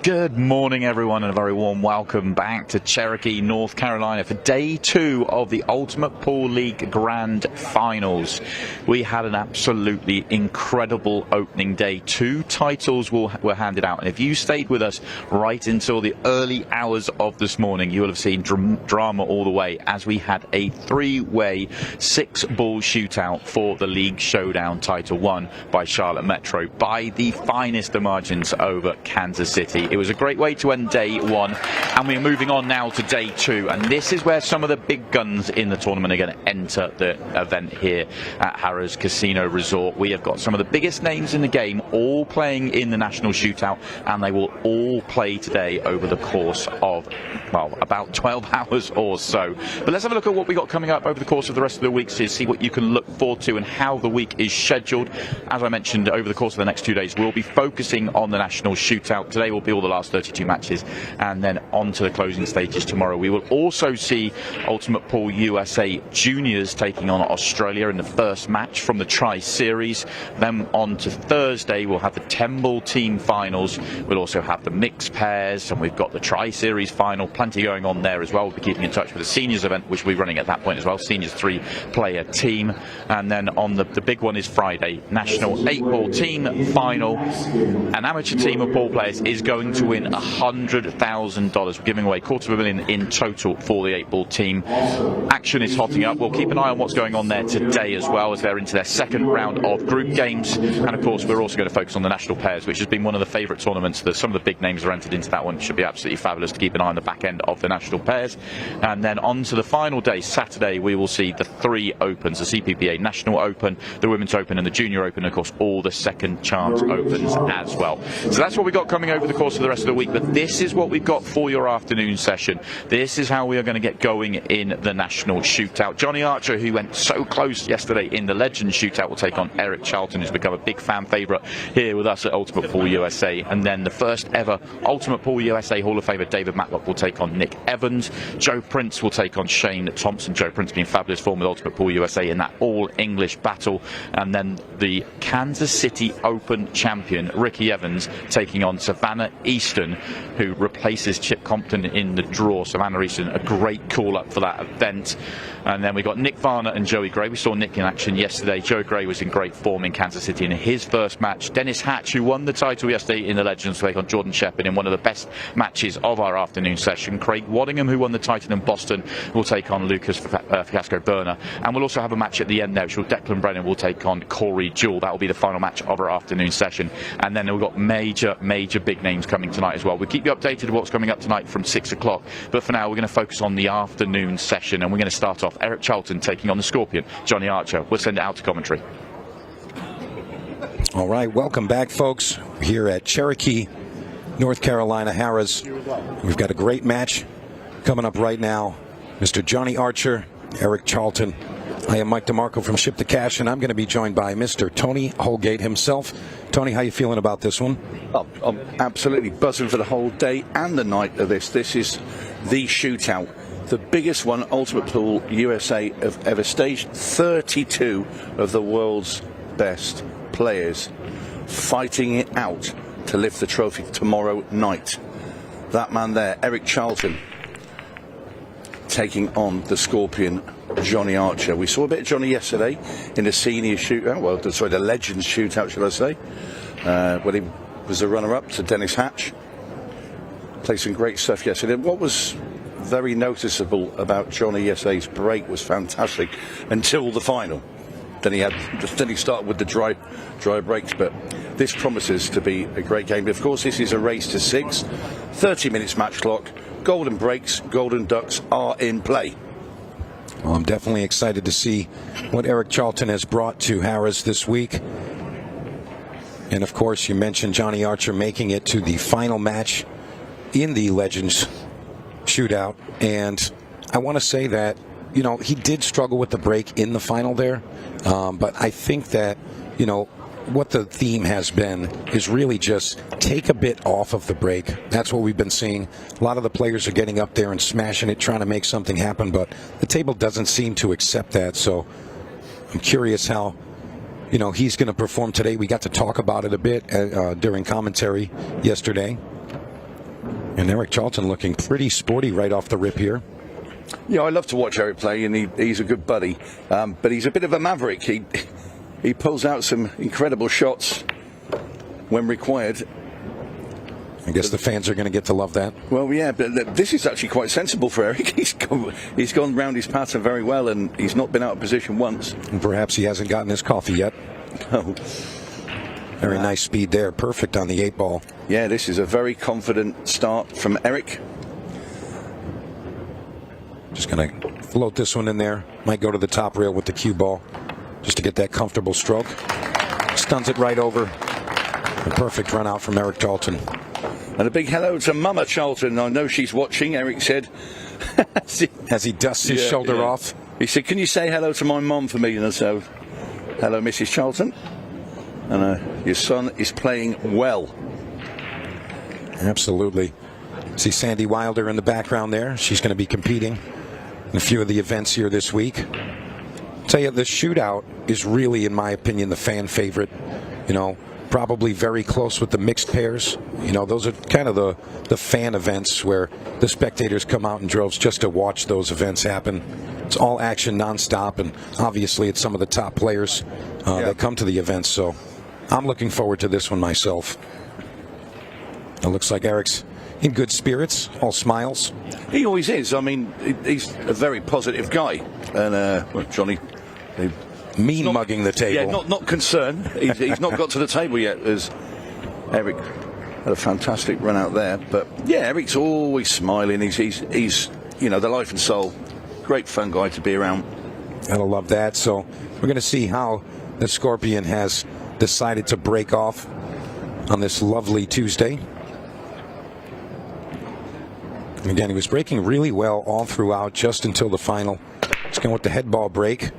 Good morning, everyone, and a very warm welcome back to Cherokee, North Carolina for day 2 of the Ultimate Pool League Grand Finals. We had an absolutely incredible opening day. 2 titles were handed out, and if you stayed with us right until the early hours of this morning, you will have seen drama all the way as we had a 3-way 6-ball shootout for the league showdown title, won by Charlotte Metro by the finest of margins over Kansas City. It was a great way to end day 1, and we're moving on now to day 2, and this is where some of the big guns in the tournament are going to enter the event here at Harrah's Casino Resort. We have got some of the biggest names in the game all playing in the National Shootout, and they will all play today over the course of, well, about 12 hours or so. But let's have a look at what we got coming up over the course of the rest of the week to see what you can look forward to and how the week is scheduled. As I mentioned, over the course of the next 2 days, we'll be focusing on the National Shootout. Today will be all the last 32 matches, and then on to the closing stages tomorrow. We will also see Ultimate Pool USA Juniors taking on Australia in the first match from the Tri-Series. Then on to Thursday, we'll have the 10-ball team finals. We'll also have the mixed pairs, and we've got the Tri-Series final. Plenty going on there as well. We'll be keeping in touch with the seniors event, which we'll be running at that point as well. Seniors 3-player team. And then on the big one is Friday, National 8-ball team final. An amateur team of pool players is going to win $100,000. We're giving away $250,000 in total for the 8-ball team. Action is hotting up. We'll keep an eye on what's going on there today as well, as they're into their second round of group games. And of course, we're also going to focus on the national pairs, which has been one of the favourite tournaments. Some of the big names are entered into that one. It should be absolutely fabulous to keep an eye on the back end of the national pairs. And then on to the final day, Saturday, we will see the 3 opens: the CPPA National Open, the Women's Open, and the Junior Open. And of course, all the second chance opens as well. So that's what we got coming over the course of the rest of the week. But this is what we've got for your afternoon session. This is how we are going to get going in the National Shootout. Johnny Archer, who went so close yesterday in the Legends Shootout, will take on Eric Charlton, who's become a big fan favourite here with us at Ultimate Pool USA. And then the first ever Ultimate Pool USA Hall of Famer David Matlock will take on Nick Evans. Joe Prince will take on Shane Thompson. Joe Prince being fabulous form with Ultimate Pool USA in that all-English battle. And then the Kansas City Open champion Ricky Evans taking on SAVANNAH Easton, who replaces Chip Compton in the draw. SAVANNAH Easton, a great call-up for that event. And then we got Nick Varner and Joey Gray. We saw Nick in action yesterday. Joe Gray was in great form in Kansas City in his first match. Dennis Hatch, who won the title yesterday in the Legends, will take on Jordan Shepard in one of the best matches of our afternoon session. Craig Waddingham, who won the title in Boston, will take on LUKAS FRACASSO-VERNER. And we'll also have a match at the end there, which will DECLAN BRENNAN will take on Corey Jewell. That will be the final match of our afternoon session. And then we've got major big names coming tonight as well. We'll keep you updated with what's coming up tonight from 6 o'clock. But for now, we're going to focus on the afternoon session, and we're going to start off Eric Charlton taking on the Scorpion, Johnny Archer. We'll send it out to commentary. All right, welcome back, folks, here at Cherokee, North Carolina, Harrah's. We've got a great match coming up right now. Mr. Johnny Archer, Eric Charlton. I am Mike DeMarco from Ship to Cash, and I'm going to be joined by Mr. Tony Holgate himself. Tony, how you feeling about this one? Oh, I'm absolutely buzzing for the whole day and the night of this. This is the shootout, the biggest one Ultimate Pool USA have ever staged. 32 of the world's best players fighting it out to lift the trophy tomorrow night. That man there, Eric Charlton, taking on the Scorpion, Johnny Archer. We saw a bit of Johnny yesterday in the senior shootout, well, sorry, the Legends shootout, should I say, when he was the runner-up to Dennis Hatch. Played some great stuff yesterday. What was very noticeable about Johnny yesterday's break was fantastic until the final. Then he started with the dry breaks, but this promises to be a great game. But of course, this is a race to 6, 30 minutes match clock. Golden breaks, golden ducks are in play. Well, I'm definitely excited to see what Eric Charlton has brought to Harrah's this week. And of course, you mentioned Johnny Archer making it to the final match in the Legends Shootout. And I want to say that, you know, he did struggle with the break in the final there. But I think that, you know, what the theme has been is really just take a bit off of the break. That's what we've been seeing. A lot of the players are getting up there and smashing it, trying to make something happen, but the table doesn't seem to accept that. So I'm curious how, you know, he's going to perform today. We got to talk about it a bit during commentary yesterday. And Eric Charlton looking pretty sporty right off the rip here. Yeah, I love to watch Eric play, and he's a good buddy. But he's a bit of a maverick. He pulls out some incredible shots when required. I guess the fans are going to get to love that. Well, yeah, but this is actually quite sensible for Eric. He's gone round his pattern very well, and he's not been out of position once. And perhaps he hasn't gotten his coffee yet. No. Very nice speed there. Perfect on the 8-ball. Yeah, this is a very confident start from Eric. Just going to float this one in there. Might go to the top rail with the cue ball just to get that comfortable stroke. Stuns it right over. A perfect run out from Eric Charlton. And a big hello to Mama Charlton. I know she's watching, Eric said. As he dusts his shoulder off. He said, can you say hello to my mom for me? And so, hello, Mrs. Charlton. And your son is playing well. Absolutely. See Sandy Wilder in the background there. She's going to be competing in a few of the events here this week. Tell you, the shootout is really, in my opinion, the fan favorite. You know, probably very close with the mixed pairs. You know, those are kind of the fan events where the spectators come out in droves just to watch those events happen. It's all action nonstop, and obviously it's some of the top players that come to the events. So I'm looking forward to this one myself. It looks like Eric's in good spirits, all smiles. He always is. I mean, he's a very positive guy. And well, Johnny, mean mugging the table. Yeah, not concerned. He's not got to the table yet. As Eric had a fantastic run out there, but yeah, Eric's always smiling. He's you know, the life and soul. Great fun guy to be around. Gotta love that. So we're going to see how the Scorpion has decided to break off on this lovely Tuesday. Again, he was breaking really well all throughout, just until the final. He's going with the head ball break,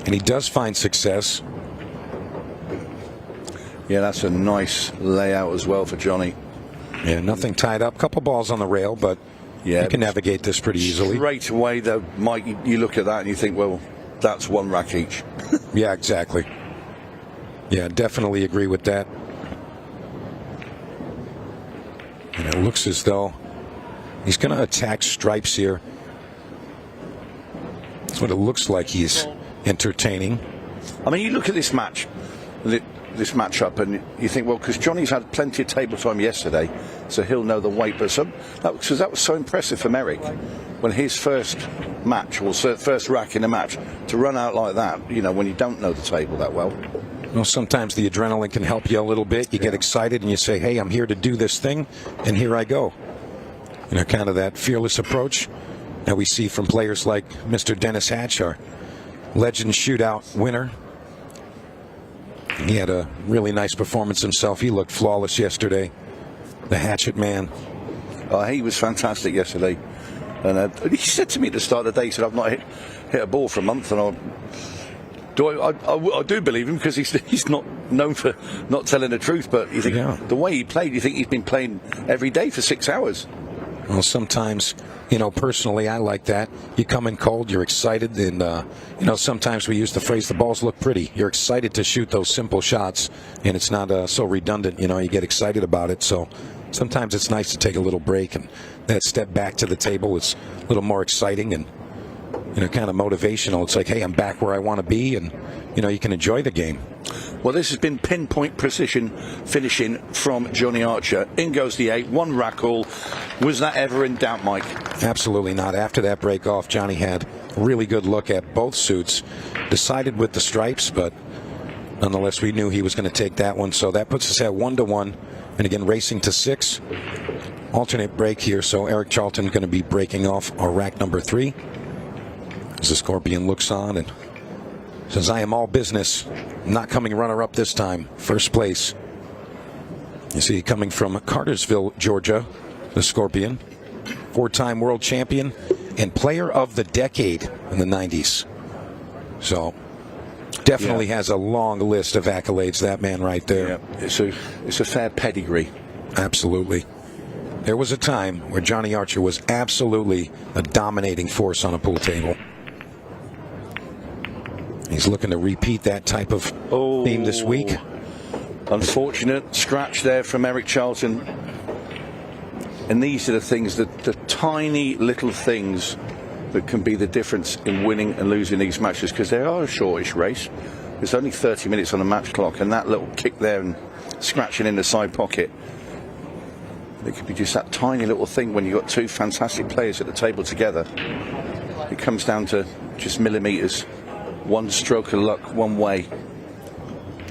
and he does find success. Yeah, that's a nice layout as well for Johnny. Yeah, nothing tied up. Couple balls on the rail, but yeah, you can navigate this pretty easily. Straight away, though, Mike, you look at that and you think, well, that's one rack each. Yeah, exactly. Yeah, definitely agree with that. And it looks as though he's going to attack stripes here. That's what it looks like he's entertaining. I mean, you look at this match, this matchup, and you think, well, because Johnny's had plenty of table time yesterday, so he'll know the weight. But that was so impressive from Eric when his first match, or first rack in a match, to run out like that, you know, when you don't know the table that well. Well, sometimes the adrenaline can help you a little bit. You get excited and you say, hey, I'm here to do this thing, and here I go. You know, kind of that fearless approach that we see from players like Mr. Dennis Hatch, our Legend Shootout winner. He had a really nice performance himself. He looked flawless yesterday. The Hatchet Man. He was fantastic yesterday. And he said to me at the start of the day, he said, I've not hit a ball for a month. And I do believe him, because he's not known for not telling the truth. But you think the way he played, you think he's been playing every day for 6 hours. Well, sometimes, you know, personally, I like that. You come in cold, you're excited, and, you know, sometimes we use the phrase, the balls look pretty. You're excited to shoot those simple shots, and it's not so redundant, you know, you get excited about it. So sometimes it's nice to take a little break, and that step back to the table is a little more exciting and, you know, kind of motivational. It's like, hey, I'm back where I want to be, and, you know, you can enjoy the game. Well, this has been pinpoint precision finishing from Johnny Archer. In goes the 8, one rack all. Was that ever in doubt, Mike? Absolutely not. After that break off, Johnny had a really good look at both suits. Decided with the stripes, but nonetheless, we knew he was going to take that one. So that puts us at 1-1. And again, racing to 6. Alternate break here. So Eric Charlton going to be breaking off our rack number 3. As the Scorpion looks on and says, I am all business. Not coming runner-up this time. First place. You see, coming from Cartersville, Georgia, the Scorpion. 4-time world champion and player of the decade in the 90s. So, definitely has a long list of accolades, that man right there. Yeah, it's a fair pedigree. Absolutely. There was a time where Johnny Archer was absolutely a dominating force on a pool table. He's looking to repeat that type of theme this week. Unfortunate scratch there from Eric Charlton. And these are the things, the tiny little things that can be the difference in winning and losing these matches, because they are a shortish race. There's only 30 minutes on the match clock, and that little kick there and scratching in the side pocket, it could be just that tiny little thing when you've got two fantastic players at the table together. It comes down to just millimetres, one stroke of luck one way.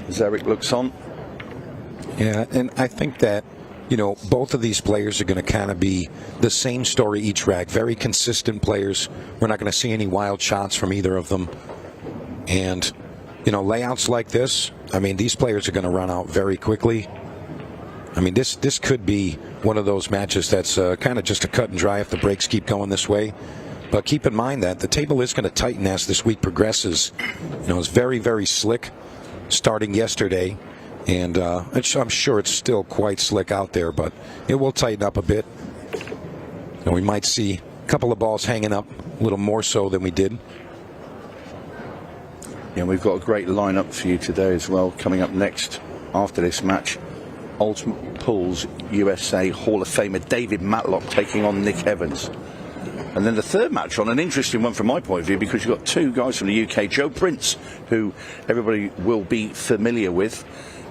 As Eric looks on. Yeah, and I think that, you know, both of these players are going to kind of be the same story each rack. Very consistent players. We're not going to see any wild shots from either of them. And, you know, layouts like this, I mean, these players are going to run out very quickly. I mean, this could be one of those matches that's kind of just a cut and dry if the breaks keep going this way. But keep in mind that the table is going to tighten as this week progresses. You know, it's very, very slick starting yesterday. And I'm sure it's still quite slick out there, but it will tighten up a bit. And we might see a couple of balls hanging up a little more so than we did. Yeah, we've got a great lineup for you today as well. Coming up next after this match, Ultimate Pools USA Hall of Famer David Matlock taking on Nick Evans. And then the third match on, an interesting one from my point of view, because you've got two guys from the UK, Joe Prince, who everybody will be familiar with.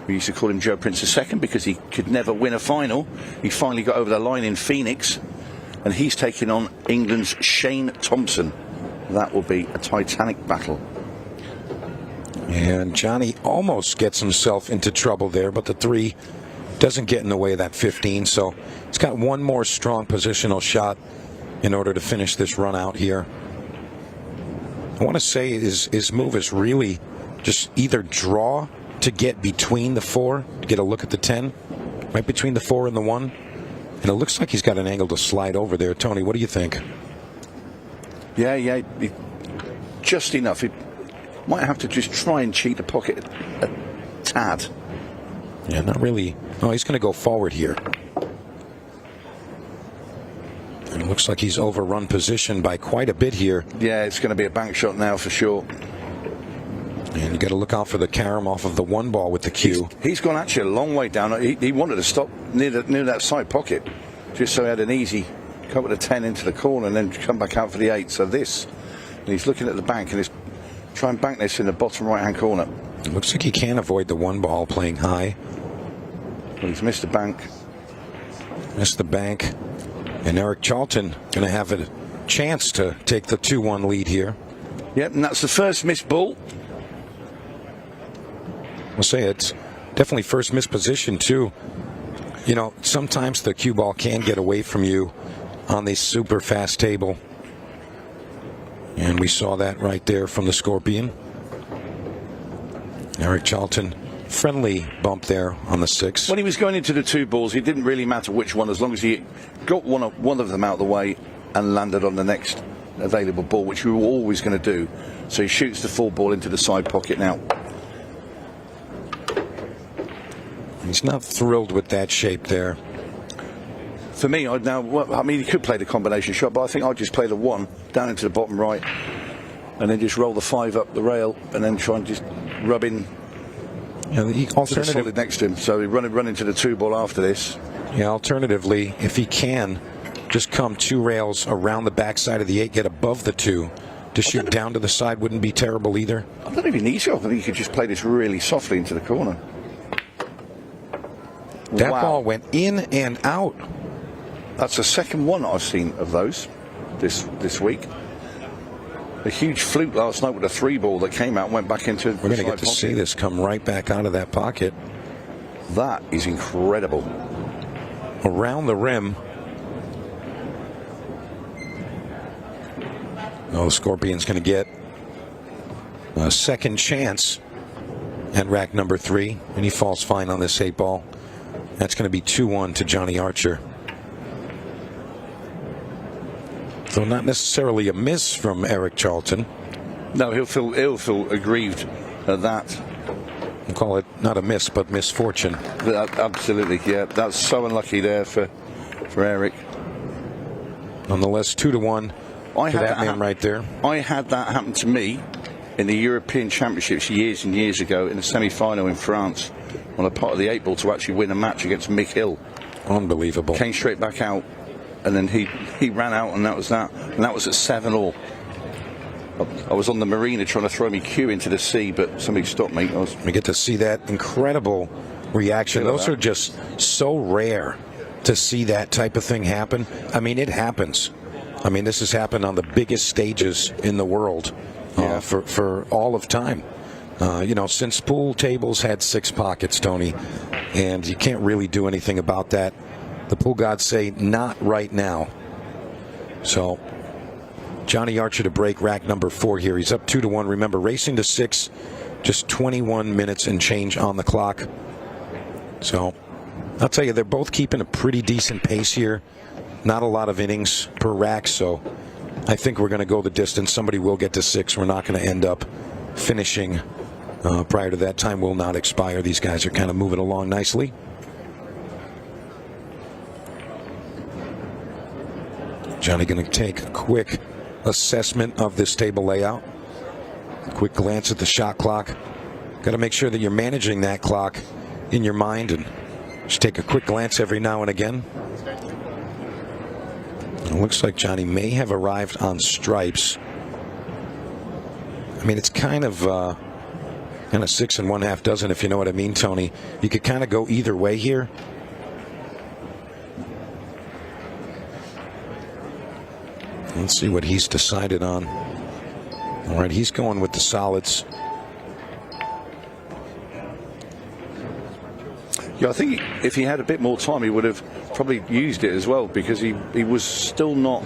We used to call him Joe Prince II because he could never win a final. He finally got over the line in Phoenix, and he's taking on England's Shane Thompson. That will be a titanic battle. And Johnny almost gets himself into trouble there, but the 3 doesn't get in the way of that 15, so he's got one more strong positional shot in order to finish this run out here. I want to say his move is really just either draw to get between the 4, to get a look at the 10, right between the 4 and the 1. And it looks like he's got an angle to slide over there. Tony, what do you think? Yeah, just enough. He might have to just try and cheat the pocket a tad. Yeah, not really. Oh, he's going to go forward here. And it looks like he's overrun position by quite a bit here. Yeah, it's going to be a bank shot now for sure. And you got to look out for the carom off of the 1 ball with the cue. He's gone actually a long way down. He wanted to stop near that side pocket, just so he had an easy cut with a 10 into the corner and then come back out for the 8. So this, and he's looking at the bank and he's trying to bank this in the bottom right-hand corner. It looks like he can avoid the 1 ball playing high. Well, he's missed the bank. Missed the bank. And Eric Charlton going to have a chance to take the 2-1 lead here. Yep, and that's the first missed ball. We'll say it's definitely first missed position too. You know, sometimes the cue ball can get away from you on this super fast table. And we saw that right there from the Scorpion. Eric Charlton, friendly bump there on the 6. When he was going into the 2 balls, it didn't really matter which one, as long as he got one of them out of the way and landed on the next available ball, which we were always going to do. So he shoots the 4 ball into the side pocket now. He's not thrilled with that shape there. For me, I mean, he could play the combination shot, but I think I'd just play the 1 down into the bottom right and then just roll the 5 up the rail and then try and just rub in to the solid next to him. So he run into the 2 ball after this. Yeah, alternatively, if he can, just come 2 rails around the backside of the 8, get above the 2. To shoot down to the side wouldn't be terrible either. I don't know if he needs to. I think he could just play this really softly into the corner. That ball went in and out. That's the second one I've seen of those this week. A huge fluke last night with a 3 ball that came out and went back into. We're going to get to see this come right back out of that pocket. That is incredible. Around the rim. Oh, the Scorpion's going to get a second chance at rack number 3, and he falls fine on this 8 ball. That's going to be 2-1 to Johnny Archer. So not necessarily a miss from Eric Charlton. No, he'll feel aggrieved at that. We'll call it not a miss, but misfortune. Absolutely, yeah. That's so unlucky there for Eric. Nonetheless, 2-1 to that man right there. I had that happen to me in the European Championships years and years ago in the semi-final in France on a part of the 8 ball to actually win a match against Mick Hill. Unbelievable. Came straight back out and then he ran out, and that was that. And that was at 7-all. I was on the marina trying to throw me cue into the sea, but somebody stopped me. We get to see that incredible reaction. Those are just so rare to see that type of thing happen. I mean, it happens. I mean, this has happened on the biggest stages in the world for all of time. You know, since pool tables had 6 pockets, Tony, and you can't really do anything about that. The pool gods say not right now. So Johnny Archer to break rack number 4 here. He's up 2-1. Remember, racing to 6, just 21 minutes and change on the clock. So I'll tell you, they're both keeping a pretty decent pace here. Not a lot of innings per rack, so I think we're going to go the distance. Somebody will get to 6. We're not going to end up finishing prior to that. Time will not expire. These guys are kind of moving along nicely. Johnny going to take a quick assessment of this table layout. Quick glance at the shot clock. Got to make sure that you're managing that clock in your mind, and just take a quick glance every now and again. It looks like Johnny may have arrived on stripes. I mean, it's kind of 6 1/2 dozen, if you know what I mean, Tony. You could kind of go either way here. Let's see what he's decided on. All right, he's going with the solids. Yeah, I think if he had a bit more time, he would have probably used it as well, because he was still not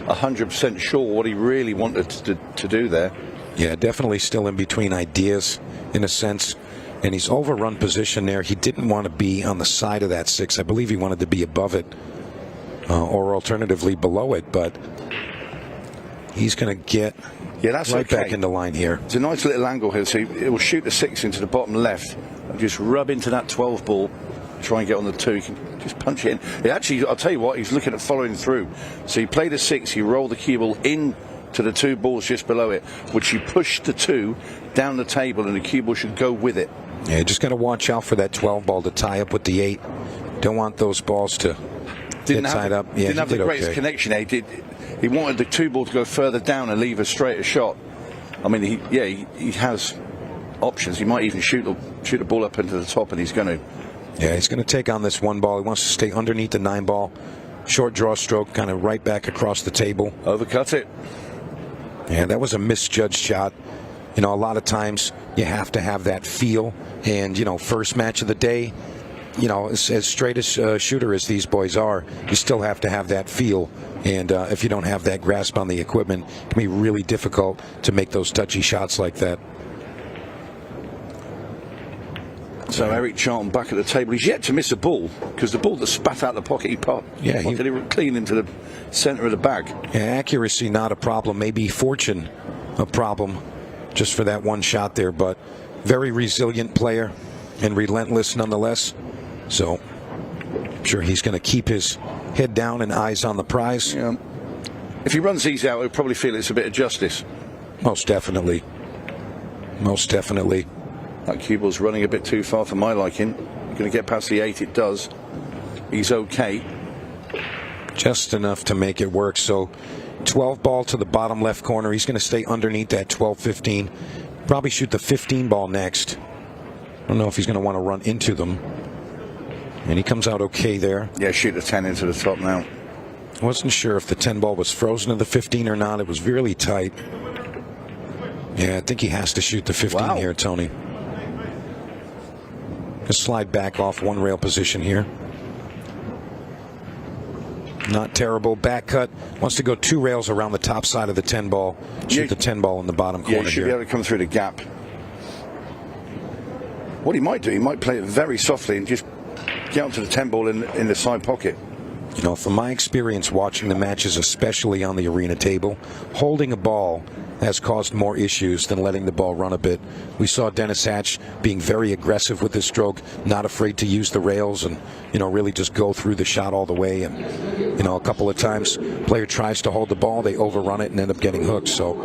100% sure what he really wanted to do there. Yeah, definitely still in between ideas in a sense. And he's overrun position there. He didn't want to be on the side of that 6. I believe he wanted to be above it or alternatively below it, but he's going to get right back into line here. It's a nice little angle here, so it will shoot the 6 into the bottom left and just rub into that 12 ball, try and get on the 2. You can just punch it in. Actually, I'll tell you what, he's looking at following through. So he played a 6, he rolled the cue ball in to the 2 balls just below it, which he pushed the 2 down the table, and the cue ball should go with it. Yeah, just got to watch out for that 12 ball to tie up with the 8. Don't want those balls to get tied up. Yeah, didn't have the greatest connection. He wanted the 2 ball to go further down and leave a straighter shot. I mean, he has options. He might even shoot the ball up into the top, and he's going to. Yeah, he's going to take on this 1 ball. He wants to stay underneath the 9 ball. Short draw stroke, kind of right back across the table. Overcut it. Yeah, that was a misjudged shot. You know, a lot of times you have to have that feel. And, you know, first match of the day, you know, as straight a shooter as these boys are, you still have to have that feel. And if you don't have that grasp on the equipment, it can be really difficult to make those touchy shots like that. So Eric Charlton back at the table. He's yet to miss a ball, because the ball that spat out the pocket, he pocketed it clean into the center of the bag. Yeah, accuracy not a problem, maybe fortune a problem just for that 1 shot there, but very resilient player and relentless nonetheless. So I'm sure he's going to keep his head down and eyes on the prize. Yeah. If he runs these out, he'll probably feel it's a bit of justice. Most definitely. Most definitely. That cue ball's running a bit too far for my liking. You're going to get past the 8, it does. He's okay. Just enough to make it work. So 12 ball to the bottom left corner. He's going to stay underneath that 12-15. Probably shoot the 15 ball next. I don't know if he's going to want to run into them. And he comes out okay there. Yeah, shoot the 10 into the top now. I wasn't sure if the 10 ball was frozen to the 15 or not. It was really tight. Yeah, I think he has to shoot the 15 here, Tony. Just slide back off 1 rail position here. Not terrible. Back cut. Wants to go 2 rails around the top side of the 10 ball. Shoot the 10 ball in the bottom corner he should here. be able to come through the gap. What he might do, he might play it very softly and just get onto the 10 ball in the side pocket. You know, from my experience watching the matches, especially on the arena table, holding a ball has caused more issues than letting the ball run a bit. We saw Dennis Hatch being very aggressive with his stroke, not afraid to use the rails and, you know, really just go through the shot all the way. And, you know, a couple of times player tries to hold the ball, they overrun it and end up getting hooked. So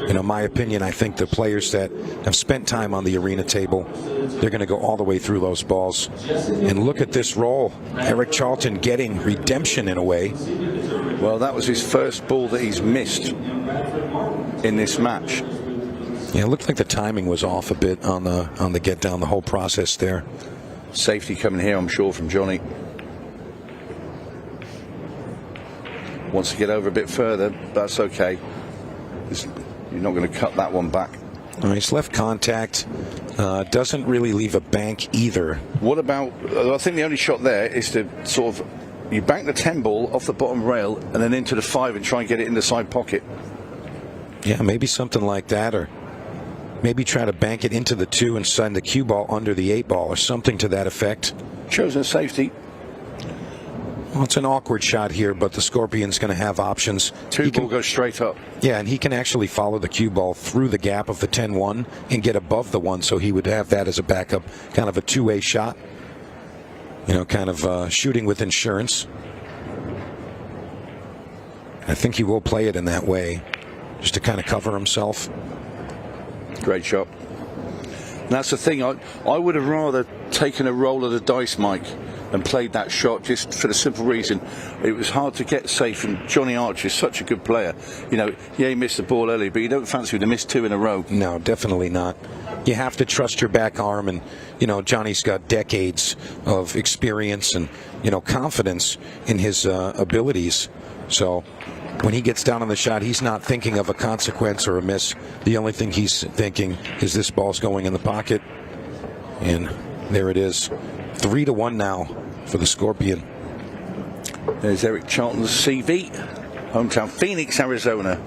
in my opinion, I think the players that have spent time on the arena table, they're going to go all the way through those balls. And look at this roll. Erik Charlton getting redemption in a way. Well, that was his first ball that he's missed in this match. Yeah, it looked like the timing was off a bit on the get down, the whole process there. Safety coming here, I'm sure, from Johnny. Wants to get over a bit further, but that's okay. You're not going to cut that one back. He's left contact. Doesn't really leave a bank either. What about, I think the only shot there is to sort of, you bank the 10 ball off the bottom rail and then into the 5 and try and get it in the side pocket. Yeah, maybe something like that, or maybe try to bank it into the 2 and send the cue ball under the 8 ball or something to that effect. Chosen safety. Well, it's an awkward shot here, but the Scorpion's going to have options. 2 ball goes straight up. Yeah, and he can actually follow the cue ball through the gap of the 10-1 and get above the 1, so he would have that as a backup, kind of a two-way shot. Kind of shooting with insurance. I think he will play it in that way, just to kind of cover himself. Great shot. And that's the thing, I would have rather taken a roll of the dice, Mike, and played that shot, just for the simple reason it was hard to get safe, and Johnny Archer is such a good player. Yeah, he missed the ball early, but you don't fancy to miss 2 in a row. No, definitely not. You have to trust your back arm, and Johnny's got decades of experience and confidence in his abilities. So when he gets down on the shot, he's not thinking of a consequence or a miss. The only thing he's thinking is this ball's going in the pocket, and there it is. 3-1 now for the Scorpion. There's Erik Charlton's CV, hometown Phoenix, Arizona.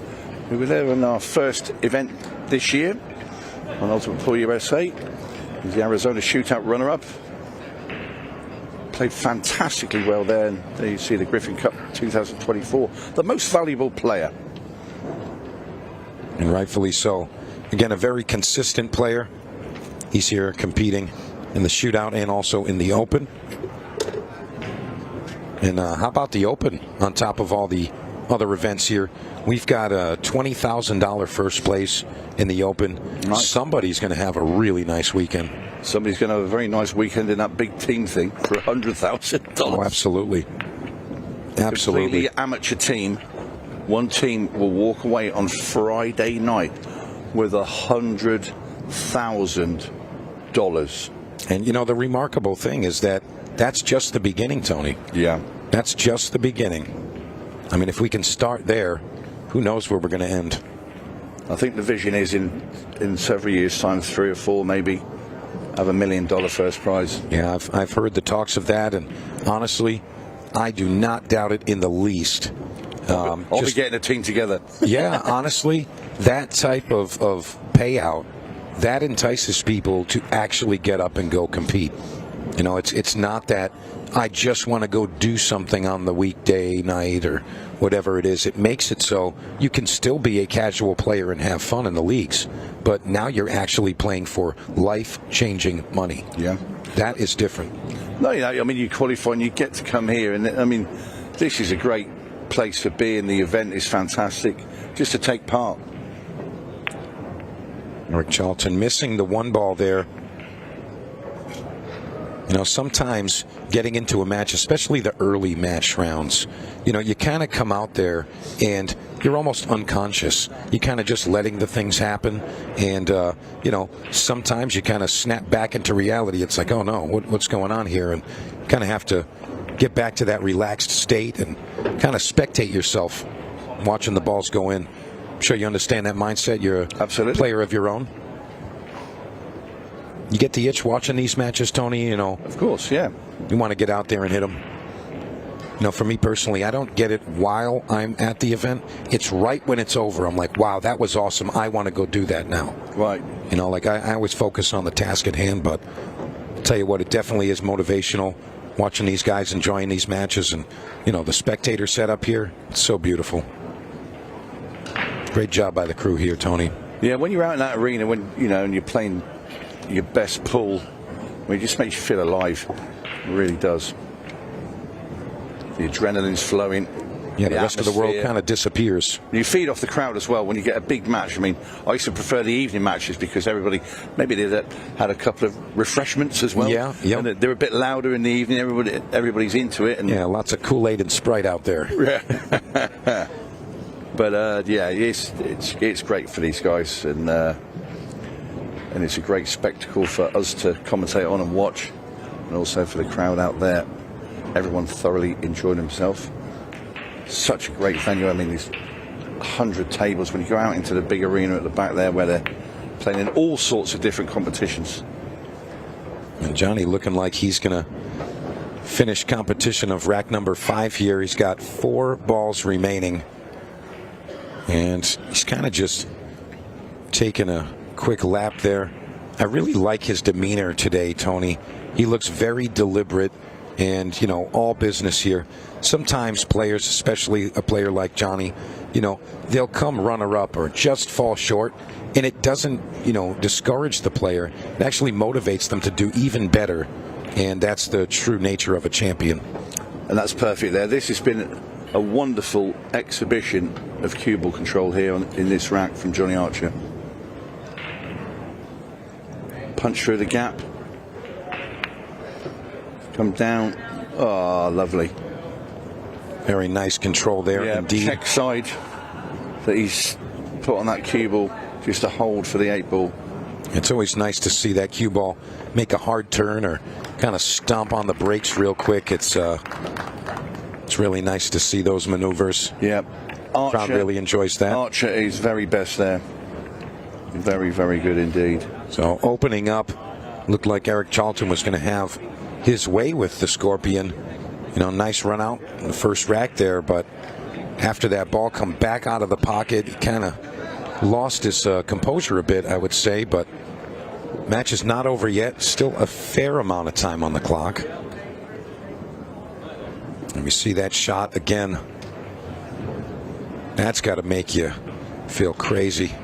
We were there in our first event this year on Ultimate Pool USA. He's the Arizona Shootout runner-up. Played fantastically well there, and there you see the Griffin Cup 2024. The most valuable player. And rightfully so. Again, a very consistent player. He's here competing in the shootout and also in the Open. And how about the Open on top of all the other events here? We've got a $20,000 first place in the Open. Right. Somebody's going to have a really nice weekend. Somebody's going to have a very nice weekend in that big team thing for $100,000. Oh, absolutely. Absolutely. Completely amateur team. One team will walk away on Friday night with $100,000. And the remarkable thing is that that's just the beginning, Tony. Yeah. That's just the beginning. I mean, if we can start there, who knows where we're going to end. I think the vision is in several years' time, 3 or 4 maybe, have $1 million first prize. Yeah, I've heard the talks of that, and honestly, I do not doubt it in the least. I'll be getting a team together. Yeah, honestly, that type of payout, that entices people to actually get up and go compete. It's not that I just want to go do something on the weekday night or whatever it is. It makes it so you can still be a casual player and have fun in the leagues, but now you're actually playing for life-changing money. Yeah. That is different. No, you qualify and you get to come here, and this is a great place to be, and the event is fantastic just to take part. Erik Charlton missing the 1 ball there. Sometimes getting into a match, especially the early match rounds, you kind of come out there and you're almost unconscious. You kind of just letting the things happen, and sometimes you kind of snap back into reality. It's like, oh no, what's going on here? And kind of have to get back to that relaxed state and kind of spectate yourself watching the balls go in. I'm sure you understand that mindset. You're a player of your own. You get the itch watching these matches, Tony, Of course, yeah. You want to get out there and hit them. For me personally, I don't get it while I'm at the event. It's right when it's over. I'm like, wow, that was awesome. I want to go do that now. Right. I always focus on the task at hand, but I'll tell you what, it definitely is motivational watching these guys enjoying these matches, and, the spectator setup here, it's so beautiful. Great job by the crew here, Tony. Yeah, when you're out in that arena, and you're playing your best pool, it just makes you feel alive. It really does. The adrenaline's flowing. Yeah, the rest of the world kind of disappears. You feed off the crowd as well when you get a big match. I mean, I used to prefer the evening matches because everybody, maybe they had a couple of refreshments as well. Yeah, yeah. And they're a bit louder in the evening. Everybody's into it. And yeah, lots of Kool-Aid and Sprite out there. Yeah. But yeah, it's great for these guys, and it's a great spectacle for us to commentate on and watch, and also for the crowd out there. Everyone thoroughly enjoyed himself. Such a great venue. I mean, these 100 tables. When you go out into the big arena at the back there, where they're playing in all sorts of different competitions. And Johnny looking like he's going to finish competition of rack number 5 here. He's got 4 balls remaining. And he's kind of just taking a quick lap there. I really like his demeanor today, Tony. He looks very deliberate and, you know, all business here. Sometimes players, especially a player like Johnny, you know, they'll come runner-up or just fall short, and it doesn't, you know, discourage the player. It actually motivates them to do even better, and that's the true nature of a champion. And that's perfect there. This has been a wonderful exhibition of cue ball control here in this rack from Johnny Archer. Punch through the gap. Come down. Oh, lovely. Very nice control there, yeah, indeed. Check side that he's put on that cue ball just to hold for the 8 ball. It's always nice to see that cue ball make a hard turn or kind of stomp on the brakes real quick. It's really nice to see those maneuvers. Yeah, Archer crowd really enjoys that. Archer is very best there. Very, very good indeed. So opening up, looked like Eric Charlton was going to have his way with the Scorpion. You know, nice run out in the first rack there, but after that ball come back out of the pocket, he kind of lost his composure a bit, I would say, but match is not over yet. Still a fair amount of time on the clock. Let me see that shot again. That's got to make you feel crazy.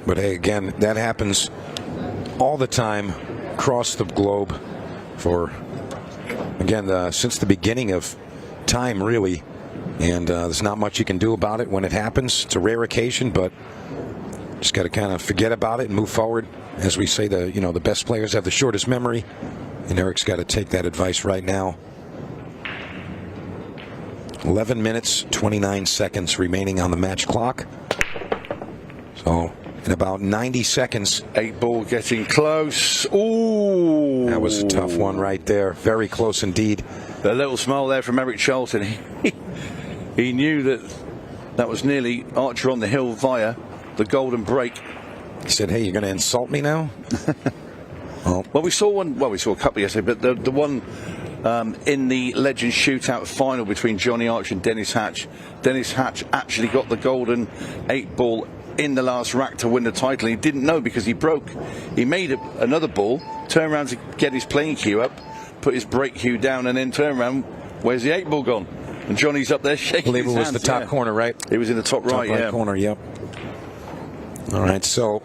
But hey, again, that happens all the time across the globe for, again, since the beginning of time, really. And there's not much you can do about it when it happens. It's a rare occasion, but just got to kind of forget about it and move forward. As we say, the best players have the shortest memory, and Eric's got to take that advice right now. 11 minutes, 29 seconds remaining on the match clock. So in about 90 seconds. 8 ball getting close. Ooh. That was a tough one right there. Very close indeed. The little smile there from Eric Charlton. He knew that was nearly Archer on the hill via the golden break. He said, hey, you're going to insult me now? Well, we saw one. Well, we saw a couple yesterday, but the one in the Legends Shootout final between Johnny Archer and Dennis Hatch. Dennis Hatch actually got the golden 8 ball in the last rack to win the title. He didn't know because he broke. He made another ball, turned around to get his playing cue up, put his break cue down, and then turned around. Where's the 8 ball gone? And Johnny's up there shaking his hands. I believe it was the top corner, right? It was in the top right corner, yep. All right, so,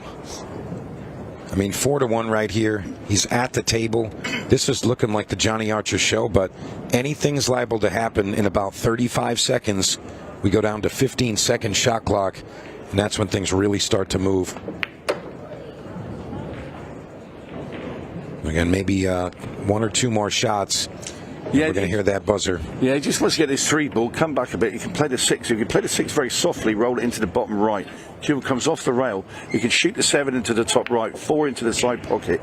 I mean, 4-1 right here. He's at the table. This is looking like the Johnny Archer show, but anything's liable to happen in about 35 seconds. We go down to 15-second shot clock, and that's when things really start to move. Again, maybe 1 or 2 more shots. Yeah, we're going to hear that buzzer. Yeah, he just wants to get this 3 ball, come back a bit. You can play the 6. You can play the 6 very softly, roll it into the bottom right. Cue comes off the rail. You can shoot the 7 into the top right, 4 into the side pocket.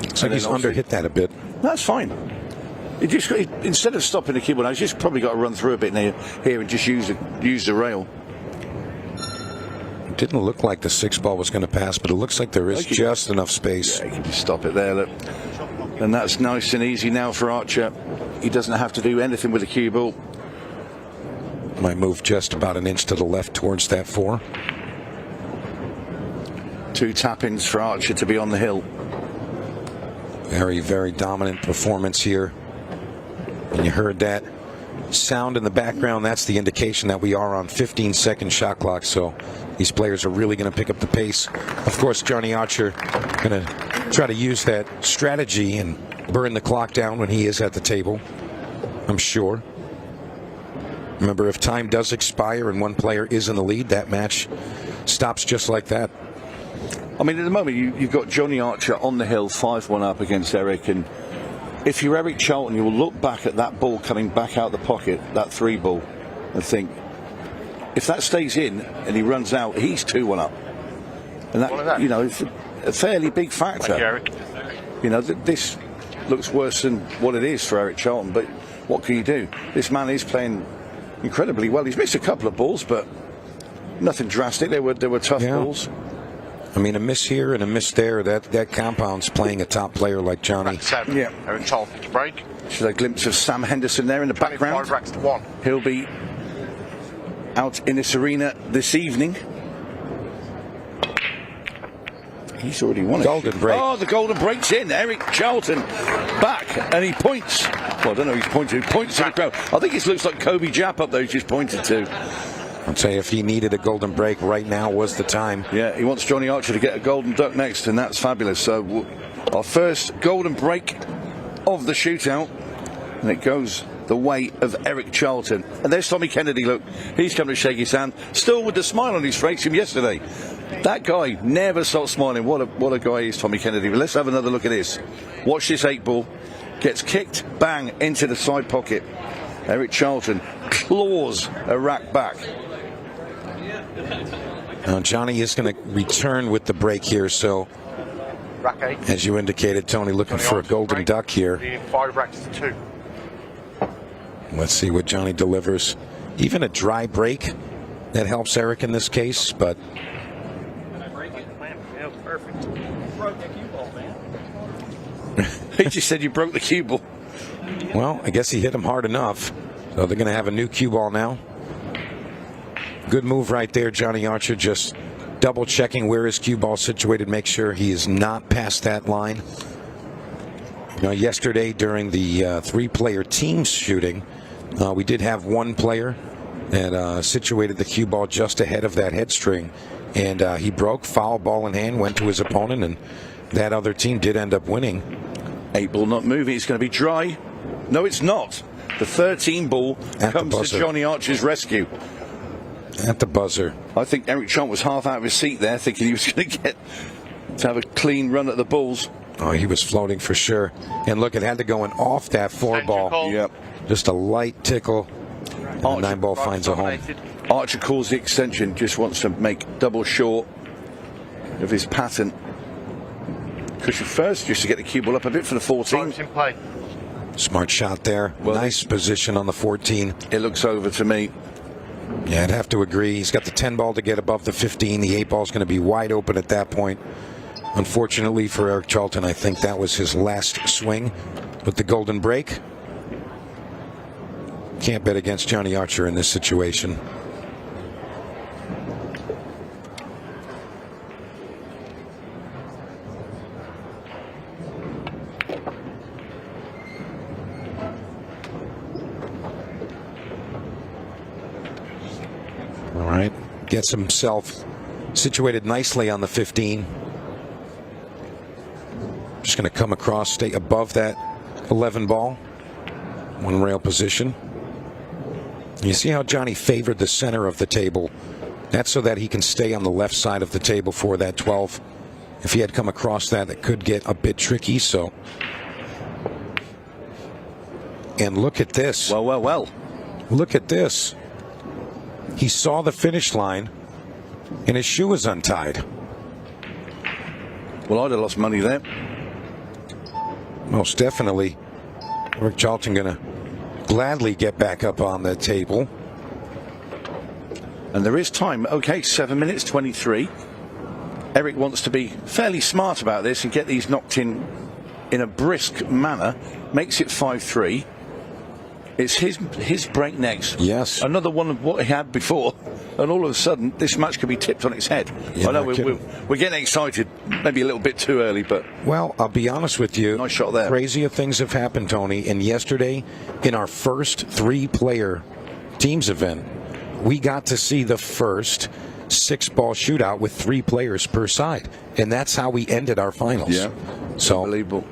Looks like he's under-hit that a bit. That's fine. Instead of stopping the cue ball, he's just probably got to run through a bit here and just use the rail. It didn't look like the 6 ball was going to pass, but it looks like there is just enough space. Yeah, you can just stop it there, look. And that's nice and easy now for Archer. He doesn't have to do anything with the cue ball. Might move just about an inch to the left towards that 4. 2 tap-ins for Archer to be on the hill. Very, very dominant performance here. And you heard that sound in the background. That's the indication that we are on 15-second shot clock. So these players are really going to pick up the pace. Of course, Johnny Archer going to try to use that strategy and burn the clock down when he is at the table. I'm sure. Remember, if time does expire and one player is in the lead, that match stops just like that. I mean, at the moment, you've got Johnny Archer on the hill, 5-1 up against Eric. And if you're Eric Charlton, you will look back at that ball coming back out the pocket, that 3 ball, and think, if that stays in and he runs out, he's 2-1 up. And that, you know, it's a fairly big factor. Thank you, Eric. You know, this looks worse than what it is for Eric Charlton, but what can you do? This man is playing incredibly well. He's missed a couple of balls, but nothing drastic. They were tough balls. I mean, a miss here and a miss there. That compound's playing a top player like Johnny. 7. Yeah. Eric Charlton to break. Just a glimpse of Sam Henderson there in the background. 5 racks to 1. He'll be out in this arena this evening. He's already won it. Golden break. Oh, the golden break's in. Eric Charlton back, and he points. Well, I don't know who he's pointing to. He points to the crowd. I think it looks like Kobe Japp up there he's just pointed to. I'll tell you, if he needed a golden break, right now was the time. Yeah, he wants Johnny Archer to get a golden duck next, and that's fabulous. So our first golden break of the shootout, and it goes the way of Eric Charlton. And there's Tommy Kennedy, look. He's come to shake his hand, still with the smile on his face from yesterday. That guy never stops smiling. What a guy is Tommy Kennedy. But let's have another look at this. Watch this 8 ball. Gets kicked, bang, into the side pocket. Eric Charlton claws a rack back. Now Johnny is going to return with the break here, so Rack 8. as you indicated, Tony, looking for a golden duck here. 5 racks to 2. Let's see what Johnny delivers. Even a dry break, that helps Eric in this case, but Perfect. Broke the cue ball, man. He just said you broke the cue ball. well, I guess he hit him hard enough. So they're going to have a new cue ball now. Good move right there, Johnny Archer, just double checking where his cue ball situated, make sure he is not past that line. You know, yesterday during the 3-player teams shooting, we did have one player that situated the cue ball just ahead of that head string, and he broke, foul ball in hand, went to his opponent, and that other team did end up winning. 8 ball not moving. It's going to be dry. No, it's not. The 13 ball comes to Johnny Archer's rescue. At the buzzer. I think Eric Charlton was half out of his seat there, thinking he was going to have a clean run at the balls. Oh, he was floating for sure. And look, it had to go in off that 4 ball. Yep. Just a light tickle. And the 9 ball finds a home. Archer calls the extension, just wants to make double short of his pattern. Cushion first, just to get the cue ball up a bit for the 14. In play. Smart shot there. Well, nice position on the 14. It looks over to me. Yeah, I'd have to agree. He's got the 10 ball to get above the 15. The 8 ball is going to be wide open at that point. Unfortunately for Eric Charlton, I think that was his last swing with the golden break. Can't bet against Johnny Archer in this situation. All right, gets himself situated nicely on the 15. Just going to come across, stay above that 11 ball. One rail position. You see how Johnny favored the center of the table. That's so that he can stay on the left side of the table for that 12. If he had come across that, it could get a bit tricky. So, and look at this. Well. Look at this. He saw the finish line, and his shoe was untied. Well, I'd have lost money there. Most definitely. Eric Charlton going to gladly get back up on the table. And there is time. Okay, 7 minutes 23. Eric wants to be fairly smart about this and get these knocked in a brisk manner. Makes it 5-3. It's his break next. Yes. Another one of what he had before. And all of a sudden, this match could be tipped on its head. Yeah, I know we're getting excited, maybe a little bit too early, but... Well, I'll be honest with you. Nice shot there. Crazier things have happened, Tony. And yesterday, in our first 3-player teams event, we got to see the first 6-ball shootout with 3 players per side. And that's how we ended our finals. Yeah. So Unbelievable.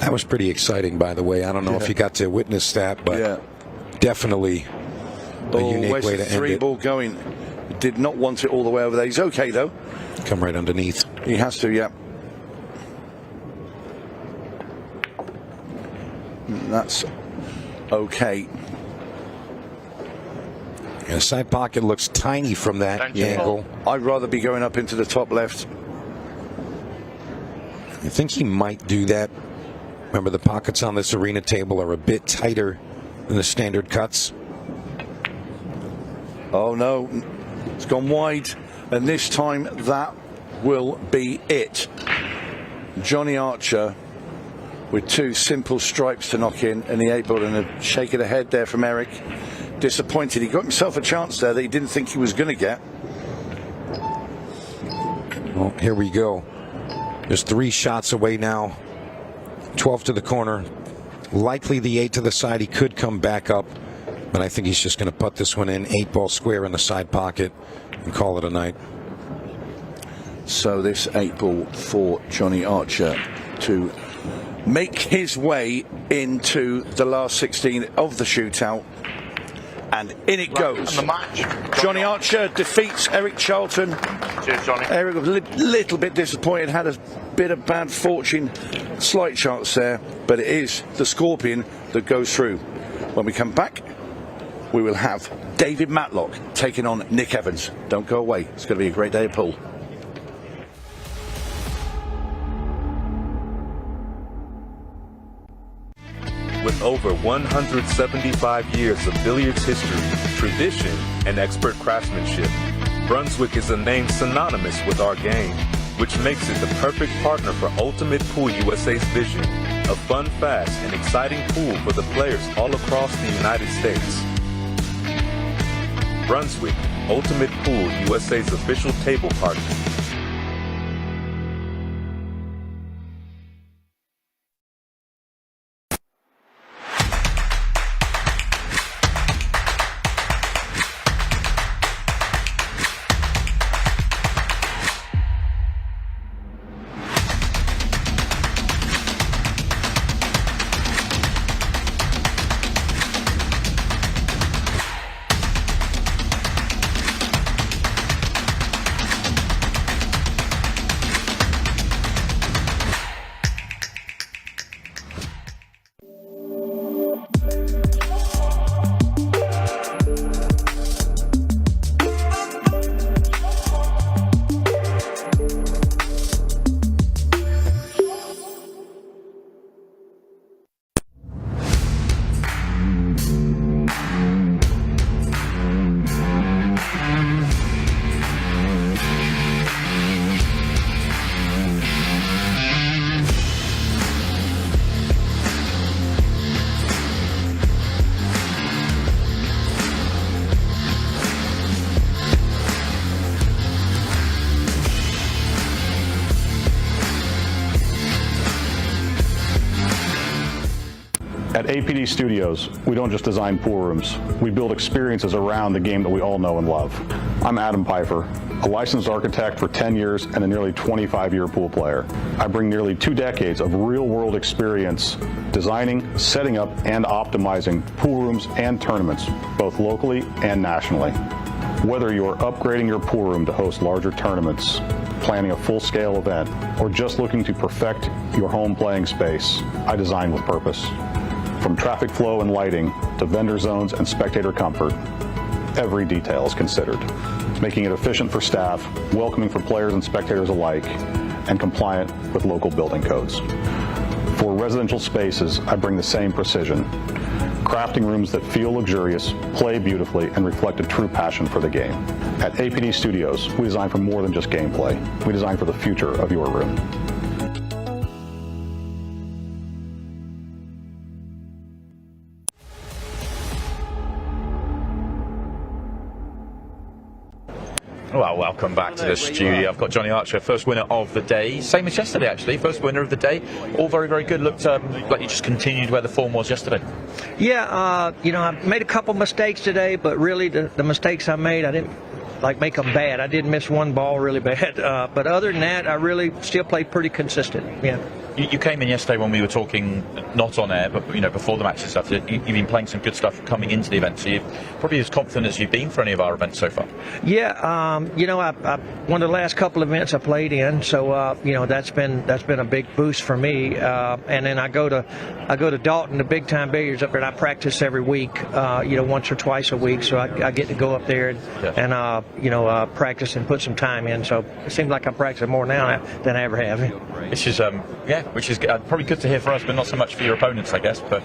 That was pretty exciting, by the way. I don't know if you got to witness that, but definitely a unique way to end it. Three ball going. Did not want it all the way over there. He's okay, though. Come right underneath. He has to, yeah. That's okay. The side pocket looks tiny from that angle. I'd rather be going up into the top left. I think he might do that. Remember, the pockets on this arena table are a bit tighter than the standard cuts. Oh no, it's gone wide, and this time that will be it. Johnny Archer with two simple stripes to knock in, and the 8-ball, and a shake of the head there from Eric. Disappointed. He got himself a chance there that he didn't think he was going to get. Well, here we go. There's 3 shots away now. 12 to the corner. Likely the 8 to the side. He could come back up, but I think he's just going to put this one in. 8-ball square in the side pocket and call it a night. So this 8-ball for Johnny Archer to make his way into the last 16 of the shootout. And in it goes. And the match. Johnny Archer defeats Eric Charlton. Cheers, Johnny. Eric was a little bit disappointed, had a bit of bad fortune, slight chance there, but it is the Scorpion that goes through. When we come back, we will have David Matlock taking on Nick Evans. Don't go away. It's going to be a great day of pool. With over 175 years of billiards history, tradition, and expert craftsmanship, Brunswick is a name synonymous with our game, which makes it the perfect partner for Ultimate Pool USA's vision of fun, fast, and exciting pool for the players all across the United States. Brunswick, Ultimate Pool USA's official table partner. At APD Studios, we don't just design pool rooms. We build experiences around the game that we all know and love. I'm Adam Pfeiffer, a licensed architect for 10 years and a nearly 25-year pool player. I bring nearly 2 decades of real-world experience designing, setting up, and optimizing pool rooms and tournaments, both locally and nationally. Whether you're upgrading your pool room to host larger tournaments, planning a full-scale event, or just looking to perfect your home playing space, I design with purpose. From traffic flow and lighting to vendor zones and spectator comfort, every detail is considered, making it efficient for staff, welcoming for players and spectators alike, and compliant with local building codes. For residential spaces, I bring the same precision, crafting rooms that feel luxurious, play beautifully, and reflect a true passion for the game. At APD Studios, we design for more than just gameplay. We design for the future of your room. Well, welcome back to the studio. I've got Johnny Archer, first winner of the day. Same as yesterday, actually. First winner of the day. All very, very good. Looked like you just continued where the form was yesterday. Yeah, you know, I made a couple mistakes today, but really the mistakes I made, I didn't make them bad. I did miss one ball really bad. But other than that, I really still played pretty consistent. Yeah. You came in yesterday when we were talking, not on air, but before the match and stuff. You've been playing some good stuff coming into the event, so you're probably as confident as you've been for any of our events so far. Yeah, I one of the last couple events I played in, so that's been a big boost for me. And then I go to Dalton, the big time billiards up there, and I practice every week, once or twice a week. So I get to go up there and practice and put some time in. So it seems like I'm practicing more now than I ever have. Which is probably good to hear for us, but not so much for your opponents, I guess. But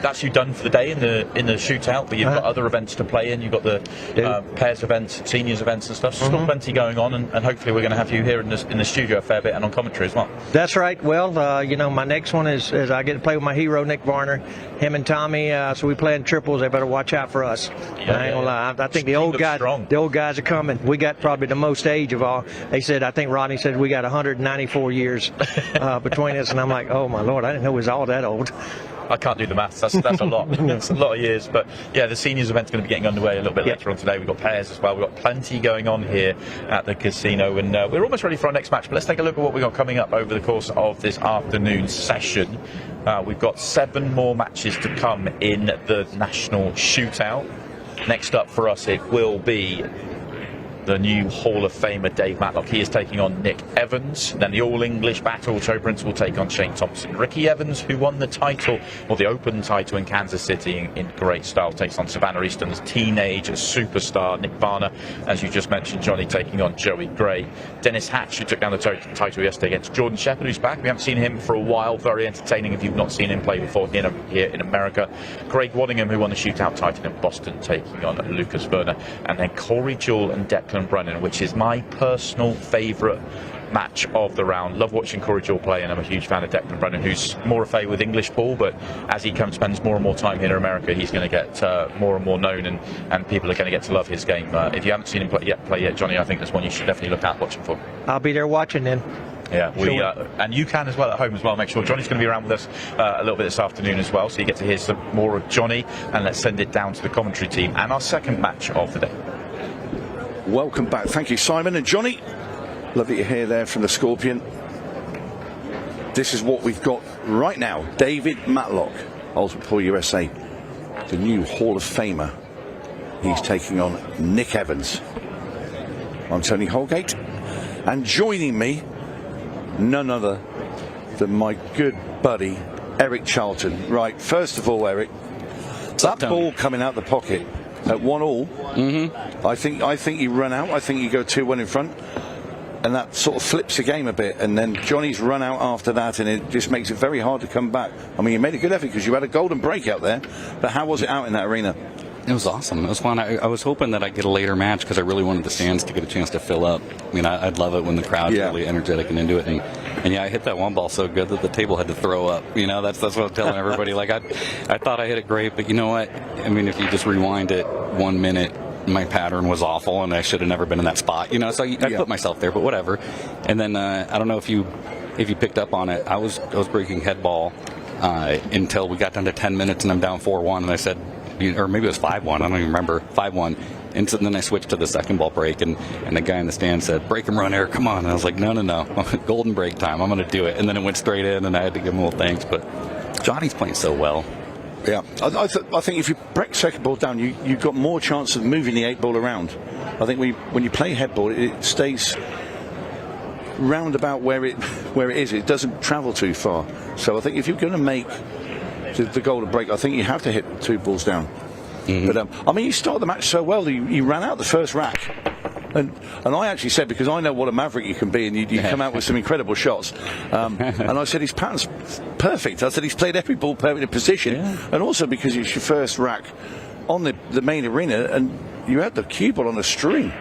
that's you done for the day in the shootout. But you've got other events to play in. You've got the pairs events, seniors events, and stuff. So there's plenty going on, and hopefully we're going to have you here in the studio a fair bit and on commentary as well. That's right. Well, my next one is I get to play with my hero Nick Varner, him and Tommy. So we play in triples. They better watch out for us. I ain't gonna lie. I think the old guys are coming. We got probably the most age of all. I think Rodney said we got 194 years between us, and I'm like, oh my Lord, I didn't know it was all that old. I can't do the maths. That's a lot. That's a lot of years. But yeah, the seniors event's going to be getting underway a little bit later on today. We've got pairs as well. We've got plenty going on here at the casino, and we're almost ready for our next match. But let's take a look at what we've got coming up over the course of this afternoon session. We've got 7 more matches to come in the National Shootout. Next up for us, it will be the new Hall of Famer Dave Matlock. He is taking on Nick Evans. Then the All-English Battle, Joe Prince will take on Shane Thompson. Ricky Evans, who won the title, or the Open title in Kansas City in great style, takes on SAVANNAH Easton's teenage superstar Nick Varner. As you just mentioned, Johnny taking on Joey Gray. Dennis Hatch, who took down the title yesterday against Jordan Shepard, who's back. We haven't seen him for a while. Very entertaining if you've not seen him play before here in America. Craig Waddingham, who won the shootout title in Boston, taking on LUKAS, Varner. And then Corey Jewell and Declan Brennan, which is my personal favourite match of the round. Love watching Corey Jewell play, and I'm a huge fan of Declan Brennan, who's more a favourite with English ball, but as he spends more and more time here in America, he's going to get more and more known, and people are going to get to love his game. If you haven't seen him play yet, Johnny, I think that's one you should definitely look at watching for. I'll be there watching then. Yeah, and you can as well at home as well. Make sure Johnny's going to be around with us a little bit this afternoon as well, so you get to hear some more of Johnny, and let's send it down to the commentary team and our second match of the day. Welcome back. Thank you, Simon and Johnny. Lovely to hear there from the Scorpion. This is what we've got right now. David Matlock, Ultimate Pool USA, the new Hall of Famer. He's taking on Nick Evans. I'm Tony Holgate, and joining me, none other than my good buddy Eric Charlton. Right, first of all, Eric, that ball coming out the pocket at 1-1. I think you run out. I think you go 2-1 in front, and that sort of flips the game a bit. And then Johnny's run out after that, and it just makes it very hard to come back. I mean, you made a good effort because you had a golden break out there, but how was it out in that arena? It was awesome. It was fun. I was hoping that I'd get a later match because I really wanted the stands to get a chance to fill up. I mean, I'd love it when the crowd's really energetic and into it. And yeah, I hit that one ball so good that the table had to throw up. That's what I'm telling everybody. Like, I thought I hit it great, but you know what? I mean, if you just rewind it 1 minute, my pattern was awful, and I should have never been in that spot. So I put myself there, but whatever. And then I don't know if you picked up on it. I was breaking head ball until we got down to 10 minutes, and I'm down 4-1, and I said, or maybe it was 5-1, I don't even remember, 5-1. And so then I switched to the second ball break, and the guy in the stand said, break and run, Eric, come on. And I was like, no, golden break time, I'm going to do it. And then it went straight in, and I had to give him a little thanks. But Johnny's playing so well. Yeah, I think if you break second ball down, you've got more chance of moving the 8 ball around. I think when you play head ball, it stays round about where it is. It doesn't travel too far. So I think if you're going to make the golden break, I think you have to hit 2 balls down. But I mean, you started the match so well. You ran out the first rack, and I actually said, because I know what a maverick you can be, and you come out with some incredible shots. And I said his pattern's perfect. I said he's played every ball perfect in position, and also because it's your first rack on the main arena, and you had the cue ball on a string.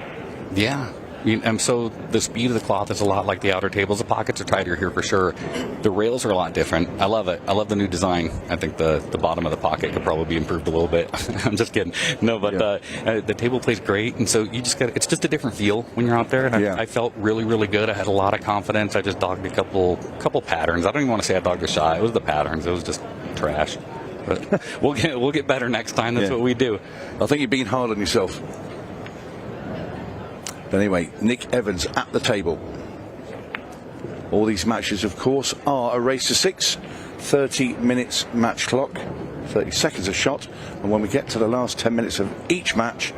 Yeah. And so the speed of the cloth is a lot like the outer tables. The pockets are tighter here for sure. The rails are a lot different. I love it. I love the new design. I think the bottom of the pocket could probably be improved a little bit. I'm just kidding. No, but the table plays great, and so you just got, it's just a different feel when you're out there. And I felt really, really good. I had a lot of confidence. I just dogged a couple patterns. I don't even want to say I dogged a shot. It was the patterns. It was just trash. But we'll get better next time. That's what we do. I think you're being hard on yourself. But anyway, Nick Evans at the table. All these matches, of course, are a race to 6, 30 minutes match clock, 30 seconds a shot, and when we get to the last 10 minutes of each match,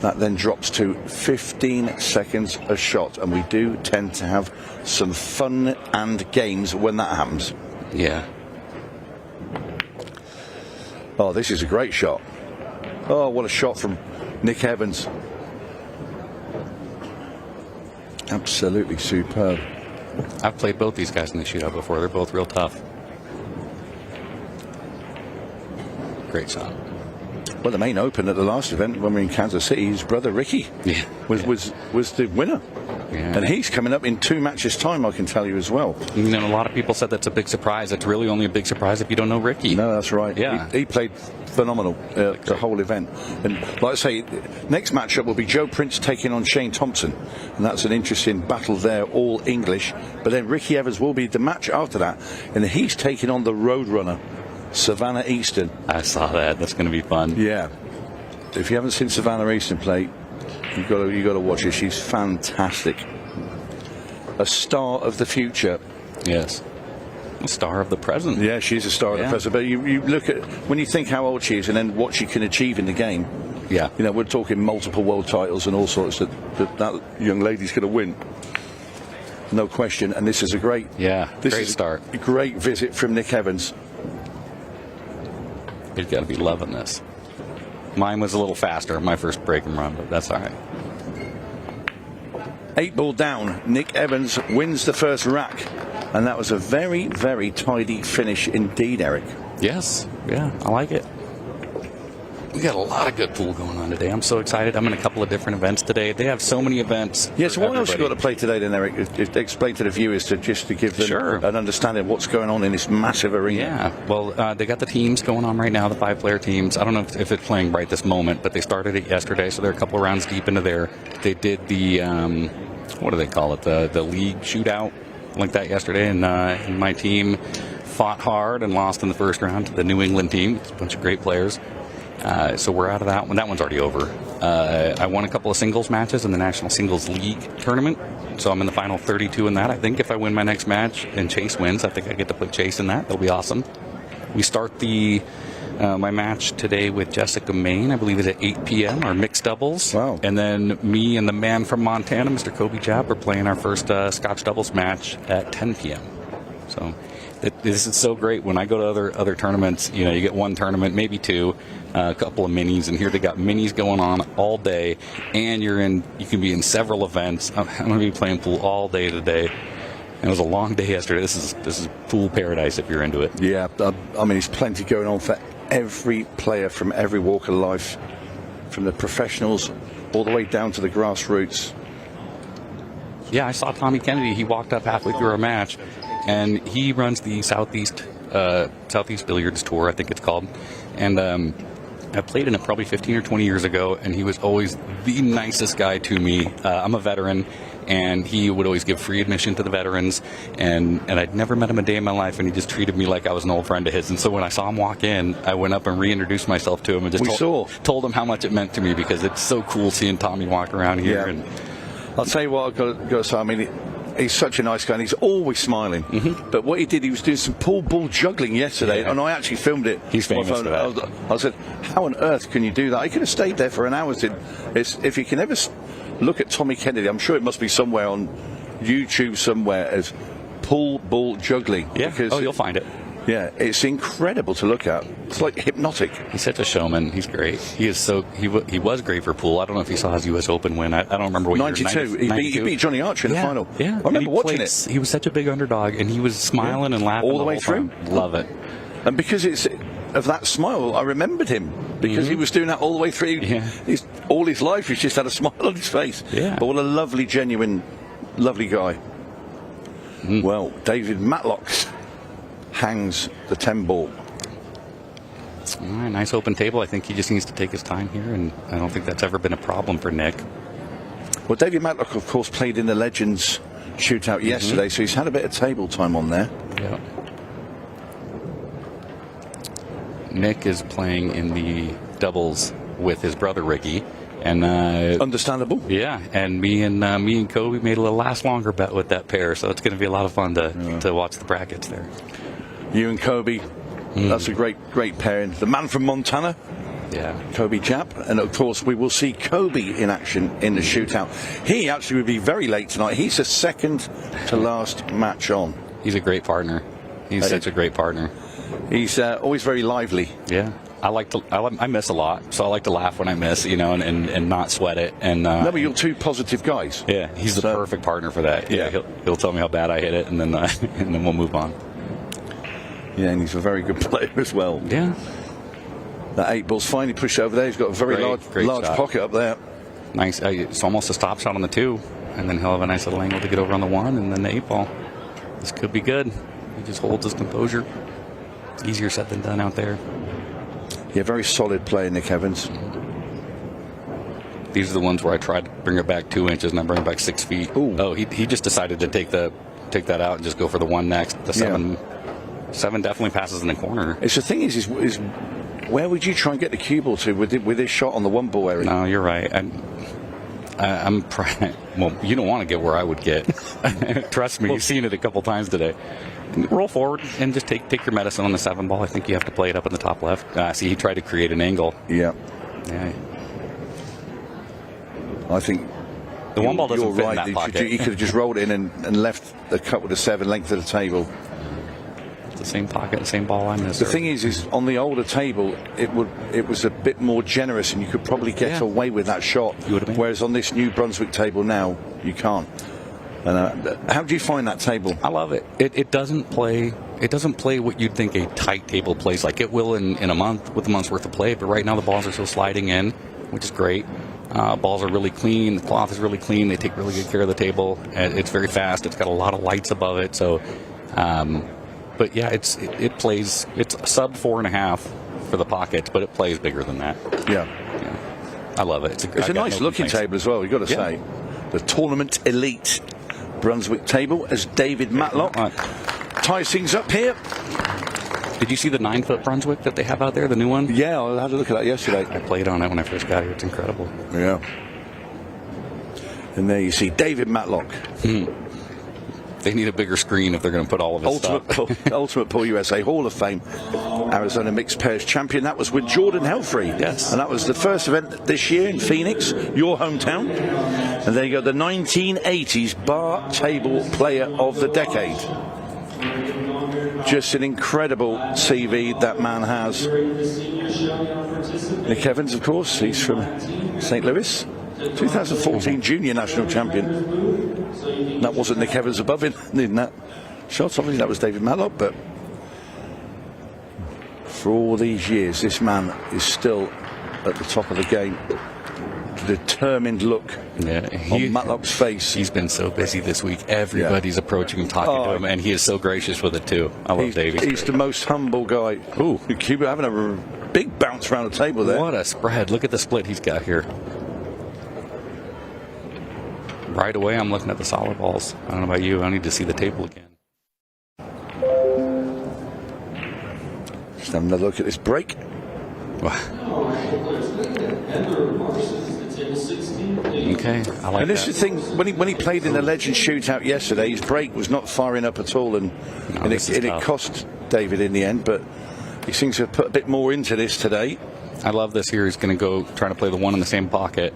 that then drops to 15 seconds a shot, and we do tend to have some fun and games when that happens. Yeah. Oh, this is a great shot. Oh, what a shot from Nick Evans. Absolutely superb. I've played both these guys in the shootout before. They're both real tough. Great shot. Well, the main open at the last event when we were in Kansas City, his brother Ricky was the winner. Yeah. And he's coming up in 2 matches' time, I can tell you as well. You know, a lot of people said that's a big surprise. It's really only a big surprise if you don't know Ricky. No, that's right. Yeah. He played phenomenal the whole event. And like I say, next matchup will be Joe Prince taking on Shane Thompson. And that's an interesting battle there, all English. But then Ricky Evans will be the match after that. And he's taking on the Roadrunner, SAVANNAH EASTON. I saw that. That's going to be fun. Yeah. If you haven't seen SAVANNAH EASTON play, you've got to watch her. She's fantastic. A star of the future. Yes. A star of the present. Yeah, she's a star of the present. But you look at, when you think how old she is and then what she can achieve in the game. Yeah. You know, we're talking multiple world titles and all sorts that young lady's going to win. No question. And this is a great start. A great visit from Nick Evans. He's got to be loving this. Mine was a little faster, my first breaking run, but that's all right. 8 ball down. Nick Evans wins the first rack. And that was a very, very tidy finish indeed, Eric. Yes. Yeah, I like it. We got a lot of good pool going on today. I'm so excited. I'm in a couple of different events today. They have so many events. Yeah, so what else you got to play today then, Eric? Explain to the viewers to give them an understanding of what's going on in this massive arena. Yeah, well, they got the teams going on right now, the 5-player teams. I don't know if it's playing right this moment, but they started it yesterday, so they're a couple of rounds deep into there. They did the, what do they call it, the league shootout like that yesterday, and my team fought hard and lost in the first round to the New England team. It's a bunch of great players. So we're out of that one. That one's already over. I won a couple of singles matches in the National Singles League tournament. So I'm in the final 32 in that. I think if I win my next match and Chase wins, I think I get to play Chase in that. That'll be awesome. We start my match today with Jessica Main. I believe it's at 8 p.m. our mixed doubles. Wow. And then me and the man from Montana, Mr. Kobe Jab, are playing our first Scotch doubles match at 10 p.m. So this is so great. When I go to other tournaments, you know, you get one tournament, maybe two, a couple of minis, and here they got minis going on all day, and you can be in several events. I'm going to be playing pool all day today. And it was a long day yesterday. This is pool paradise if you're into it. Yeah, I mean, there's plenty going on for every player from every walk of life, from the professionals all the way down to the grassroots. Yeah, I saw Tommy Kennedy. He walked up halfway through our match, and he runs the Southeast Billiards Tour, I think it's called. And I played in it probably 15 or 20 years ago, and he was always the nicest guy to me. I'm a veteran, and he would always give free admission to the veterans, and I'd never met him a day in my life, and he just treated me like I was an old friend of his. And so when I saw him walk in, I went up and reintroduced myself to him and just told him how much it meant to me, because it's so cool seeing Tommy walk around here. Yeah. And I'll tell you what, I've got to say, I mean, he's such a nice guy, and he's always smiling. Mm-hmm. But what he did, he was doing some pool ball juggling yesterday, and I actually filmed it. He's famous for that. I said, how on earth can you do that? He could have stayed there for an hour. If you can ever look at Tommy Kennedy, I'm sure it must be somewhere on YouTube somewhere as pool ball juggling. Yeah, you'll find it. Yeah, it's incredible to look at. It's like hypnotic. He's such a showman. He's great. He was great for pool. I don't know if you saw his U.S. Open win. I don't remember what 92. year. He beat Johnny Archer in the final. Yeah, I remember watching it. He was such a big underdog, and he was smiling and laughing all the way through. Time. Love it. And because it's of that smile, I remembered him because he was doing that all the way through. Yeah. All his life, he's just had a smile on his face. Yeah. But what a lovely, genuine, lovely guy. Well, David Matlock hangs the 10 ball. All right, nice open table. I think he just needs to take his time here, and I don't think that's ever been a problem for Nick. Well, David Matlock, of course, played in the Legends shootout yesterday, so he's had a bit of table time on there. Yeah. Nick is playing in the doubles with his brother Ricky, And understandable. Yeah, and me and Kobe made a little last longer bet with that pair, so it's going to be a lot of fun to watch the brackets there. You and Kobe, that's a great pairing. The man from Montana, Kobe Jap, and of course we will see Kobe in action in the shootout. He actually would be very late tonight. He's the second to last match on. He's a great partner. He's such a great partner. He's always very lively. Yeah. I miss a lot, so I like to laugh when I miss, and not sweat it. And no, but you're two positive guys. Yeah, he's the perfect partner for that. Yeah, he'll tell me how bad I hit it, and then and then we'll move on. Yeah, and he's a very good player as well. Yeah. That 8-ball's finally pushed over there. He's got a very large pocket up there. Nice. It's almost a stop shot on the 2, and then he'll have a nice little angle to get over on the 1, and then the 8-ball. This could be good. He just holds his composure. Easier said than done out there. Yeah, very solid play, Nick Evans. These are the ones where I tried to bring it back 2 inches and I bring it back 6 feet. Ooh. Oh, he just decided to take that out and just go for the 1 next. The 7 definitely passes in the corner. It's the thing is where would you try and get the cue ball to with this shot on the 1 ball area? No, you're right. Well, you don't want to get where I would get. Trust me, you've seen it a couple times today. Roll forward and just take your medicine on the 7 ball. I think you have to play it up in the top left. See, he tried to create an angle. Yeah. I think the 1 ball doesn't fit right. in that pocket. He could have just rolled in and left the cut with a 7 length of the table. The same pocket, the same ball I missed. The thing is on the older table, it was a bit more generous, and you could probably get away with that shot. Whereas on this New Brunswick table now, you can't. And how do you find that table? I love it. It doesn't play. It doesn't play what you'd think a tight table plays like. It will in a month with a month's worth of play. But right now the balls are still sliding in, which is great. Balls are really clean. The cloth is really clean. They take really good care of the table. It's very fast. It's got a lot of lights above it. So. But yeah, it plays. It's sub 4.5 for the pockets, but it plays bigger than that. Yeah. I love it. It's a nice looking table as well. You've got to say, the Tournament Elite Brunswick table as David Matlock ties things up here. Did you see the 9-foot Brunswick that they have out there, the new one? Yeah, I had a look at that yesterday. I played on it when I first got here. It's incredible. Yeah. And there you see David Matlock. They need a bigger screen if they're going to put all of his stuff. Ultimate Pool USA Hall of Fame Arizona Mixed Pairs Champion. That was with Jordan Helfrey. Yes. And that was the first event this year in Phoenix, your hometown. And there you go, the 1980s Bar Table Player of the Decade. Just an incredible CV that man has. Nick Evans, of course, he's from St. Louis. 2014 Junior National Champion. That wasn't Nick Evans above him in that shot. Obviously, that was David Matlock, but for all these years, this man is still at the top of the game. The determined look on Matlock's face. He's been so busy this week. Everybody's approaching him, talking to him, and he is so gracious with it, too. I love Davey. He's the most humble guy. Ooh. Cuba having a big bounce around the table there. What a spread. Look at the split he's got here. Right away, I'm looking at the solid balls. I don't know about you. I need to see the table again. Just having a look at this break. Okay, I like and this is the thing, when he played in the Legends Shootout yesterday, his break was not firing up at all, and it cost David in the end, but he seems to have put a bit more into this today. I love this here. He's going to go trying to play the 1 in the same pocket.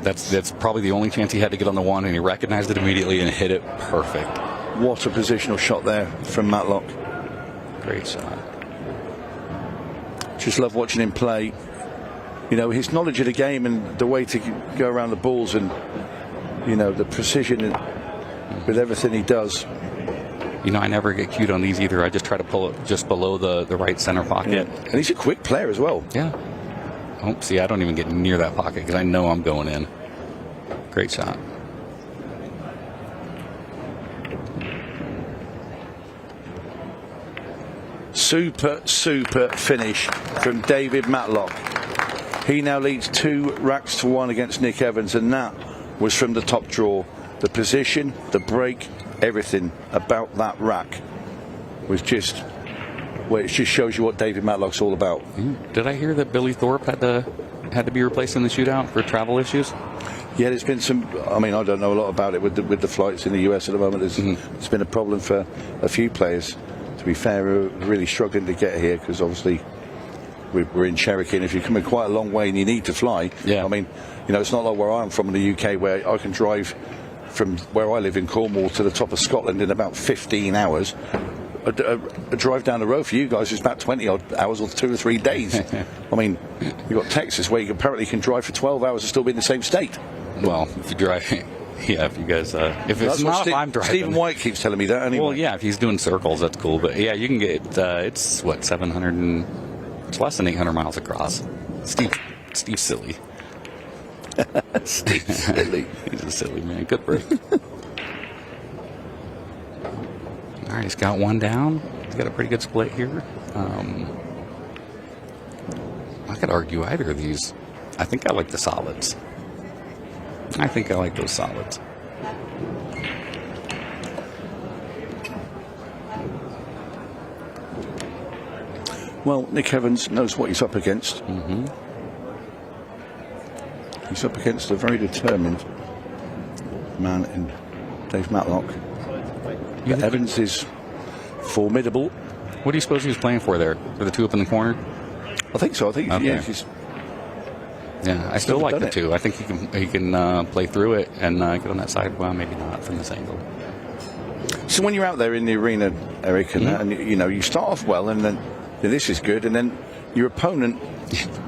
That's probably the only chance he had to get on the 1, and he recognized it immediately and hit it perfect. What a positional shot there from Matlock. Great shot. Just love watching him play. You know, his knowledge of the game and the way to go around the balls, and you know, the precision with everything he does. You know, I never get cued on these either. I just try to pull it just below the right center pocket. Yeah. And he's a quick player as well. Yeah. Oh, see, I don't even get near that pocket because I know I'm going in. Great shot. Super finish from David Matlock. He now leads 2 racks to 1 against Nick Evans, and that was from the top draw. The position, the break, everything about that rack was just, well, it just shows you what David Matlock's all about. Did I hear that Billy Thorpe had to had to be replaced in the shootout for travel issues? Yeah, there's been some. I mean, I don't know a lot about it with the flights in the US at the moment. It's been a problem for a few players. To be fair, we're really struggling to get here because obviously we're in Cherokee, and if you're coming quite a long way and you need to fly, I mean, you know, it's not like where I'm from in the UK where I can drive from where I live in Cornwall to the top of Scotland in about 15 hours. A drive down the road for you guys is about 20 odd hours or 2 or 3 days. I mean, you've got Texas where you apparently can drive for 12 hours and still be in the same state. Well, if you drive, yeah, if you guys, if it's not if I'm driving. Stephen White keeps telling me that anyway. Well, yeah, if he's doing circles, that's cool. But yeah, you can get, it's what, 700 and, it's less than 800 miles across. Steve's silly. Steve's silly. He's a silly man. Good break. All right, he's got one down. He's got a pretty good split here. I could argue either of these. I think I like the solids. I think I like those solids. Well, Nick Evans knows what he's up against. He's up against a very determined man in Dave Matlock. Evans is formidable. What do you suppose he was playing for there? For the two up in the corner? I think so. I think yeah, I still like the two. I think he can play through it and get on that side. Well, maybe not from this angle. So when you're out there in the arena, Eric, and you know, you start off well, and then this is good, and then your opponent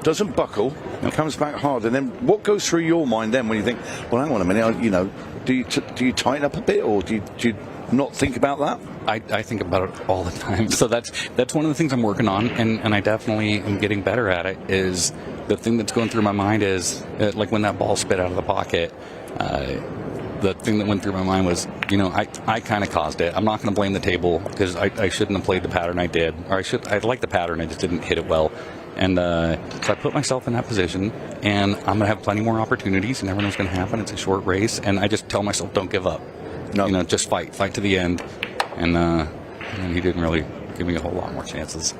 doesn't buckle, comes back hard, and then what goes through your mind then when you think, well, hang on a minute, you know, do you tighten up a bit, or do you not think about that? I think about it all the time. So that's one of the things I'm working on, and I definitely am getting better at it. Is the thing that's going through my mind is like when that ball spit out of the pocket. The thing that went through my mind was, you know, I kind of caused it. I'm not going to blame the table because I shouldn't have played the pattern I did, or I like the pattern, I just didn't hit it well. And so I put myself in that position, and I'm going to have plenty more opportunities. You never know what's going to happen. It's a short race, and I just tell myself, don't give up. No. You know, just fight to the end. And he didn't really give me a whole lot more chances.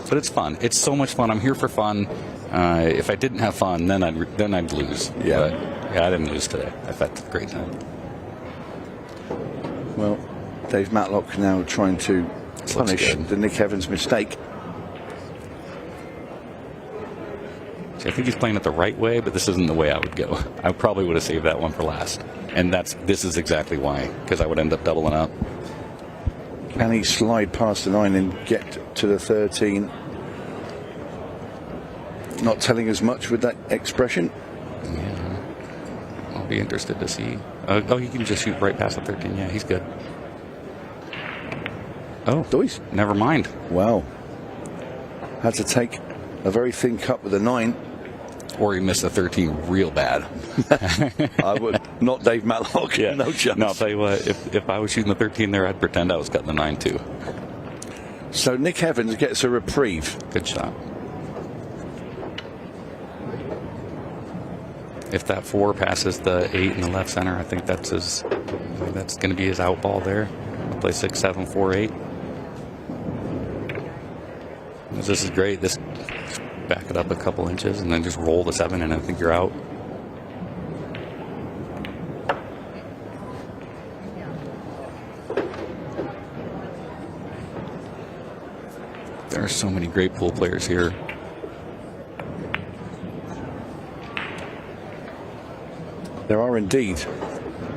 But it's fun. It's so much fun. I'm here for fun. If I didn't have fun, then I'd lose. Yeah. But, yeah, I didn't lose today. I had a great time. Well, Dave Matlock now trying to punish the Nick Evans mistake. See, I think he's playing it the right way, but this isn't the way I would go. I probably would have saved that one for last. And this is exactly why, because I would end up doubling up. Can he slide past the 9 and get to the 13? Not telling us much with that expression. Yeah. I'll be interested to see. Oh, he can just shoot right past the 13. Yeah, he's good. Oh, Dois. Never mind. Wow. Had to take a very thin cut with the 9. Or he missed the 13 real bad. I would. Not Dave Matlock. Yeah. No chance. No, I'll tell you what, if I was shooting the 13 there, I'd pretend I was cutting the 9 too. So Nick Evans gets a reprieve. Good shot. If that 4 passes the 8 in the left center, I think that's going to be his out ball there. He'll play 6, 7, 4, 8. This is great. This back it up a couple inches and then just roll the 7, and I think you're out. There are so many great pool players here. There are indeed,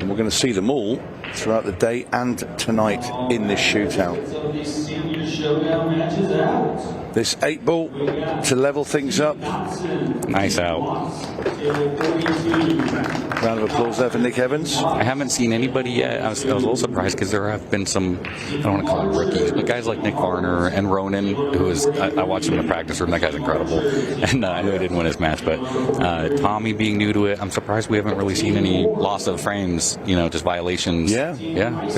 and we're going to see them all throughout the day and tonight in this shootout. This 8 ball to level things up. Nice out. Round of applause there for Nick Evans. I haven't seen anybody yet. I was a little surprised because there have been some, I don't want to call them rookies, but guys like Nick Varner and Ronan, who is, I watched him in the practice room. That guy's incredible. And I know he didn't win his match, but Tommy being new to it, I'm surprised we haven't really seen any loss of frames, you know, just violations. Yeah. Yeah.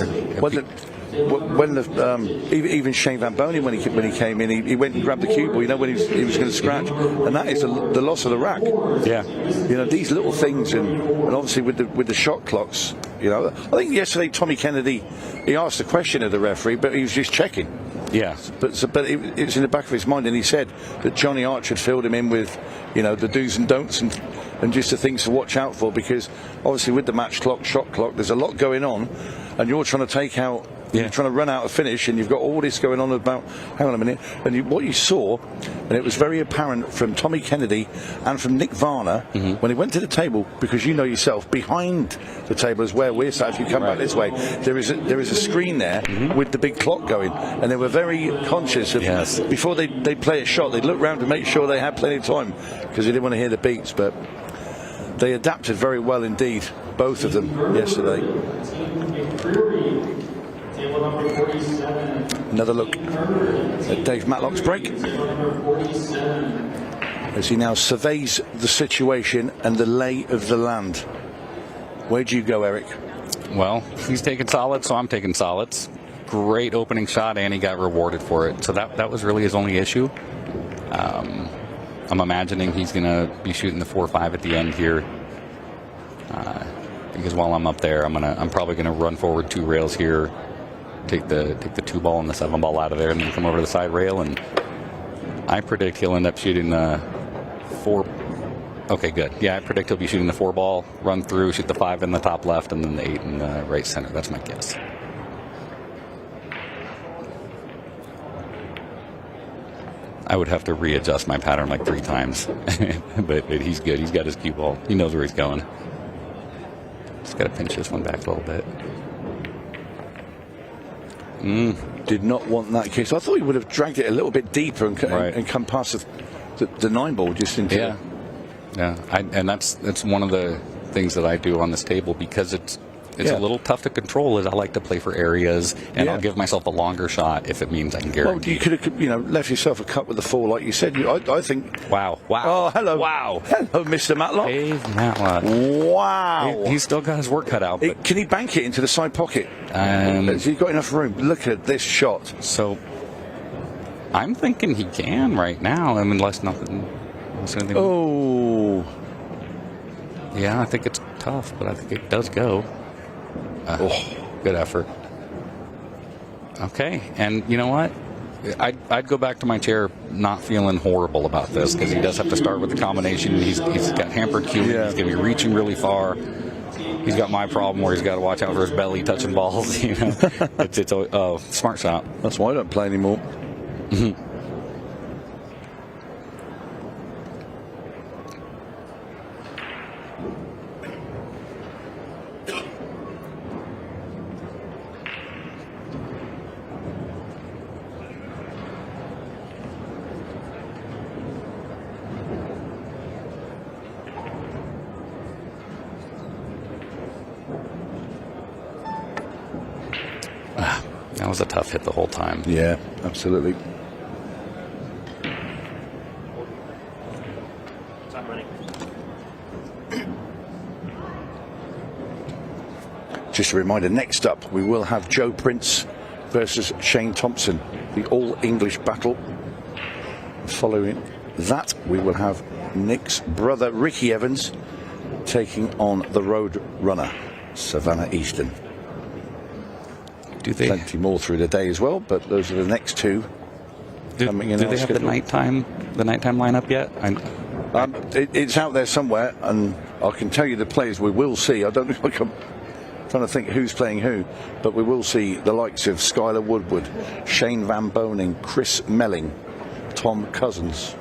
when the even Shane Van Bonen when he came in, he went and grabbed the cue ball. You know, when he was going to scratch, and that is the loss of the rack. Yeah. You know, these little things, and obviously with the shot clocks. You know, I think yesterday Tommy Kennedy, he asked a question of the referee, but he was just checking. Yeah. But it was in the back of his mind, and he said that Johnny Archer had filled him in with, you know, the do's and don'ts and just the things to watch out for, because obviously with the match clock, shot clock, there's a lot going on, and you're trying to take out. Yeah. You're trying to run out a finish, and you've got all this going on about, hang on a minute, and what you saw, and it was very apparent from Tommy Kennedy and from Nick Varner when he went to the table, because you know yourself, behind the table is where we're sat. If you come back this way, there is a screen there with the big clock going, and they were very conscious of, before they play a shot, they'd look round to make sure they had plenty of time, because they didn't want to hear the beats, but they adapted very well indeed, both of them, yesterday. Another look at Dave Matlock's break as he now surveys the situation and the lay of the land. Where'd you go, Eric? Well, he's taking solids, so I'm taking solids. Great opening shot, and he got rewarded for it. So that was really his only issue. I'm imagining he's going to be shooting the 4-5 at the end here. Because while I'm up there, I'm probably going to run forward 2 rails here. Take the 2 ball and the 7 ball out of there, and then come over to the side rail, and I predict he'll end up shooting the 4. Okay, good. Yeah, I predict he'll be shooting the 4 ball, run through, shoot the 5 in the top left, and then the 8 in the right center. That's my guess. I would have to readjust my pattern like 3 times, but he's good. He's got his cue ball. He knows where he's going. Just got to pinch this one back a little bit. Did not want that kick. So I thought he would have dragged it a little bit deeper and come past the 9 ball just into. Yeah. And that's one of the things that I do on this table, because it's a little tough to control. Is I like to play for areas, and I'll give myself a longer shot if it means I can guarantee. Well, you could have, left yourself a cut with the 4, like you said. I think. Wow. Oh, hello. Wow. Hello, Mr. Matlock. Dave Matlock. Wow. He's still got his work cut out. Can he bank it into the side pocket? Has he got enough room? Look at this shot. So, I'm thinking he can right now. I mean, unless nothing. Oh. Yeah, I think it's tough, but I think it does go. Good effort. Okay, and you know what? I'd go back to my chair not feeling horrible about this, because he does have to start with the combination. He's got hampered cueing. He's going to be reaching really far. He's got my problem where he's got to watch out for his belly touching balls. You know, it's smart shot. That's why I don't play anymore. That was a tough hit the whole time. Yeah, absolutely. Just a reminder, next up we will have Joe Prince versus Shane Thompson, the all-English battle. Following that, we will have Nick's brother Ricky Evans taking on the road runner, Savannah Easton. Plenty more through the day as well, but those are the next 2 coming in. Do they have the nighttime lineup yet? It's out there somewhere, and I can tell you the players we will see. I don't know if I'm trying to think who's playing who, but we will see the likes of Skylar Woodward, Shane Van Bonen, Chris Melling, Tom Cousins,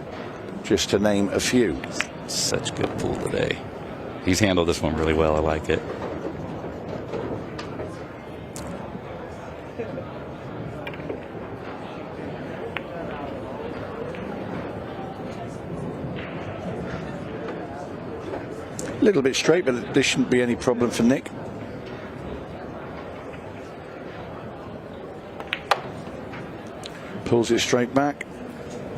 just to name a few. Such good pool today. He's handled this one really well. I like it. A little bit straight, but this shouldn't be any problem for Nick. Pulls it straight back,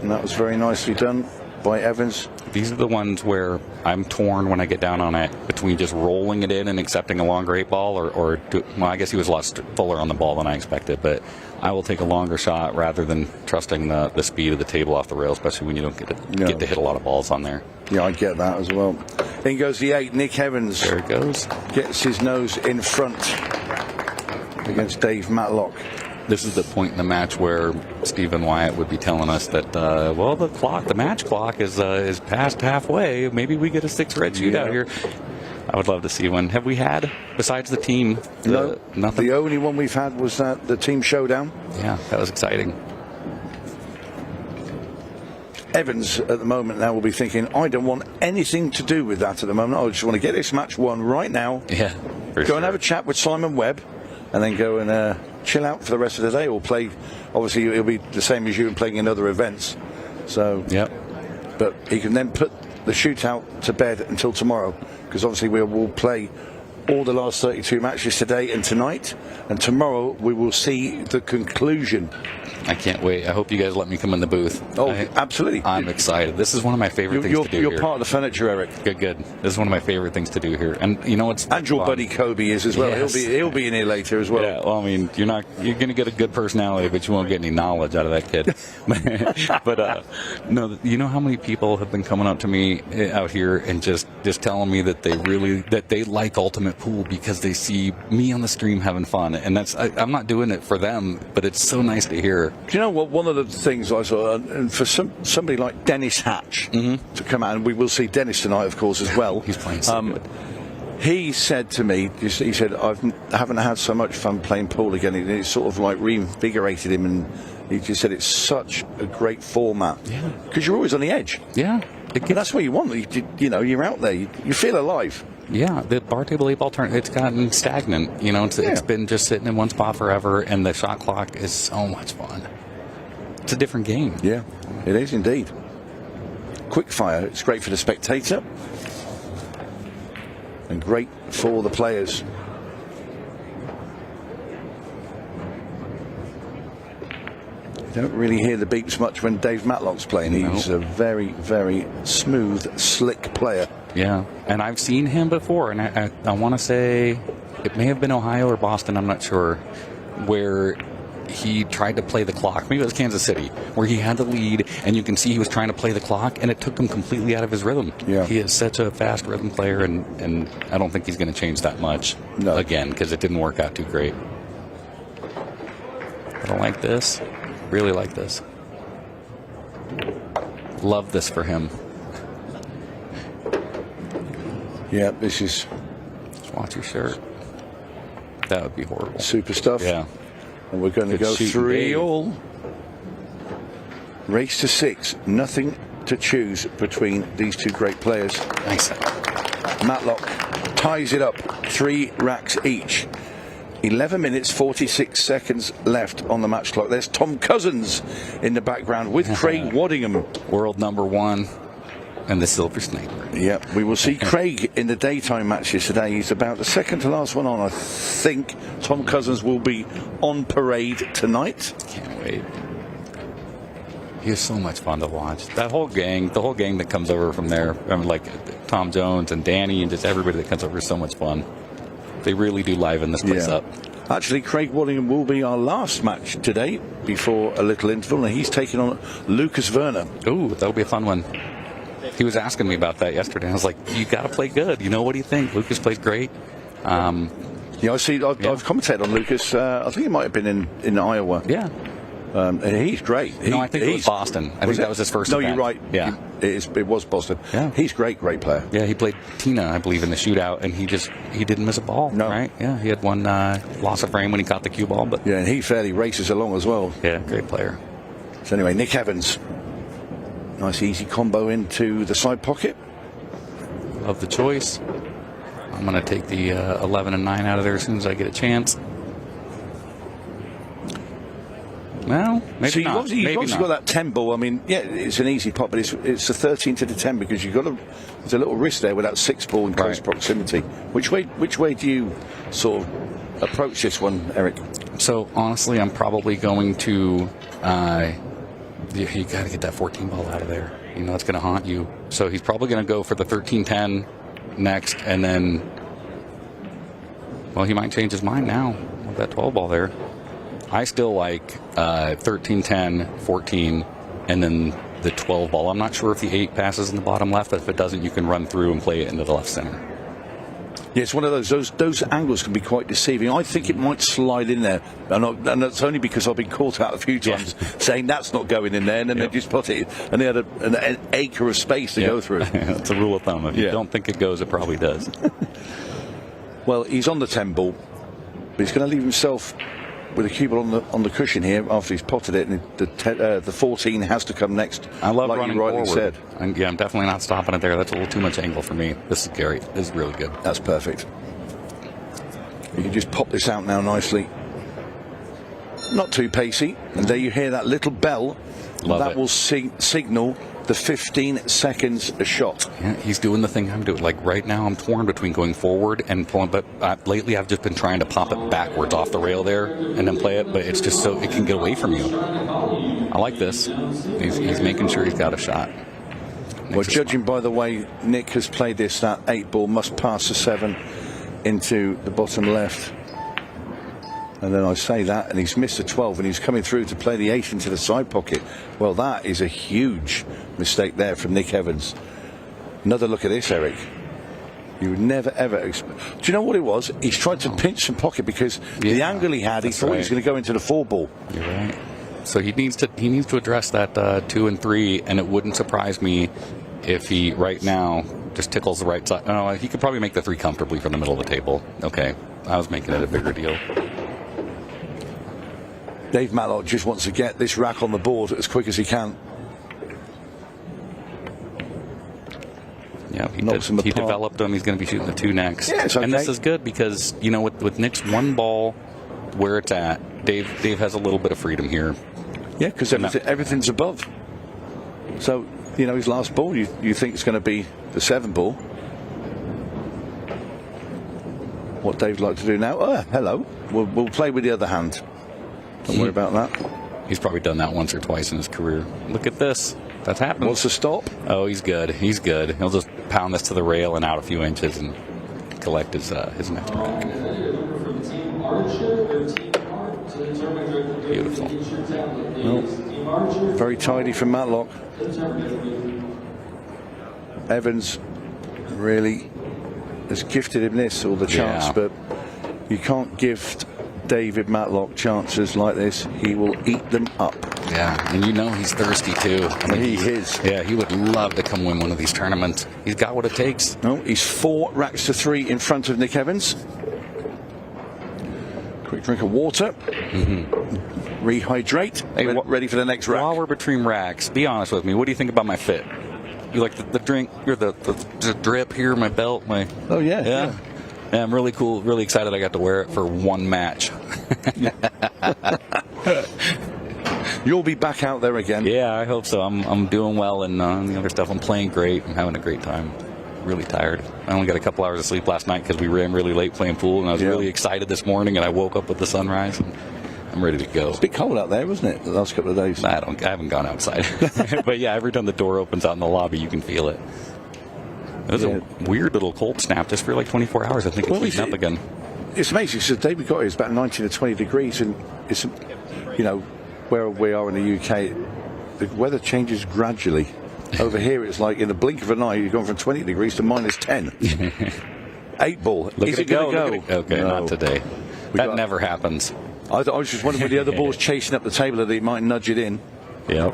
and that was very nicely done by Evans. These are the ones where I'm torn when I get down on it between just rolling it in and accepting a longer 8-ball, or well, I guess he was a lot fuller on the ball than I expected, but I will take a longer shot rather than trusting the speed of the table off the rail, especially when you don't get to hit a lot of balls on there. Yeah, I get that as well. In goes the 8, Nick Evans. There it goes. Gets his nose in front against Dave Matlock. This is the point in the match where Stephen Wyatt would be telling us that, well, the match clock is past halfway. Maybe we get a 6-red shootout here. I would love to see one. Have we had, besides the team? No, nothing. The only one we've had was the team showdown. Yeah, that was exciting. Evans at the moment now will be thinking, I don't want anything to do with that at the moment. I just want to get this match won right now. Yeah, go and have a chat with Simon Webb, and then go and chill out for the rest of the day, or play. Obviously, it'll be the same as you and playing in other events. So, yep. But he can then put the shootout to bed until tomorrow, because obviously we will play all the last 32 matches today and tonight, and tomorrow we will see the conclusion. I can't wait. I hope you guys let me come in the booth. Oh, absolutely. I'm excited. This is one of my favorite things to do You're here. part of the furniture, Eric. Good. This is one of my favorite things to do here. And you know what's And your buddy Kobe is as well. Yes. He'll be in here later as well. Yeah, well, I mean, you're going to get a good personality, but you won't get any knowledge out of that kid. But no, you know how many people have been coming up to me out here and just telling me that they like Ultimate Pool because they see me on the stream having fun, and I'm not doing it for them, but it's so nice to hear. Do you know what? One of the things I saw, and for somebody like Dennis Hatch to come out, and we will see Dennis tonight, of course, as well. He's playing so good. He said to me, he said, I haven't had so much fun playing pool again. It sort of like reinvigorated him, and he just said it's such a great format. Yeah. Because you're always on the edge. Yeah. That's what you want. You're out there. You feel alive. Yeah, the bar table 8-ball tournament, it's gotten stagnant. It's been just sitting in one spot forever, and the shot clock is so much fun. It's a different game. Yeah, it is indeed. Quick fire. It's great for the spectator and great for the players. You don't really hear the beeps much when Dave Matlock's playing. He's a very, very smooth, slick player. Yeah, and I've seen him before, and I want to say it may have been Ohio or Boston, I'm not sure, where he tried to play the clock. Maybe it was Kansas City, where he had the lead, and you can see he was trying to play the clock, and it took him completely out of his rhythm. Yeah. He is such a fast rhythm player, and I don't think he's going to change that much again, because it didn't work out too great. But I like this. Really like this. Love this for him. Yeah, this is... Just watch your shirt. That would be horrible. Super stuff. Yeah. And we're going to go 3-all. Race to 6. Nothing to choose between these two great players. Nice. Matlock ties it up. 3 racks each. 11 minutes, 46 seconds left on the match clock. There's Tom Cousins in the background with Craig Waddingham. World #1 and the Silver Sniper. Yep, we will see Craig in the daytime matches today. He's about the second to last one on, I think. Tom Cousins will be on parade tonight. Can't wait. He is so much fun to watch. That whole gang, the whole gang that comes over from there, I mean, like Tom Jones and Danny and just everybody that comes over is so much fun. They really do liven this place up. Actually, Craig Waddingham will be our last match today before a little interval, and he's taking on LUKAS Varner. Ooh, that'll be a fun one. He was asking me about that yesterday. I was like, you got to play good. What do you think? LUKAS plays great. Yeah, I see. I've commentated on LUKAS. I think he might have been in Iowa. Yeah. He's great. I think it was Boston. I think that was his first event. You're right. Yeah. It was Boston. Yeah. He's great player. Yeah, he played Tina, I believe, in the shootout, and he didn't miss a ball. No. Right? Yeah, he had one loss of frame when he caught the cue ball. But yeah, and he fairly races along as well. Yeah, great player. So anyway, Nick Evans. Nice easy combo into the side pocket. Love the choice. I'm going to take the 11 and 9 out of there as soon as I get a chance. Well, maybe not. You've obviously got that 10 ball. I mean, yeah, it's an easy pot, but it's a 13 to the 10 because there's a little risk there with that 6 ball in close proximity. Which way do you sort of approach this one, Eric? So honestly, I'm probably going to. You got to get that 14 ball out of there. You know, it's going to haunt you. So he's probably going to go for the 13-10 next, and then, well, he might change his mind now with that 12 ball there. I still like 13-10, 14, and then the 12 ball. I'm not sure if the 8 passes in the bottom left, but if it doesn't, you can run through and play it into the left center. Yeah, it's one of those angles can be quite deceiving. I think it might slide in there, and that's only because I've been caught out a few times saying that's not going in there, and then they just put it, and they had an acre of space to go through. That's a rule of thumb. If you don't think it goes, it probably does. Well, he's on the 10 ball, but he's going to leave himself with a cue ball on the cushion here after he's potted it, and the 14 has to come next. I love like running you rightly forward. said. I'm definitely not stopping it there. That's a little too much angle for me. This is great. This is really good. That's perfect. You can just pop this out now nicely. Not too pacey, and there you hear that little bell. That will signal the 15 seconds a shot. Yeah, he's doing the thing I'm doing. Like right now, I'm torn between going forward and pulling, but lately I've just been trying to pop it backwards off the rail there and then play it, but it's just so it can get away from you. I like this. He's making sure he's got a shot. Well, judging by the way Nick has played this, that 8 ball must pass the 7 into the bottom left. And then I say that, and he's missed a 12, and he's coming through to play the 8 into the side pocket. Well, that is a huge mistake there from Nick Evans. Another look at this, Eric. You would never, ever... Do you know what it was? He's tried to pinch some pocket because the angle he had, he thought he was going to go into the 4 ball. You're right. So he needs to address that 2 and 3, and it wouldn't surprise me if he, right now, just tickles the right side. No, he could probably make the 3 comfortably from the middle of the table. Okay, I was making it a bigger deal. Dave Matlock just wants to get this rack on the board as quick as he can. Yeah, he developed them. He's going to be shooting the 2 next. Yeah, it's okay. And this is good because, you know, with Nick's 1 ball where it's at, Dave has a little bit of freedom here. Yeah, because everything's above. So, you know, his last ball, you think it's going to be the 7 ball. What Dave'd like to do now? Oh, hello. We'll play with the other hand. Don't worry about that. He's probably done that once or twice in his career. Look at this. That's happened. What's the stop? Oh, he's good. He's good. He'll just pound this to the rail and out a few inches and collect his next rack. Beautiful. Well, very tidy from Matlock. Evans really has gifted him this, or the chance, but you can't gift David Matlock chances like this. He will eat them up. Yeah, and you know he's thirsty too. I mean, he is. Yeah, he would love to come win one of these tournaments. He's got what it takes. No, he's 4 racks to 3 in front of Nick Evans. Quick drink of water. Rehydrate. Hey, ready for the next rack. While we're between racks, be honest with me. What do you think about my fit? You like the drink or the drip here, my belt, my... Oh, yeah. Yeah, I'm really cool, really excited I got to wear it for 1 match. You'll be back out there again. Yeah, I hope so. I'm doing well, and the other stuff, I'm playing great. I'm having a great time. Really tired. I only got a couple hours of sleep last night because we ran really late playing pool, and I was really excited this morning, and I woke up with the sunrise, and I'm ready to go. It's a bit cold out there, wasn't it, the last couple of days? I haven't gone outside. But yeah, every time the door opens out in the lobby, you can feel it. It was a weird little cold snap just for like 24 hours. I think it's heating up again. It's amazing. So the day we got here is about 19 to 20 degrees, and it's, you know, where we are in the UK, the weather changes gradually. Over here, it's like in the blink of an eye, you've gone from 20 degrees to minus 10. 8 ball. Is it going to go? Okay, no. Not today. That never happens. I was just wondering with the other balls chasing up the table that he might nudge it in. Yep.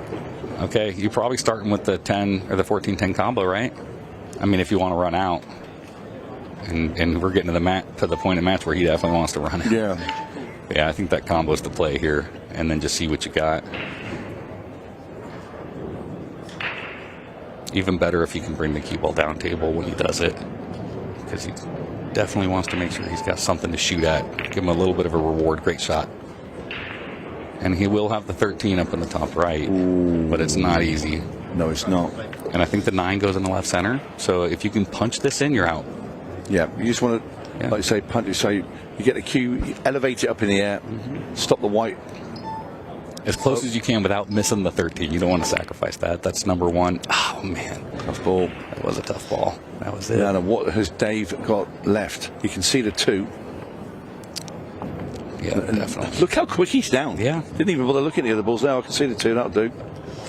Okay, you're probably starting with the 10 or the 14-10 combo, right? I mean, if you want to run out, and we're getting to the point of match where he definitely wants to run out. Yeah, I think that combo is the play here, and then just see what you got. Even better if you can bring the cue ball down table when he does it, because he definitely wants to make sure he's got something to shoot at. Give him a little bit of a reward. Great shot. And he will have the 13 up in the top right, but it's not easy. No, it's not. And I think the 9 goes in the left center. So if you can punch this in, you're out. Yeah, you just want to, like you say, punch it. So you get the cue, you elevate it up in the air, stop the white as close as you can without missing the 13. You don't want to sacrifice that. That's number one. Oh, man. Tough ball. That was a tough ball. That was it. Yeah, and what has Dave got left? You can see the 2. Yeah, definitely. Look how quick he's down. Yeah. Didn't even bother looking at the other balls. Now I can see the 2. That'll do.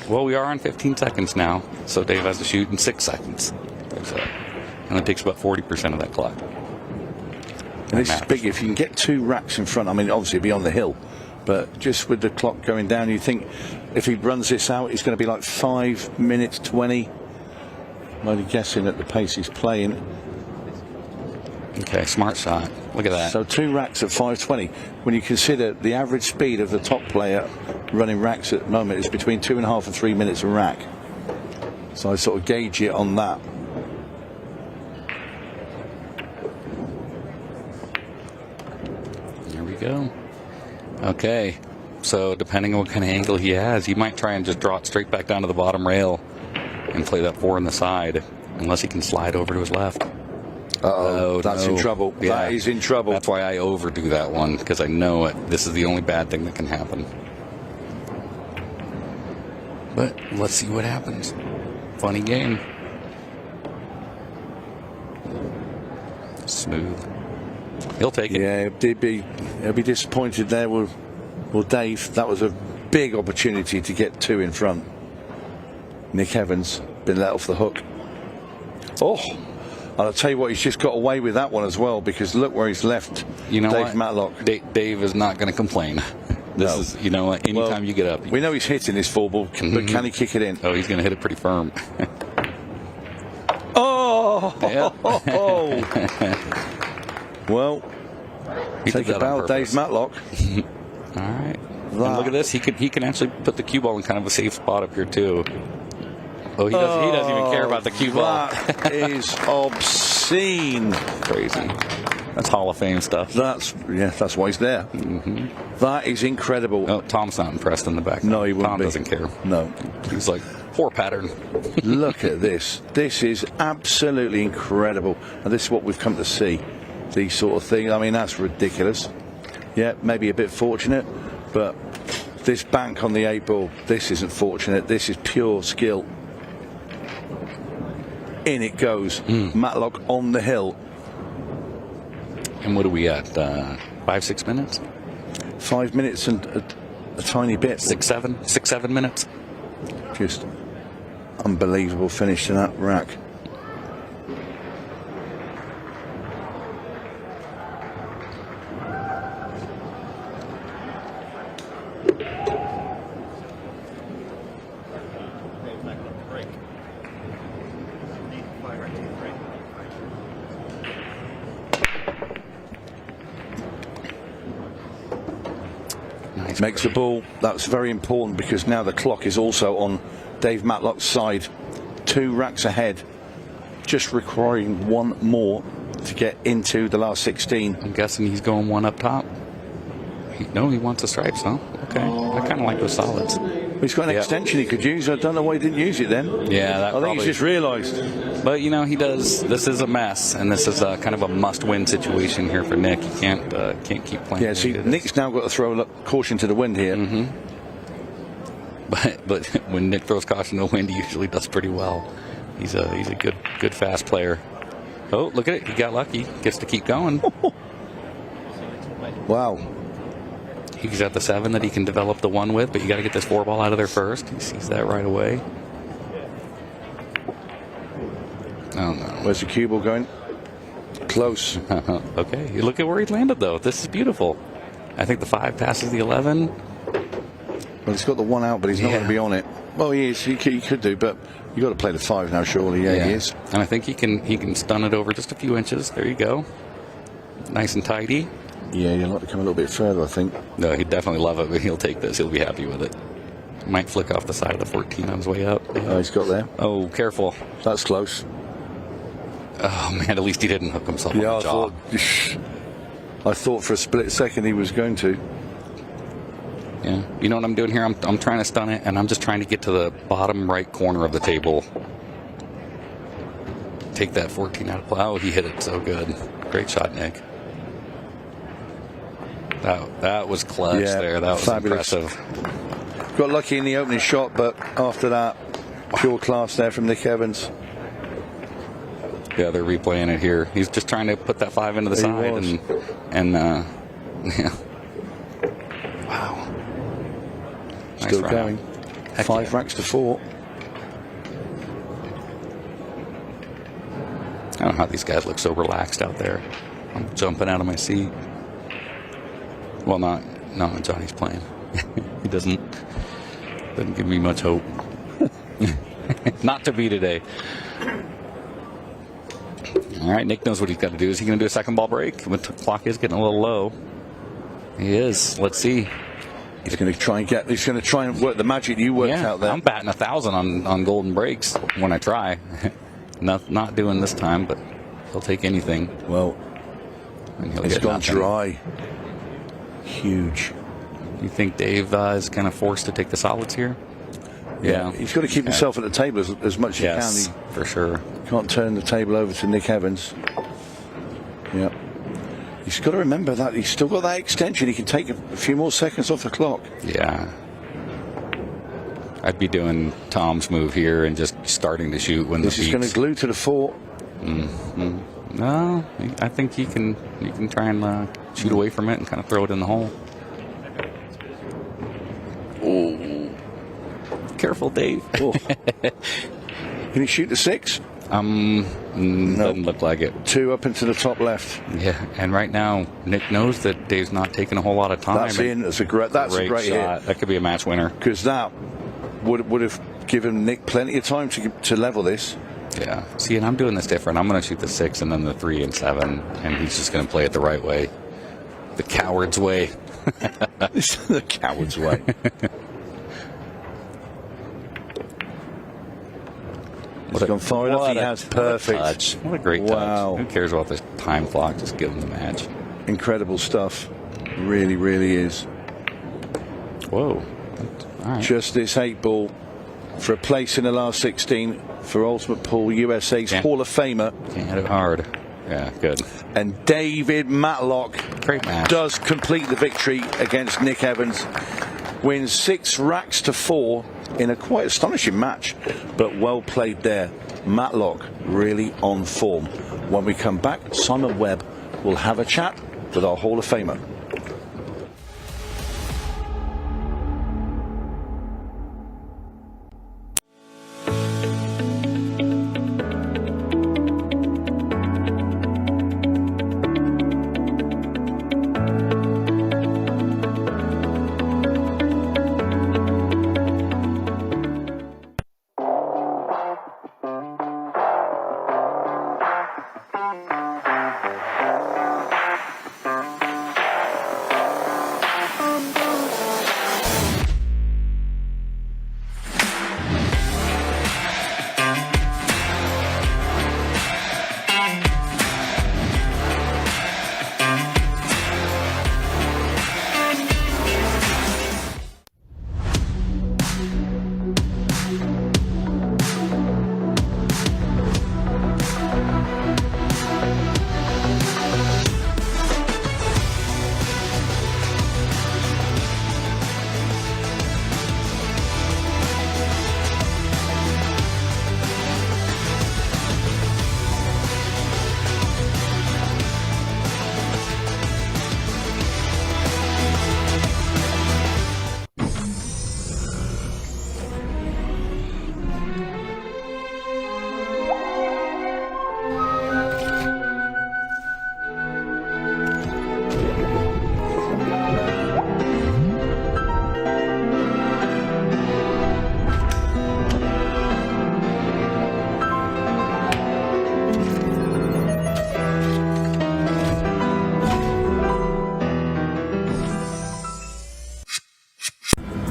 Well, we are on 15 seconds now, so Dave has to shoot in 6 seconds. So, and it takes about 40% of that clock. And this is big. If you can get 2 racks in front, I mean, obviously it'd be on the hill, but just with the clock going down, you think if he runs this out, it's going to be like 5 minutes 20. I'm only guessing at the pace he's playing. Okay, smart shot. Look at that. So 2 racks at 5:20. When you consider the average speed of the top player running racks at the moment is between 2.5 and 3 minutes a rack. So I sort of gauge it on that. Here we go. Okay, so depending on what kind of angle he has, he might try and just draw it straight back down to the bottom rail and play that 4 on the side, unless he can slide over to his left. Uh-oh, that's in trouble. Yeah. That is in trouble. That's why I overdo that one, because I know this is the only bad thing that can happen. But let's see what happens. Funny game. Smooth. He'll take it. Yeah, he'll be disappointed there. Well, Dave, that was a big opportunity to get 2 in front. Nick Evans been let off the hook. Oh, and I'll tell you what, he's just got away with that one as well, because look where he's left. You know Dave what? Matlock. Dave is not going to complain. This is, you know, anytime you get up. We know he's hitting this 4 ball, but can he kick it in? Oh, he's going to hit it pretty firm. Oh! Yeah. Well, take a bow, Dave Matlock. All right. And look at this. He can actually put the cue ball in kind of a safe spot up here too. Oh, he doesn't even care about the cue ball. That is obscene. Crazy. That's Hall of Fame stuff. That's why he's there. That is incredible. Oh, Tom's not impressed in the back. No, he wouldn't Tom be. doesn't care. No. He's like, poor pattern. Look at this. This is absolutely incredible. And this is what we've come to see. These sort of things. I mean, that's ridiculous. Yeah, maybe a bit fortunate, but this bank on the 8 ball, this isn't fortunate. This is pure skill. In it goes. Matlock on the hill. And what are we at? 5-6 minutes? 5 minutes and a tiny bit. 6-7 minutes. Just unbelievable finish to that rack. Makes the ball. That's very important, because now the clock is also on Dave Matlock's side. 2 racks ahead, just requiring 1 more to get into the last 16. I'm guessing he's going 1 up top. No, he wants the stripes, huh? Okay. I kind of like those solids. He's got an extension he could use. I don't know why he didn't use it then. Yeah, I think he's just realised. But, you know, he does. This is a mess, and this is kind of a must-win situation here for Nick. He can't keep playing. Yeah, see, Nick's now got to throw caution to the wind here. But when Nick throws caution to the wind, he usually does pretty well. He's a good fast player. Oh, look at it. He got lucky. Gets to keep going. Wow. He's got the 7 that he can develop the 1 with, but you got to get this 4 ball out of there first. He sees that right away. Oh, no. Where's the cue ball going? Close. Okay. You look at where he landed, though. This is beautiful. I think the 5 passes the 11. Well, he's got the 1 out, but he's not going to be on it. Well, he is. He could do, but you got to play the 5 now, surely. Yeah, he is. And I think he can stun it over just a few inches. There you go. Nice and tidy. Yeah, you'd like to come a little bit further, I think. No, he'd definitely love it, but he'll take this. He'll be happy with it. Might flick off the side of the 14 on his way up. Oh, he's got there. Oh, careful. That's close. Oh, man, at least he didn't hook himself on the jaw. I thought for a split second he was going to. Yeah. You know what I'm doing here? I'm trying to stun it, and I'm just trying to get to the bottom right corner of the table. Take that 14 out of play. Oh, he hit it so good. Great shot, Nick. That was clutch there. That was fabulous. impressive. Got lucky in the opening shot, but after that, pure class there from Nick Evans. Yeah, they're replaying it here. He's just trying to put that 5 into the side, and yeah. Wow. Still Nice going. 5 racks to 4. I don't know how these guys look so relaxed out there. I'm jumping out of my seat. Well, no, Johnny's playing. He doesn't give me much hope. Not to be today. All right, Nick knows what he's got to do. Is he going to do a second ball break? The clock is getting a little low. He is. Let's see. He's going to try and work the magic you worked out there. I'm batting 1,000 on golden breaks when I try. Not doing this time, but he'll take anything. Well, it's gone nothing. dry. Huge. You think Dave is kind of forced to take the solids here? Yeah. He's got to keep himself at the table as much as he can. For sure. Can't turn the table over to Nick Evans. Yeah. He's got to remember that he's still got that extension. He can take a few more seconds off the clock. Yeah. I'd be doing Tom's move here and just starting to shoot when this is going to glue to the 4. No, I think he can try and shoot away from it and kind of throw it in the hole. Oh, careful, Dave. Oh. Can he shoot the 6? Doesn't look like it. 2 up into the top left. Yeah, and right now Nick knows that Dave's not taking a whole lot of time. That's in. That's a great shot. hit. That could be a match winner. Because that would have given Nick plenty of time to level this. Yeah. See, and I'm doing this different. I'm going to shoot the 6 and then the 3 and 7, and he's just going to play it the right way, the coward's way. The coward's way. He's gone far enough. He has perfect. Touch. What a great touch. Who cares about the time clock? Just give him the match. Incredible stuff. Really, really is. Whoa. All right. Just this 8 ball for a place in the last 16 for Ultimate Pool USA's Hall of Famer. Can't hit it hard. Yeah, good. And David Matlock Great match. Does complete the victory against Nick Evans. Wins 6 racks to 4 in a quite astonishing match, but well played there. Matlock really on form. When we come back, Simon Webb will have a chat with our Hall of Famer.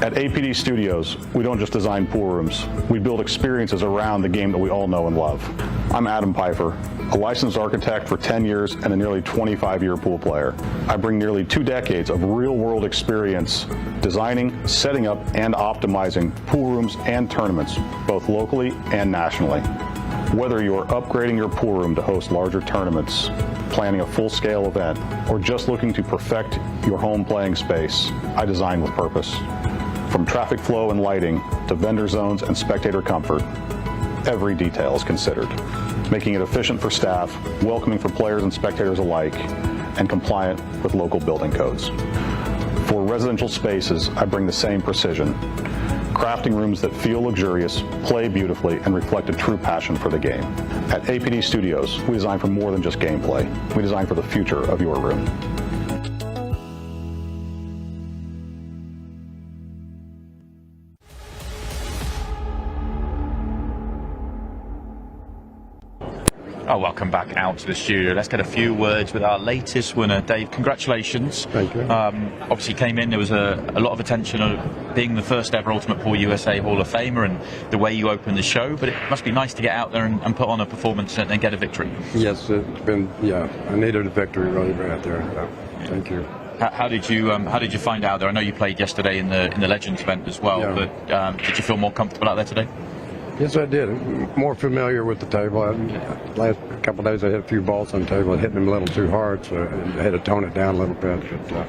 At APD Studios, we don't just design pool rooms. We build experiences around the game that we all know and love. I'm Adam Pfeiffer, a licensed architect for 10 years and a nearly 25-year pool player. I bring nearly 2 decades of real-world experience designing, setting up, and optimizing pool rooms and tournaments, both locally and nationally. Whether you're upgrading your pool room to host larger tournaments, planning a full-scale event, or just looking to perfect your home playing space, I design with purpose. From traffic flow and lighting to vendor zones and spectator comfort, every detail is considered, making it efficient for staff, welcoming for players and spectators alike, and compliant with local building codes. For residential spaces, I bring the same precision, crafting rooms that feel luxurious, play beautifully, and reflect a true passion for the game. At APD Studios, we design for more than just gameplay. We design for the future of your room. Oh, welcome back out to the studio. Let's get a few words with our latest winner. Dave, congratulations. Thank you. Obviously came in, there was a lot of attention on being the first ever Ultimate Pool USA Hall of Famer and the way you opened the show, but it must be nice to get out there and put on a performance and get a victory. Yes, it's been, I needed a victory really bad there. Thank you. How did you find out there? I know you played yesterday in the Legends event as well, but did you feel more comfortable out there today? Yes, I did. More familiar with the table. Last couple of days I hit a few balls on the table, hitting them a little too hard, so I had to tone it down a little bit. But,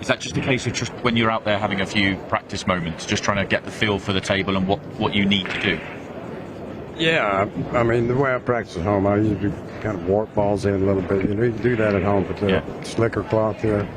is that just a case of just when you're out there having a few practice moments, just trying to get the feel for the table and what you need to do? Yeah, I mean, the way I practice at home, I usually kind of warp balls in a little bit. You can do that at home, but the slicker cloth, you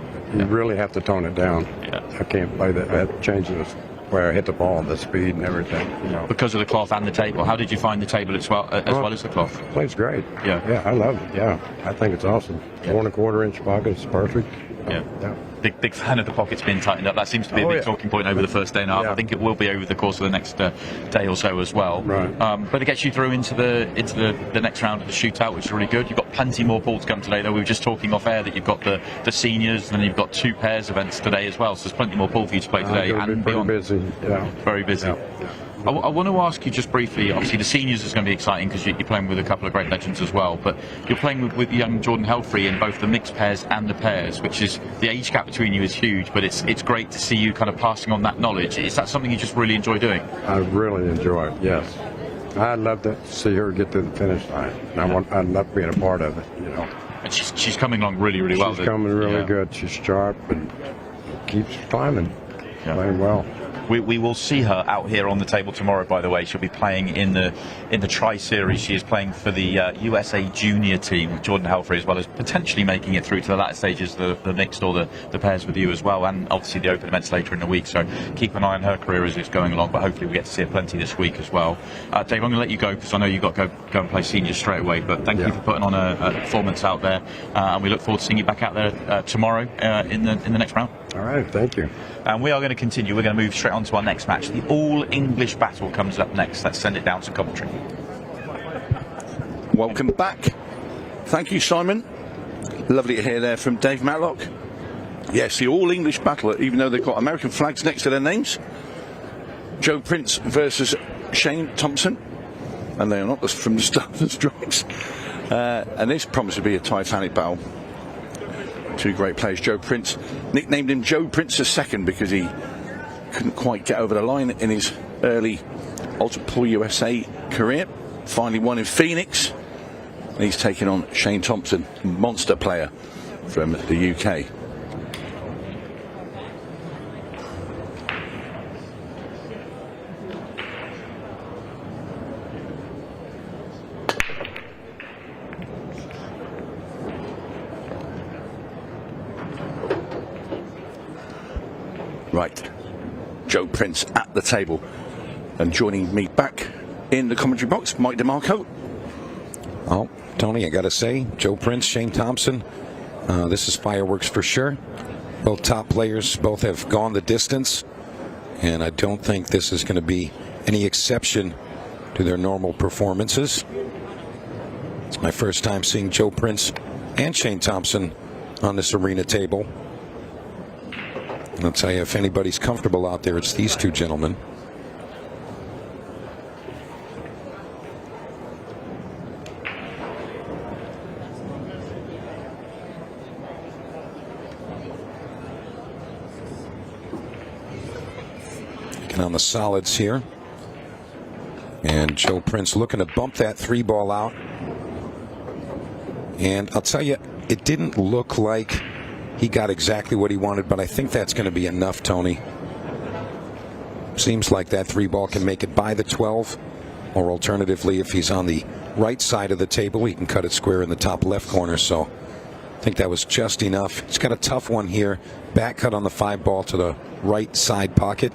really have to tone it down. Yeah. I can't play that. I have to change this. Where I hit the ball, the speed and everything. Because of the cloth and the table. How did you find the table as well as the cloth? It plays great. Yeah, I love it. Yeah, I think it's awesome. 4¼ inch pocket, it's perfect. Yeah. Big fan of the pockets being tightened up. That seems to be a big talking point over the first day and a half. I think it will be over the course of the next day or so as well. Right. But it gets you through into the next round of the shootout, which is really good. You've got plenty more pool to come today, though. We were just talking off air that you've got the seniors, and then you've got 2 pairs events today as well. So there's plenty more pool for you to play today and beyond. Busy. Yeah. Very busy. Yeah. I want to ask you just briefly, obviously the seniors is going to be exciting because you're playing with a couple of great legends as well, but you're playing with young Jordan Helfrey in both the mixed pairs and the pairs, which is, the age gap between you is huge, but it's great to see you kind of passing on that knowledge. Is that something you just really enjoy doing? I really enjoy it, yes. I'd love to see her get to the finish line. I'd love being a part of it, And she's coming along really well. She's coming really good. She's sharp and keeps climbing, playing well. We will see her out here on the table tomorrow, by the way. She'll be playing in the Tri-Series. She is playing for the USA Junior team, Jordan Helfrey, as well as potentially making it through to the latter stages, the mixed or the pairs with you as well, and obviously the Open events later in the week. So keep an eye on her career as it's going along, but hopefully we get to see her plenty this week as well. Dave, I'm going to let you go because I know you've got to go and play seniors straight away, but thank you for putting on a performance out there, and we look forward to seeing you back out there tomorrow in the next round. All right, thank you. And we are going to continue. We're going to move straight on to our next match. The All-English Battle comes up next. Let's send it down to commentary. Welcome back. Thank you, Simon. Lovely to hear there from Dave Matlock. Yes, the All-English Battle, even though they've got American flags next to their names. Joe Prince versus Shane Thompson. And they are not from the Starters Strikes. And this promises to be a titanic battle. 2 great players. Joe Prince, nicknamed him Joe Prince II because he couldn't quite get over the line in his early Ultimate Pool USA career. Finally won in Phoenix. And he's taking on Shane Thompson, monster player from the UK. Right, Joe Prince at the table, and joining me back in the commentary box, Mike DeMarco. Oh, Tony, I got to say, Joe Prince, Shane Thompson, this is fireworks for sure. Both top players, both have gone the distance, and I don't think this is going to be any exception to their normal performances. It's my first time seeing Joe Prince and Shane Thompson on this arena table. I'll tell you, if anybody's comfortable out there, it's these 2 gentlemen. Looking on the solids here. And Joe Prince looking to bump that 3-ball out. And I'll tell you, it didn't look like he got exactly what he wanted, but I think that's going to be enough, Tony. Seems like that 3-ball can make it by the 12, or alternatively, if he's on the right side of the table, he can cut it square in the top left corner. So I think that was just enough. He's got a tough one here. Back cut on the 5-ball to the right side pocket.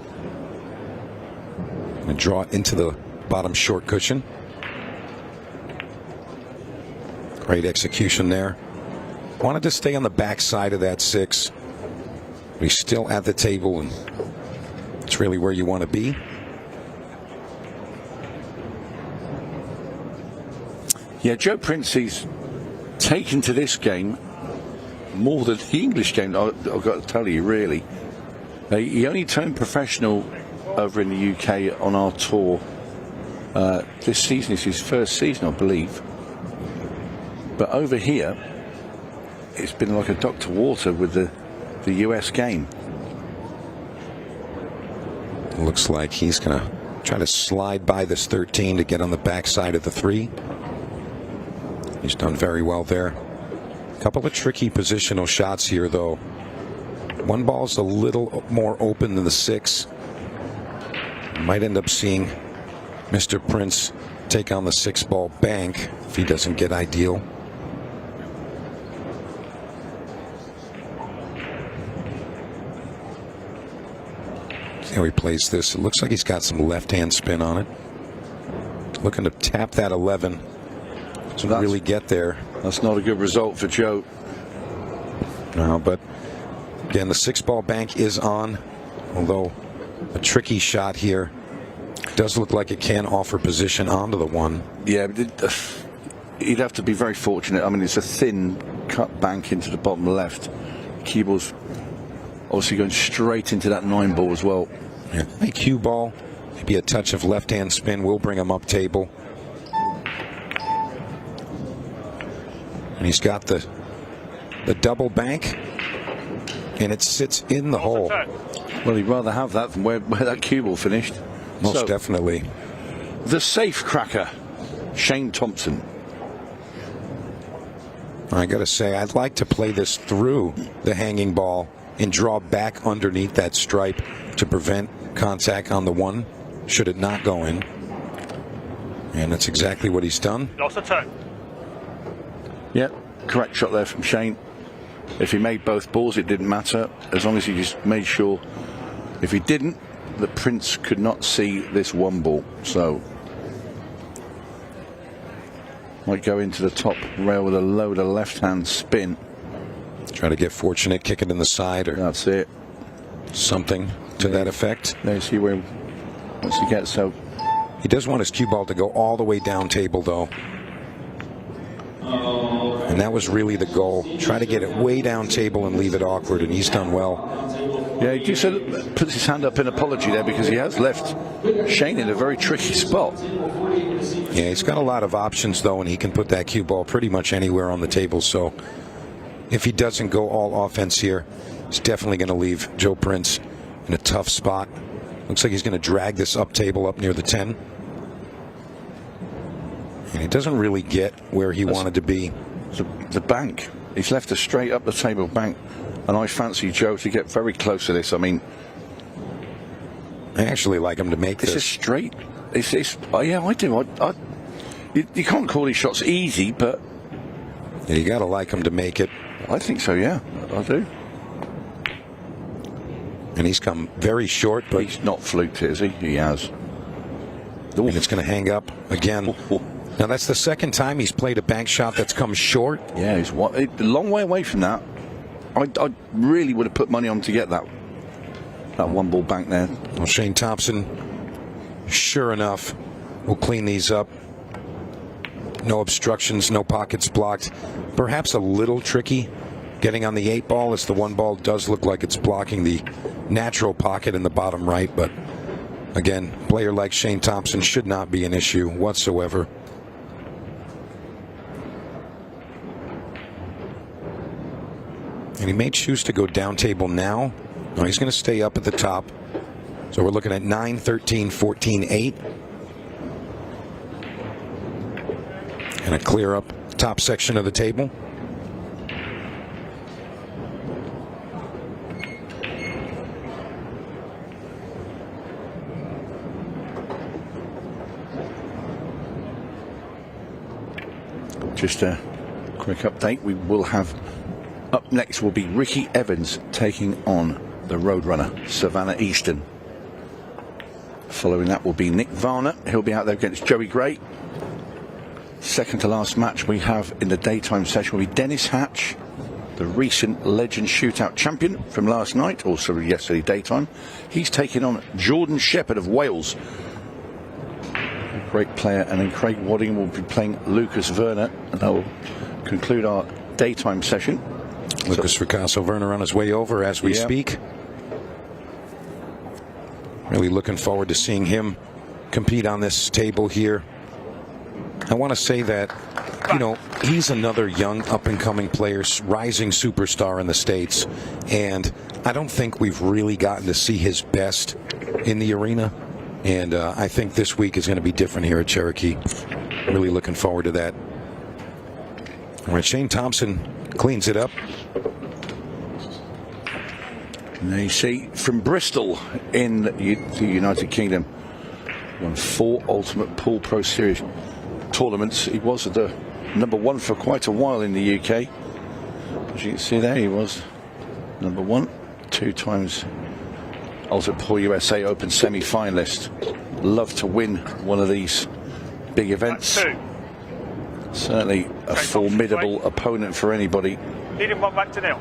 And draw it into the bottom short cushion. Great execution there. Wanted to stay on the back side of that 6. He's still at the table, and it's really where you want to be. Yeah, Joe Prince, he's taken to this game more than the English game, I've got to tell you, really. He only turned professional over in the UK on our tour. This season is his first season, I believe. But over here, it's been like a duck to water with the US game. Looks like he's going to try to slide by this 13 to get on the backside of the 3. He's done very well there. A couple of tricky positional shots here, though. 1 ball's a little more open than the 6. Might end up seeing Mr. Prince take on the 6-ball bank if he doesn't get ideal. See how he plays this. It looks like he's got some left-hand spin on it. Looking to tap that 11 to really get there. That's not a good result for Joe. No, but again, the 6-ball bank is on, although a tricky shot here. Does look like it can offer position onto the 1. Yeah, but he'd have to be very fortunate. I mean, it's a thin cut bank into the bottom left. Cue ball's obviously going straight into that 9-ball as well. Yeah, a cue ball, maybe a touch of left-hand spin will bring him up table. And he's got the double bank, and it sits in the hole. Well, he'd rather have that than where that cue ball finished. Most definitely. The safe cracker, Shane Thompson. I got to say, I'd like to play this through the hanging ball and draw back underneath that stripe to prevent contact on the 1 should it not go in. And that's exactly what he's done. Lost a 2. Yeah, correct shot there from Shane. If he made both balls, it didn't matter, as long as he just made sure. If he didn't, the Prince could not see this 1 ball. So might go into the top rail with a load of left-hand spin. Try to get fortunate, kick it in the side, or that's it. Something to that effect. Let's see where once he gets so. He does want his cue ball to go all the way down table, though. And that was really the goal. Try to get it way down table and leave it awkward, and he's done well. Yeah, he just puts his hand up in apology there because he has left Shane in a very tricky spot. Yeah, he's got a lot of options, though, and he can put that cue ball pretty much anywhere on the table. So if he doesn't go all offense here, he's definitely going to leave Joe Prince in a tough spot. Looks like he's going to drag this up table up near the 10. And he doesn't really get where he wanted to be. The bank. He's left a straight up the table bank. And I fancy Joe to get very close to this. I mean, I actually like him to make this. It's a straight. Oh, yeah, I do. You can't call these shots easy, but yeah, you got to like him to make it. I think so, yeah. I do. And he's come very short, but he's not fluked it, is he? He has. And it's going to hang up again. Now, that's the second time he's played a bank shot that's come short. Yeah, he's a long way away from that. I really would have put money on to get that 1-ball bank there. Well, Shane Thompson, sure enough, will clean these up. No obstructions, no pockets blocked. Perhaps a little tricky getting on the 8-ball, as the 1-ball does look like it's blocking the natural pocket in the bottom right. But again, a player like Shane Thompson should not be an issue whatsoever. And he may choose to go down table now. No, he's going to stay up at the top. So we're looking at 9, 13, 14, 8. And a clear up top section of the table. just a quick update. We will have up next will be Ricky Evans taking on the Roadrunner, Savannah EASTON. Following that will be Nick Varner. He'll be out there against Joey Gray. Second to last match we have in the daytime session will be Dennis Hatch, the recent Legends Shootout champion from last night, also yesterday daytime. He's taking on Jordan Shepard of Wales. A great player. And then Craig Waddingham will be playing LUKAS Varner. And that will conclude our daytime session. Lucas FRACASSO-VERNER on his way over as we speak. Really looking forward to seeing him compete on this table here. I want to say that, you know, he's another young up-and-coming player, rising superstar in the States, and I don't think we've really gotten to see his best in the arena, and I think this week is going to be different here at Cherokee. Really looking forward to that. All right, Shane Thompson cleans it up. And you see from Bristol in the United Kingdom, won 4 Ultimate Pool Pro Series tournaments. He was the #1 for quite a while in the UK. As you can see there, he was #1, 2 times Ultimate Pool USA Open semi-finalist. Love to win one of these big events. Certainly a formidable opponent for anybody. Lead him one back to nil.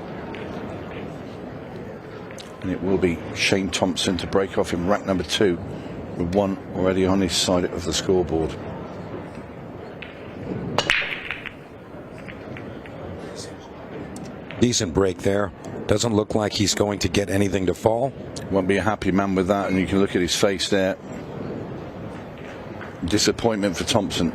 And it will be Shane Thompson to break off in rack number 2 with 1 already on his side of the scoreboard. Decent break there. Doesn't look like he's going to get anything to fall. Won't be a happy man with that, and you can look at his face there. Disappointment for Thompson.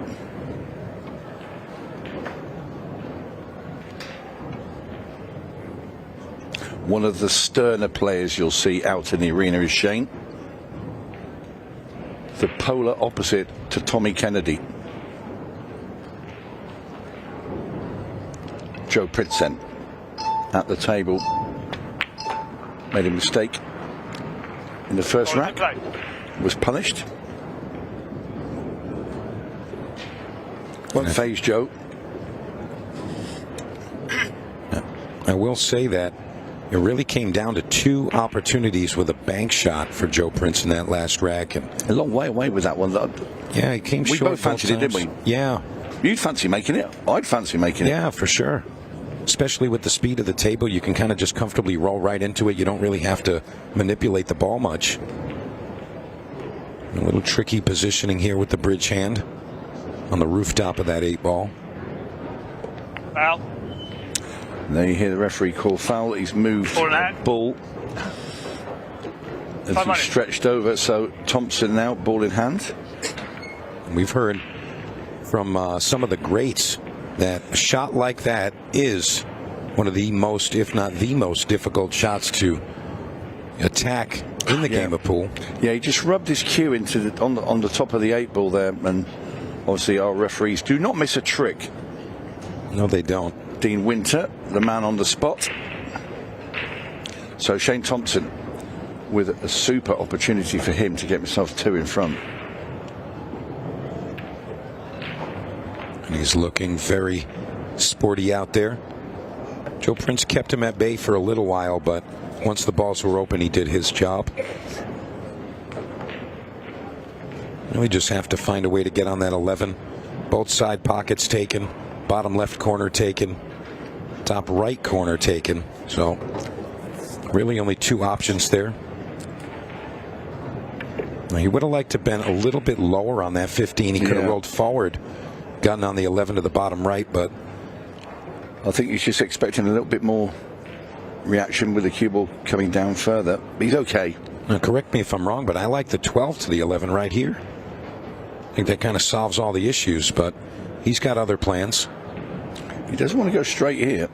One of the sterner players you'll see out in the arena is Shane. The polar opposite to Tommy Kennedy. Joe Pritzent at the table made a mistake in the first rack, was punished. Won't phase Joe. I will say that it really came down to 2 opportunities with a bank shot for Joe Prince in that last rack. And a long way away with that one. Yeah, he came short. We both fancied it, didn't we? Yeah. You'd fancy making it. I'd fancy making it. Yeah, for sure. Especially with the speed of the table, you can kind of just comfortably roll right into it. You don't really have to manipulate the ball much. A little tricky positioning here with the bridge hand on the rooftop of that 8-ball. Foul. There you hear the referee call foul. He's moved ball as he stretched over. So Thompson now ball in hand. We've heard from some of the greats that a shot like that is one of the most, if not the most difficult shots to attack in the game of pool. Yeah, he just rubbed his cue into the, on the top of the 8-ball there, and obviously our referees do not miss a trick. No, they don't. Dean Winter, the man on the spot. So Shane Thompson with a super opportunity for him to get himself 2 in front. And he's looking very sporty out there. Joe Prince kept him at bay for a little while, but once the balls were open, he did his job. And we just have to find a way to get on that 11. Both side pockets taken, bottom left corner taken, top right corner taken. So really only 2 options there. Now, he would have liked to have been a little bit lower on that 15. He could have rolled forward, gotten on the 11 to the bottom right, but I think he's just expecting a little bit more reaction with the cue ball coming down further. He's okay. Now, correct me if I'm wrong, but I like the 12 to the 11 right here. I think that kind of solves all the issues, but he's got other plans. He doesn't want to go straight here.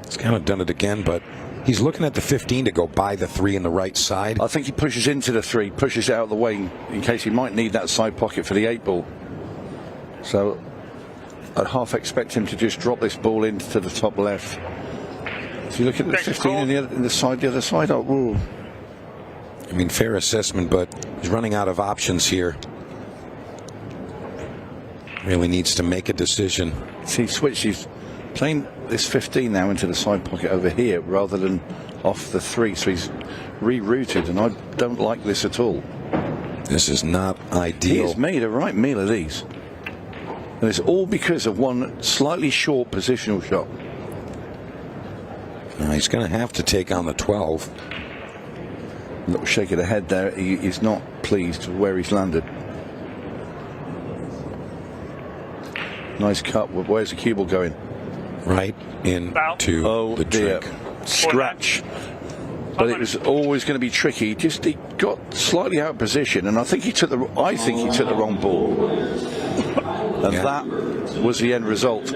He's kind of done it again, but he's looking at the 15 to go by the 3 in the right side. I think he pushes into the 3, pushes it out of the way in case he might need that side pocket for the 8-ball. So I'd half expect him to just drop this ball into the top left. If you look at the 15 in the other side, oh, I mean, fair assessment, but he's running out of options here. Really needs to make a decision. See, switched. He's playing this 15 now into the side pocket over here rather than off the 3. So he's rerouted, and I don't like this at all. This is not ideal. He has made a right meal of these. And it's all because of one slightly short positional shot. He's going to have to take on the 12. A little shake of the head there. He's not pleased with where he's landed. Nice cut. Where's the cue ball going? Right into the drink. Scratch. But it was always going to be tricky. Just he got slightly out of position, and I think he took the wrong ball, and that was the end result.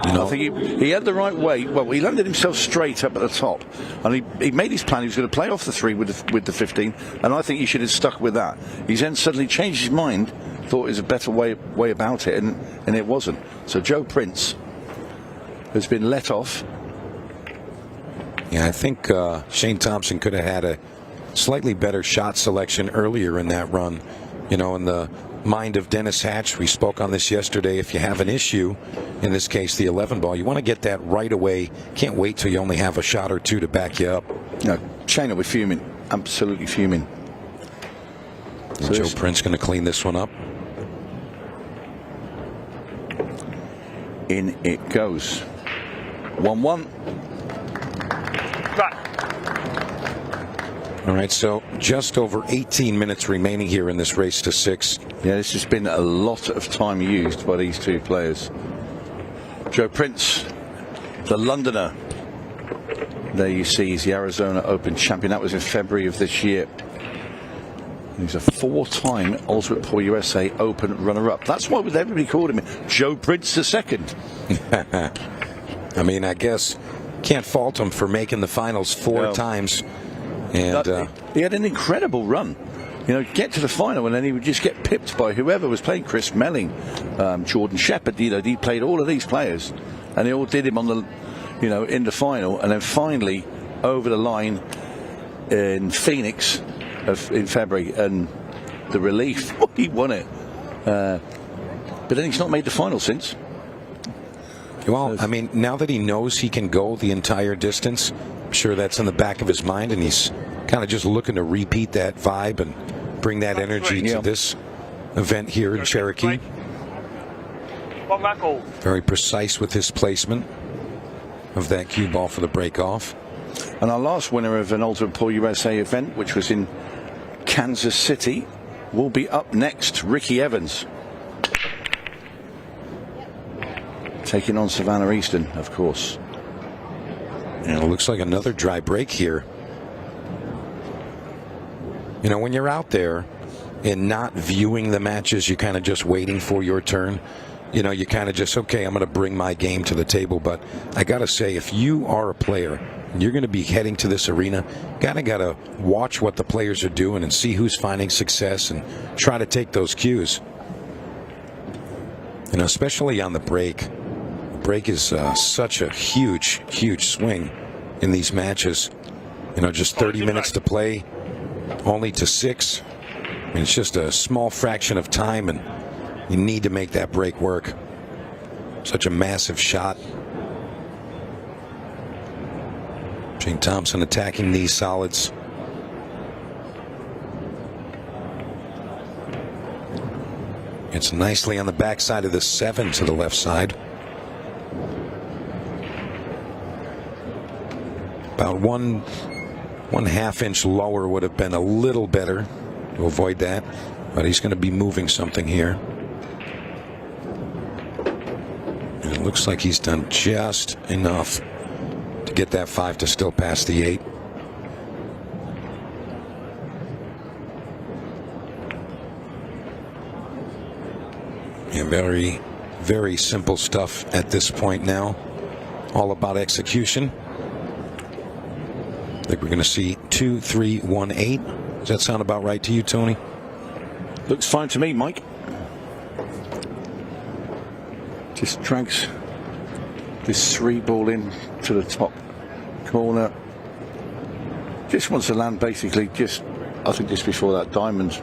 I think he had the right way. Well, he landed himself straight up at the top, and he made his plan. He was going to play off the 3 with the 15, and I think he should have stuck with that. He's then suddenly changed his mind, thought it was a better way about it, and it wasn't. So Joe Prince has been let off. Yeah, I think Shane Thompson could have had a slightly better shot selection earlier in that run. You know, in the mind of Dennis Hatch, we spoke on this yesterday. If you have an issue, in this case the 11 ball, you want to get that right away. Can't wait till you only have a shot or two to back you up. No, Shane will be fuming, absolutely fuming. So Joe Prince going to clean this one up. In it goes. 1-1. All right, so just over 18 minutes remaining here in this race to 6. Yeah, this has been a lot of time used by these two players. Joe Prince, the Londoner. There you see he's the Arizona Open champion. That was in February of this year. He's a 4-time Ultimate Pool USA Open runner-up. That's why everybody called him Joe Prince II. I mean, I guess can't fault him for making the finals 4 times. And he had an incredible run. You know, get to the final and then he would just get pipped by whoever was playing. Chris Melling, Jordan Shepard. You know, he played all of these players, and they all did him on the, you know, in the final, and then finally over the line in Phoenix in February, and the relief, he won it. But then he's not made the final since. Well, I mean, now that he knows he can go the entire distance, I'm sure that's in the back of his mind, and he's kind of just looking to repeat that vibe and bring that energy to this event here in Cherokee. Very precise with his placement of that cue ball for the break off. And our last winner of an Ultimate Pool USA event, which was in Kansas City, will be up next. Ricky Evans, taking on SAVANNAH EASTON, of course. And it looks like another dry break here. You know, when you're out there and not viewing the matches, you're kind of just waiting for your turn. You know, you kind of just, okay, I'm going to bring my game to the table. But I got to say, if you are a player and you're going to be heading to this arena, got to watch what the players are doing and see who's finding success and try to take those cues. You know, especially on the break. The break is such a huge, huge swing in these matches. You know, just 30 minutes to play, only to 6. I mean, it's just a small fraction of time, and you need to make that break work. Such a massive shot. Shane Thompson attacking these solids. It's nicely on the backside of the 7 to the left side. About one half inch lower would have been a little better to avoid that, but he's going to be moving something here. And it looks like he's done just enough to get that 5 to still pass the 8. Yeah, very, very simple stuff at this point now. All about execution. I think we're going to see 2, 3, 1, 8. Does that sound about right to you, Tony? Looks fine to me, Mike. Just drags this 3 ball in to the top corner. Just wants to land basically just, I think, just before that diamond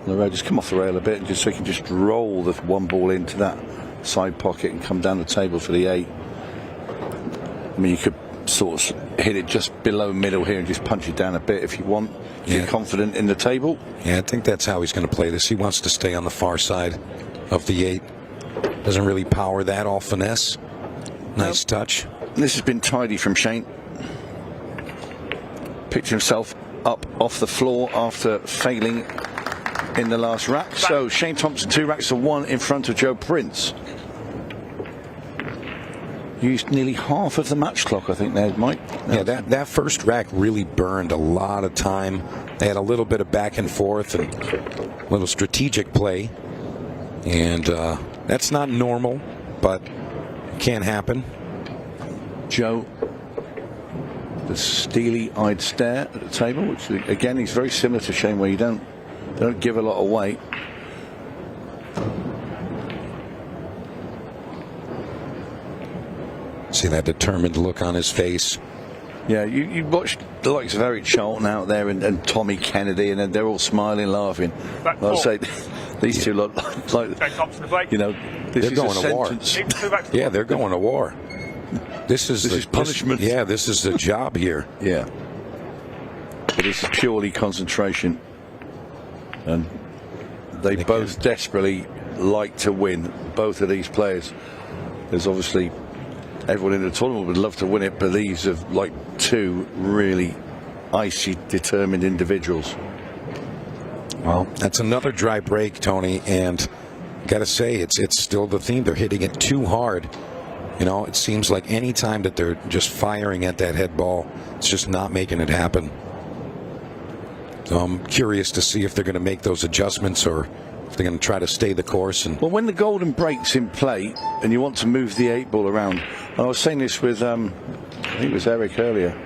on the road. Just come off the rail a bit, and just so he can just roll the one ball into that side pocket and come down the table for the 8. I mean, you could sort of hit it just below middle here and just punch it down a bit if you want. You're confident in the table. Yeah, I think that's how he's going to play this. He wants to stay on the far side of the 8. Doesn't really power that, all finesse. Nice touch. This has been tidy from Shane. Picked himself up off the floor after failing in the last rack. So Shane Thompson 2 racks to 1 in front of Joe Prince. Used nearly half of the match clock, I think, there, Mike. Yeah, that first rack really burned a lot of time. They had a little bit of back and forth and a little strategic play. And that's not normal, but it can happen. Joe, the steely-eyed stare at the table, which again, he's very similar to Shane, where you don't give a lot away. See that determined look on his face. Yeah, you watched the likes of Eric Charlton out there and Tommy Kennedy, and they're all smiling, laughing. I'll say these two look like, you know, they're going to war. Yeah, they're going to war. This is punishment. Yeah, this is the job here. Yeah, but this is purely concentration, and they both desperately like to win. Both of these players. There's obviously everyone in the tournament would love to win it, but these are like two really icy, determined individuals. Well, that's another dry break, Tony, and got to say it's still the theme. They're hitting it too hard. You know, it seems like any time that they're just firing at that head ball, it's just not making it happen. So I'm curious to see if they're going to make those adjustments or if they're going to try to stay the course. And well, when the golden break's in play and you want to move the 8 ball around, and I was saying this with I think it was Eric earlier,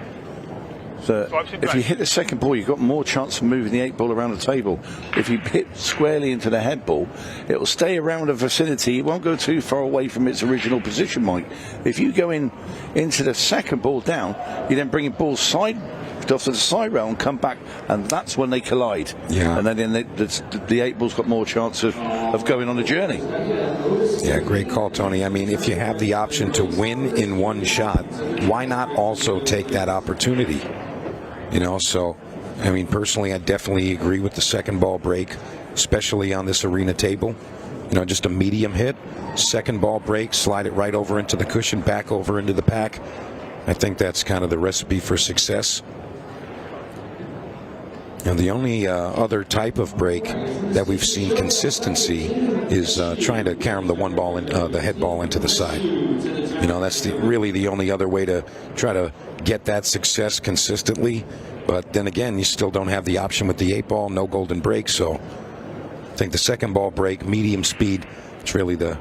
that if you hit the second ball, you've got more chance of moving the 8 ball around the table. If you hit squarely into the head ball, it will stay around the vicinity. It won't go too far away from its original position, Mike. If you go into the second ball down, you then bring your ball off to the side rail and come back, and that's when they collide. Yeah. And then the 8 ball's got more chance of going on a journey. Yeah, great call, Tony. I mean, if you have the option to win in one shot, why not also take that opportunity? You know, so, I mean, personally, I definitely agree with the second ball break, especially on this arena table. You know, just a medium hit, second ball break, slide it right over into the cushion, back over into the pack. I think that's kind of the recipe for success. And the only other type of break that we've seen consistency is trying to carom the one ball, the head ball into the side. You know, that's really the only other way to try to get that success consistently. But then again, you still don't have the option with the 8 ball, no golden break. So I think the second ball break, medium speed, it's really the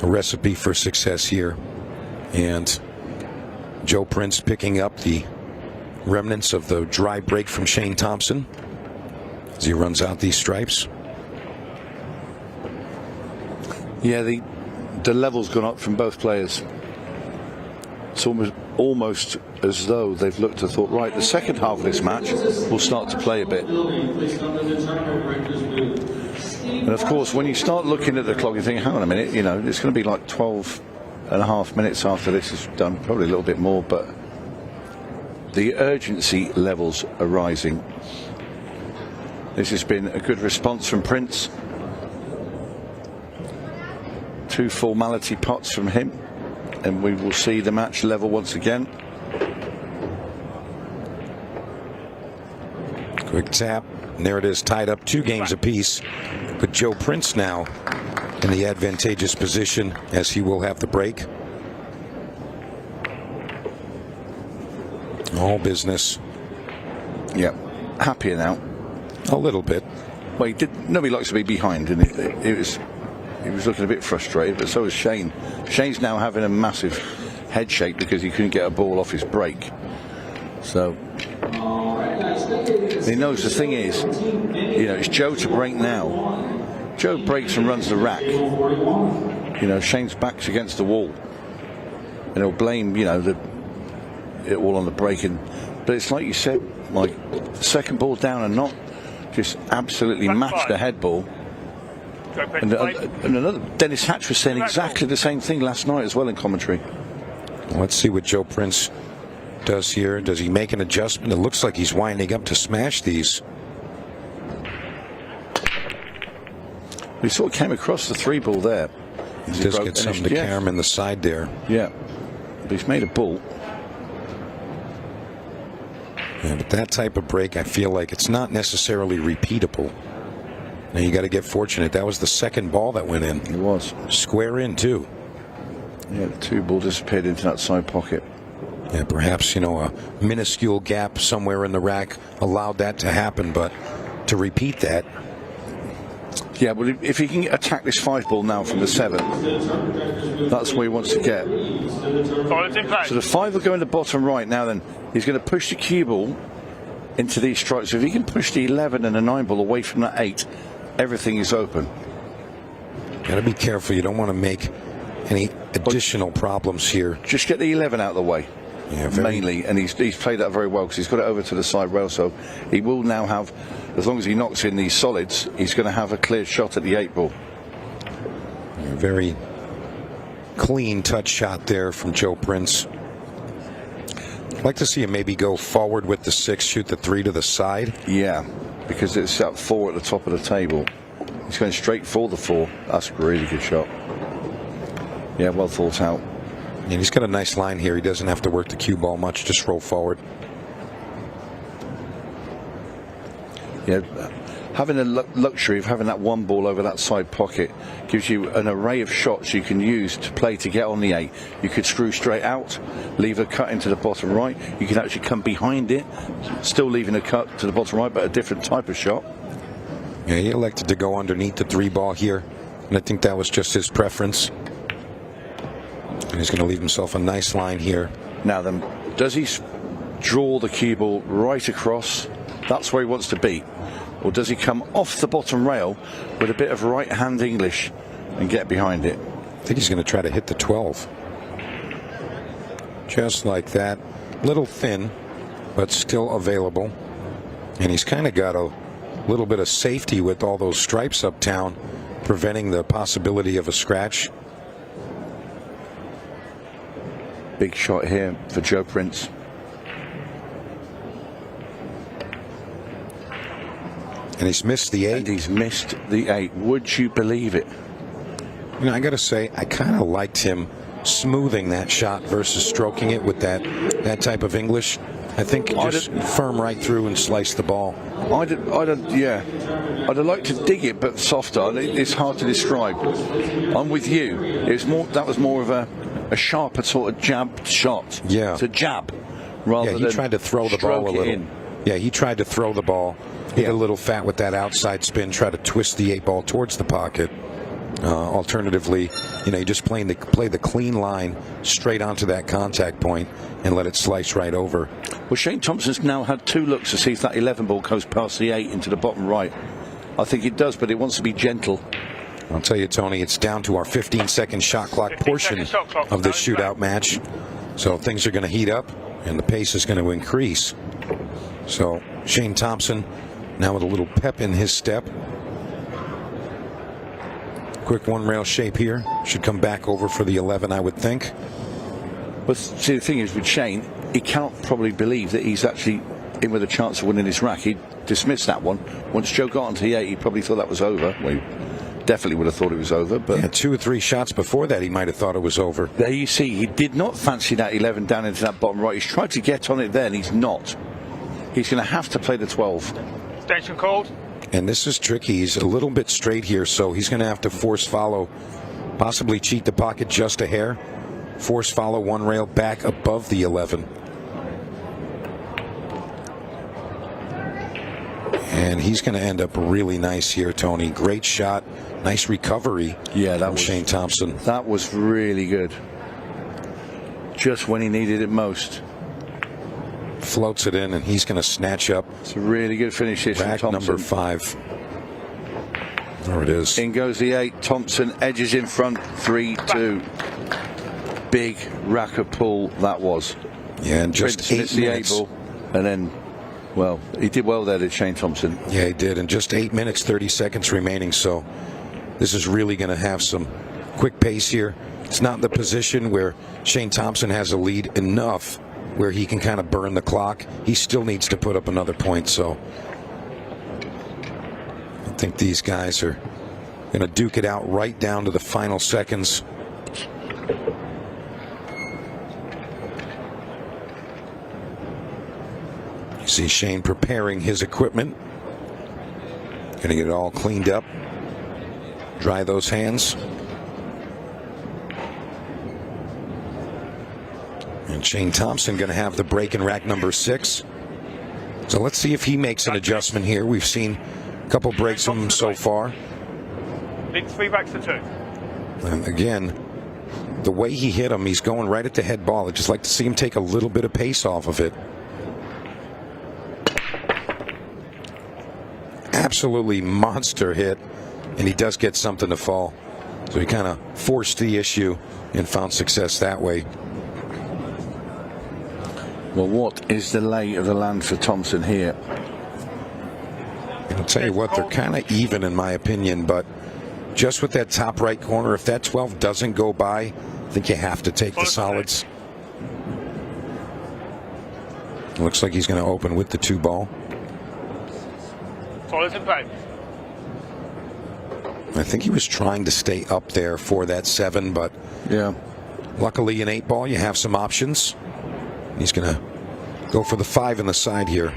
recipe for success here. And Joe Prince picking up the remnants of the dry break from Shane Thompson as he runs out these stripes. Yeah, the level's gone up from both players. It's almost as though they've looked and thought, right, the second half of this match will start to play a bit. And of course, when you start looking at the clock, you think, hang on a minute, you know, it's going to be like 12 and a half minutes after this is done, probably a little bit more, but the urgency levels are rising. This has been a good response from Prince. 2 formality pots from him, and we will see the match level once again. Quick tap, and there it is, tied up 2 games apiece. But Joe Prince now in the advantageous position as he will have the break. All business. Yeah, happier now. A little bit. Well, nobody likes to be behind, and he was looking a bit frustrated, but so was Shane. Shane's now having a massive head shake because he couldn't get a ball off his break. So he knows the thing is, you know, it's Joe to break now. Joe breaks and runs the rack. You know, Shane's back's against the wall, and he'll blame, you know, it all on the breaking. But it's like you said, like, second ball down and not just absolutely matched the head ball. And another, Dennis Hatch was saying exactly the same thing last night as well in commentary. Let's see what Joe Prince does here. Does he make an adjustment? It looks like he's winding up to smash these. He sort of came across the 3-ball there. He does get something to carry him in the side there. Yeah, but he's made a ball. Yeah, but that type of break, I feel like it's not necessarily repeatable. Now you got to get fortunate. That was the second ball that went in. It was. Square in, too. Yeah, the 2-ball disappeared into that side pocket. Yeah, perhaps, a minuscule gap somewhere in the rack allowed that to happen, but to repeat that. Yeah, well, if he can attack this 5-ball now from the 7, that's where he wants to get. So the 5 will go in the bottom right now. Then he's going to push the cue ball into these strikes. So if he can push the 11 and the 9-ball away from that 8, everything is open. Got to be careful. You don't want to make any additional problems here. Just get the 11 out of the way. Yeah, mainly, and he's played that very well because he's got it over to the side rail, so he will now have, as long as he knocks in these solids, he's going to have a clear shot at the 8-ball. Yeah, very clean touch shot there from Joe Prince. I'd like to see him maybe go forward with the 6, shoot the 3 to the side. Yeah, because it's at 4 at the top of the table. He's going straight for the 4. That's a really good shot. Yeah, well thought out. And he's got a nice line here. He doesn't have to work the cue ball much, just roll forward. Yeah, having the luxury of having that 1 ball over that side pocket gives you an array of shots you can use to play to get on the 8. You could screw straight out, leave a cut into the bottom right. You can actually come behind it, still leaving a cut to the bottom right, but a different type of shot. Yeah, he elected to go underneath the 3-ball here, and I think that was just his preference. And he's going to leave himself a nice line here. Now then, does he draw the cue ball right across? That's where he wants to be. Or does he come off the bottom rail with a bit of right-hand English and get behind it? I think he's going to try to hit the 12. Just like that. Little thin, but still available. And he's kind of got a little bit of safety with all those stripes uptown, preventing the possibility of a scratch. Big shot here for Joe Prince. And he's missed the 8. And he's missed the 8. Would you believe it? I got to say, I kind of liked him smoothing that shot versus stroking it with that type of English. I think just firm right through and slice the ball. I'd have liked to dig it, but softer. It's hard to describe. I'm with you. That was more of a sharper sort of jab shot. Yeah. It's a jab rather than he tried to throw the ball a little. In. Yeah, he tried to throw the ball. Hit a little fat with that outside spin, try to twist the 8-ball towards the pocket. Alternatively, you just play the clean line straight onto that contact point and let it slice right over. Well, Shane Thompson's now had 2 looks to see if that 11-ball goes past the 8 into the bottom right. I think it does, but it wants to be gentle. I'll tell you, Tony, it's down to our 15-second shot clock portion of this shootout match. So things are going to heat up, and the pace is going to increase. So Shane Thompson now with a little pep in his step. Quick 1-rail shape here. Should come back over for the 11, I would think. But see, the thing is with Shane, he cannot probably believe that he's actually in with a chance of winning this rack. He dismissed that one. Once Joe got onto the 8, he probably thought that was over. Well, he definitely would have thought it was over. But yeah, 2 or 3 shots before that, he might have thought it was over. There you see, he did not fancy that 11 down into that bottom right. He's tried to get on it there, and he's not. He's going to have to play the 12. Extension called. And this is tricky. He's a little bit straight here, so he's going to have to force follow, possibly cheat the pocket just a hair. Force follow 1 rail back above the 11. And he's going to end up really nice here, Tony. Great shot. Nice recovery. Yeah, that was Shane Thompson. That was really good. Just when he needed it most. Floats it in, and he's going to snatch up. It's a really good finish here from Thompson. Number 5. There it is. In goes the 8. Thompson edges in front. 3-2. Big rack of pull that was. Yeah, and just 8 minutes. The 8 ball, and then Well, he did well there, did Shane Thompson? Yeah, he did. And just 8 minutes, 30 seconds remaining. So this is really going to have some quick pace here. It's not the position where Shane Thompson has a lead enough where he can kind of burn the clock. He still needs to put up another point. So I think these guys are going to duke it out right down to the final seconds. You see Shane preparing his equipment. Going to get it all cleaned up. Dry those hands. And Shane Thompson going to have the break in rack number 6. So let's see if he makes an adjustment here. We've seen a couple breaks from him so far. Big 3 backs to 2. And again, the way he hit him, he's going right at the head ball. I'd just like to see him take a little bit of pace off of it. Absolutely monster hit, and he does get something to fall. So he kind of forced the issue and found success that way. Well, what is the lay of the land for Thompson here? I'll tell you what, they're kind of even in my opinion, but just with that top right corner, if that 12 doesn't go by, I think you have to take the solids. Looks like he's going to open with the 2 ball. Solids in play. I think he was trying to stay up there for that 7, but yeah, luckily in 8 ball you have some options. He's going to go for the 5 in the side here.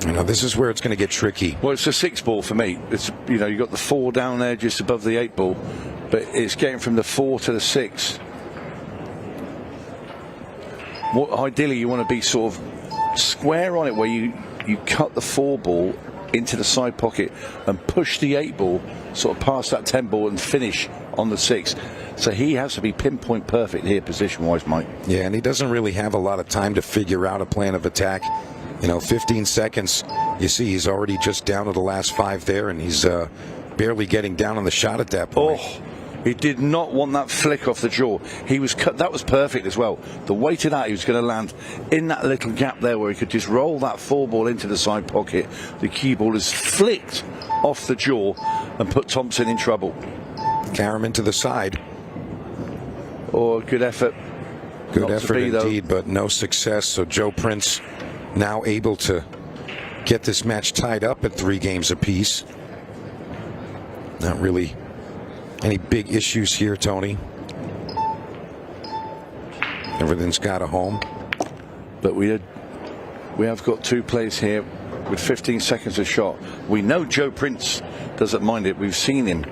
You know, this is where it's going to get tricky. Well, it's a 6 ball for me. It's, you know, you got the 4 down there just above the 8 ball, but it's getting from the 4 to the 6. What ideally you want to be sort of square on it, where you cut the 4 ball into the side pocket and push the 8 ball sort of past that 10 ball and finish on the 6. So he has to be pinpoint perfect here position wise, Mike. Yeah, and he doesn't really have a lot of time to figure out a plan of attack. You know, 15 seconds, you see he's already just down to the last 5 there, and he's barely getting down on the shot at that point. Oh, he did not want that flick off the jaw. He was cut. That was perfect as well. The weight of that, he was going to land in that little gap there where he could just roll that 4 ball into the side pocket. The cue ball is flicked off the jaw and put Thompson in trouble. Karam to the side. Oh, good effort. Good effort indeed, but no success. So Joe Prince now able to get this match tied up at 3 games apiece. Not really any big issues here, Tony. Everything's got a home. But we have got 2 plays here with 15 seconds of shot. We know Joe Prince doesn't mind it. We've seen him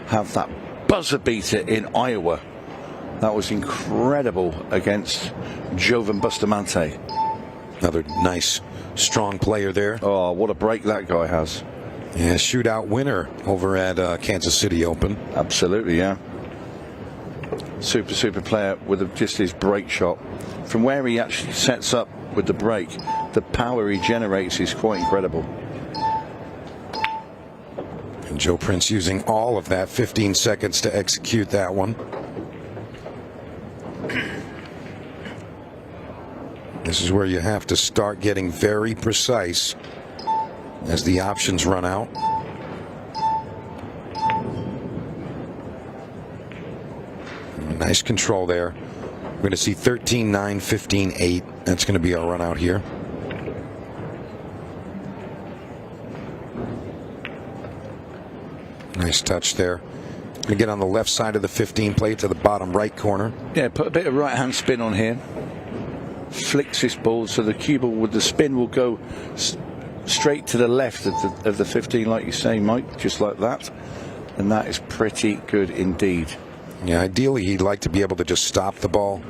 have that buzzer beater in Iowa. That was incredible against Jovan Bustamante. Another nice, strong player there. Oh, what a break that guy has. Yeah, shootout winner over at Kansas City Open. Absolutely, yeah. Super player with just his break shot. From where he actually sets up with the break, the power he generates is quite incredible. And Joe Prince using all of that 15 seconds to execute that one. This is where you have to start getting very precise as the options run out. Nice control there. We're going to see 13-9, 15-8. That's going to be our run out here. Nice touch there. Going to get on the left side of the 15 plate to the bottom right corner. Yeah, put a bit of right hand spin on here. Flicks this ball so the cue ball with the spin will go straight to the left of the 15, like you say, Mike, just like that. And that is pretty good indeed. Yeah, ideally he'd like to be able to just stop the ball.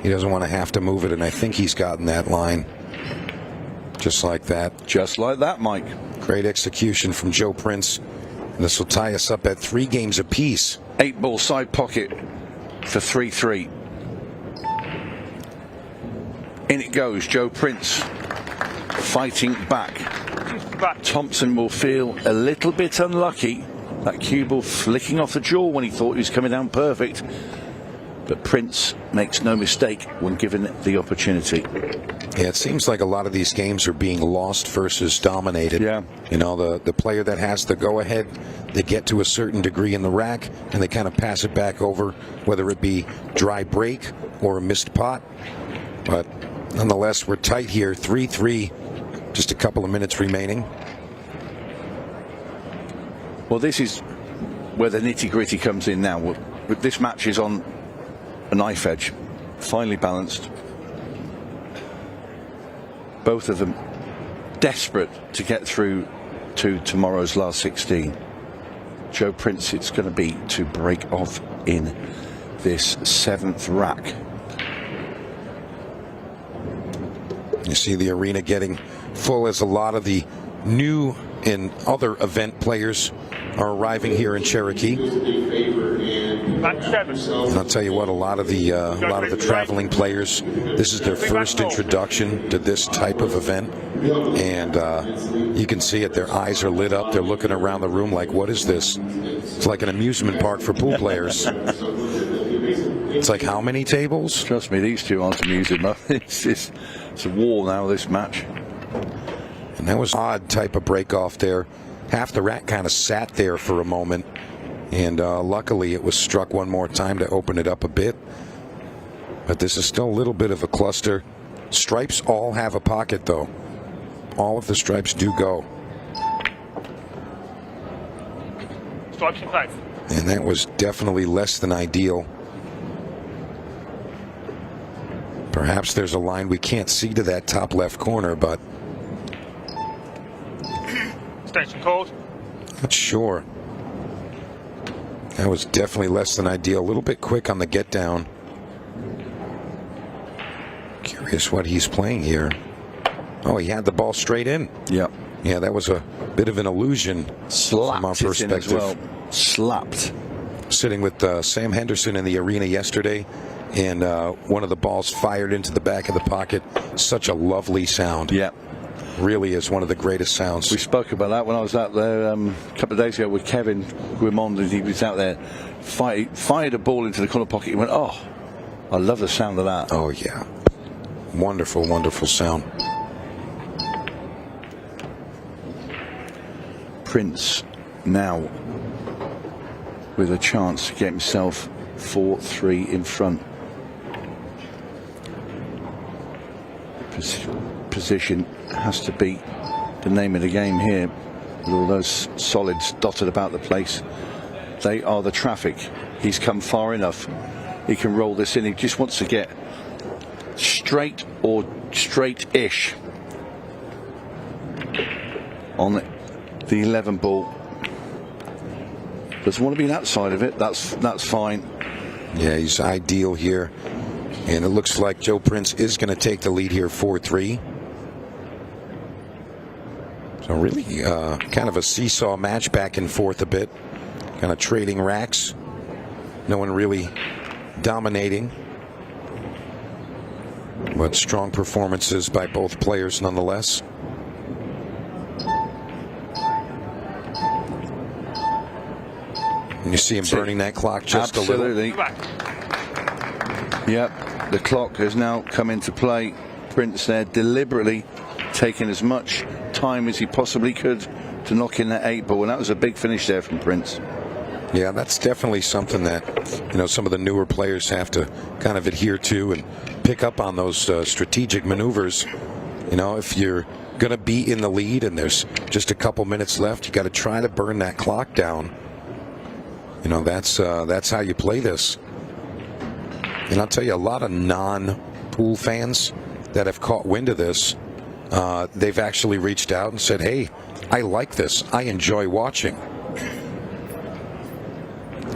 He doesn't want to have to move it, and I think he's gotten that line. Just like that. Just like that, Mike. Great execution from Joe Prince. And this will tie us up at 3 games apiece. 8 ball side pocket for 3-3. In it goes, Joe Prince fighting back. Thompson will feel a little bit unlucky. That cue ball flicking off the jaw when he thought he was coming down perfect. But Prince makes no mistake when given the opportunity. Yeah, it seems like a lot of these games are being lost versus dominated. Yeah. You know, the player that has the go-ahead, they get to a certain degree in the rack, and they kind of pass it back over, whether it be dry break or a missed pot. But nonetheless, we're tight here, 3-3, just a couple of minutes remaining. Well, this is where the nitty-gritty comes in now. This match is on a knife edge, finely balanced. Both of them desperate to get through to tomorrow's last 16. Joe Prince, it's going to be to break off in this 7th rack. You see the arena getting full as a lot of the new and other event players are arriving here in Cherokee. Back 7. And I'll tell you what, a lot of the traveling players, this is their first introduction to this type of event, and you can see it. Their eyes are lit up. They're looking around the room like, what is this? It's like an amusement park for pool players. It's like, how many tables? Trust me, these two aren't amusing. It's a war now, this match. And that was an odd type of break off there. Half the rack kind of sat there for a moment, and luckily it was struck one more time to open it up a bit. But this is still a little bit of a cluster. Stripes all have a pocket, though. All of the stripes do go. Stripes in place. And that was definitely less than ideal. Perhaps there's a line we can't see to that top left corner, but Extension called. not sure. That was definitely less than ideal. A little bit quick on the get down. Curious what he's playing here. Oh, he had the ball straight in. Yeah. Yeah, that was a bit of an illusion from our Slapped it in perspective. as well. Slapped. Sitting with Sam Henderson in the arena yesterday, and one of the balls fired into the back of the pocket. Such a lovely sound. Yeah. Really is one of the greatest sounds. We spoke about that when I was out there a couple of days ago with Kevin Guimond, and he was out there, fired a ball into the corner pocket. He went, oh, I love the sound of that. Oh, yeah. Wonderful, wonderful sound. Prince now with a chance to get himself 4-3 in front. Position has to be the name of the game here, with all those solids dotted about the place. They are the traffic. He's come far enough. He can roll this in. He just wants to get straight or straight-ish on the 11 ball. Doesn't want to be that side of it. That's fine. Yeah, he's ideal here. And it looks like Joe Prince is going to take the lead here, 4-3. So really kind of a seesaw match, back and forth a bit. Kind of trading racks. No one really dominating. But strong performances by both players nonetheless. And you see him burning that clock just Absolutely. a little. Yep, the clock has now come into play. Prince there deliberately taking as much time as he possibly could to knock in that 8 ball, and that was a big finish there from Prince. Yeah, that's definitely something that, you know, some of the newer players have to kind of adhere to and pick up on those strategic maneuvers. You know, if you're going to be in the lead and there's just a couple minutes left, you got to try to burn that clock down. You know, that's how you play this. And I'll tell you, a lot of non-pool fans that have caught wind of this, they've actually reached out and said, hey, I like this. I enjoy watching.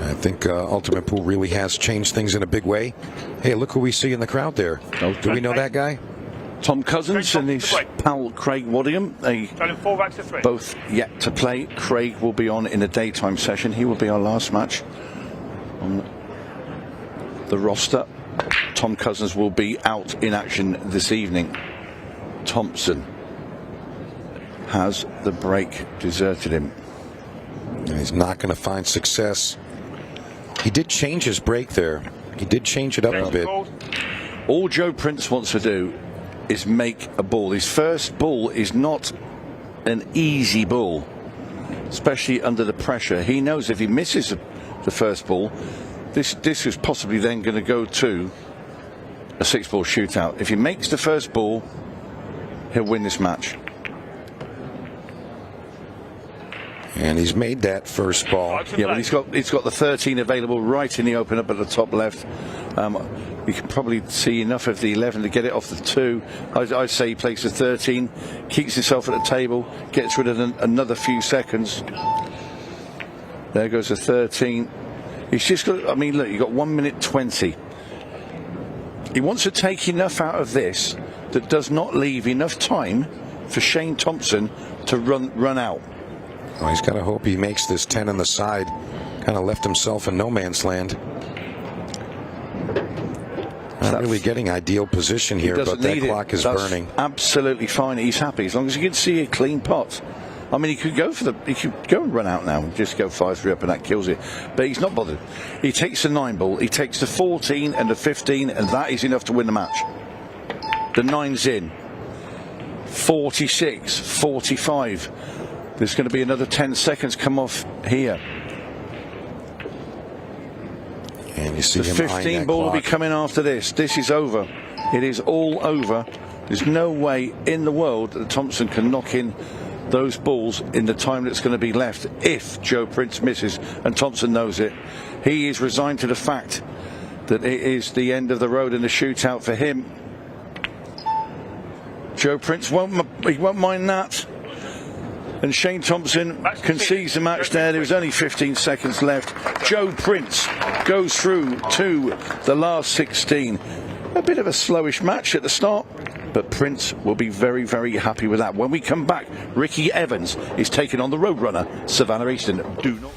I think Ultimate Pool really has changed things in a big way. Hey, look who we see in the crowd there. Do we know that guy? Tom Cousins and his pal Craig Waddingham. They 4 racks to 3. both yet to play. Craig will be on in a daytime session. He will be our last match on the roster. Tom Cousins will be out in action this evening. Thompson has the break deserted him. And he's not going to find success. He did change his break there. He did change it up a bit. All Joe Prince wants to do is make a ball. His first ball is not an easy ball, especially under the pressure. He knows if he misses the first ball, this is possibly then going to go to a 6-ball shootout. If he makes the first ball, he'll win this match. And he's made that first ball. Yeah, but he's got the 13 available right in the open up at the top left. You can probably see enough of the 11 to get it off the 2. I say he plays the 13, keeps himself at the table, gets rid of another few seconds. There goes the 13. He's just got, I mean, look, you've got 1 minute 20. He wants to take enough out of this that does not leave enough time for Shane Thompson to run out. Well, he's got to hope he makes this 10 on the side. Kind of left himself in no man's land. Not really getting ideal position here, but that clock is burning. Absolutely fine. He's happy as long as he can see a clean pot. I mean, he could go and run out now and just go 5-3 up, and that kills it. But he's not bothered. He takes the 9 ball, he takes the 14 and the 15, and that is enough to win the match. The 9's in. 46, 45. There's going to be another 10 seconds come off here. And you see the 15 ball will be coming after this. This is over. It is all over. There's no way in the world that Thompson can knock in those balls in the time that's going to be left if Joe Prince misses, and Thompson knows it. He is resigned to the fact that it is the end of the road in the shootout for him. Joe Prince won't mind that. And Shane Thompson concedes the match there. There was only 15 seconds left. Joe Prince goes through to the last 16. A bit of a slowish match at the start, but Prince will be very, very happy with that. When we come back, Ricky Evans is taking on the Roadrunner, Savannah Easton. Do not...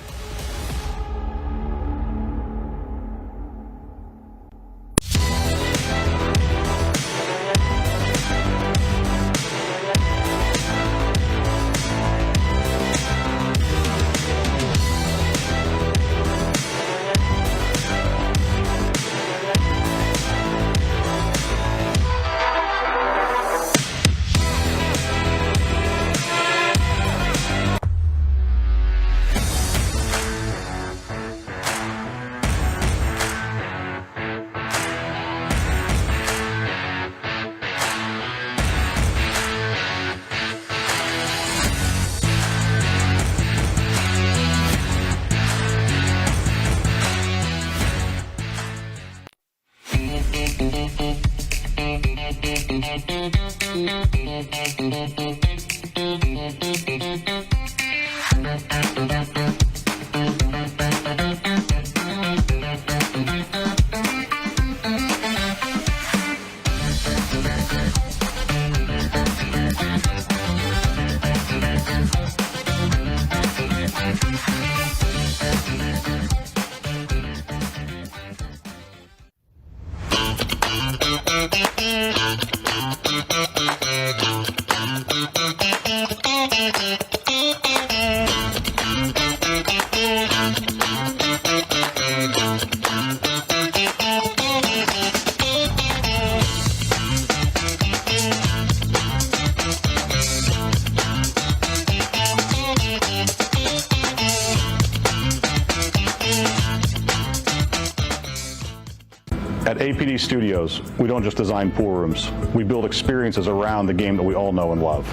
At APD Studios, we don't just design pool rooms. We build experiences around the game that we all know and love.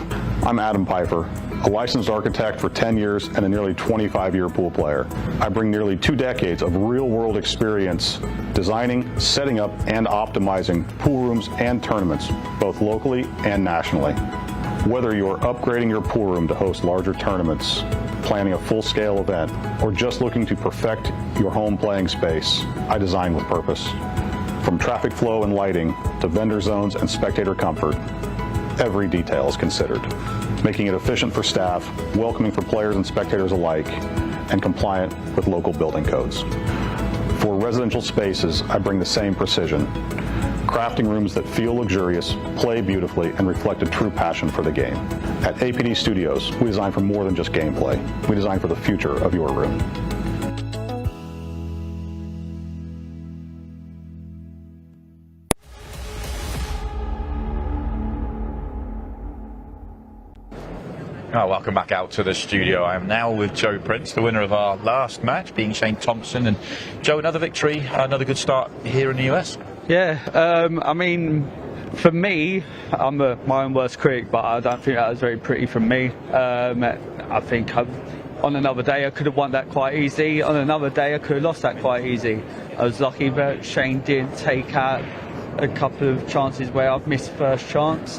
I'm Adam Pfeiffer, a licensed architect for 10 years and a nearly 25-year pool player. I bring nearly 2 decades of real-world experience designing, setting up, and optimizing pool rooms and tournaments, both locally and nationally. Whether you're upgrading your pool room to host larger tournaments, planning a full-scale event, or just looking to perfect your home playing space, I design with purpose. From traffic flow and lighting to vendor zones and spectator comfort, every detail is considered, making it efficient for staff, welcoming for players and spectators alike, and compliant with local building codes. For residential spaces, I bring the same precision, crafting rooms that feel luxurious, play beautifully, and reflect a true passion for the game. At APD Studios, we design for more than just gameplay. We design for the future of your room. Oh, welcome back out to the studio. I am now with Joe Prince, the winner of our last match, being Shane Thompson. And Joe, another victory, another good start here in the US. Yeah, I mean, for me, I'm my own worst critic, but I don't think that was very pretty from me. I think on another day I could have won that quite easy. On another day I could have lost that quite easy. I was lucky that Shane didn't take out a couple of chances where I've missed first chance.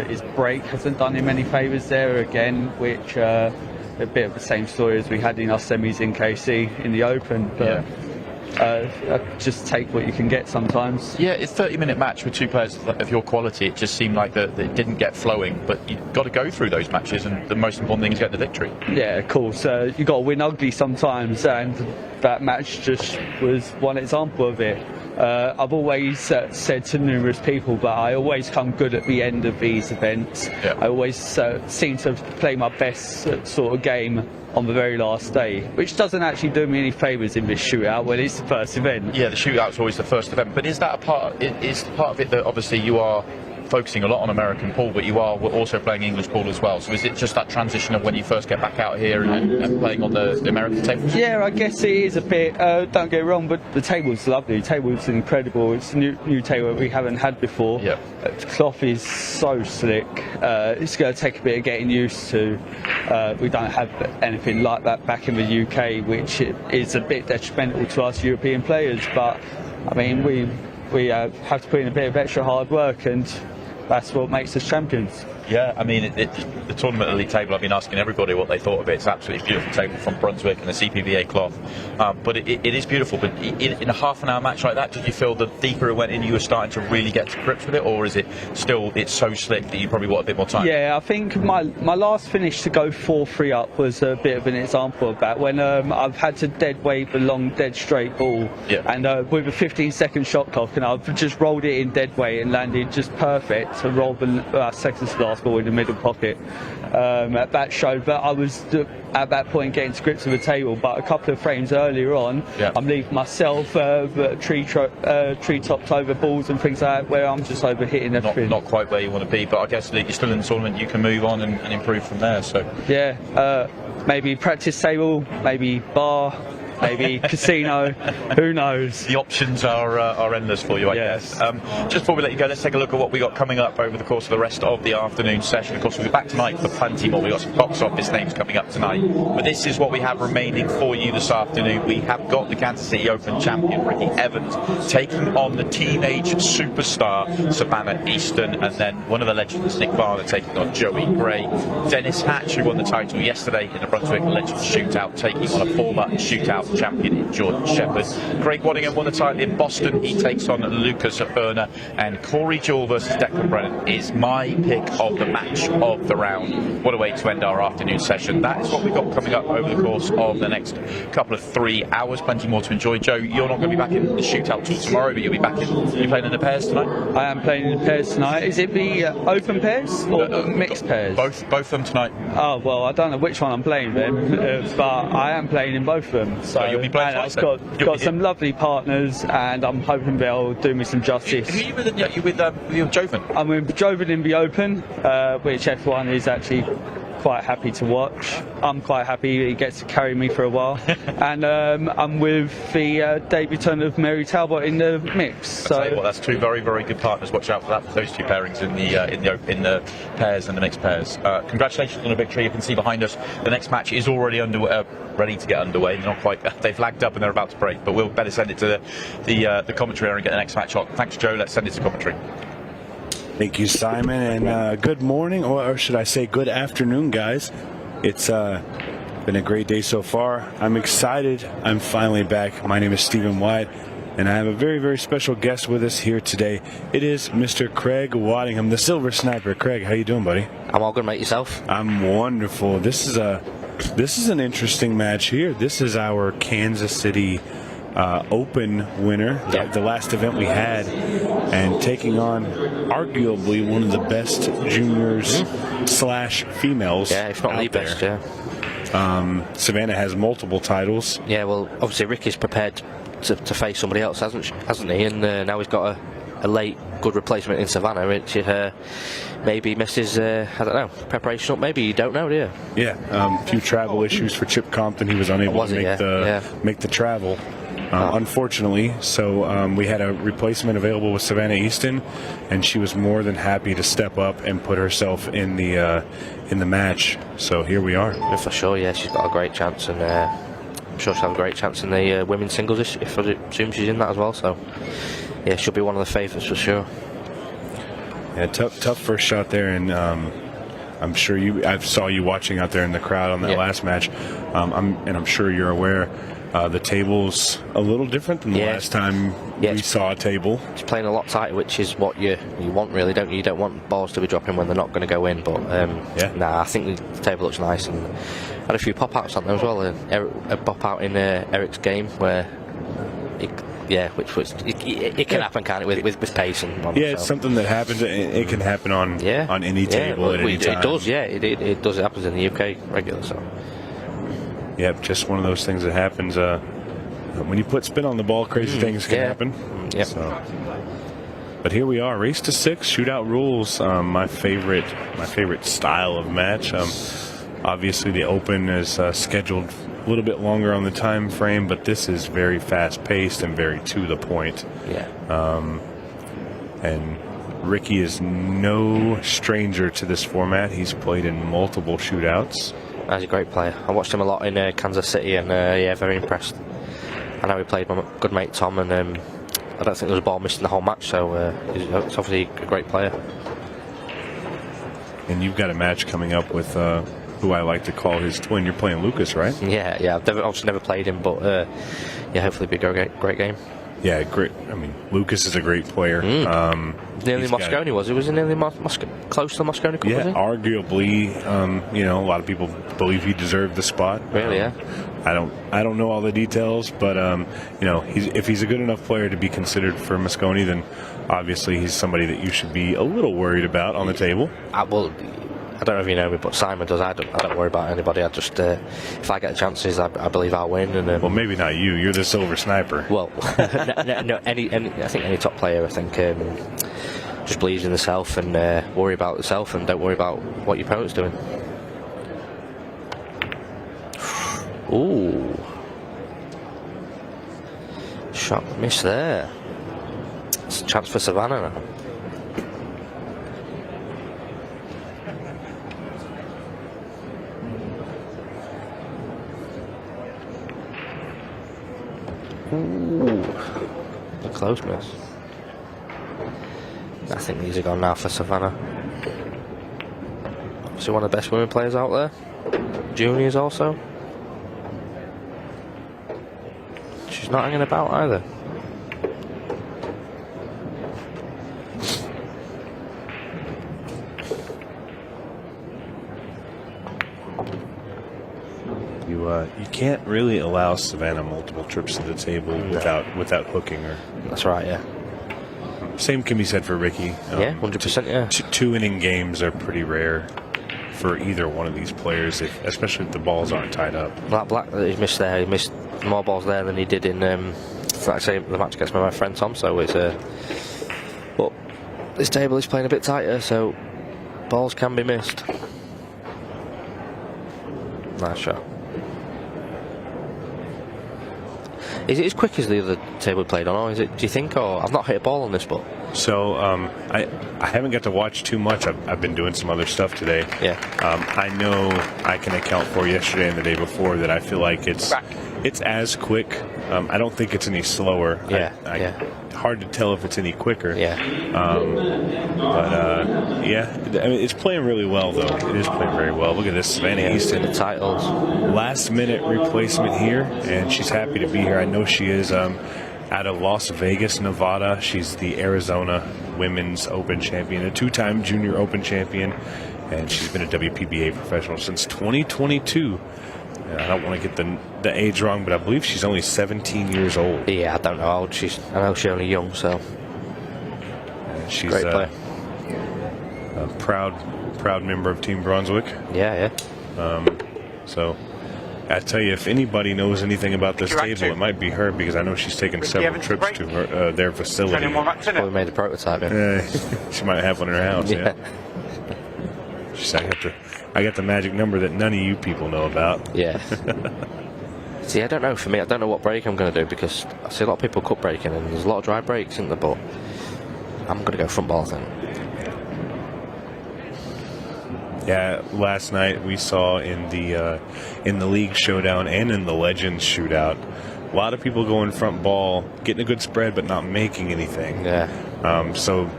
His break hasn't done him any favours there again, which a bit of the same story as we had in our semis in KC in the Open. But just take what you can get sometimes. Yeah, it's a 30-minute match with two players of your quality. It just seemed like that it didn't get flowing, but you've got to go through those matches, and the most important thing is get the victory. Yeah, of course. You've got to win ugly sometimes, and that match just was one example of it. I've always said to numerous people that I always come good at the end of these events. Yeah. I always seem to play my best sort of game on the very last day, which doesn't actually do me any favours in this shootout when it's the first event. Yeah, the shootout's always the first event, but is that a part? Is part of it that obviously you are focusing a lot on American pool, but you are also playing English pool as well? So is it just that transition of when you first get back out here and playing on the American tables? Yeah, I guess it is a bit. Don't get me wrong, but the table's lovely. The table's incredible. It's a new table we haven't had before. Yeah. The cloth is so slick. It's going to take a bit of getting used to. We don't have anything like that back in the UK, which is a bit detrimental to us European players. But I mean, we have to put in a bit of extra hard work, and that's what makes us champions. Yeah, I mean, the Tournament Elite table, I've been asking everybody what they thought of it. It's an absolutely beautiful table from Brunswick and the CPVA cloth. But it is beautiful. But in a half an hour match like that, did you feel the deeper it went in, you were starting to really get to grips with it? Or is it still, it's so slick that you probably want a bit more time? Yeah, I think my last finish to go 4-3 up was a bit of an example of that. When I've had to dead weight the long, dead straight ball. Yeah. And with a 15-second shot clock, and I've just rolled it in dead weight and landed just perfect to roll the second to last ball in the middle pocket. That showed that I was at that point getting to grips with the table, but a couple of frames earlier on, I'm leaving myself tree-topped over balls and things like that, where I'm just over hitting everything. Not quite where you want to be, but I guess that you're still in the tournament, you can move on and improve from there. So yeah, maybe practice table, maybe bar, maybe casino, who knows? The options are endless for you, I guess. Just before we let you go, let's take a look at what we got coming up over the course of the rest of the afternoon session. Of course, we'll be back tonight for plenty more. We've got some box office names coming up tonight. But this is what we have remaining for you this afternoon. We have got the Kansas City Open champion, Ricky Evans, taking on the teenage superstar, SAVANNAH Easton, and then one of the legends, Nick Varner, taking on Joey Gray. Dennis Hatch, who won the title yesterday in the Brunswick Legends Shootout, taking on a former shootout champion in Jordan Shepard. Craig Waddingham won the title in Boston. He takes on LUKAS at Varner, and Corey Jewell versus Declan Brennan is my pick of the match of the round. What a way to end our afternoon session. That is what we've got coming up over the course of the next couple of 3 hours. Plenty more to enjoy. Joe, you're not going to be back in the shootout till tomorrow, but you'll be back in. You're playing in the pairs tonight? I am playing in the pairs tonight. Is it the open pairs or mixed pairs? Both of them tonight. Oh, well, I don't know which one I'm playing then, but I am playing in both of them. So you'll be playing I've got some lovely partners, and I'm hoping they'll do me some justice. Who are you with? You with Joven? I'm with Joven in the Open, which F1 is actually quite happy to watch. I'm quite happy he gets to carry me for a while. And I'm with the debutant of Mary Talbot in the mix. So I'll tell you what, that's two very, very good partners. Watch out for that. Those two pairings in the pairs and the mixed pairs. Congratulations on the victory. You can see behind us the next match is already ready to get underway. They're not quite. They've lagged up and they're about to break. But we'll better send it to the commentary area and get the next match on. Thanks, Joe. Let's send it to commentary. Thank you, Simon, and good morning, or should I say good afternoon, guys. It's been a great day so far. I'm excited. I'm finally back. My name is Stephen White, and I have a very, very special guest with us here today. It is Mr. Craig Waddingham, the Silver Sniper. Craig, how you doing, buddy? I'm all good, mate. Yourself? I'm wonderful. This is an interesting match here. This is our Kansas City Open winner, the last event we had, and taking on arguably one of the best juniors slash females. Yeah, if not the best, yeah. SAVANNAH has multiple titles. Yeah, well, obviously Ricky's prepared to face somebody else, hasn't he? And now he's got a late good replacement in Savannah, which maybe misses, I don't know, preparation up. Maybe you don't know, do you? Yeah, a few travel issues for Chip Compton. He was unable to make the travel. Unfortunately, so we had a replacement available with Savannah Easton, and she was more than happy to step up and put herself in the match. So here we are. For sure, yeah, she's got a great chance, and I'm sure she'll have a great chance in the women's singles, if I assume she's in that as well. So yeah, she'll be one of the favourites for sure. Yeah, tough first shot there, and I'm sure I saw you watching out there in the crowd on that last match, I'm sure you're aware. The table's a little different than the last time we saw a table. It's playing a lot tighter, which is what you want, really, don't you? You don't want balls to be dropping when they're not going to go in. But nah, I think the table looks nice, and had a few pop outs on there as well. A pop out in Eric's game where, it can happen, can't it, with pace and whatnot. Yeah, it's something that happens. It can happen on any table at any time. It does, yeah. It does. It happens in the UK regular. So. Yep, just one of those things that happens. When you put spin on the ball, crazy things can happen. Yep. So, but here we are, race to 6, shootout rules. My favorite style of match. Obviously, the Open is scheduled a little bit longer on the time frame, but this is very fast paced and very to the point. Yeah. And Ricky is no stranger to this format. He's played in multiple shootouts. He's a great player. I watched him a lot in Kansas City, and very impressed. I know he played my good mate Tom, and I don't think there was a ball missed in the whole match, so he's obviously a great player. And you've got a match coming up with who I like to call his twin. You're playing Lucas, right? Yeah. I've obviously never played him, but hopefully it'll be a great game. Yeah, great. I mean, Lucas is a great player. Nearly Mosconi was. It was nearly close to Mosconi Cup, was it? Arguably, a lot of people believe he deserved the spot. Really, yeah. I don't know all the details, but if he's a good enough player to be considered for Mosconi, then obviously he's somebody that you should be a little worried about on the table. I don't know if you know me, but Simon does. I don't worry about anybody. I just, if I get the chances, I believe I'll win. And well, maybe not you. You're the silver sniper. Well, no. I think any top player, I think, just believes in themselves and worry about themselves and don't worry about what your opponent's doing. Ooh, shot miss there. It's a chance for Savannah now. Ooh, a close miss. I think these are gone now for Savannah. Obviously one of the best women players out there. Juniors also. She's not hanging about either. You can't really allow Savannah multiple trips to the table without hooking her. That's right, yeah. Same can be said for Ricky. Yeah, 100%, yeah. Two-inning games are pretty rare for either one of these players, especially if the balls aren't tied up. Black that he missed there, he missed more balls there than he did in like I say, the match against my friend Tom, so it's but this table is playing a bit tighter, so balls can be missed. Nice shot. Is it as quick as the other table played on, or is it, do you think, or I've not hit a ball on this, but so I haven't got to watch too much. I've been doing some other stuff today. Yeah. I know I can account for yesterday and the day before that I feel like it's as quick. I don't think it's any slower. Yeah. Hard to tell if it's any quicker. Yeah. I mean, it's playing really well though. It is playing very well. Look at this, Savannah Easton. The titles. Last minute replacement here, and she's happy to be here. I know she is. Out of Las Vegas, Nevada. She's the Arizona Women's Open champion, a 2-time Junior Open champion, and she's been a WPBA professional since 2022. And I don't want to get the age wrong, but I believe she's only 17 years old. Yeah, I don't know how old she's. I know she's only young, so. And she's great player. A proud member of Team Brunswick. Yeah. So I tell you, if anybody knows anything about this table, it might be her, because I know she's taken several trips to her, their facility. Probably made a prototype. She might have one in her house. Yeah. She said, I got the magic number that none of you people know about. Yeah. See, I don't know. For me, I don't know what break I'm going to do, because I see a lot of people cut breaking, and there's a lot of dry breaks, isn't there? But I'm going to go front ball, I think. Yeah, last night we saw in the league showdown and in the Legends shootout, a lot of people going front ball, getting a good spread, but not making anything. Yeah. So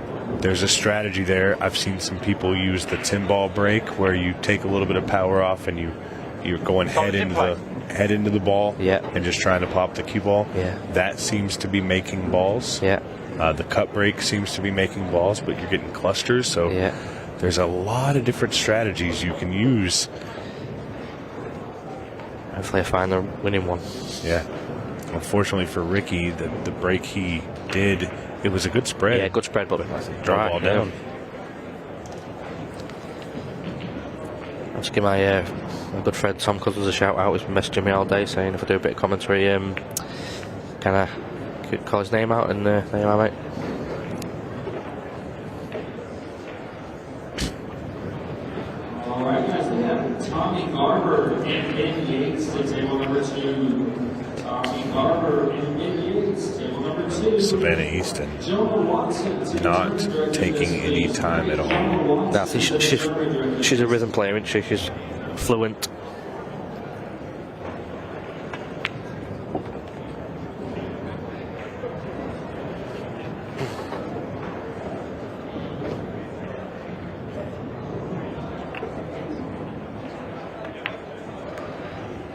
there's a strategy there. I've seen some people use the 10-ball break, where you take a little bit of power off and you're going head into the ball, and just trying to pop the cue ball. Yeah. That seems to be making balls. Yeah. The cut break seems to be making balls, but you're getting clusters. So. Yeah. There's a lot of different strategies you can use. Hopefully I find the winning one. Yeah. Unfortunately for Ricky, the break he did, it was a good spread. Yeah, good spread, but dry ball down. Let's give my good friend Tom Cousins a shout out. He's been messaging me all day saying if I do a bit of commentary, can I call his name out and there you are, mate. Alright guys, we have Tommy Garber and Ben Yates to table number 2. Tommy Garber and Ben Yates, table number 2. Savannah Easton not taking any time at all. No, I think she's a rhythm player, isn't she? She's fluent.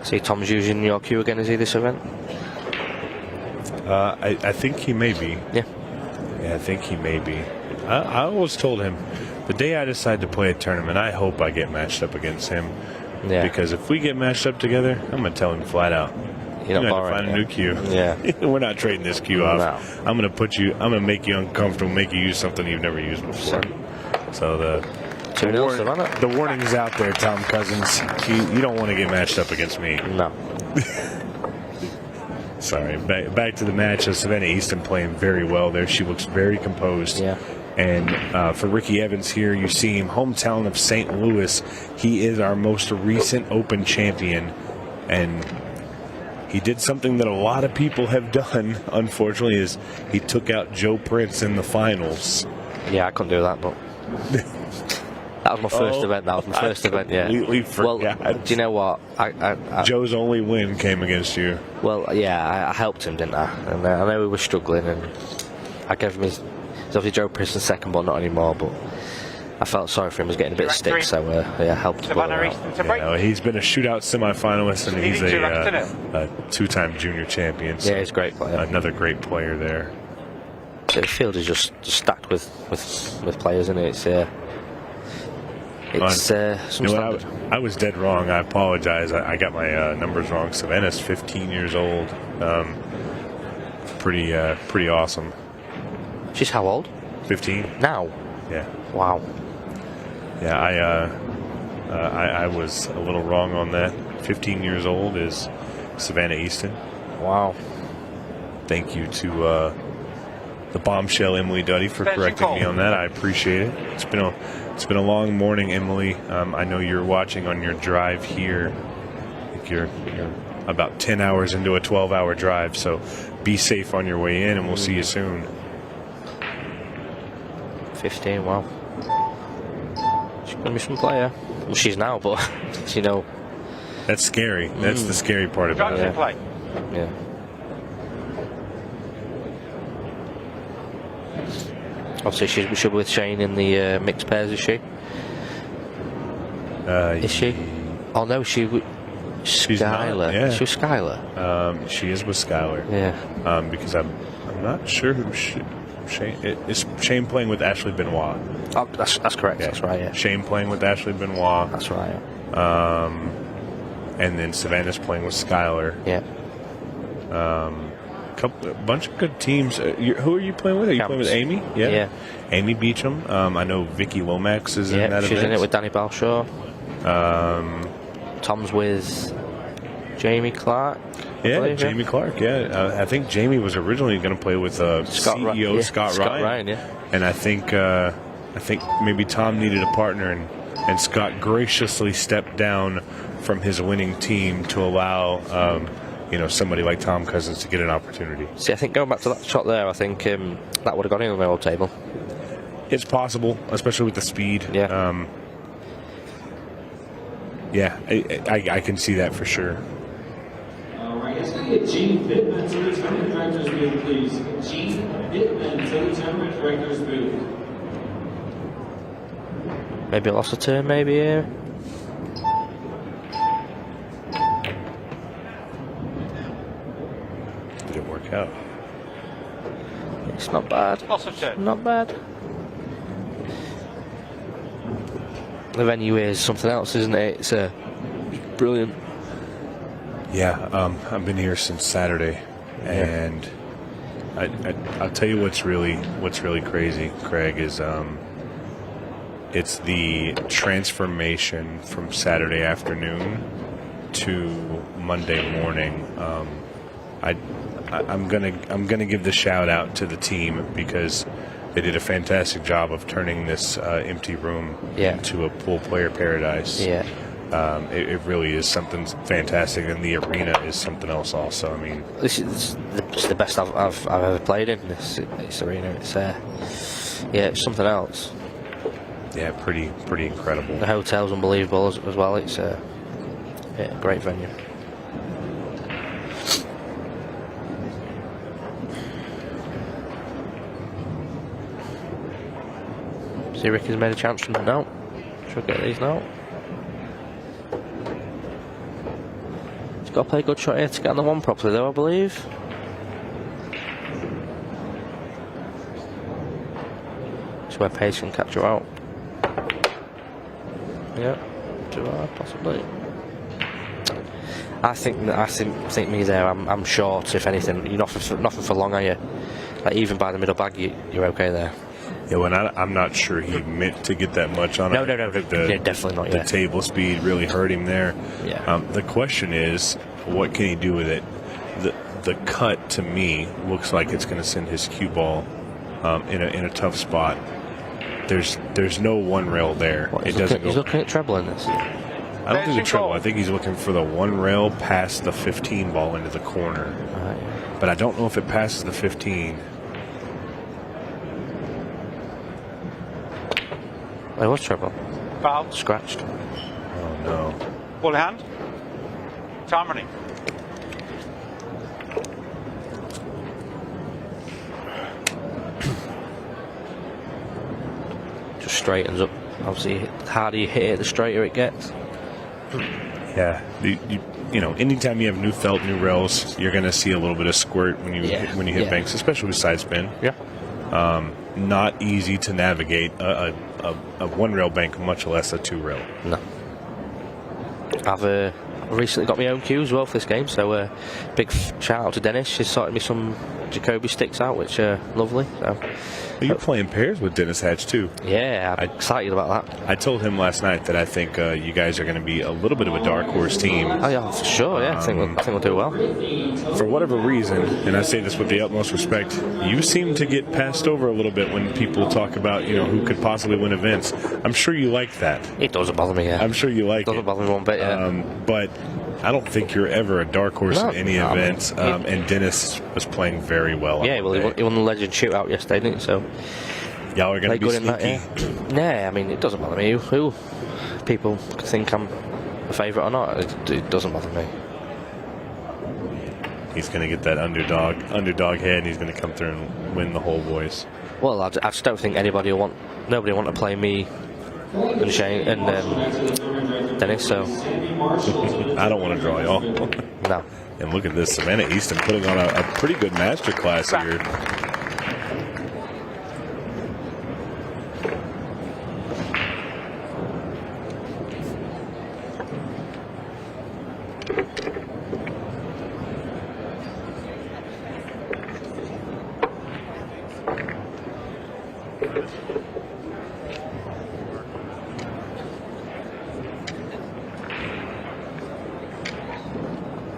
See Tom's using your cue again, is he, this event? I think he may be. Yeah. Yeah, I think he may be. I always told him, the day I decide to play a tournament, I hope I get matched up against him. Yeah. Because if we get matched up together, I'm going to tell him flat out. You're not going to find a new cue. Yeah. We're not trading this cue off. No. I'm going to make you uncomfortable, make you use something you've never used before. So the warning's out there, Tom Cousins. You don't want to get matched up against me. No. Sorry. Back to the match. Savannah Easton playing very well there. She looks very composed. Yeah. And for Ricky Evans here, you see him, hometown of St. Louis. He is our most recent Open champion. And he did something that a lot of people have done, unfortunately, is he took out Joe Prince in the finals. Yeah, I couldn't do that, but... That was my first event. That was my first event. Yeah. Completely forgot. Well, do you know what? Joe's only win came against you. Well, yeah, I helped him, didn't I? And I know he was struggling, and I gave him his. It's obviously Joe Princeton second, but not anymore. But I felt sorry for him. He was getting a bit of stick, so yeah, helped him. He's been a shootout semifinalist, and he's a two-time junior champion. So yeah, he's a great player. Another great player there. So the field is just stacked with players, isn't it? It's I was dead wrong. I apologize. I got my numbers wrong. Savannah's 15 years old. Pretty awesome. She's how old? 15 now. Yeah. Wow. Yeah, I was a little wrong on that. 15 years old is Savannah Easton. Wow. Thank you to the bombshell Emily Duddy for correcting me on that. I appreciate it. It's been a long morning, Emily. I know you're watching on your drive here. I think you're about 10 hours into a 12-hour drive, so be safe on your way in, and we'll see you soon. 15, wow. She's going to be some player. Well, she's now, but, you know. That's scary. That's the scary part about it. Yeah. Obviously, she's with Shane in the mixed pairs, is she? Is she? Oh, no, she's Skylar. Yeah. She was Skylar. She is with Skylar. Yeah. Because I'm not sure who Shane is. Shane playing with Ashley Benoit. Oh, that's correct. Yeah. That's right. Yeah. Shane playing with Ashley Benoit. That's right. Yeah. And then Savannah's playing with Skylar. Yeah. A bunch of good teams. Who are you playing with? Are you playing with Amy? Yeah. Amy Beecham. I know Vicky Lomax is in that event. She's in it with Danny Balshaw. Tom's with Jamie Clark. Yeah, Jamie Clark. Yeah, I think Jamie was originally going to play with CEO Scott Ryan. Yeah. And I think maybe Tom needed a partner, and Scott graciously stepped down from his winning team to allow somebody like Tom Cousins to get an opportunity. See, I think going back to that shot there, I think that would have got in on the old table. It's possible, especially with the speed. Yeah. I can see that for sure. All right, let's get Gene Bittman to the tournament director's booth, please. Gene Bittman to the tournament director's booth. Maybe lost a turn, maybe here. Didn't work out. It's not bad. Lost a turn. Not bad. The venue is something else, isn't it? It's brilliant. Yeah, I've been here since Saturday, and I'll tell you what's really crazy, Craig, is it's the transformation from Saturday afternoon to Monday morning. I'm gonna give the shout out to the team because they did a fantastic job of turning this empty room into a pool player paradise. Yeah. It really is something fantastic, and the arena is something else also. I mean, It's the best I've ever played in this arena. It's it's something else. Yeah, pretty incredible. The hotel's unbelievable as well. It's a great venue. See, Ricky's made a chance from now. Should get these now. He's got to play a good shot here to get on the one properly, though, I believe. It's where pace can catch you out. Yeah, too hard, possibly. I think me there. I'm short. If anything, you're nothing for long, are you? Like, even by the middle bag, you're okay there. Yeah, well, I'm not sure he meant to get that much on it. No, definitely not. The table speed really hurt him there. Yeah. The question is, what can he do with it? The cut to me looks like it's going to send his cue ball in a tough spot. There's no one rail there. He's looking at treble in this. I don't think the treble. I think he's looking for the one rail past the 15 ball into the corner. Right. But I don't know if it passes the 15. There was treble. Foul. Scratched. Oh no. Ball in hand. Time running. Just straightens up. Obviously, the harder you hit it, the straighter it gets. Yeah, you know, anytime you have new felt, new rails, you're going to see a little bit of squirt when you hit banks, especially with side spin. Yeah. Not easy to navigate a one rail bank, much less a two rail. No. I've recently got my own cue as well for this game, so big shout out to Dennis. She's sorted me some Jacoby sticks out, which are lovely. So. You're playing pairs with Dennis Hatch too. Yeah, I'm excited about that. I told him last night that I think you guys are going to be a little bit of a dark horse team. Oh yeah, for sure. Yeah, I think we'll do well. For whatever reason, and I say this with the utmost respect, you seem to get passed over a little bit when people talk about who could possibly win events. I'm sure you like that. It doesn't bother me. Yeah. I'm sure you like it. Doesn't bother me one bit. Yeah. But I don't think you're ever a dark horse in any event. And Dennis was playing very well. Yeah, well, he won the Legend Shootout yesterday, didn't he? So y'all are going to be sneaky. Yeah, I mean, it doesn't bother me who people think I'm a favourite or not. It doesn't bother me. He's going to get that underdog head, and he's going to come through and win the whole boys. Well, I just don't think nobody will want to play me and Shane and Dennis. So I don't want to draw y'all. No. And look at this, Savannah Easton putting on a pretty good master class here.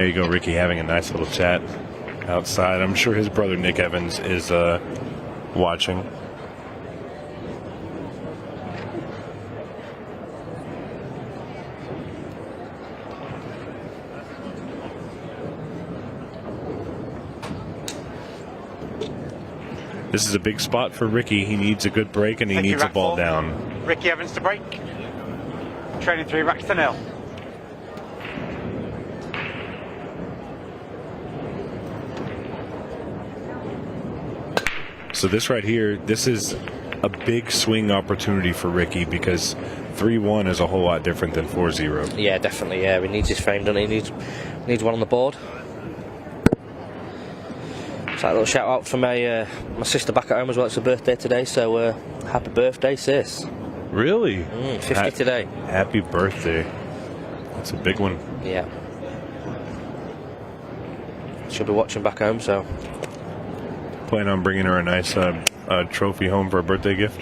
There you go, Ricky, having a nice little chat outside. I'm sure his brother Nick Evans is watching. This is a big spot for Ricky. He needs a good break, and he needs a ball down. Ricky Evans to break. Trailing 3 racks to 0. So this right here, this is a big swing opportunity for Ricky, because 3-1 is a whole lot different than 4-0. Yeah, definitely. Yeah, he needs his frame done. He needs one on the board. So a little shout out for my sister back at home as well. It's her birthday today, so happy birthday, sis. Really? 50 today. Happy birthday. That's a big one. Yeah. She'll be watching back home, so. Plan on bringing her a nice trophy home for a birthday gift?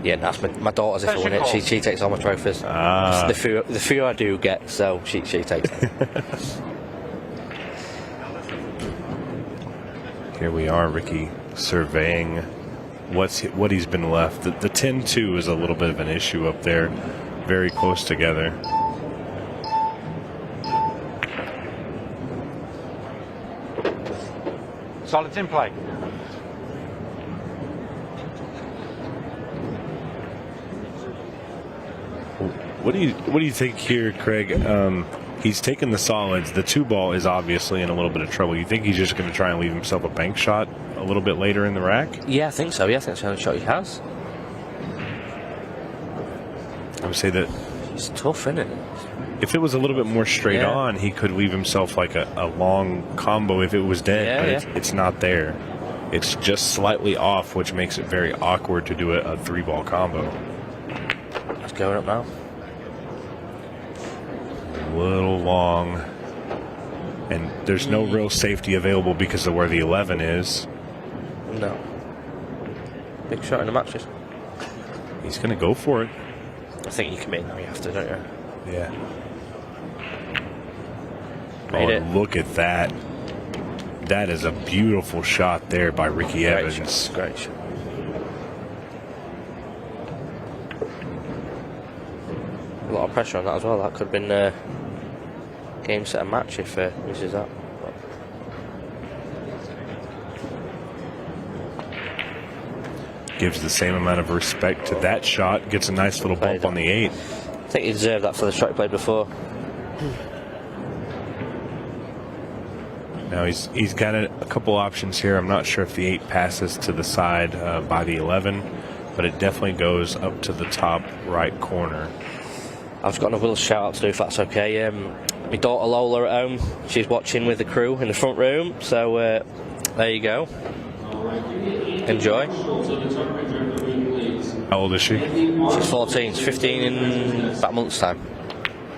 Yeah, that's my daughter's if I win it. She takes all my trophies. The few I do get, so she takes it. Here we are, Ricky surveying what he's been left. The 10-2 is a little bit of an issue up there, very close together. Solids in play. What do you think here, Craig? He's taken the solids. The 2-ball is obviously in a little bit of trouble. You think he's just going to try and leave himself a bank shot a little bit later in the rack? Yeah, I think so. Yeah, I think that's the only shot he has. I would say that it's tough, isn't it? If it was a little bit more straight on, he could leave himself like a long combo if it was dead, but it's not there. It's just slightly off, which makes it very awkward to do a 3-ball combo. It's going up now. A little long, and there's no real safety available because of where the 11 is. No. Big shot in the matches. He's going to go for it. I think you can make now. You have to, don't you? Yeah. Made it. Look at that. That is a beautiful shot there by Ricky Evans. Great shot. A lot of pressure on that as well. That could have been game, set, and match if misses that. Gives the same amount of respect to that shot. Gets a nice little bump on the 8. I think he deserved that for the shot he played before. Now he's got a couple options here. I'm not sure if the 8 passes to the side by the 11, but it definitely goes up to the top right corner. I've just got another little shout out to do, if that's okay. My daughter Lola at home, she's watching with the crew in the front room, so there you go. Enjoy. How old is she? She's 14. She's 15 in about a month's time.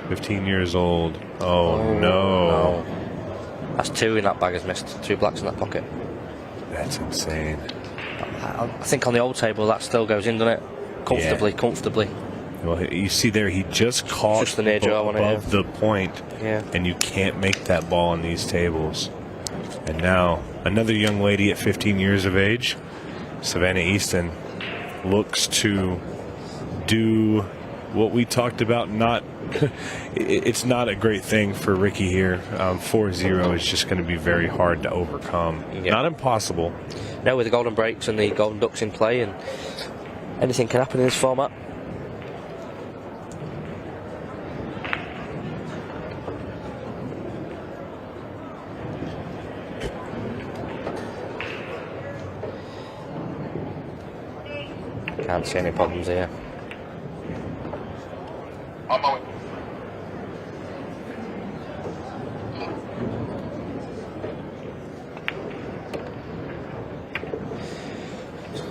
15 years old. Oh, no. That's 2 in that bag has missed. 2 blacks in that pocket. That's insane. I think on the old table that still goes in, doesn't it? Comfortably. Well, you see there, he just caught just the near jaw above the point, and you can't make that ball on these tables. And now, another young lady at 15 years of age, Savannah Easton, looks to do what we talked about. It's not a great thing for Ricky here. 4-0 is just going to be very hard to overcome. Not impossible. No, with the golden breaks and the golden ducks in play, and anything can happen in this format. Can't see any problems here.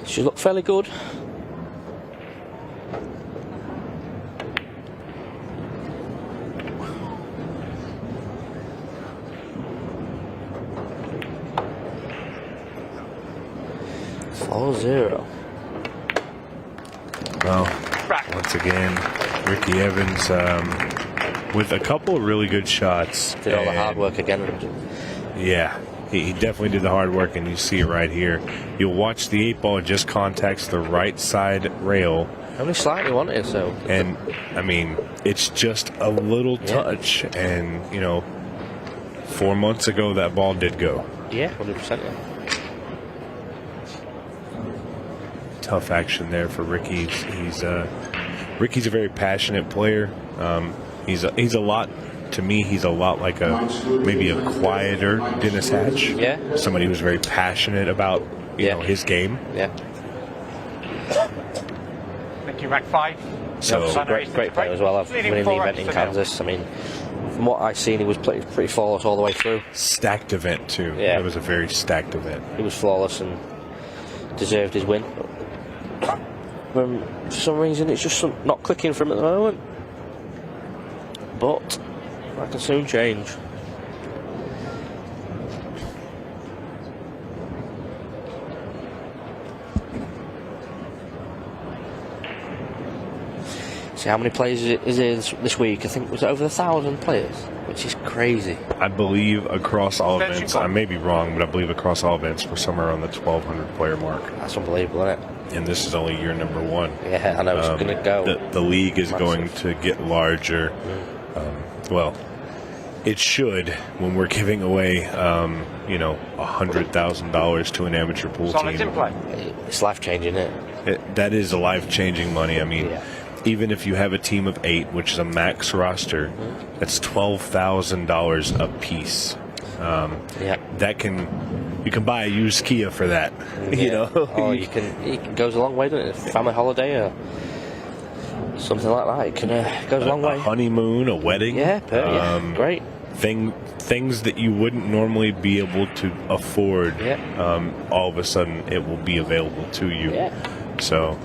She looked fairly good. Well, once again, Ricky Evans with a couple of really good shots. Did all the hard work again. Yeah, he definitely did the hard work, and you see it right here. You'll watch the 8-ball just contacts the right side rail. Only slightly wanted, so. And, I mean, it's just a little touch. And, you know, 4 months ago, that ball did go. Yeah, 100%. Yeah. Tough action there for Ricky. Ricky's a very passionate player. He's a lot, to me, he's a lot like maybe a quieter Dennis Hatch. Yeah. Somebody who's very passionate about you know his game. Yeah. Thank you, rack 5. So great player as well. I've winning the event in Kansas. I mean, from what I've seen, he was pretty flawless all the way through. Stacked event too. Yeah. It was a very stacked event. He was flawless and deserved his win. For some reason, it's just not clicking for him at the moment. But that can soon change. See how many players is there this week? I think was it over 1,000 players, which is crazy. I believe across all events, I may be wrong, but I believe across all events we're somewhere around the 1,200 player mark. That's unbelievable, isn't it? And this is only year number 1. Yeah, I know it's going to go. The league is going to get larger. Well, it should when we're giving away, you know, $100,000 to an amateur pool team. In play. It's life changing, isn't it? That is a life changing money. I mean, even if you have a team of 8, which is a max roster, that's $12,000 a piece. That you can buy a used Kia for that. You know, it goes a long way, doesn't it? Family holiday or something like that. It can goes a long way. A honeymoon, a wedding. Yeah, great. Things that you wouldn't normally be able to afford. All of a sudden, it will be available to you. So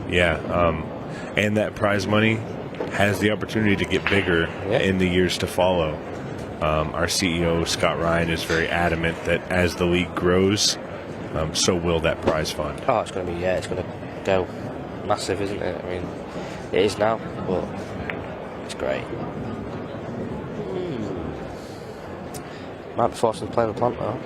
and that prize money has the opportunity to get bigger in the years to follow. Our CEO, Scott Ryan, is very adamant that as the league grows, so will that prize fund. Oh, it's going to be, it's going to go massive, isn't it? I mean, it is now, but it's great. Might be forcing to play the plant now.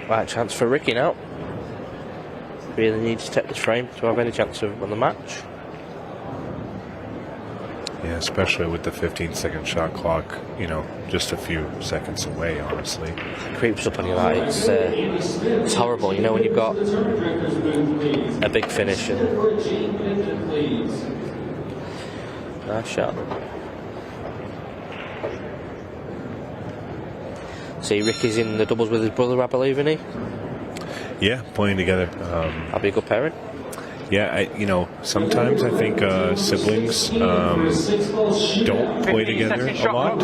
Right, chance for Ricky now. Really needs to take this frame to have any chance of win the match. Yeah, especially with the 15-second shot clock, you know, just a few seconds away, honestly. It creeps up on you, like, it's horrible, you know, when you've got a big finish. Nice shot. See, Ricky's in the doubles with his brother, I believe, isn't he? Yeah, playing together. That'd be a good pairing. Yeah, you know, sometimes I think siblings don't play together a lot.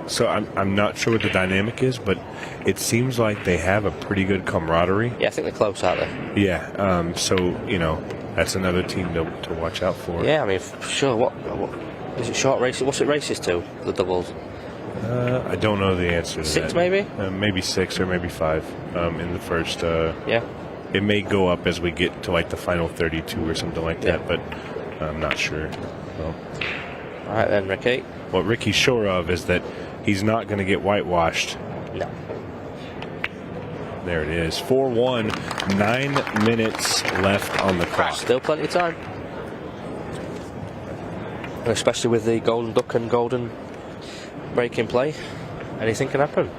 So I'm not sure what the dynamic is, but it seems like they have a pretty good camaraderie. Yeah, I think they're close, aren't they? Yeah, so, you know, that's another team to watch out for. Yeah, I mean, for sure. What is it, short races? What's it races to, the doubles? I don't know the answer to 6 that. maybe? Maybe 6 or maybe 5 in the first. Yeah. It may go up as we get to like the final 32 or something like that, but I'm not sure. Well, all right then, Ricky. What Ricky's sure of is that he's not going to get whitewashed. No. There it is. 4-1. 9 minutes left on the clock. Still plenty of time. And especially with the golden duck and golden break in play, anything can happen.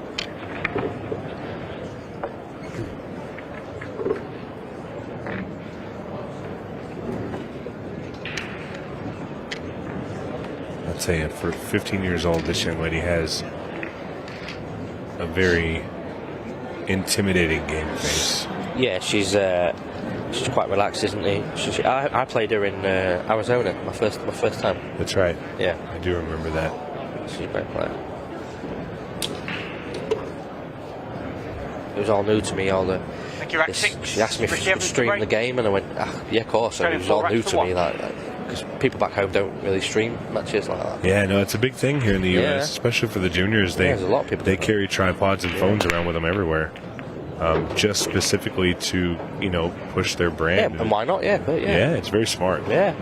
I'd say for 15 years old, this young lady has a very intimidating game face. Yeah, she's She's quite relaxed, isn't he? I played her in Arizona, my first time. That's right. Yeah. I do remember that. She's a great player. It was all new to me, all the... She asked me if I could stream the game, and I went, yeah, of course. So it was all new to me, because people back home don't really stream matches like that. Yeah, no, it's a big thing here in the U.S., especially for the juniors. There's a lot of people. They carry tripods and phones around with them everywhere, just specifically to, you know, push their brand. Yeah, and why not? Yeah, but yeah, it's very smart. Yeah.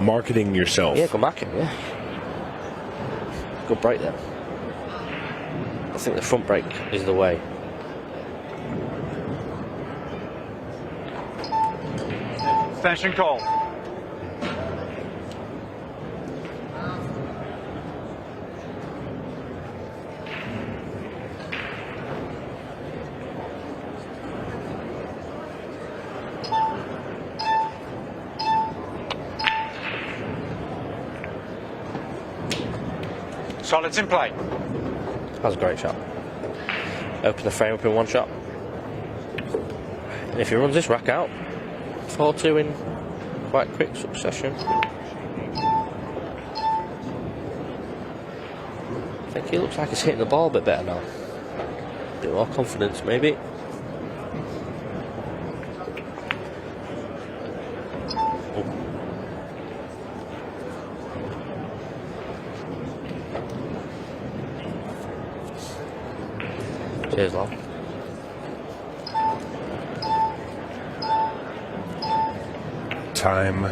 Marketing yourself. Yeah, good marketing, yeah. Good break there. I think the front break is the way. Extension call. Solids in play. That was a great shot. Open the frame up in one shot. And if he runs this rack out, 4-2 in quite quick succession. I think he looks like he's hitting the ball a bit better now. A bit more confidence, maybe. Cheers, love. Time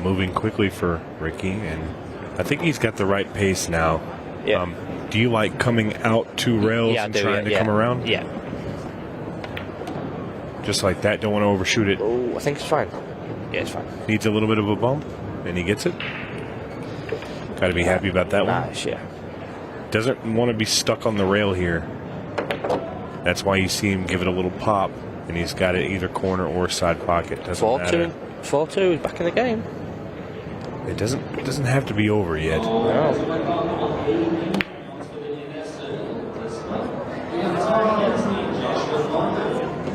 moving quickly for Ricky, and I think he's got the right pace now. Yeah. Do you like coming out to rails and trying to come around? Yeah. Just like that, don't want to overshoot it. Oh, I think it's fine. Yeah, it's fine. Needs a little bit of a bump, and he gets it. Got to be happy about that one. Nice, yeah. Doesn't want to be stuck on the rail here. That's why you see him give it a little pop, and he's got it either corner or side pocket. Doesn't matter. 4-2, he's back in the game. It doesn't have to be over yet. No.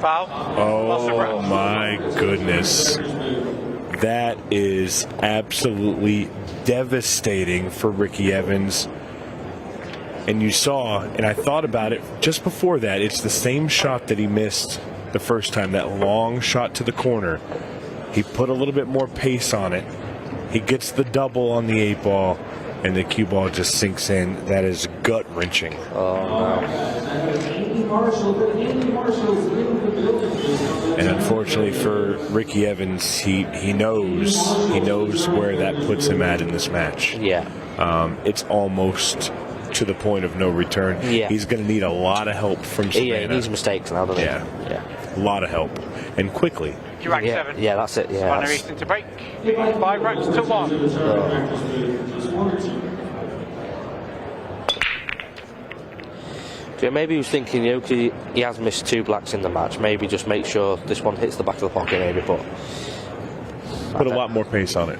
Foul. Oh my goodness. That is absolutely devastating for Ricky Evans. And you saw, and I thought about it just before that, it's the same shot that he missed the first time, that long shot to the corner. He put a little bit more pace on it. He gets the double on the 8 ball, and the cue ball just sinks in. That is gut-wrenching. Oh, no. And unfortunately for Ricky Evans, he knows where that puts him at in this match. Yeah. It's almost to the point of no return. Yeah. He's going to need a lot of help from Savannah. Yeah, he needs mistakes now, doesn't he? Yeah. A lot of help. And quickly. Rack 7. Yeah, that's it. Yeah. Savannah EASTON to break. 5 racks to 1. Yeah, maybe he was thinking, you know, 'cause he has missed 2 blacks in the match. Maybe just make sure this one hits the back of the pocket, maybe. But put a lot more pace on it.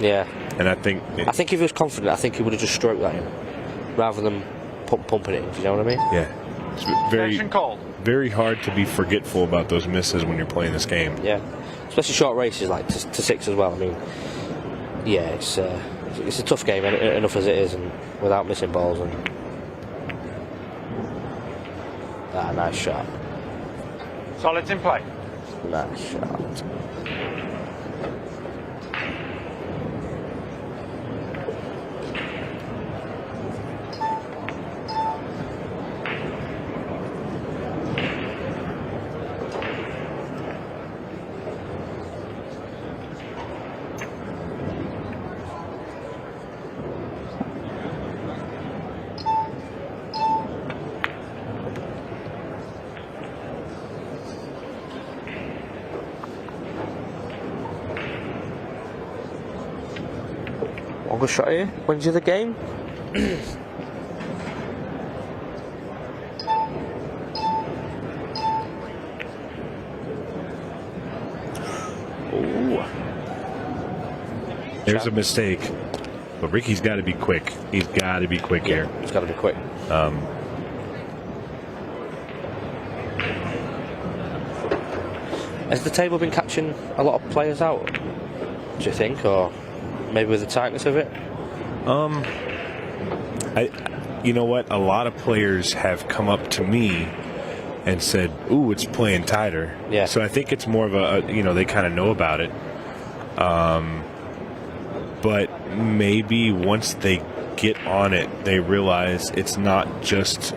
Yeah. And I think if he was confident, I think he would have just stroked that in, rather than pumping it in. Do you know what I mean? Yeah. It's very hard to be forgetful about those misses when you're playing this game. Yeah. Especially short races like to 6 as well. I mean, yeah, it's a tough game enough as it is, and without missing balls. And nice shot. Solids in play. Nice shot. Good shot here. Wins you the game. Ooh. There's a mistake. But Ricky's got to be quick. He's got to be quick here. He's got to be quick. Has the table been catching a lot of players out, do you think, or maybe with the tightness of it? You know what? A lot of players have come up to me and said, "Ooh, it's playing tighter." Yeah. So I think it's more of they kind of know about it. But maybe once they get on it, they realize it's not just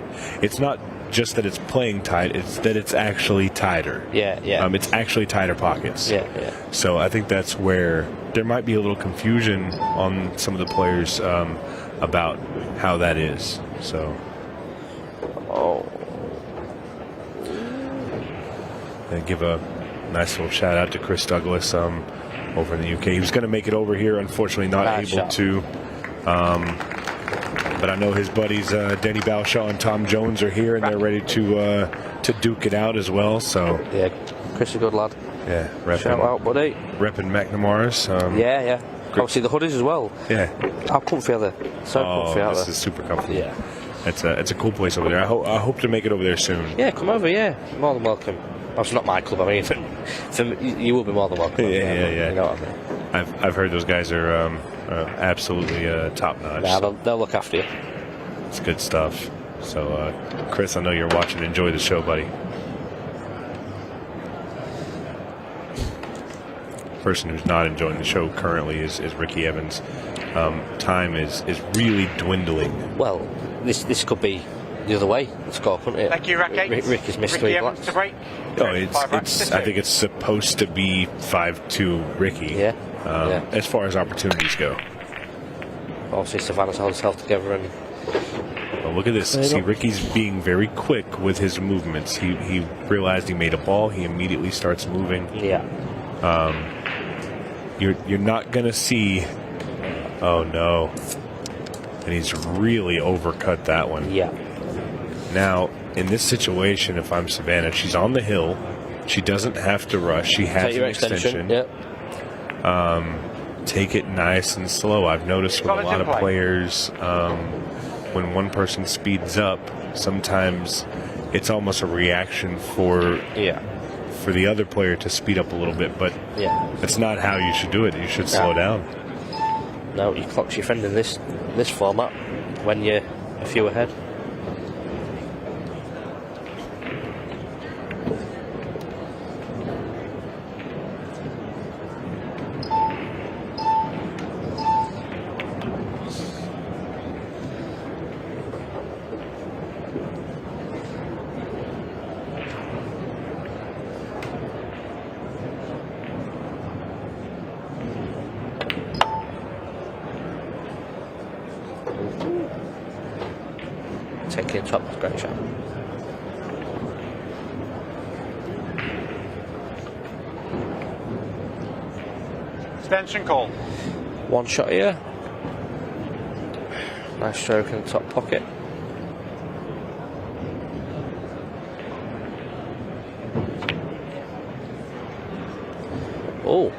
that it's playing tight, it's that it's actually tighter. Yeah. It's actually tighter pockets. Yeah. So I think that's where there might be a little confusion on some of the players about how that is. So. And give a nice little shout out to Chris Douglas over in the UK. He was going to make it over here, unfortunately not able to. But I know his buddies Denny Balshaw and Tom Jones are here, and they're ready to duke it out as well. So yeah, Chris is a good lad. Yeah, shout out, buddy. Repping McNamara's. Yeah. Obviously the hoodies as well. Yeah. How comfy are they? So comfy out there. This is super comfortable. Yeah. It's a cool place over there. I hope to make it over there soon. Yeah, come over. Yeah, more than welcome. It's not my club. I mean, you will be more than welcome. Yeah. You know what I mean? I've heard those guys are absolutely top notch. Yeah, they'll look after you. It's good stuff. So, Chris, I know you're watching. Enjoy the show, buddy. Person who's not enjoying the show currently is Ricky Evans. Time is really dwindling. Well, this could be the other way. The score, couldn't it? Thank you, Rack 8. Rick has missed Ricky 3 Evans blocks. to break. No, I think it's supposed to be 5-2 Ricky. Yeah. As far as opportunities go. Obviously, Savannah's held himself together and. Well, look at this. See, Ricky's being very quick with his movements. He realized he made a ball. He immediately starts moving. Yeah. You're not gonna see. Oh no! And he's really overcut that one. Yeah. Now, in this situation, if I'm Savannah, she's on the hill. She doesn't have to rush. She has Take your an extension. Yep. Take it nice and slow. I've noticed with a lot of players, when one person speeds up, sometimes it's almost a reaction for the other player to speed up a little bit. But that's not how you should do it. You should slow down. No, you clock your friend in this format when you're a few ahead. Taking a top, great shot. Extension call. One shot here. Nice stroke in the top pocket. Oh.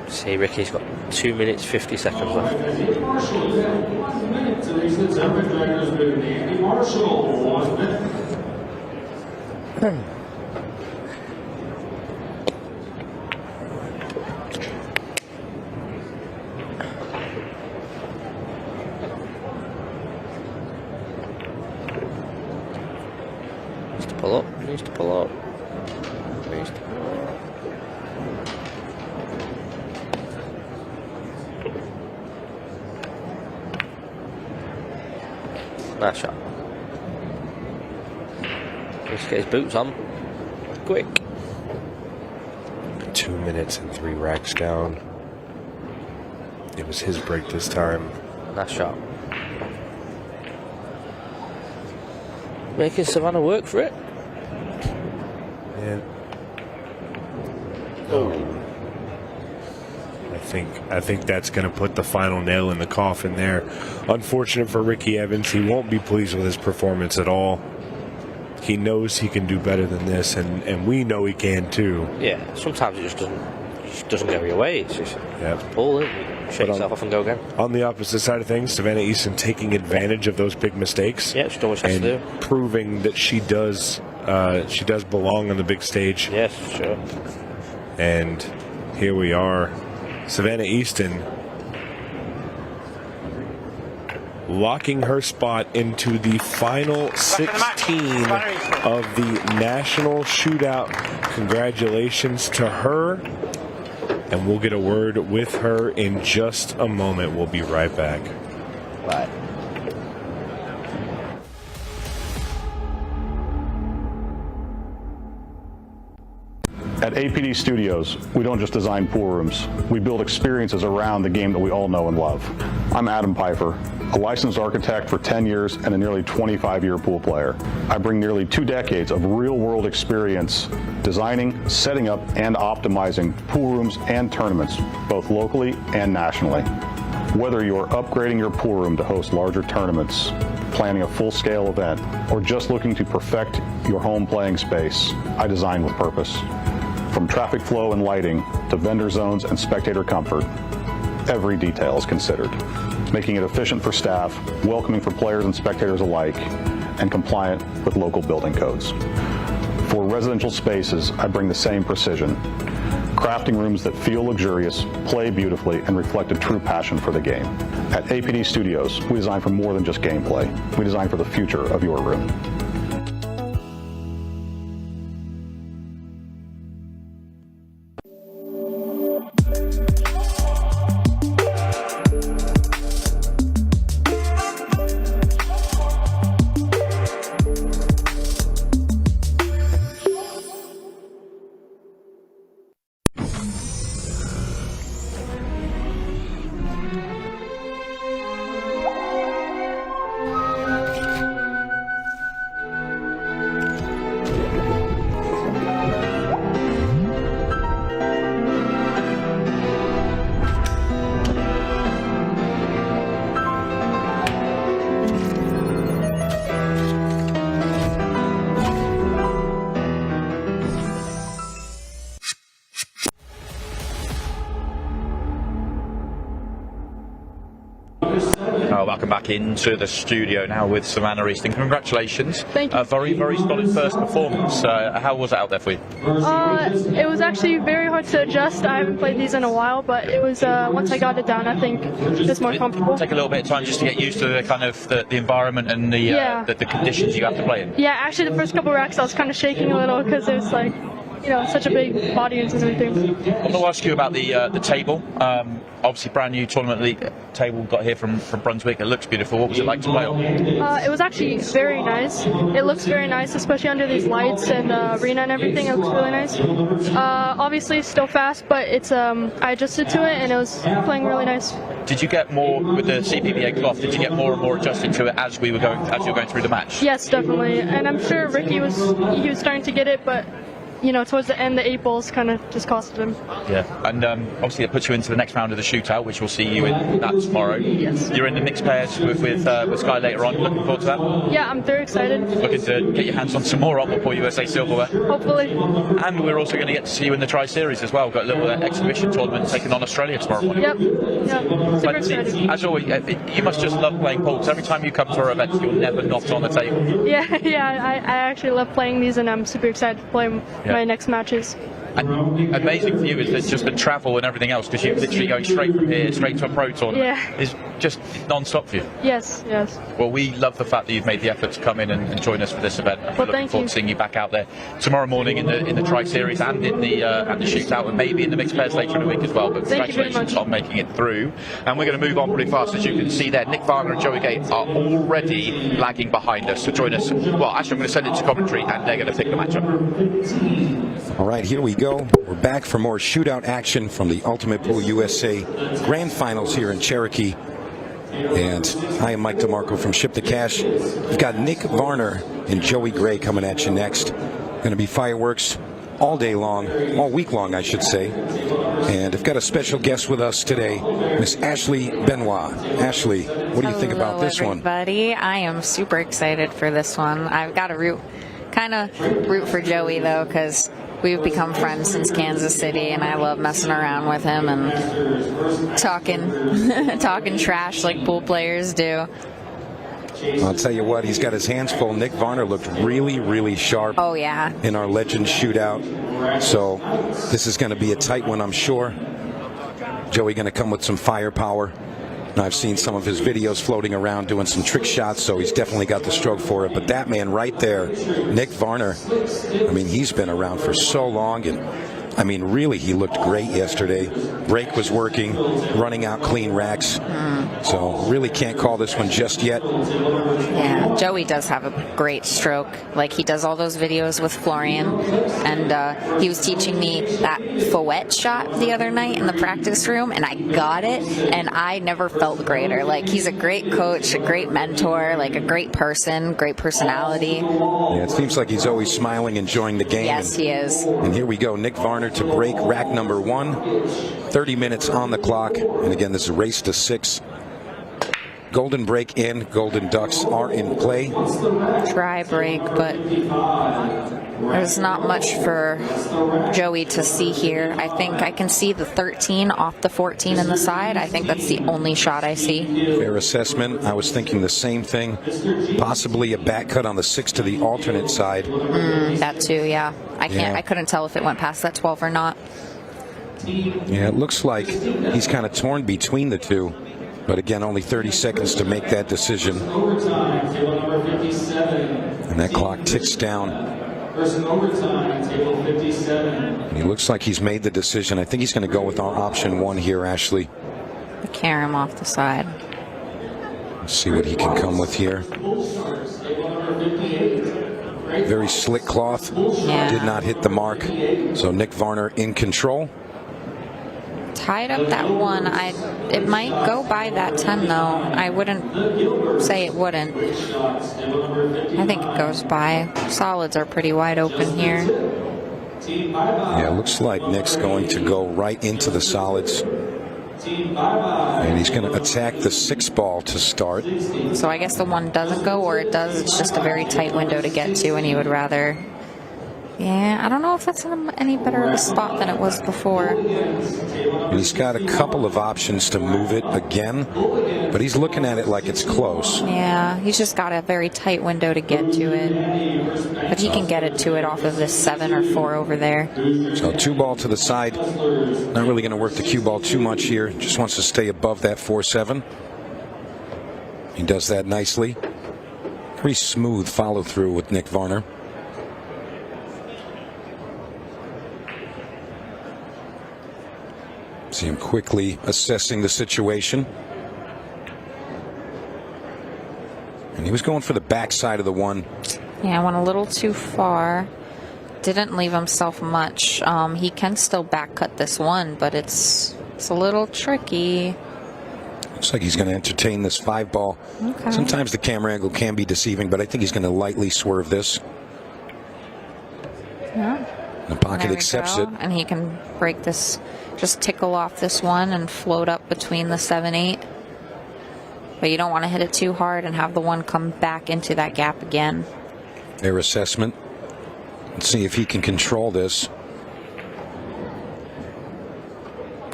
See, Ricky's got 2 minutes 50 seconds left. Andy Marshall, you have 1 minute to reach the temperature director's booth. Andy Marshall, 1 minute. Needs to pull up, needs to pull up. Needs to pull up. Nice shot. Let's get his boots on. Quick. 2 minutes and 3 racks down. It was his break this time. Nice shot. Making Savannah work for it. And I think that's going to put the final nail in the coffin there. Unfortunate for Ricky Evans. He won't be pleased with his performance at all. He knows he can do better than this, and we know he can too. Yeah, sometimes it just doesn't go your way. It's just pull it, shake yourself off and go again. On the opposite side of things, Savannah Easton taking advantage of those big mistakes. Yeah, she always has to do. Proving that she does she does belong on the big stage. Yes, sure. And here we are, Savannah Easton locking her spot into the final 16 of the National Shootout. Congratulations to her. And we'll get a word with her in just a moment. We'll be right back. Bye. At APD Studios, we don't just design pool rooms. We build experiences around the game that we all know and love. I'm Adam Pfeiffer, a licensed architect for 10 years and a nearly 25-year pool player. I bring nearly 2 decades of real-world experience designing, setting up, and optimizing pool rooms and tournaments, both locally and nationally. Whether you're upgrading your pool room to host larger tournaments, planning a full-scale event, or just looking to perfect your home playing space, I design with purpose. From traffic flow and lighting to vendor zones and spectator comfort, every detail is considered, making it efficient for staff, welcoming for players and spectators alike, and compliant with local building codes. For residential spaces, I bring the same precision, crafting rooms that feel luxurious, play beautifully, and reflect a true passion for the game. At APD Studios, we design for more than just gameplay. We design for the future of your room. Welcome back into the studio now with Savannah Easton. Congratulations. Thank you. Very, very solid first performance. How was it out there for you? It was actually very hard to adjust. I haven't played these in a while, but it was once I got it down, I think it's more comfortable. Take a little bit of time just to get used to the kind of the environment and the conditions you have to play in. Yeah, actually the first couple racks I was kind of shaking a little because it was like, you know, such a big audience and everything. I want to ask you about the table. Obviously, brand new tournament league table got here from Brunswick. It looks beautiful. What was it like to play on? It was actually very nice. It looks very nice, especially under these lights and arena and everything. It looks really nice. Obviously, still fast, but it's I adjusted to it and it was playing really nice. Did you get more with the CPBA cloth? Did you get more and more adjusted to it as you were going through the match? Yes, definitely. And I'm sure Ricky was starting to get it, but you know, towards the end, the 8 balls kind of just costed him. Yeah, and obviously it puts you into the next round of the shootout, which we'll see you in that tomorrow. Yes. You're in the mixed pairs with Sky later on. Looking forward to that? Yeah, I'm very excited. Looking to get your hands on some more Pool USA silverware. Hopefully. And we're also going to get to see you in the Tri-Series as well. We've got a little exhibition tournament taking on Australia tomorrow morning. Yep. Super excited. As always, you must just love playing pool, because every time you come to our events, you're never not on the table. Yeah, I actually love playing these, and I'm super excited to play my next matches. And amazing for you is that just the travel and everything else, because you're literally going straight from here straight to a pro tournament. Yeah. Is just non-stop for you. Yes. Well, we love the fact that you've made the effort to come in and join us for this event. And we're looking forward to seeing you back out there tomorrow morning in the Tri-Series and in the shootout, and maybe in the mixed pairs later in the week as well. But congratulations on making it through. And we're going to move on pretty fast, as you can see there. Nick Varner and Joey Gate are already lagging behind us to join us. Well, actually, I'm going to send it to commentary, and they're going to pick the match up. All right, here we go. We're back for more shootout action from the Ultimate Pool USA Grand Finals here in Cherokee. And I am Mike DeMarco from Ship to Cash. We've got Nick Varner and Joey Gray coming at you next. Going to be fireworks all day long, all week long, I should say. And I've got a special guest with us today, Miss Ashley Benoit. Ashley, what do you think about this one? Everybody, I am super excited for this one. I've got to root for Joey though, because we've become friends since Kansas City, and I love messing around with him and talking trash like pool players do. I'll tell you what, he's got his hands full. Nick Varner looked really, really sharp. Oh, yeah. In our Legends shootout. So this is going to be a tight one, I'm sure. Joey going to come with some firepower. And I've seen some of his videos floating around doing some trick shots, so he's definitely got the stroke for it. But that man right there, Nick Varner, I mean, he's been around for so long, and I mean, really, he looked great yesterday. Break was working, running out clean racks. So really can't call this one just yet. Yeah, Joey does have a great stroke. Like, he does all those videos with Florian, and he was teaching me that fouette shot the other night in the practice room, and I got it, and I never felt greater. Like, he's a great coach, a great mentor, like a great person, great personality. Yeah, it seems like he's always smiling, enjoying the game. Yes, he is. And here we go, Nick Varner to break rack number 1. 30 minutes on the clock, and again, this is a race to 6. Golden break in, golden ducks are in play. Try break, but there's not much for Joey to see here. I think I can see the 13 off the 14 in the side. I think that's the only shot I see. Fair assessment. I was thinking the same thing. Possibly a back cut on the 6 to the alternate side. That too, yeah. I couldn't tell if it went past that 12 or not. Yeah, it looks like he's kind of torn between the two. But again, only 30 seconds to make that decision. And that clock ticks down. And he looks like he's made the decision. I think he's going to go with our option 1 here, Ashley. Carry him off the side. Let's see what he can come with here. Very slick cloth. Yeah. Did not hit the mark. So Nick Varner in control. Tied up that 1. It might go by that 10 though. I wouldn't say it wouldn't. I think it goes by. Solids are pretty wide open here. Yeah, it looks like Nick's going to go right into the solids. And he's going to attack the 6 ball to start. So I guess the 1 doesn't go, or it does. It's just a very tight window to get to, and he would rather. Yeah, I don't know if that's in any better of a spot than it was before. And he's got a couple of options to move it again, but he's looking at it like it's close. Yeah, he's just got a very tight window to get to it. But he can get it to it off of this 7 or 4 over there. So 2 ball to the side. Not really going to work the cue ball too much here. Just wants to stay above that 4-7. He does that nicely. Very smooth follow through with Nick Varner. See him quickly assessing the situation. And he was going for the backside of the 1. Yeah, went a little too far. Didn't leave himself much. He can still back cut this 1, but it's a little tricky. Looks like he's going to entertain this 5 ball. Okay. Sometimes the camera angle can be deceiving, but I think he's going to lightly swerve this. Yeah. The pocket accepts it. And he can break this, just tickle off this 1 and float up between the 7-8. But you don't want to hit it too hard and have the 1 come back into that gap again. Their assessment. Let's see if he can control this.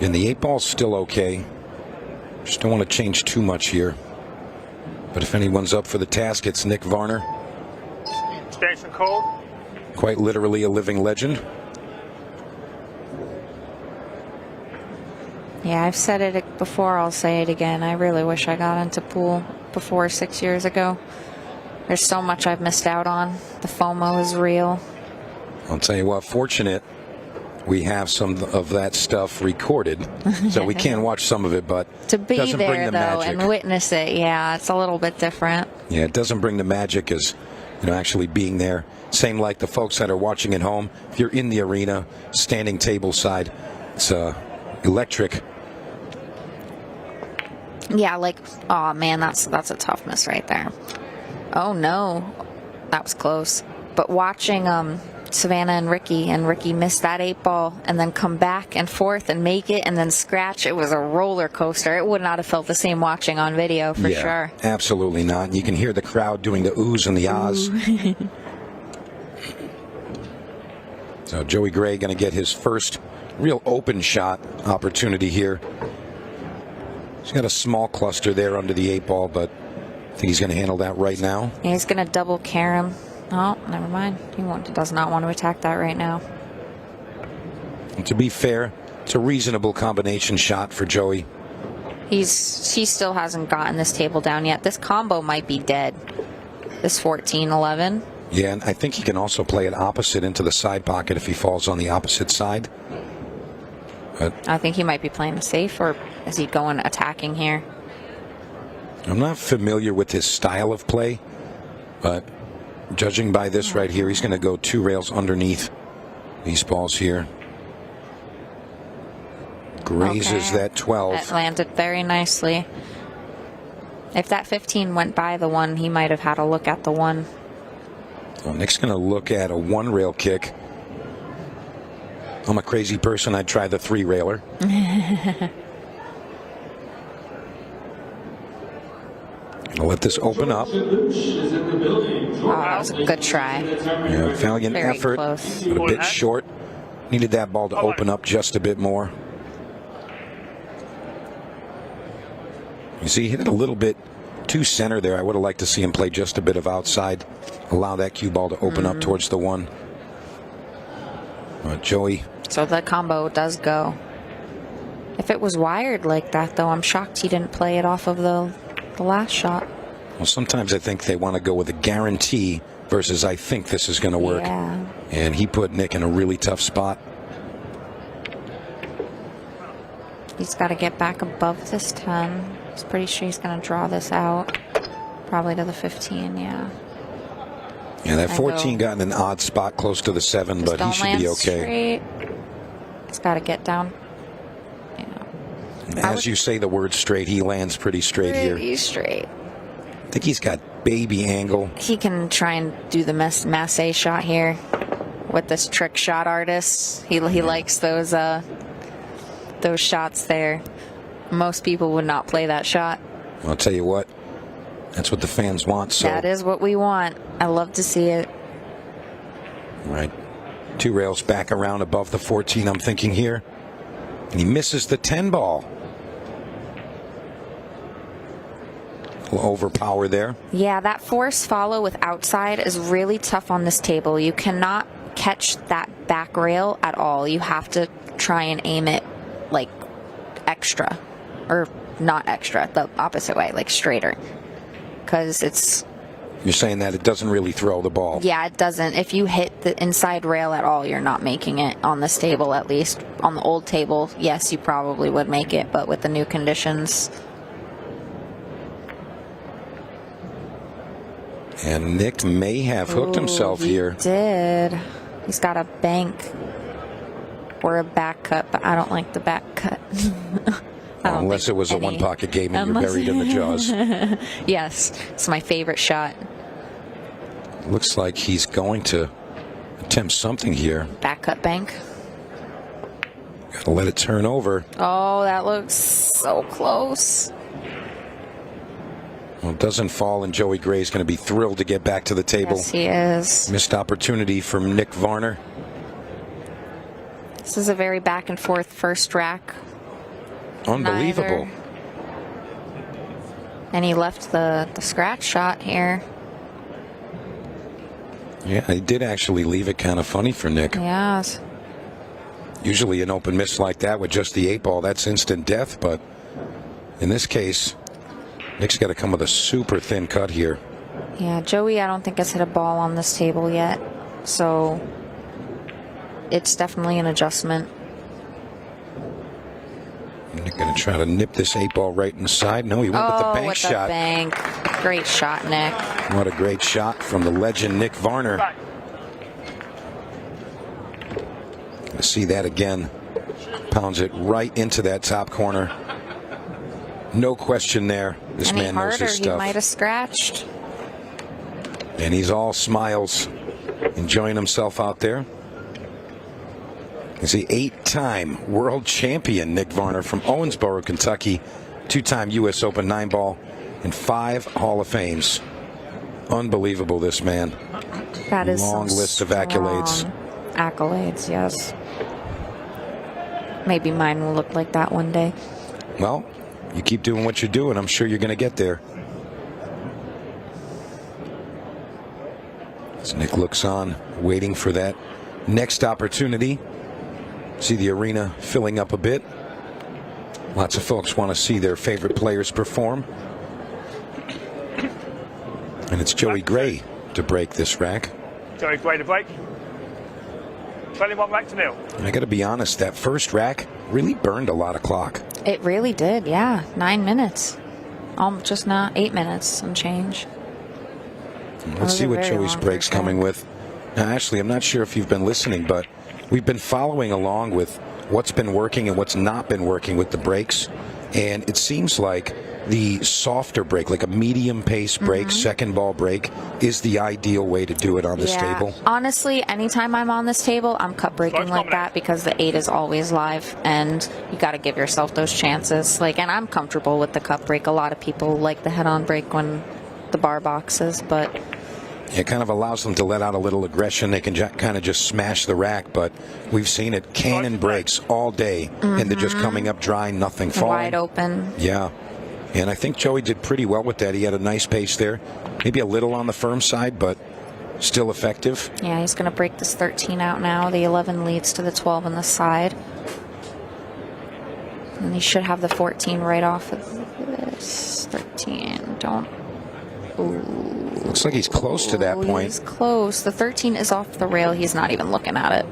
And the 8 ball's still okay. Just don't want to change too much here. But if anyone's up for the task, it's Nick Varner. Station cold. Quite literally a living legend. Yeah, I've said it before, I'll say it again. I really wish I got into pool before 6 years ago. There's so much I've missed out on. The FOMO is real. I'll tell you what, fortunate we have some of that stuff recorded, so we can watch some of it, but to be doesn't bring there the though magic. and witness it, yeah, it's a little bit different. Yeah, it doesn't bring the magic as, you know, actually being there. Same like the folks that are watching at home. If you're in the arena, standing table side, it's electric. Yeah, like, oh man, that's a tough miss right there. Oh no, that was close. But watching Savannah and Ricky missed that 8 ball and then come back and forth and make it and then scratch. It was a roller coaster. It would not have felt the same watching on video for sure. Absolutely not. You can hear the crowd doing the oohs and the ahs. So Joey Gray going to get his first real open shot opportunity here. He's got a small cluster there under the 8 ball, but Think he's going to handle that right now? Yeah, he's going to double carry him. Oh, never mind. He does not want to attack that right now. And to be fair, it's a reasonable combination shot for Joey. He still hasn't gotten this table down yet. This combo might be dead. This 14-11. Yeah, and I think he can also play it opposite into the side pocket if he falls on the opposite side. But I think he might be playing safe, or is he going attacking here? I'm not familiar with his style of play, but judging by this right here, he's going to go 2 rails underneath these balls here. Grazes that 12. That landed very nicely. If that 15 went by the 1, he might have had a look at the 1. Well, Nick's going to look at a 1 rail kick. I'm a crazy person. I'd try the 3 railer. I'll let this open up. Oh, that was a good try. Yeah, valiant Very effort, close. but a bit short. Needed that ball to open up just a bit more. You see, he hit it a little bit too center there. I would have liked to see him play just a bit of outside. Allow that cue ball to open up towards the 1. Joey. So the combo does go. If it was wired like that, though, I'm shocked he didn't play it off of the last shot. Well, sometimes I think they want to go with a guarantee versus I think this is going to work. Yeah. And he put Nick in a really tough spot. He's got to get back above this 10. He's pretty sure he's going to draw this out. Probably to the 15, yeah. Yeah, that 14 got in an odd spot close to the 7, but he should be okay. Straight. He's got to get down. As you say the word straight, he lands pretty straight here. Pretty straight. I think he's got baby angle. He can try and do the masse shot here with this trick shot artist. He likes those shots there. Most people would not play that shot. Well, I'll tell you what, that's what the fans want. So that is what we want. I love to see it. All right, 2 rails back around above the 14, I'm thinking here. And he misses the 10 ball. A little overpower there. Yeah, that force follow with outside is really tough on this table. You cannot catch that back rail at all. You have to try and aim it like extra, or not extra, the opposite way, like straighter, because it's... You're saying that it doesn't really throw the ball. Yeah, it doesn't. If you hit the inside rail at all, you're not making it on this table, at least. On the old table, yes, you probably would make it, but with the new conditions... And Nick may have hooked himself here. He did. He's got a bank or a back cut, but I don't like the back cut. Unless it was a 1 pocket game and you're buried in the jaws. Yes, it's my favorite shot. Looks like he's going to attempt something here. Back cut bank. Gotta let it turn over. Oh, that looks so close. Well, it doesn't fall, and Joey Gray's going to be thrilled to get back to the table. Yes, he is. Missed opportunity from Nick Varner. This is a very back and forth first rack. Unbelievable. Neither. And he left the scratch shot here. Yeah, he did actually leave it kind of funny for Nick. Yes. Usually an open miss like that with just the 8 ball, that's instant death, but in this case, Nick's got to come with a super thin cut here. Yeah, Joey, I don't think has hit a ball on this table yet, so it's definitely an adjustment. Nick going to try to nip this 8 ball right inside. No, he went with the bank shot. Bank. Great shot, Nick. What a great shot from the legend Nick Varner. Gonna see that again. Pounds it right into that top corner. No question there. This man knows his stuff. He might have scratched. And he's all smiles, enjoying himself out there. You see, 8-time world champion Nick Varner from Owensboro, Kentucky. 2-time U.S. Open 9-ball and 5 Hall of Fames. Unbelievable, this man. That is long list of accolades. Accolades, yes. Maybe mine will look like that one day. Well, you keep doing what you're doing, I'm sure you're going to get there. As Nick looks on, waiting for that next opportunity. See the arena filling up a bit. Lots of folks want to see their favorite players perform. And it's Joey Gray to break this rack. Joey Gray to break. 21 rack to nil. And I got to be honest, that first rack really burned a lot of clock. It really did, yeah. 9 minutes. Just not 8 minutes, some change. Let's see what Joey's break's coming with. Now, Ashley, I'm not sure if you've been listening, but we've been following along with what's been working and what's not been working with the breaks. And it seems like the softer break, like a medium pace break, second ball break, is the ideal way to do it on this table. Honestly, anytime I'm on this table, I'm cut breaking like that because the 8 is always live, and you got to give yourself those chances. Like, and I'm comfortable with the cut break. A lot of people like the head-on break when the bar boxes, but it kind of allows them to let out a little aggression. They can kind of just smash the rack, but we've seen it cannon breaks all day, and they're just coming up dry, nothing falling. Wide open. Yeah. And I think Joey did pretty well with that. He had a nice pace there. Maybe a little on the firm side, but still effective. Yeah, he's going to break this 13 out now. The 11 leads to the 12 on the side. And he should have the 14 right off of this. 13. Don't. Ooh. Looks like he's close to that point. He's close. The 13 is off the rail. He's not even looking at it.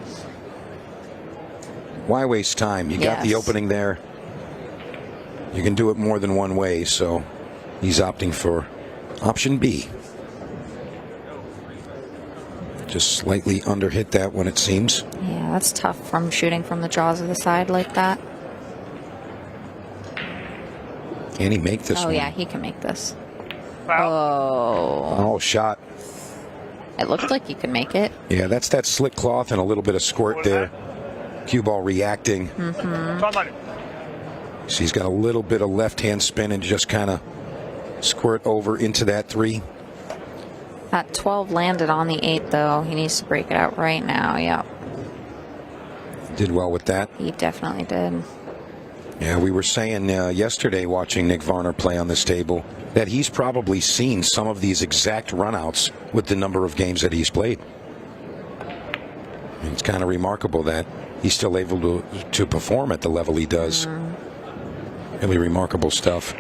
Why waste time? You got the opening there. You can do it more than one way, so he's opting for option B. Just slightly underhit that one, it seems. Yeah, that's tough from shooting from the jaws of the side like that. Can he make this one? Oh, yeah, he can make this. Oh. Oh, shot. It looked like you could make it. Yeah, that's that slick cloth and a little bit of squirt there. Cue ball reacting. So he's got a little bit of left-hand spin and just kind of squirt over into that 3. That 12 landed on the 8, though. He needs to break it out right now. Yep. Did well with that. He definitely did. Yeah, we were saying yesterday watching Nick Varner play on this table that he's probably seen some of these exact runouts with the number of games that he's played. It's kind of remarkable that he's still able to perform at the level he does. Really remarkable stuff.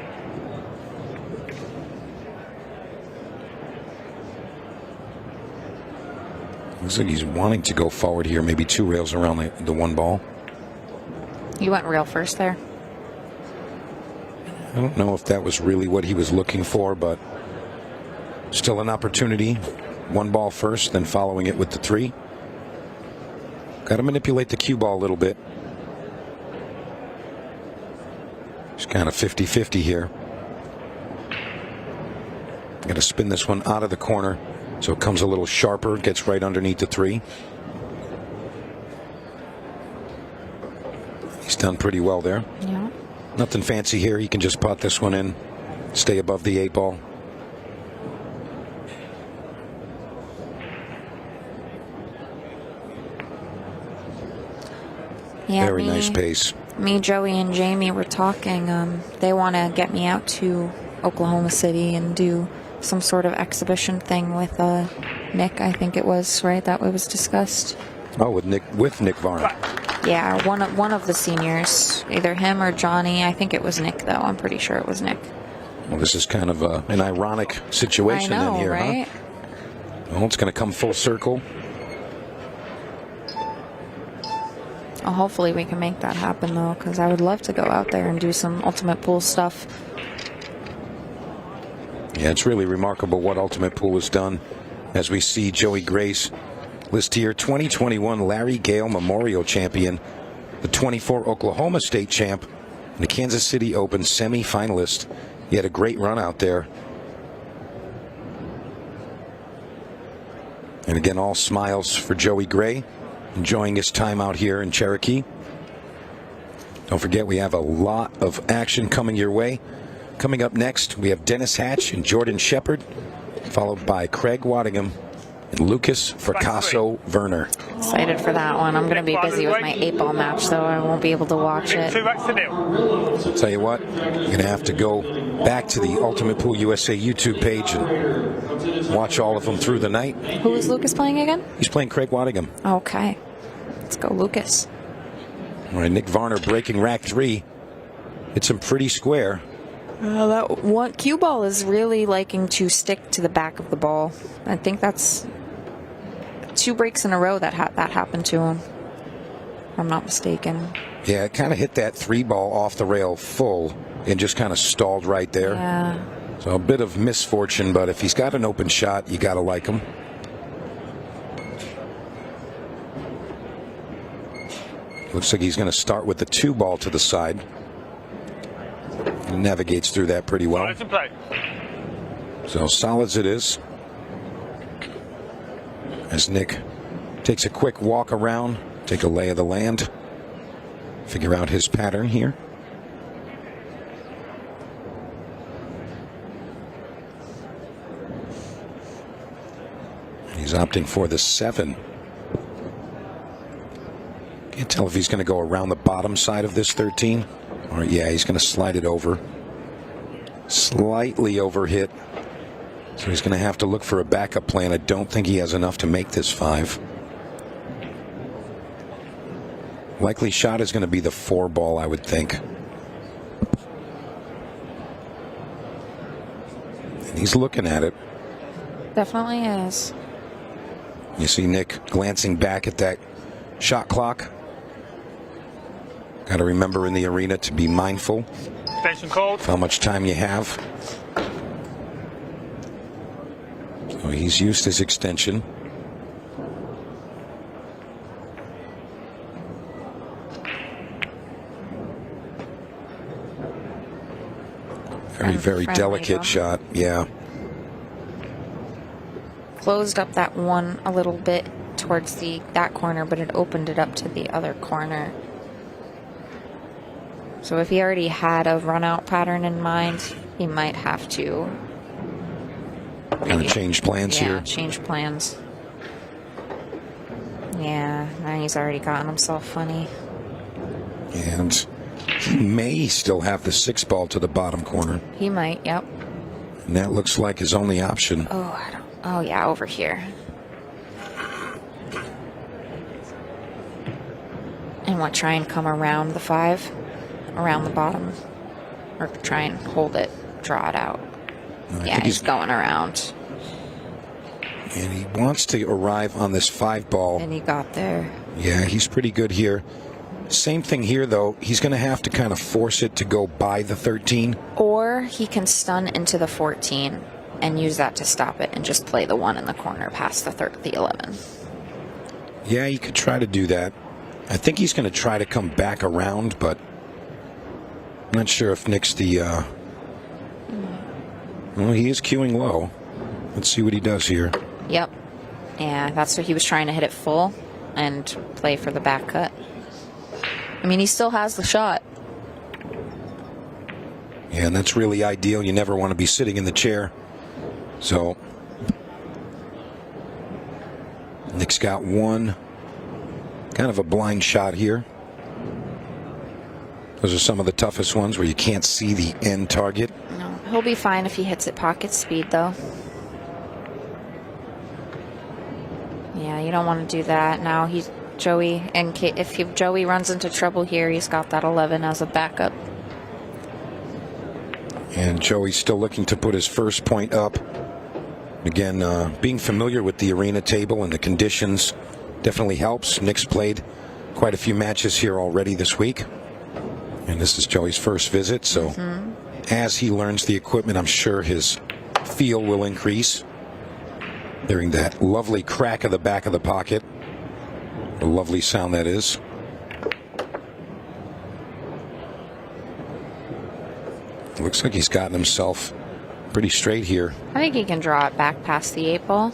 Looks like he's wanting to go forward here, maybe 2 rails around the 1 ball. You went rail first there. I don't know if that was really what he was looking for, but still an opportunity. 1 ball first, then following it with the 3. Got to manipulate the cue ball a little bit. It's kind of 50-50 here. Got to spin this one out of the corner so it comes a little sharper, gets right underneath the 3. He's done pretty well there. Yeah. Nothing fancy here. He can just pot this one in, stay above the 8 ball. Yeah, very nice pace. Me, Joey, and Jamie were talking. They want to get me out to Oklahoma City and do some sort of exhibition thing with Nick, I think it was, right? That was discussed. Oh, with Nick Varner. Yeah, one of the seniors, either him or Johnny. I think it was Nick, though. I'm pretty sure it was Nick. Well, this is kind of an ironic situation I know, then here, right? huh? Well, it's going to come full circle. Well, hopefully we can make that happen, though, because I would love to go out there and do some Ultimate Pool stuff. Yeah, it's really remarkable what Ultimate Pool has done. As we see Joey Gray's list here, 2021 Larry Gale Memorial Champion, the 24 Oklahoma State Champ, and the Kansas City Open semi-finalist. He had a great run out there. And again, all smiles for Joey Gray, enjoying his time out here in Cherokee. Don't forget, we have a lot of action coming your way. Coming up next, we have Dennis Hatch and Jordan Shepard, followed by Craig Waddingham and LUKAS FRACASSO-VERNER. Excited for that one. I'm going to be busy with my 8-ball match, though I won't be able to watch it. I'll tell you what, you're going to have to go back to the Ultimate Pool USA YouTube page and watch all of them through the night. Who is LUKAS playing again? He's playing Craig Waddingham. Okay. Let's go, LUKAS. All right, Nick Varner breaking rack 3. It's him pretty square. That one cue ball is really liking to stick to the back of the ball. I think that's 2 breaks in a row that happened to him, if I'm not mistaken. Yeah, it kind of hit that 3 ball off the rail full and just kind of stalled right there. Yeah. So a bit of misfortune, but if he's got an open shot, you got to like him. Looks like he's going to start with the 2 ball to the side. He navigates through that pretty well. So solids it is. As Nick takes a quick walk around, take a lay of the land, figure out his pattern here. He's opting for the 7. Can't tell if he's going to go around the bottom side of this 13. Or yeah, he's going to slide it over. Slightly overhit. So he's going to have to look for a backup plan. I don't think he has enough to make this 5. Likely shot is going to be the 4 ball, I would think. And he's looking at it. Definitely is. You see Nick glancing back at that shot clock. Got to remember in the arena to be mindful of how much time you have. So he's used his extension. Very delicate shot. Yeah. Closed up that one a little bit towards that corner, but it opened it up to the other corner. So if he already had a run-out pattern in mind, he might have to kind of change plans here. Yeah, change plans. Yeah, now he's already gotten himself funny. And he may still have the 6 ball to the bottom corner. He might, yep. And that looks like his only option. Oh yeah, over here. And what, try and come around the 5? Around the bottom? Or try and hold it, draw it out? Yeah, he's going around. And he wants to arrive on this 5 ball. And he got there. Yeah, he's pretty good here. Same thing here, though. He's going to have to kind of force it to go by the 13. Or he can stun into the 14 and use that to stop it and just play the 1 in the corner past the 11. Yeah, you could try to do that. I think he's going to try to come back around, but I'm not sure if Nick's the... Well, he is queuing low. Let's see what he does here. Yep. Yeah, that's what he was trying to hit it full and play for the back cut. I mean, he still has the shot. Yeah, and that's really ideal. You never want to be sitting in the chair. So Nick's got one. Kind of a blind shot here. Those are some of the toughest ones where you can't see the end target. No, he'll be fine if he hits at pocket speed, though. Yeah, you don't want to do that. Now he's Joey, and if Joey runs into trouble here, he's got that 11 as a backup. And Joey's still looking to put his first point up. Again, being familiar with the arena table and the conditions definitely helps. Nick's played quite a few matches here already this week. And this is Joey's first visit, so as he learns the equipment, I'm sure his feel will increase. Hearing that lovely crack of the back of the pocket. A lovely sound that is. Looks like he's gotten himself pretty straight here. I think he can draw it back past the 8 ball.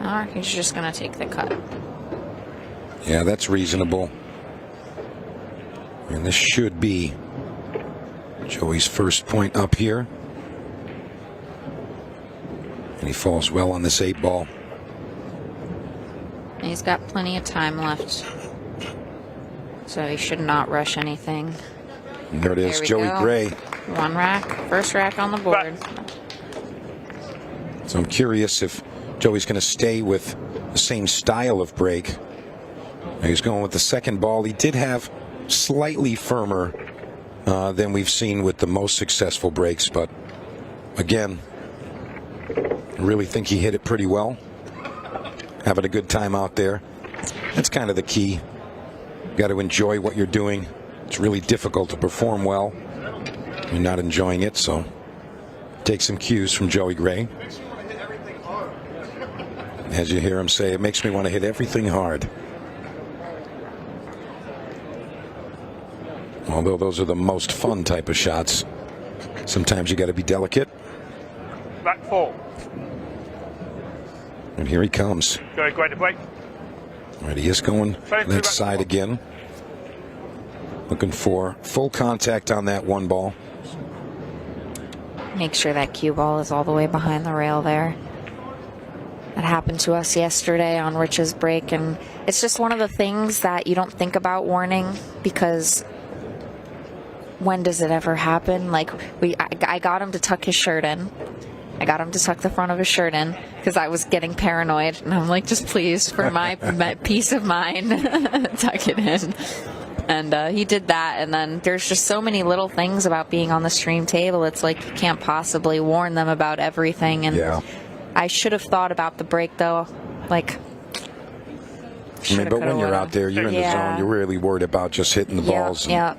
Or he's just going to take the cut. Yeah, that's reasonable. And this should be Joey's first point up here. And he falls well on this 8 ball. He's got plenty of time left, so he should not rush anything. And there it is, There we Joey go. Gray. 1 rack, first rack on the board. So I'm curious if Joey's going to stay with the same style of break. He's going with the second ball. He did have slightly firmer than we've seen with the most successful breaks, but again, I really think he hit it pretty well. Having a good time out there. That's kind of the key. You got to enjoy what you're doing. It's really difficult to perform well. You're not enjoying it, so take some cues from Joey Gray. As you hear him say, it makes me want to hit everything hard. Although those are the most fun type of shots, sometimes you got to be delicate. Back 4. And here he comes. Go great to break. All right, he is going that side again. Looking for full contact on that 1 ball. Make sure that cue ball is all the way behind the rail there. That happened to us yesterday on Rich's break, and it's just one of the things that you don't think about warning, because when does it ever happen? Like, I got him to tuck his shirt in. I got him to tuck the front of his shirt in because I was getting paranoid, and I'm like, just please, for my peace of mind, tuck it in. And he did that, and then there's just so many little things about being on the stream table. It's like you can't possibly warn them about everything. And yeah. I should have thought about the break, though. Like, I mean, but when you're out there, you're in the zone. You're really worried about just hitting the balls. Yeah,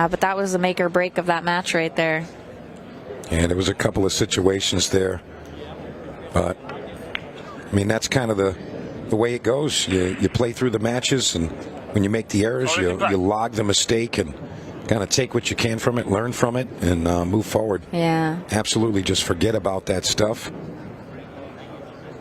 but that was the make or break of that match right there. And there was a couple of situations there. But, I mean, that's kind of the way it goes. You play through the matches, and when you make the errors, you log the mistake and kind of take what you can from it, learn from it, and move forward. Yeah. Absolutely, just forget about that stuff.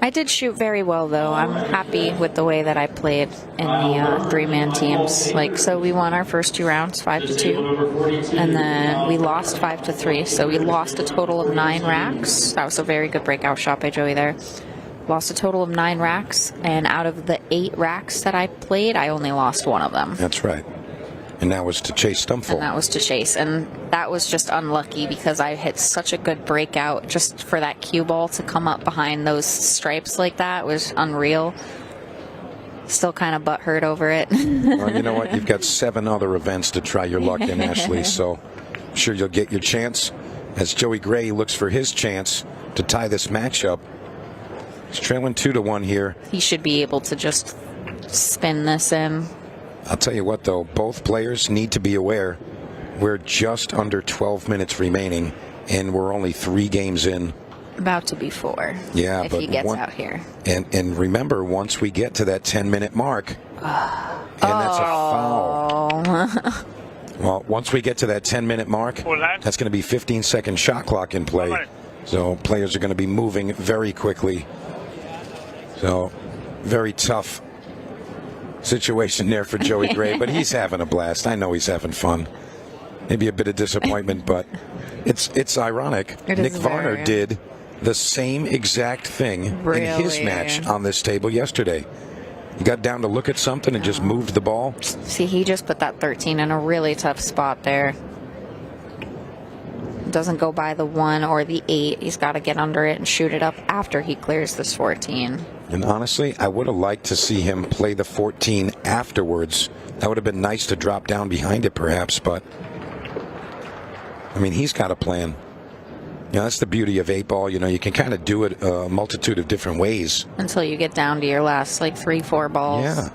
I did shoot very well, though. I'm happy with the way that I played in the 3-man teams. Like, so we won our first 2 rounds, 5-2, and then we lost 5-3. So we lost a total of 9 racks. That was a very good breakout shot by Joey there. Lost a total of 9 racks, and out of the 8 racks that I played, I only lost 1 of them. That's right. And that was to Chase Stumful. And that was to Chase. And that was just unlucky because I hit such a good breakout. Just for that cue ball to come up behind those stripes like that was unreal. Still kind of butthurt over it. Well, you know what? You've got 7 other events to try your luck in, Ashley. So I'm sure you'll get your chance as Joey Gray looks for his chance to tie this matchup. He's trailing 2-1 here. He should be able to just spin this in. I'll tell you what, though, both players need to be aware we're just under 12 minutes remaining, and we're only 3 games in. About to be 4. Yeah, if he gets out here. And remember, once we get to that 10-minute mark, and that's a foul. Well, once we get to that 10-minute mark, that's going to be 15-second shot clock in play. So players are going to be moving very quickly. So very tough situation there for Joey Gray, but he's having a blast. I know he's having fun. Maybe a bit of disappointment, but it's ironic. Nick Varner did the same exact thing in his match on this table yesterday. He got down to look at something and just moved the ball. See, he just put that 13 in a really tough spot there. Doesn't go by the 1 or the 8. He's got to get under it and shoot it up after he clears this 14. And honestly, I would have liked to see him play the 14 afterwards. That would have been nice to drop down behind it, perhaps, but I mean, he's got a plan. You know, that's the beauty of 8-ball. You know, you can kind of do it a multitude of different ways. Until you get down to your last, like, 3-4 balls. Yeah.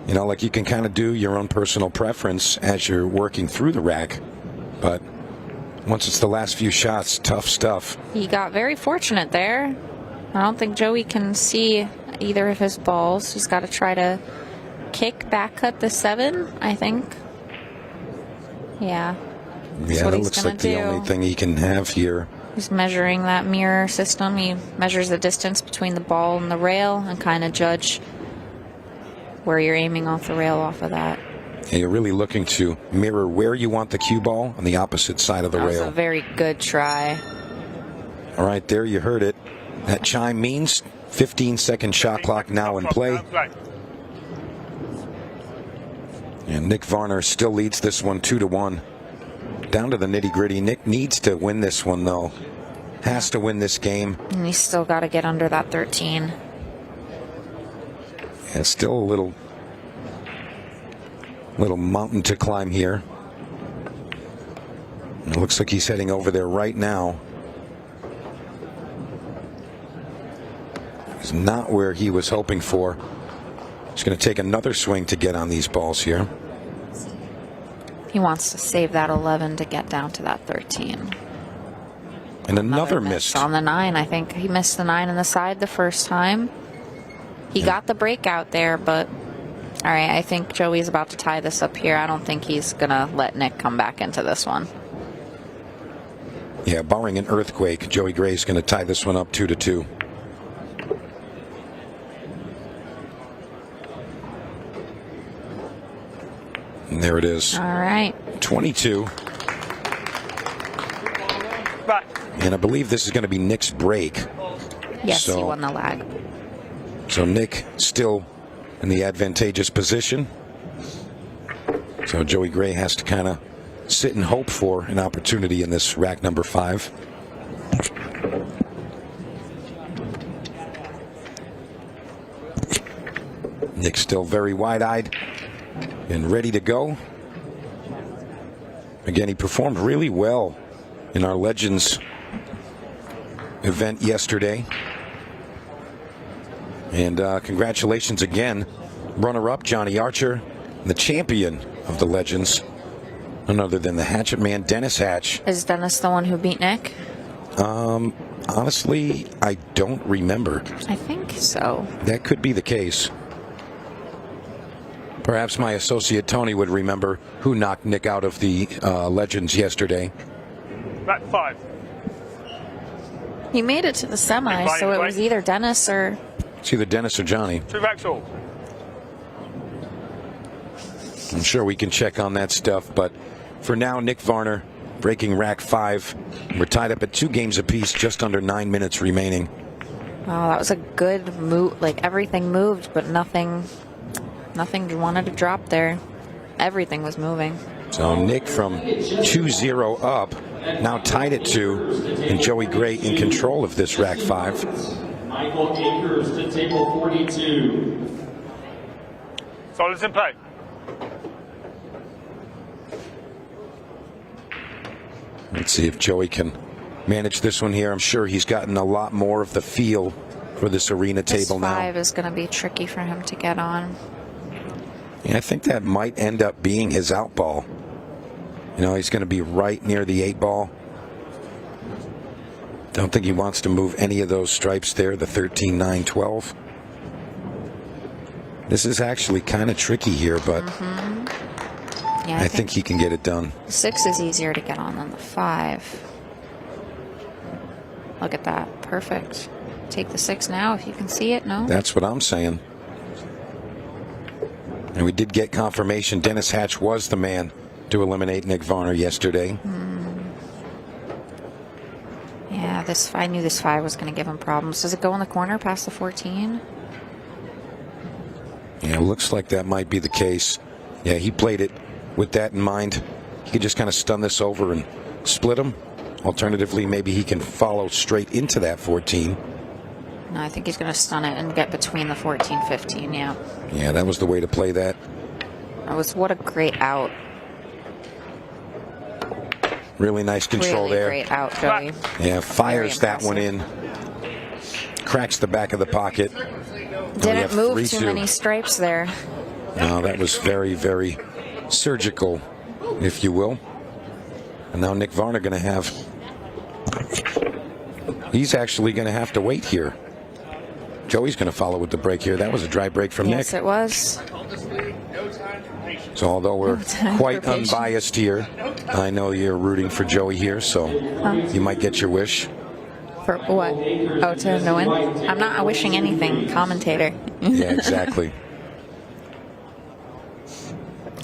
You know, like you can kind of do your own personal preference as you're working through the rack. But once it's the last few shots, tough stuff. He got very fortunate there. I don't think Joey can see either of his balls. He's got to try to kick, back cut the 7, I think. Yeah. Yeah, that looks like the only thing he can have here. He's measuring that mirror system. He measures the distance between the ball and the rail and kind of judge where you're aiming off the rail off of that. And you're really looking to mirror where you want the cue ball on the opposite side of the rail. That was a very good try. All right, there you heard it. That chime means 15-second shot clock now in play. And Nick Varner still leads this one 2-1. Down to the nitty-gritty. Nick needs to win this one, though. Has to win this game. And he's still got to get under that 13. Yeah, still a little mountain to climb here. It looks like he's heading over there right now. It's not where he was hoping for. He's going to take another swing to get on these balls here. He wants to save that 11 to get down to that 13. And another miss on the 9. I think he missed the 9 on the side the first time. He got the breakout there, but all right, I think Joey's about to tie this up here. I don't think he's going to let Nick come back into this one. Yeah, barring an earthquake, Joey Gray's going to tie this one up 2-2. And there it is. All right. 22. And I believe this is going to be Nick's break. Yes, he won the lag. So Nick still in the advantageous position. So Joey Gray has to kind of sit and hope for an opportunity in this rack number 5. Nick still very wide-eyed and ready to go. Again, he performed really well in our Legends event yesterday. And congratulations again, runner-up Johnny Archer, and the champion of the Legends, none other than the Hatchet Man, Dennis Hatch. Is Dennis the one who beat Nick? Honestly, I don't remember. I think so. That could be the case. Perhaps my associate Tony would remember who knocked Nick out of the Legends yesterday. Rack 5. He made it to the semis, so it was either Dennis or... It's either Dennis or Johnny. 2 racks all. I'm sure we can check on that stuff, but for now, Nick Varner breaking rack 5. We're tied up at 2 games apiece, just under 9 minutes remaining. Oh, that was a good move. Like, everything moved, but nothing wanted to drop there. Everything was moving. So Nick from 2-0 up, now tied at 2, and Joey Gray in control of this rack 5. Michael Akers to table 42. Solids in play. Let's see if Joey can manage this one here. I'm sure he's gotten a lot more of the feel for this arena table now. This 5 is going to be tricky for him to get on. Yeah, I think that might end up being his out ball. You know, he's going to be right near the 8 ball. Don't think he wants to move any of those stripes there, the 13, 9, 12. This is actually kind of tricky here, but yeah, I think he can get it done. The 6 is easier to get on than the 5. Look at that. Perfect. Take the 6 now if you can see it. No? That's what I'm saying. And we did get confirmation Dennis Hatch was the man to eliminate Nick Varner yesterday. Yeah, I knew this 5 was going to give him problems. Does it go in the corner past the 14? Yeah, looks like that might be the case. Yeah, he played it with that in mind. He could just kind of stun this over and split him. Alternatively, maybe he can follow straight into that 14. No, I think he's going to stun it and get between the 14, 15, yeah. Yeah, that was the way to play that. What a great out. Really nice control really there. Great out, Joey. Yeah, fires that one in. Cracks the back of the pocket. Didn't move too many stripes there. No, that was very, very surgical, if you will. And now Nick Varner going to have... He's actually going to have to wait here. Joey's going to follow with the break here. That was a dry break from Nick. Yes, it was. So although we're quite unbiased here, I know you're rooting for Joey here, so you might get your wish. For what? Oh, to win? I'm not wishing anything. Commentator. Yeah, exactly.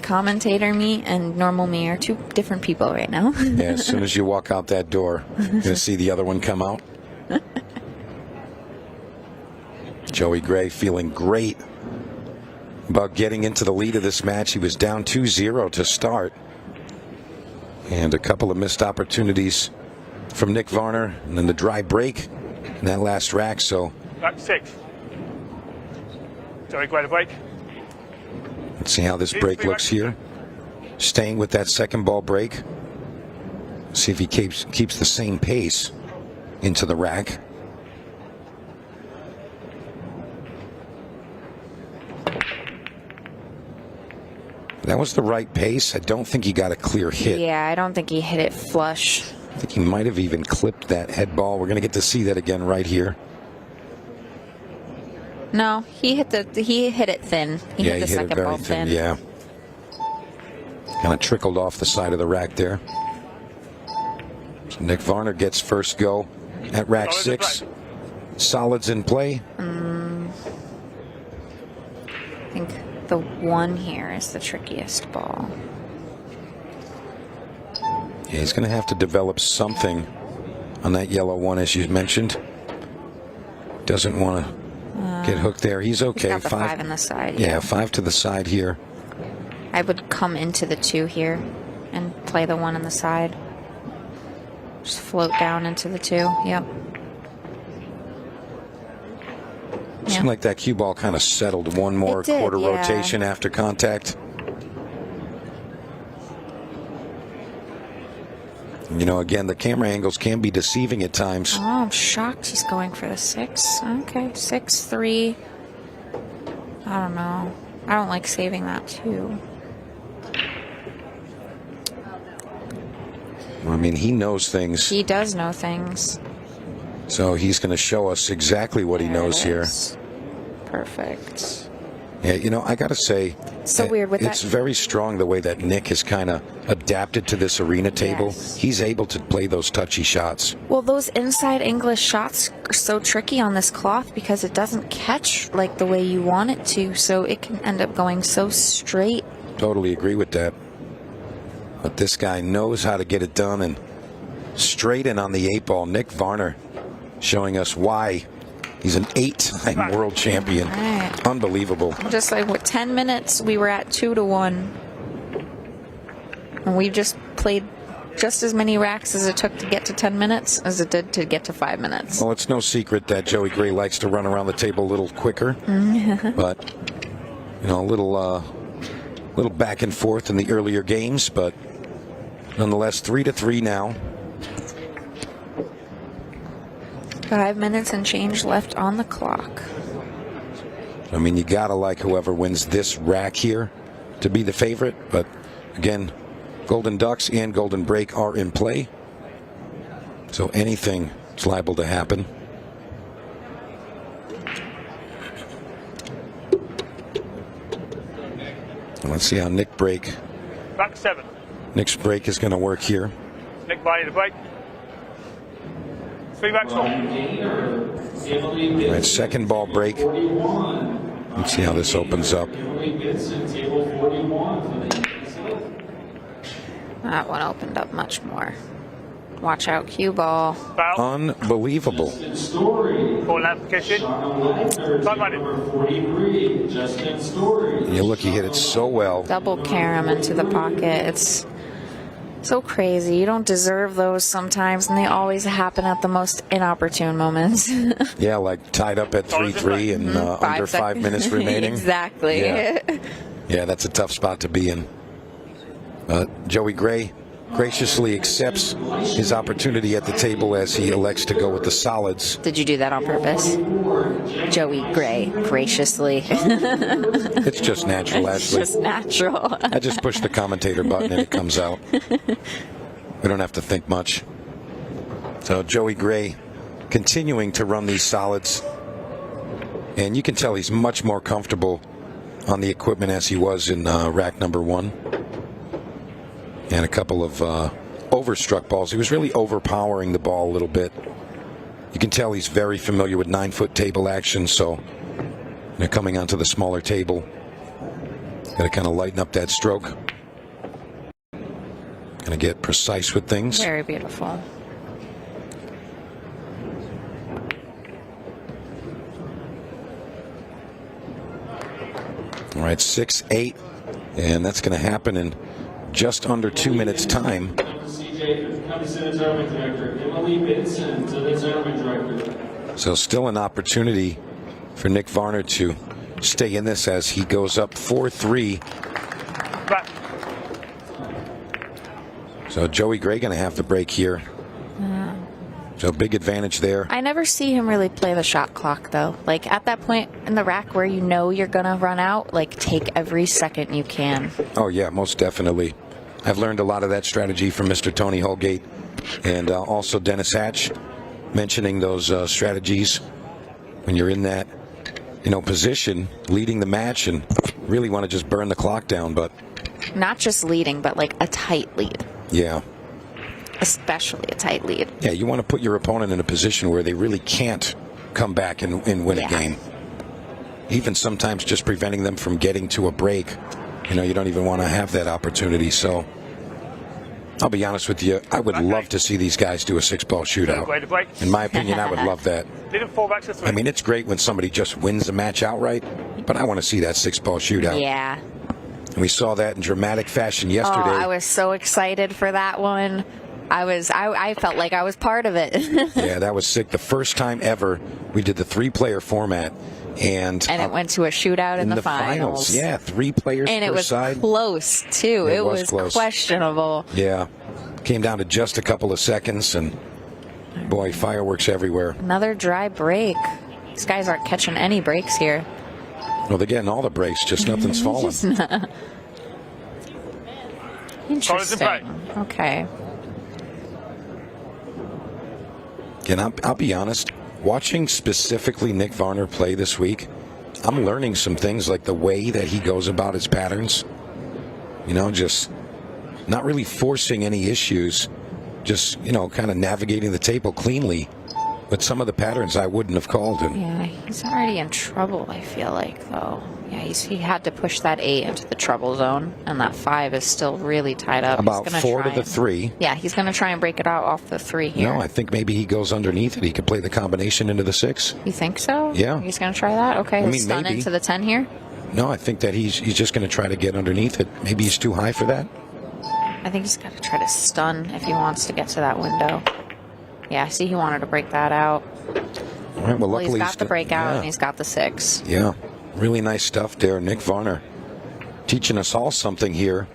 Commentator me and normal me are 2 different people right now. Yeah, as soon as you walk out that door, you're going to see the other one come out. Joey Gray feeling great about getting into the lead of this match. He was down 2-0 to start. And a couple of missed opportunities from Nick Varner, and then the dry break in that last rack. So Rack 6. Joey Gray to break. let's see how this break looks here. Staying with that second ball break. See if he keeps the same pace into the rack. That was the right pace. I don't think he got a clear hit. Yeah, I don't think he hit it flush. I think he might have even clipped that head ball. We're going to get to see that again right here. No, he hit it thin. He hit the second ball thin. Yeah. Kind of trickled off the side of the rack there. So Nick Varner gets first go at rack 6. Solids in play. I think the 1 here is the trickiest ball. Yeah, he's going to have to develop something on that yellow 1, as you mentioned. Doesn't want to get hooked there. He's okay. He's got the 5 in the side. Yeah, 5 to the side here. I would come into the 2 here and play the 1 on the side. Just float down into the 2. Yep. Seemed like that cue ball kind of settled. One more quarter rotation after contact. You know, again, the camera angles can be deceiving at times. Oh, I'm shocked he's going for the 6. Okay, 6-3. I don't know. I don't like saving that too. I mean, he knows things. He does know things. So he's going to show us exactly what he knows here. Perfect. Yeah, you know, I got to say, so weird with it's that. very strong the way that Nick has kind of adapted to this arena table. Yes. He's able to play those touchy shots. Well, those inside English shots are so tricky on this cloth because it doesn't catch like the way you want it to, so it can end up going so straight. Totally agree with that. But this guy knows how to get it done and straighten on the 8 ball. Nick Varner showing us why he's an 8-time world champion. Right. Unbelievable. Just like with 10 minutes, we were at 2-1. And we just played just as many racks as it took to get to 10 minutes as it did to get to 5 minutes. Well, it's no secret that Joey Gray likes to run around the table a little quicker. But, you know, a little back and forth in the earlier games, but nonetheless 3-3 now. 5 minutes and change left on the clock. I mean, you gotta like whoever wins this rack here to be the favorite, but again, Golden Ducks and Golden Break are in play, so anything is liable to happen. Let's see how Nick Break. Rack 7. Nick's break is going to work here. Nick Varner to break. 3 racks on. All right, second ball break. Let's see how this opens up. That one opened up much more. Watch out, cue ball. Unbelievable. Ball application. Time running. You look, he hit it so well. Double carom into the pocket. It's so crazy. You don't deserve those sometimes, and they always happen at the most inopportune moments. Yeah, like tied up at 3-3 and under 5 minutes remaining. Exactly. Yeah, that's a tough spot to be in. Joey Gray graciously accepts his opportunity at the table as he elects to go with the solids. Did you do that on purpose? Joey Gray, graciously. It's just natural, Ashley. It's just natural. I just push the commentator button and it comes out. We don't have to think much. So Joey Gray continuing to run these solids. And you can tell he's much more comfortable on the equipment as he was in rack number 1. And a couple of overstruck balls. He was really overpowering the ball a little bit. You can tell he's very familiar with 9-foot table action, so they're coming onto the smaller table. Got to kind of lighten up that stroke. Going to get precise with things. Very beautiful. right, 6-8, and that's going to happen in just under 2 minutes time. So still an opportunity for Nick Varner to stay in this as he goes up 4-3. So Joey Gray going to have the break here. So big advantage there. I never see him really play the shot clock, though. Like, at that point in the rack where you know you're going to run out, like, take every second you can. Oh, yeah, most definitely. I've learned a lot of that strategy from Mr. Tony Holgate and also Dennis Hatch, mentioning those strategies when you're in that, position, leading the match, and really want to just burn the clock down. But not just leading, but, like, a tight lead. Yeah. Especially a tight lead. Yeah, you want to put your opponent in a position where they really can't come back and win a game. Even sometimes just preventing them from getting to a break. You don't even want to have that opportunity. So I'll be honest with you, I would love to see these guys do a 6-ball shootout. In my opinion, I would love that. I mean, it's great when somebody just wins the match outright, but I want to see that 6-ball shootout. Yeah. And we saw that in dramatic fashion yesterday. Oh, I was so excited for that one. I felt like I was part of it. Yeah, that was sick. The first time ever we did the 3-player format, and it went to a shootout in the finals. Yeah, 3 players and per it was side. Close too. It was close. Questionable. Yeah, came down to just a couple of seconds, and boy, fireworks everywhere. Another dry break. These guys aren't catching any breaks here. Well, they're getting all the breaks, just nothing's falling. Interesting. Okay. And I'll be honest, watching specifically Nick Varner play this week, I'm learning some things like the way that he goes about his patterns. Just not really forcing any issues, just, kind of navigating the table cleanly. But some of the patterns I wouldn't have called him. Yeah, he's already in trouble, I feel like, though. Yeah, he had to push that 8 into the trouble zone, and that 5 is still really tied up. About 4 to the 3. Yeah, he's going to try and break it out off the 3 here. No, I think maybe he goes underneath it. He could play the combination into the 6. You think so? Yeah. He's going to try that? Okay, he'll stun maybe. into the 10 here? No, I think that he's just going to try to get underneath it. Maybe he's too high for that. I think he's got to try to stun if he wants to get to that window. Yeah, I see he wanted to break that out. All right, well, luckily he's got the breakout and he's got the 6. Yeah, really nice stuff there. Nick Varner teaching us all something here.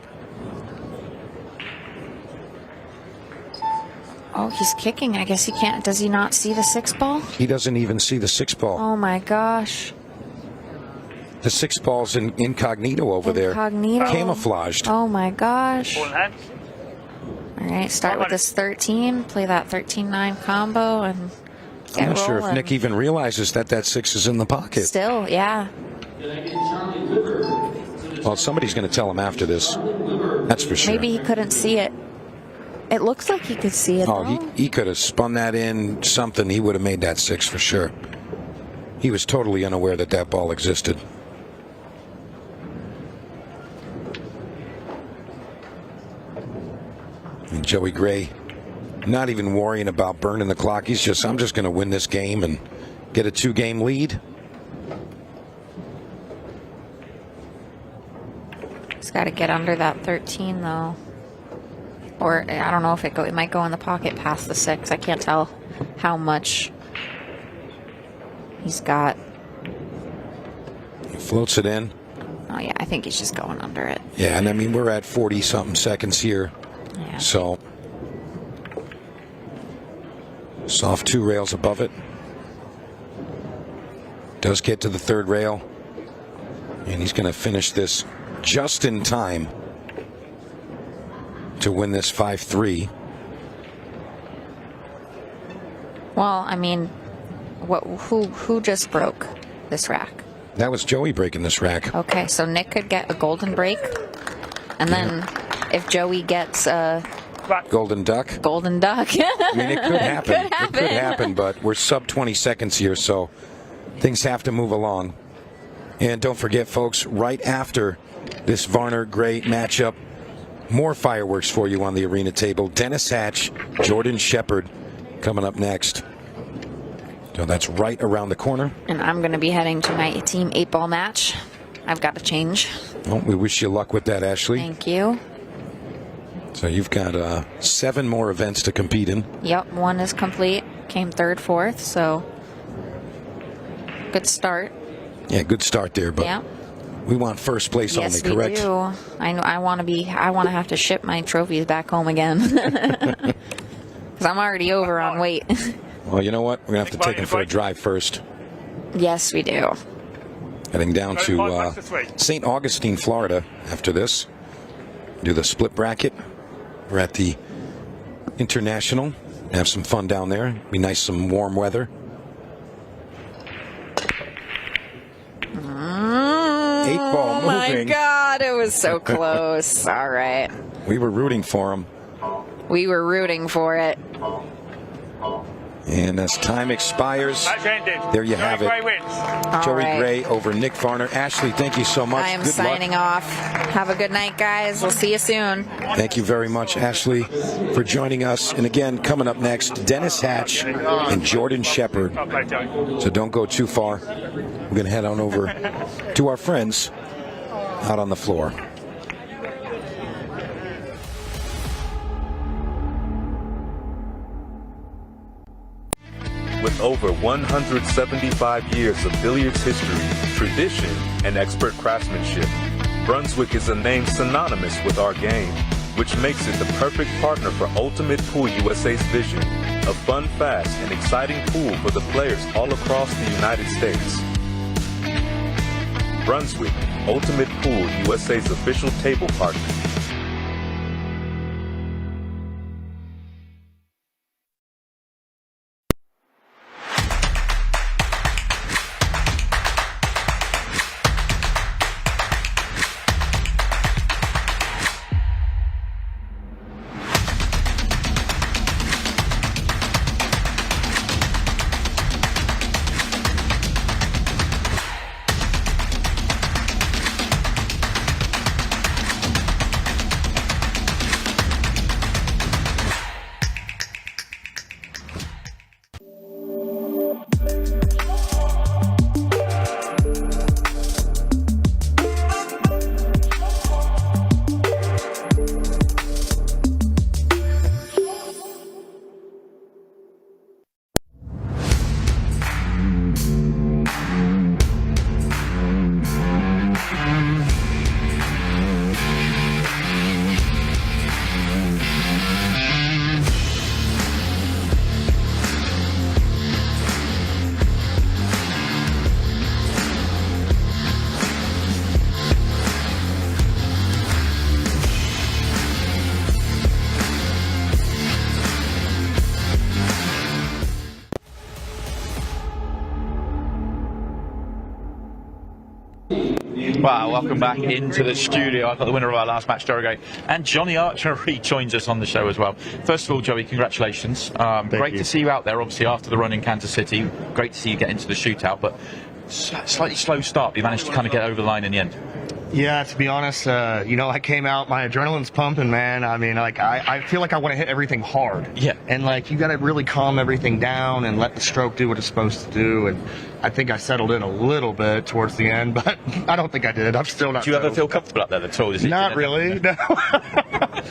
Oh, he's kicking. I guess he can't. Does he not see the 6-ball? He doesn't even see the 6-ball. Oh, my gosh. The 6-ball's incognito over there. Camouflaged. Oh, my gosh. All right, start with this 13, play that 13-9 combo, and get I'm not sure if rolling. Nick even realizes that 6 is in the pocket. Still, yeah. Well, somebody's going to tell him after this. That's for sure. Maybe he couldn't see it. It looks like he could see it, Oh, though. he could have spun that in something. He would have made that 6 for sure. He was totally unaware that that ball existed. And Joey Gray not even worrying about burning the clock. He's just, I'm just going to win this game and get a 2-game lead. He's got to get under that 13, though. Or, I don't know if it might go in the pocket past the 6. I can't tell how much he's got. He floats it in. Oh, yeah, I think he's just going under it. Yeah, and I mean, we're at 40-something seconds here. Yeah. So, soft 2 rails above it. Does get to the 3rd rail. And he's going to finish this just in time to win this 5-3. Well, I mean, who just broke this rack? That was Joey breaking this rack. Okay, so Nick could get a golden break. And then if Joey gets a golden duck. Golden duck. I mean, it could happen. It could happen, but we're sub 20 seconds here, so things have to move along. And don't forget, folks, right after this Varner Gray matchup, more fireworks for you on the arena table. Dennis Hatch, Jordan Shepard coming up next. So that's right around the corner. And I'm going to be heading to my team 8-ball match. I've got to change. Well, we wish you luck with that, Ashley. Thank you. So you've got 7 more events to compete in. Yep, 1 is complete. Came 3rd, 4th, so good start. Yeah, good start there, but yeah. We want first place yes, only, correct? Yes, we do. I want to have to ship my trophies back home again. Because I'm already over on weight. Well, you know what? We're going to have to take them for a drive first. Yes, we do. Heading down to St. Augustine, Florida after this. Do the split bracket. We're at the International. Have some fun down there. Be nice, some warm weather. 8-ball moving. Oh my God, it was so close. All right. We were rooting for him. We were rooting for it. And as time expires, there you have it. Joey Gray over Nick Varner. Ashley, thank you so much. I am Good signing off. Have a good night, guys. We'll see you soon. Thank you very much, Ashley, for joining us. And again, coming up next, Dennis Hatch and Jordan Shepard. So don't go too far. We're going to head on over to our friends out on the floor. With over 175 years of billiards history, tradition, and expert craftsmanship, Brunswick is a name synonymous with our game, which makes it the perfect partner for Ultimate Pool USA's vision, a fun, fast, and exciting pool for the players all across the United States. Brunswick, Ultimate Pool USA's official table partner. Wow, welcome back into the studio. I've got the winner of our last match, Cherokee, and Johnny Archer rejoins us on the show as well. First of all, Joey, congratulations. Great to see you out there, obviously, after the run in Kansas City. Great to see you get into the shootout, but slightly slow start. You managed to kind of get over the line in the end. Yeah, to be honest, you know, I came out, my adrenaline's pumping, man. I mean, like, I feel like I want to hit everything hard. Yeah. And, like, you got to really calm everything down and let the stroke do what it's supposed to do. And I think I settled in a little bit towards the end, but I don't think I did. I'm still not. Do you ever feel comfortable up there at all? Not really, no.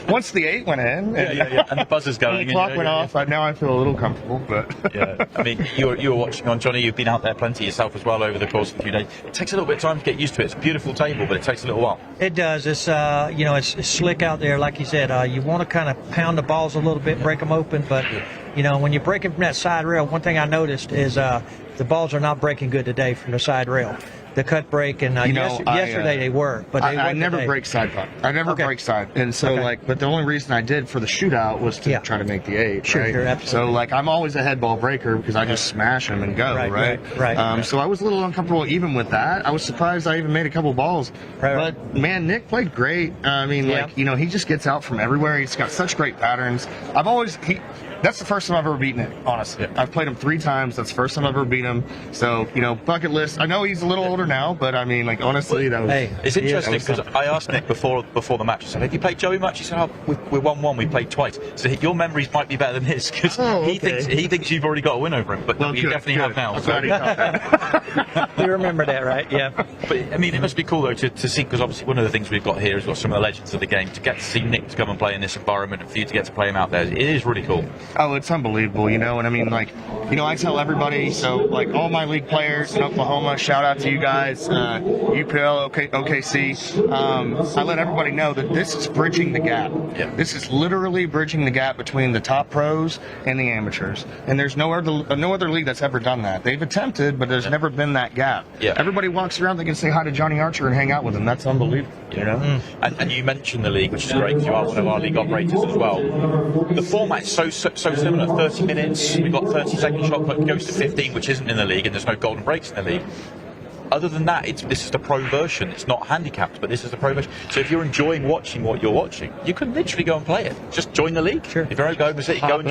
Once the 8 went in. Yeah. And the buzzer's going. And the clock went off. Now I feel a little comfortable, but. Yeah. I mean, you were watching on Johnny. You've been out there plenty yourself as well over the course of a few days. It takes a little bit of time to get used to it. It's a beautiful table, but it takes a little while. It does. It's you know, it's slick out there, like you said. You want to kind of pound the balls a little bit, break them open, but you know, when you're breaking from that side rail, one thing I noticed is the balls are not breaking good today from the side rail. The cut break, and yesterday they were, but I never break side putt. I never break side, and so like, but the only reason I did for the shootout was to try to make the 8. Sure, right? sure, absolutely. So like, I'm always a head ball breaker because I just smash them and go, right? So I was a little uncomfortable even with that. I was surprised I even made a couple balls, but man, Nick played great. I mean, like, you know, he just gets out from everywhere. He's got such great patterns. That's the first time I've ever beaten it, honestly. I've played him 3 times. That's the first time I've ever beaten him. So, you know, bucket list. I know he's a little older now, but I mean, like, honestly, that was... It's interesting because I asked Nick before the match, I said, have you played Joey much? He said, oh, we're 1-1, we played twice. So your memories might be better than his, because he thinks you've already got a win over him, but you definitely have now. You remember that, right? Yeah. But, I mean, it must be cool, though, to see, because obviously one of the things we've got here is got some of the legends of the game, to get to see Nick to come and play in this environment, and for you to get to play him out there, it is really cool. Oh, it's unbelievable, you know, and I mean, like, you know, I tell everybody, so, like, all my league players in Oklahoma, shout out to you guys, UPL, OKC, I let everybody know that this is bridging the gap. Yeah. This is literally bridging the gap between the top pros and the amateurs, and there's no other league that's ever done that. They've attempted, but there's never been that gap. Yeah. Everybody walks around, they can say hi to Johnny Archer and hang out with him. That's unbelievable, you know? And you mentioned the league, which is great, because you are one of our league operators as well. The format's so similar, 30 minutes, we've got 30-second shot clock, goes to 15, which isn't in the league, and there's no golden breaks in the league. Other than that, this is the pro version. It's not handicapped, but this is the pro version. So if you're enjoying watching what you're watching, you can literally go and play it. Just join the league. Sure. If you're in Oklahoma City, go and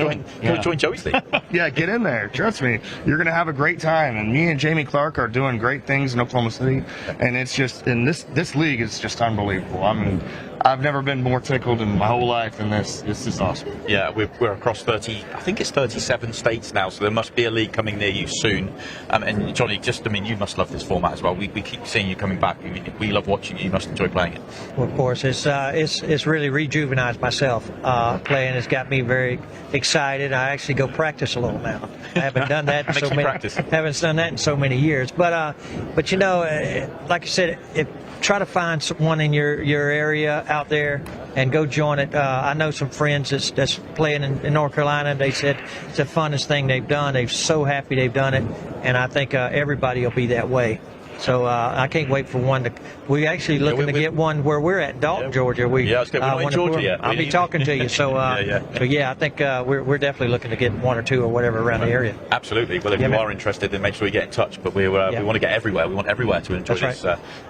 join Joey's league. Yeah, get in there. Trust me, you're going to have a great time. And me and Jamie Clark are doing great things in Oklahoma City, and it's just, and this league is just unbelievable. I mean, I've never been more tickled in my whole life than this. This is awesome. Yeah, we're across 30, I think it's 37 states now, so there must be a league coming near you soon. And Johnny, I mean, you must love this format as well. We keep seeing you coming back. I mean, we love watching you. You must enjoy playing it. Well, of course, it's really rejuvenized myself. Playing has got me very excited. I actually go practice a little now. I haven't done that in haven't done that in so many years. But you know, like I said, try to find someone in your area out there and go join it. I know some friends that's playing in North Carolina. They said it's the funnest thing they've done. They're so happy they've done it, and I think everybody will be that way. So I can't wait for one to. We're actually looking to get one where we're at, Dalton, Georgia. We're not in Georgia yet. I'll be talking to you. So I think we're definitely looking to get 1 or 2 or whatever around the area. Absolutely. Well, if you are interested, then make sure you get in touch. But we want to get everywhere. We want everywhere to enjoy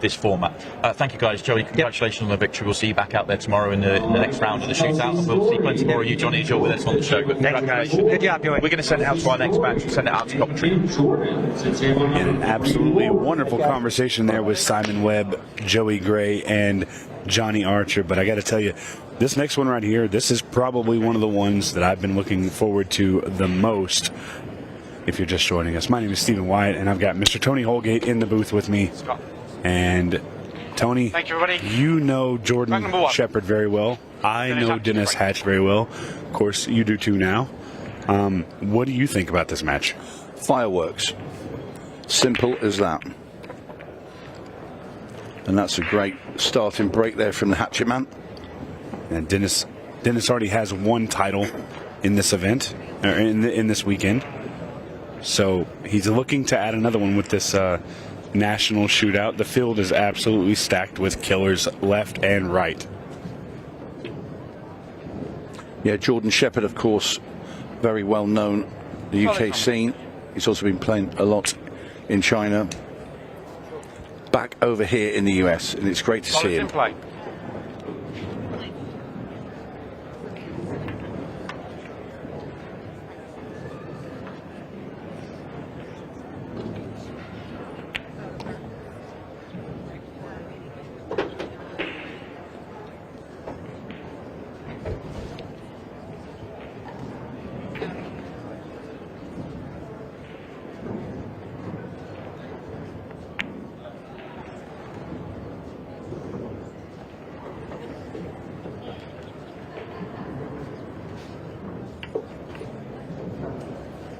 this format. Thank you, guys. Joey, congratulations on the victory. We'll see you back out there tomorrow in the next round of the shootout. And we'll see plenty more of you, Johnny, as you're with us on the show. But congratulations. Good job, Joey. We're going to send it out to our next match. We'll send it out to Coventry. An absolutely wonderful conversation there with Simon Webb, Joey Gray, and Johnny Archer. But I got to tell you, this next one right here, this is probably one of the ones that I've been looking forward to the most. If you're just joining us, my name is Stephen Wyatt, and I've got Mr. Tony Holgate in the booth with me. And Tony, thank you, everybody. You know Jordan Shepard very well. I know Dennis Hatch very well. Of course, you do too now. What do you think about this match? Fireworks. Simple as that. And that's a great starting break there from the Hatchet Man. And Dennis already has 1 title in this event, or in this weekend. So he's looking to add another one with this national shootout. The field is absolutely stacked with killers left and right. Yeah, Jordan Shepard, of course, very well known the UK scene. He's also been playing a lot in China. Back over here in the US, and it's great to see him.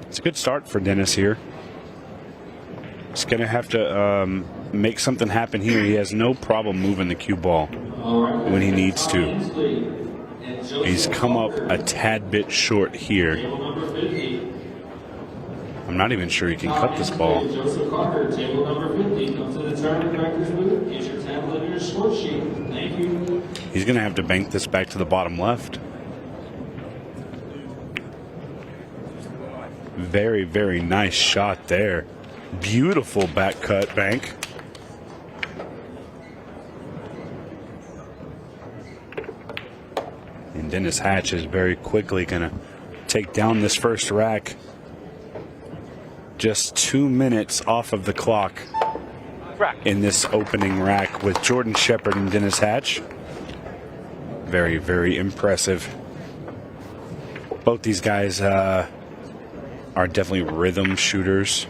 It's a good start for Dennis here. He's going to have to make something happen here. He has no problem moving the cue ball when he needs to. He's come up a tad bit short here. I'm not even sure he can cut this ball. He's going to have to bank this back to the bottom left. Very, very nice shot there. Beautiful back cut bank. And Dennis Hatch is very quickly going to take down this first rack. Just 2 minutes off of the clock in this opening rack with Jordan Shepard and Dennis Hatch. Very, very impressive. Both these guys are definitely rhythm shooters.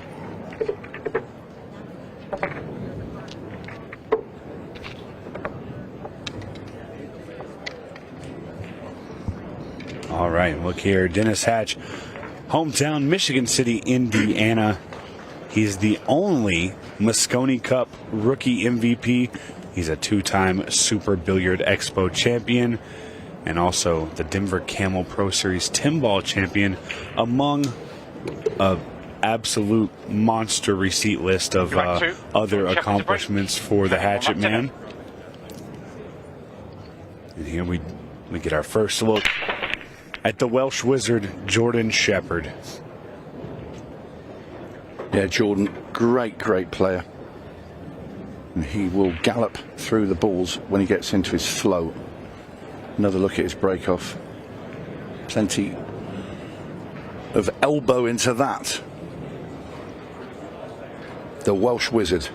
All right, look here, Dennis Hatch, hometown Michigan City, Indiana. He's the only Moscone Cup rookie MVP. He's a two-time Super Billiard Expo champion and also the Denver Camel Pro Series Timball champion, among an absolute monster receipt list of other accomplishments for the Hatchet Man. And here we get our first look at the Welsh Wizard, Jordan Shepard. Yeah, Jordan, great player. And he will gallop through the balls when he gets into his flow. Another look at his break off. Plenty of elbow into that. The Welsh Wizard.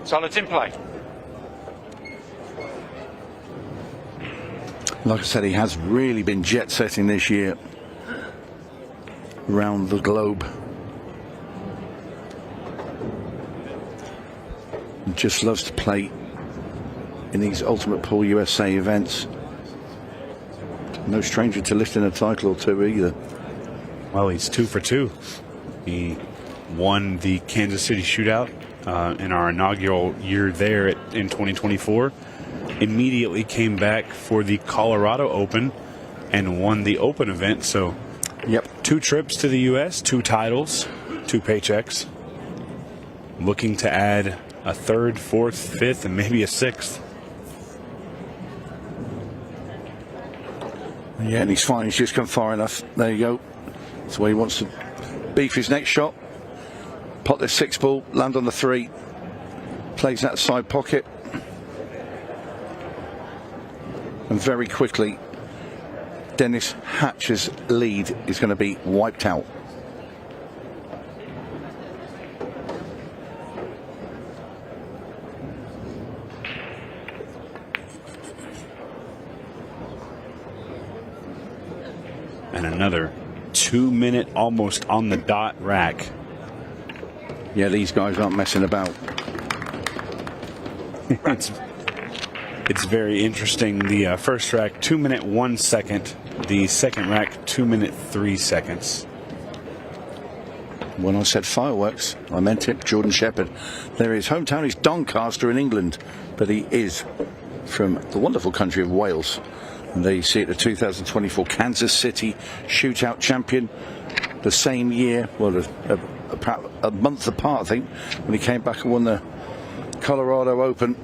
Solid in play. Like I said, he has really been jet setting this year around the globe. He just loves to play in these Ultimate Pool USA events. No stranger to lifting a title or two either. Well, he's 2 for 2. He won the Kansas City Shootout in our inaugural year there in 2024. Immediately came back for the Colorado Open and won the Open event. So, yep, 2 trips to the U.S., 2 titles, 2 paychecks. Looking to add a 3rd, 4th, 5th, and maybe a 6th. Yeah, and he's fine. He's just come far enough. There you go. That's where he wants to beef his next shot. Pot this 6 ball, land on the 3. Plays that side pocket. And very quickly, Dennis Hatch's lead is going to be wiped out. And another 2-minute, almost on the dot rack. Yeah, these guys aren't messing about. It's very interesting. The first rack, 2 minute 1 second. The second rack, 2 minute 3 seconds. When I said fireworks, I meant it. Jordan Shepard. There his hometown is Doncaster in England, but he is from the wonderful country of Wales. And there you see it, the 2024 Kansas City Shootout champion. The same year, well, a month apart, I think, when he came back and won the Colorado Open.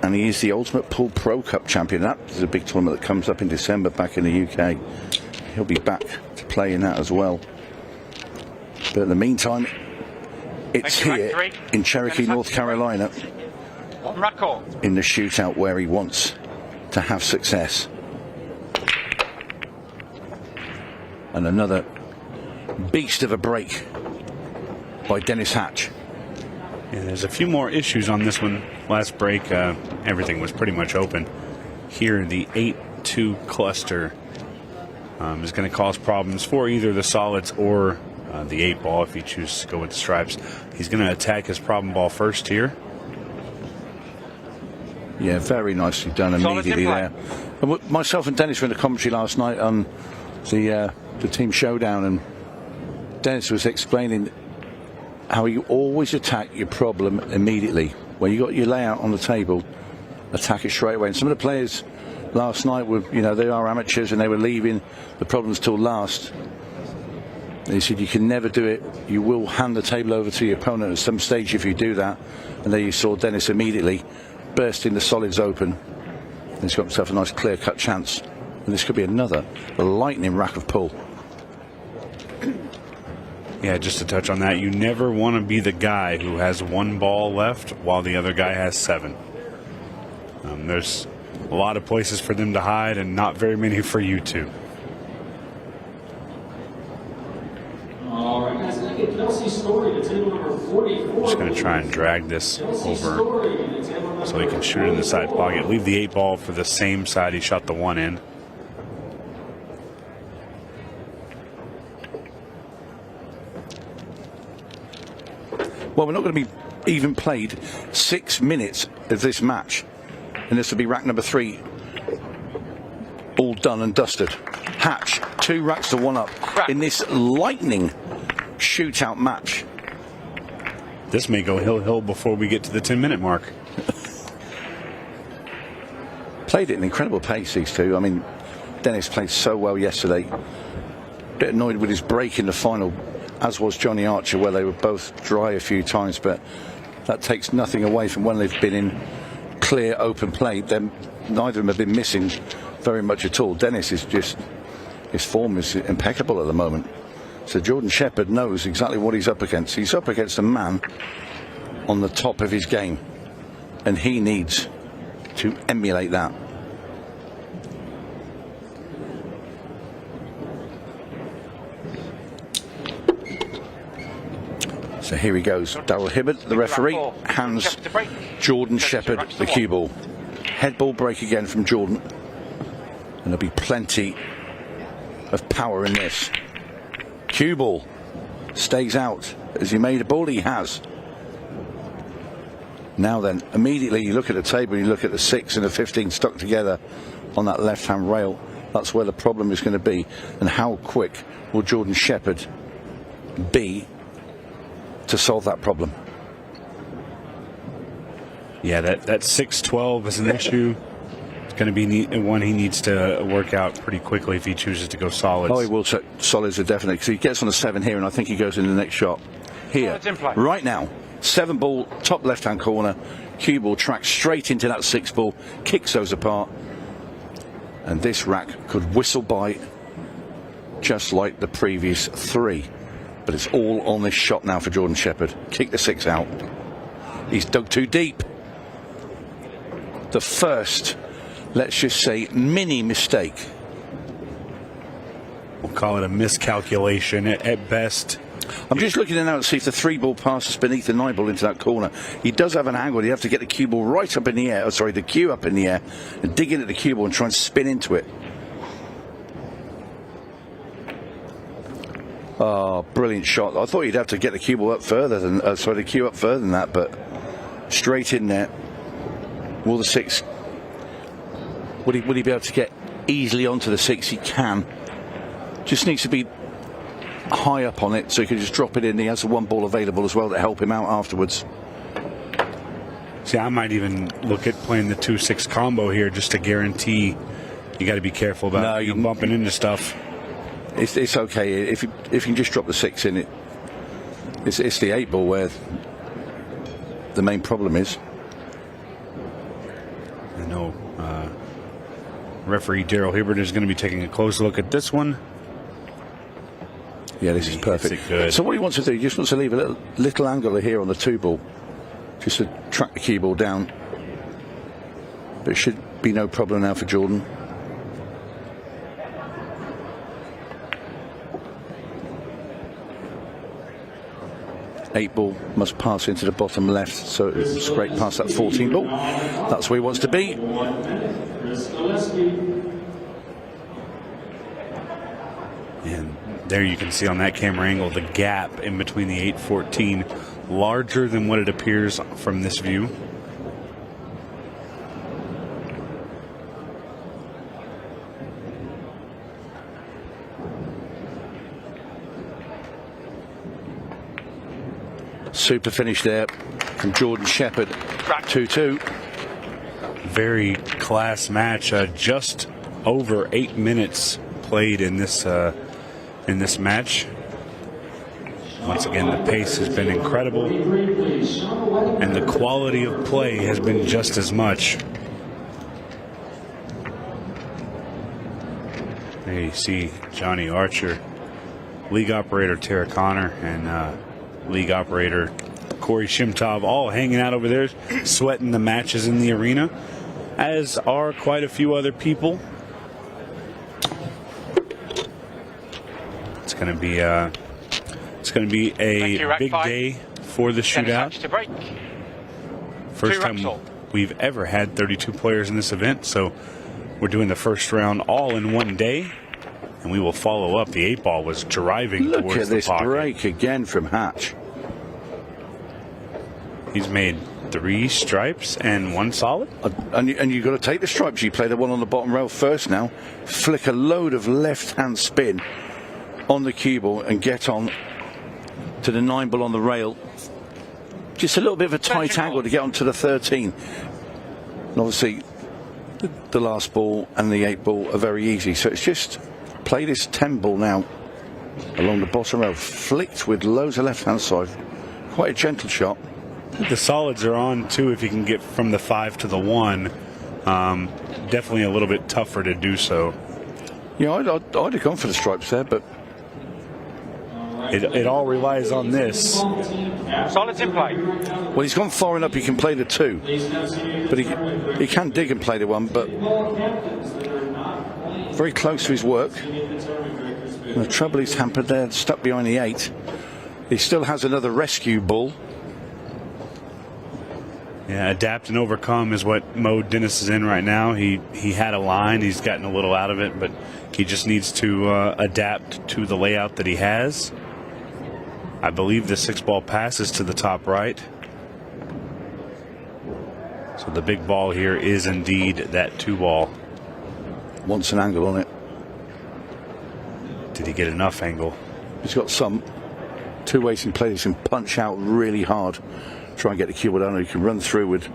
And he is the Ultimate Pool Pro Cup champion. That is a big tournament that comes up in December back in the UK. He'll be back to play in that as well. But in the meantime, it's here in Cherokee, North Carolina, in the shootout where he wants to have success. And another beast of a break by Dennis Hatch. Yeah, there's a few more issues on this one. Last break, everything was pretty much open. Here, the 8-2 cluster is going to cause problems for either the solids or the 8 ball if he chooses to go with the stripes. He's going to attack his problem ball first here. Yeah, very nicely done immediately there. And myself and Dennis were in the commentary last night on the team showdown, and Dennis was explaining how you always attack your problem immediately. When you got your layout on the table, attack it straight away. And some of the players last night were, you know, they are amateurs and they were leaving the problems till last. They said you can never do it. You will hand the table over to your opponent at some stage if you do that. And there you saw Dennis immediately bursting the solids open. He's got himself a nice clear-cut chance. And this could be another lightning rack of pull. Yeah, just to touch on that, you never want to be the guy who has 1 ball left while the other guy has 7. There's a lot of places for them to hide and not very many for you to. All right, guys, can I get Kelsey Story to table number 44? Just going to try and drag this over so he can shoot it in the side pocket. Leave the 8 ball for the same side he shot the 1 in. Well, we're not going to be even played 6 minutes of this match. And this will be rack number 3. All done and dusted. Hatch, 2 racks to 1 up in this lightning shootout match. This may go hill before we get to the 10-minute mark. Played at an incredible pace, these two. I mean, Dennis played so well yesterday. Bit annoyed with his break in the final, as was Johnny Archer, where they were both dry a few times, but that takes nothing away from when they've been in clear open play. Then neither of them have been missing very much at all. Dennis is just, his form is impeccable at the moment. So Jordan Shepard knows exactly what he's up against. He's up against a man on the top of his game, and he needs to emulate that. So here he goes. Darryl Hibbert, the referee, hands Jordan Shepard the cue ball. Head ball break again from Jordan. And there'll be plenty of power in this. Cue ball stays out. Has he made a ball? He has. Now then, immediately you look at the table, you look at the 6 and the 15 stuck together on that left-hand rail. That's where the problem is going to be. And how quick will Jordan Shepard be to solve that problem? Yeah, that 6-12 is an issue. It's going to be one he needs to work out pretty quickly if he chooses to go solids. Oh, he will. Solids are definitely, because he gets on a 7 here, and I think he goes in the next shot. Here, right now, 7 ball, top left-hand corner, cue ball tracks straight into that 6 ball, kicks those apart, and this rack could whistle by just like the previous 3. But it's all on this shot now for Jordan Shepard. Kick the 6 out. He's dug too deep. The first, let's just say, mini mistake. We'll call it a miscalculation at best. I'm just looking now to see if the 3 ball passes beneath the 9 ball into that corner. He does have an angle. You have to get the cue ball right up in the air. Oh, sorry, the cue up in the air, and dig in at the cue ball and try and spin into it. Oh, brilliant shot. I thought you'd have to get the cue ball up further than, the cue up further than that, but straight in there. Will the 6, would he be able to get easily onto the 6? He can. Just needs to be high up on it so he can just drop it in. He has the 1 ball available as well to help him out afterwards. See, I might even look at playing the 2-6 combo here just to guarantee. You got to be careful about bumping into stuff. It's okay if you can just drop the 6 in. It's the 8 ball where the main problem is. I know referee Darryl Hibbert is going to be taking a close look at this one. Yeah, this is perfect. So what he wants to do, he just wants to leave a little angle here on the 2 ball, just to track the cue ball down. But it should be no problem now for Jordan. Eight ball must pass into the bottom left, so it's straight past that 14 ball. That's where he wants to be. And there you can see on that camera angle the gap in between the 8-14 larger than what it appears from this view. Super finish there from Jordan Shepard. 2-2. Very class match. Just over 8 minutes played in this match. Once again, the pace has been incredible, and the quality of play has been just as much. There you see Johnny Archer league operator Tara Connor and league operator Corey Shimtov all hanging out over there, sweating the matches in the arena, as are quite a few other people. It's going to be a big day for the shootout. First time we've ever had 32 players in this event, so we're doing the first round all in one day, and we will follow up. The 8-ball was driving Look towards at the this pocket. break again from Hatch. He's made 3 stripes and 1 solid. And you've got to take the stripes. You play the one on the bottom rail first now. Flick a load of left-hand spin on the cue ball and get on to the 9-ball on the rail. Just a little bit of a tight angle to get onto the 13. And obviously, the last ball and the 8-ball are very easy. So it's just play this 10-ball now along the bottom rail, flicked with loads of left-hand side. Quite a gentle shot. The solids are on too if you can get from the 5 to the 1. Definitely a little bit tougher to do so. Yeah, I'd have gone for the stripes there, but it all relies on this. Solids in play. Well, he's gone far enough he can play the 2, but he can dig and play the 1, but very close to his work. And the trouble is hampered there, stuck behind the 8. He still has another rescue ball. Yeah, adapt and overcome is what mode Dennis is in right now. He had a line, he's gotten a little out of it, but he just needs to adapt to the layout that he has. I believe the 6-ball passes to the top right. So the big ball here is indeed that 2-ball. Wants an angle on it. Did he get enough angle? He's got some. 2 ways he can play this and punch out really hard. Try and get the cue ball down. He can run through with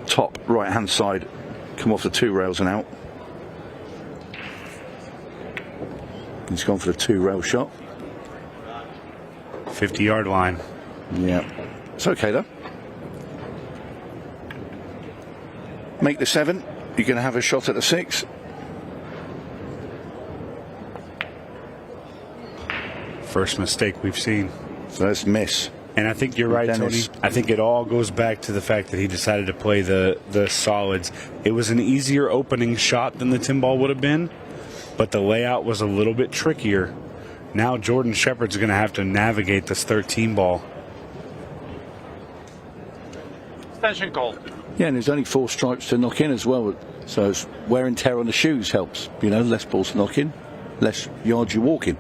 top right-hand side, come off the 2 rails and out. He's gone for the 2-rail shot. 50-yard line. Yeah, it's okay though. Make the 7. You're going to have a shot at the 6. First mistake we've seen. First miss. And I think you're right, Dennis. Tony. I think it all goes back to the fact that he decided to play the solids. It was an easier opening shot than the 10-ball would have been, but the layout was a little bit trickier. Now Jordan Shepard's going to have to navigate this 13-ball. Extension call. Yeah, and there's only 4 stripes to knock in as well. So it's wear and tear on the shoes helps. You know, less balls to knock in, less yards you walk in.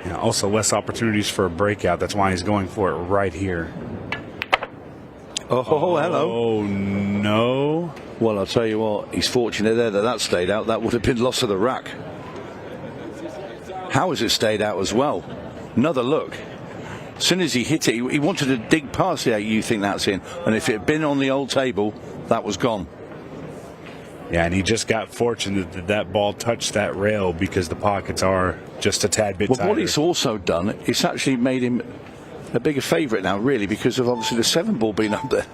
Yeah, also less opportunities for a breakout. That's why he's going for it right here. Oh, hello. Oh, no. Well, I'll tell you what, he's fortunate there that stayed out. That would have been loss of the rack. How has it stayed out as well? Another look. As soon as he hit it, he wanted to dig past the 8. You think that's in. And if it had been on the old table, that was gone. Yeah, and he just got fortunate that that ball touched that rail because the pockets are just a tad bit tighter. What he's also done, it's actually made him a bigger favourite now, really, because of obviously the 7-ball being up there.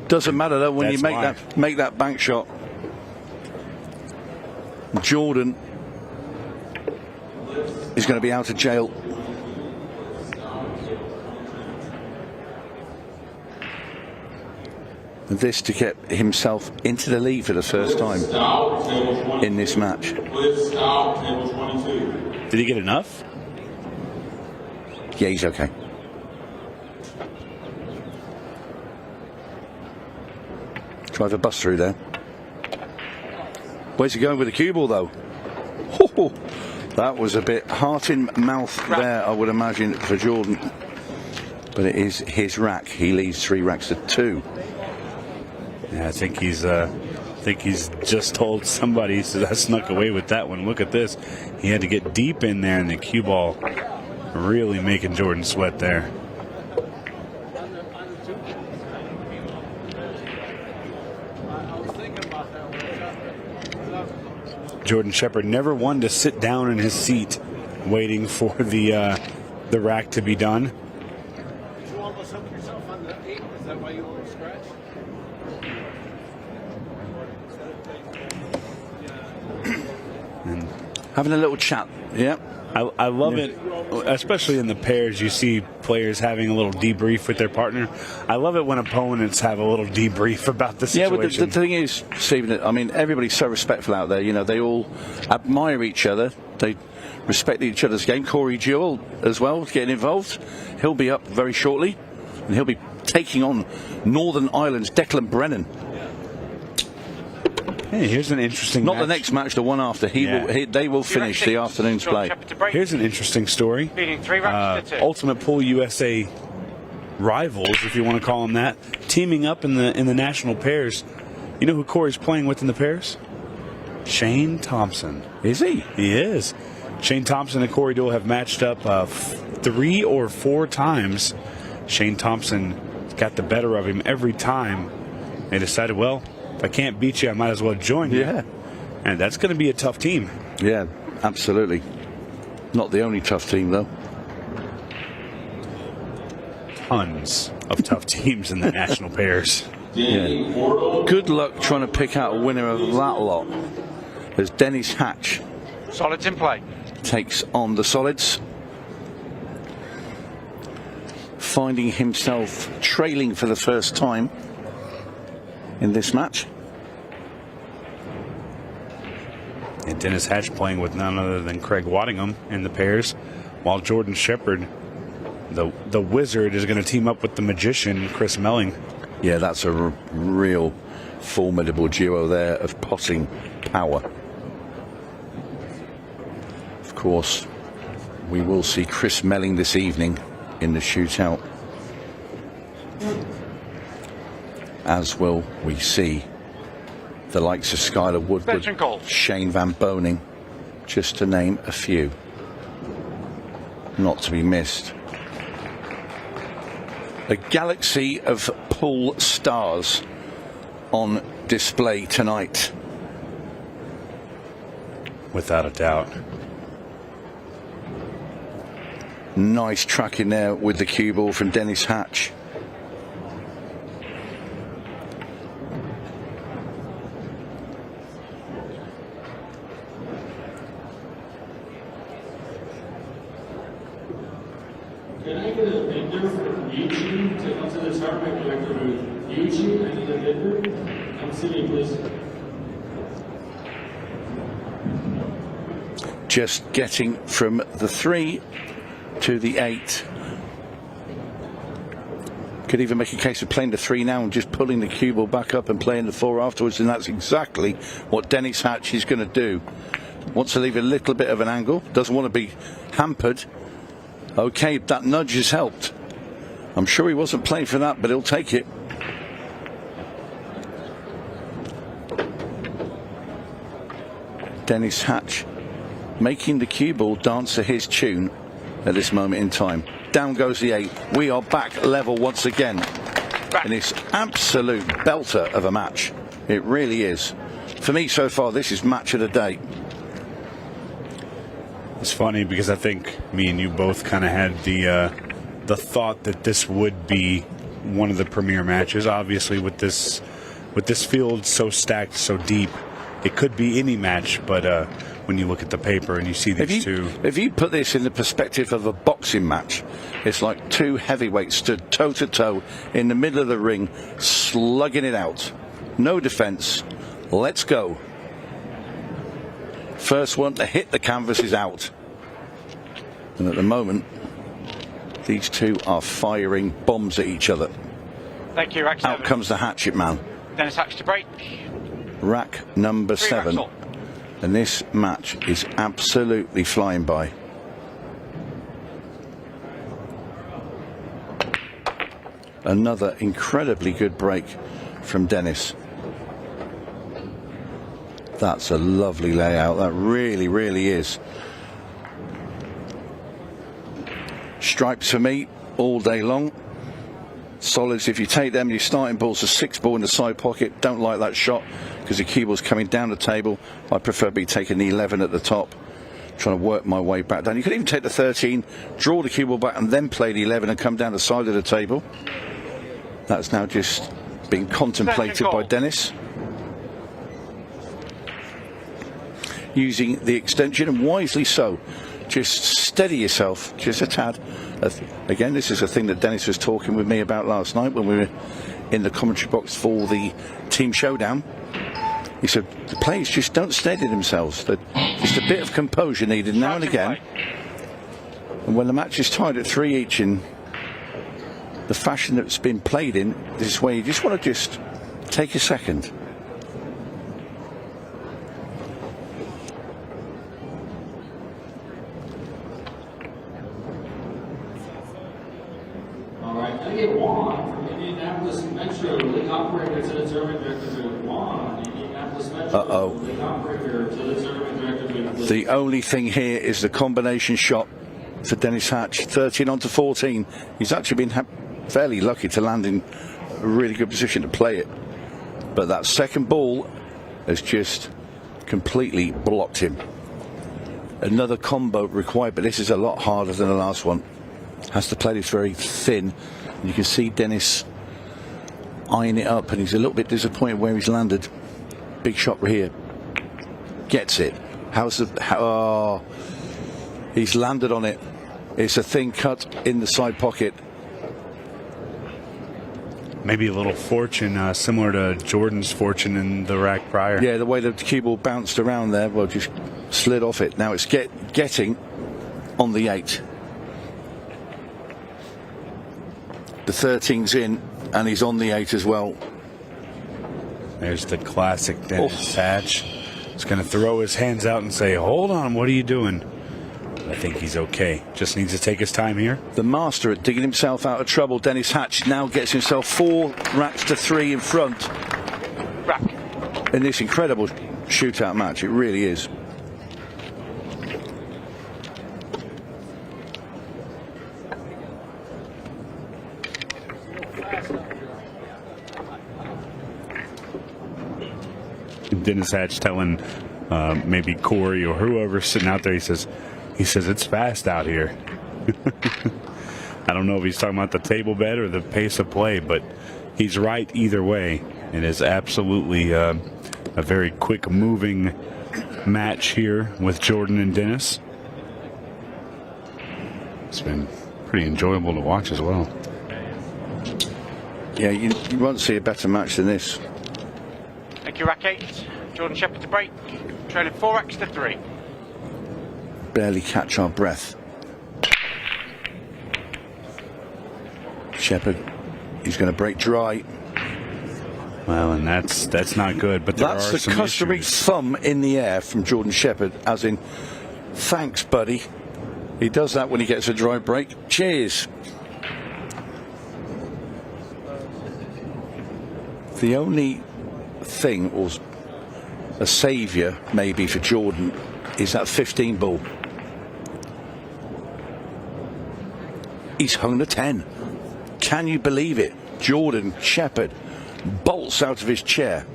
Doesn't matter though when you make that bank shot. Jordan is going to be out of jail. This to get himself into the lead for the first time in this match. Did he get enough? Yeah, he's okay. Drive a bus through there. Where's he going with the cue ball though? Oh, that was a bit heart in mouth there, I would imagine, for Jordan. But it is his rack. He leads 3 racks to 2. Yeah, I think he's just told somebody, so I snuck away with that one. Look at this. He had to get deep in there, and the cue ball really making Jordan sweat there. Jordan Shepard never one to sit down in his seat waiting for the rack to be done. Having a little chat. Yeah. I love it, especially in the pairs. You see players having a little debrief with their partner. I love it when opponents have a little debrief about the situation. Yeah, but the thing is, Stephen, I mean, everybody's so respectful out there. You know, they all admire each other. They respect each other's game. Corey DEUEL as well is getting involved. He'll be up very shortly, and he'll be taking on Northern Ireland's DECLAN Brennan. Hey, here's an interesting Not match. the next match, the one after. They will finish the afternoon's play. Here's an interesting story. Ultimate Pool USA rivals, if you want to call them that, teaming up in the national pairs. You know who Corey's playing with in the pairs? Shane Thompson. Is he? He is. Shane Thompson and Corey DEUEL have matched up 3 or 4 times. Shane Thompson got the better of him every time. They decided, well, if I can't beat you, I might as well join you. Yeah. And that's going to be a tough team. Yeah, absolutely. Not the only tough team, though. Tons of tough teams in the national pairs. Yeah. Good luck trying to pick out a winner of that lot. As Dennis Hatch Solids in play. takes on the solids, finding himself trailing for the first time in this match. And Dennis Hatch playing with none other than Craig Waddingham in the pairs, while Jordan Shepard, the wizard, is going to team up with the magician, Chris Melling. Yeah, that's a real formidable duo there of potting power. Of course, we will see Chris Melling this evening in the shootout, as will we see the likes of Skylar Woodward, Shane Van Boning, just to name a few. Not to be missed. A galaxy of pool stars on display tonight. Without a doubt. Nice track in there with the cue ball from Dennis Hatch. Can I get a vendor from YouTube to come to the tournament director booth? YouTube, I need a vendor. Come see me, please. Just getting from the 3 to the 8. Could even make a case of playing the 3 now and just pulling the cue ball back up and playing the 4 afterwards, and that's exactly what Dennis Hatch is going to do. Wants to leave a little bit of an angle, doesn't want to be hampered. Okay, that nudge has helped. I'm sure he wasn't playing for that, but he'll take it. Dennis Hatch making the cue ball dance to his tune at this moment in time. Down goes the 8. We are back level once again. And it's absolute belter of a match. It really is. For me so far, this is match of the day. It's funny because I think me and you both kind of had the thought that this would be one of the premier matches. Obviously, with this field so stacked, so deep, it could be any match. But when you look at the paper and you see these two, if you put this in the perspective of a boxing match, it's like 2 heavyweights stood toe to toe in the middle of the ring, slugging it out. No defense. Let's go. First one to hit the canvas is out. And at the moment, these two are firing bombs at each other. Thank you, rack 7. Out comes the hatchet man. Dennis Hatch to break. Rack number 7. And this match is absolutely flying by. Another incredibly good break from Dennis. That's a lovely layout. That really, really is. Stripes for me all day long. Solids, if you take them, your starting ball's a 6 ball in the side pocket. Don't like that shot because the cue ball's coming down the table. I prefer be taking the 11 at the top, trying to work my way back down. You could even take the 13, draw the cue ball back, and then play the 11 and come down the side of the table. That's now just being contemplated by Dennis. using the extension, and wisely so. Just steady yourself, just a tad. Again, this is a thing that Dennis was talking with me about last night when we were in the commentary box for the team showdown. He said the players just don't steady themselves. Just a bit of composure needed now and again. And when the match is tied at 3 each in the fashion that's been played in, this is where you just want to just take a second. All right, I get Juan from Indianapolis Metro, league operator to the tournament director. Juan, Indianapolis Metro, league operator to the tournament director. The only thing here is the combination shot for Dennis Hatch, 13 on to 14. He's actually been fairly lucky to land in a really good position to play it. But that second ball has just completely blocked him. Another combo required, but this is a lot harder than the last one. Has to play this very thin. And you can see Dennis eyeing it up, and he's a little bit disappointed where he's landed. Big shot here. Gets it. Oh, he's landed on it. It's a thin cut in the side pocket. Maybe a little fortune, similar to Jordan's fortune in the rack prior. Yeah, the way the cue ball bounced around there, well, just slid off it. Now it's getting on the 8. The 13's in, and he's on the 8 as well. There's the classic Dennis Hatch. He's going to throw his hands out and say, hold on, what are you doing? I think he's okay. Just needs to take his time here. The master at digging himself out of trouble, Dennis Hatch, now gets himself 4 racks to 3 in front. Rack. In this incredible shootout match, it really is. Dennis Hatch telling maybe Corey or whoever's sitting out there, he says it's fast out here. I don't know if he's talking about the table bed or the pace of play, but he's right either way. It is absolutely a very quick moving match here with Jordan and Dennis. It's been pretty enjoyable to watch as well. Yeah, you won't see a better match than this. Thank you, rack 8. Jordan Shepard to break. Trailing 4 racks to 3. Barely catch our breath. Shepard, he's going to break dry. Well, and that's not good. But that's the customary thumb in the air from Jordan Shepard, as in, thanks, buddy. He does that when he gets a dry break. Cheers. The only thing, or a saviour maybe for Jordan, is that 15 ball. He's hung the 10. Can you believe it? Jordan Shepard bolts out of his chair.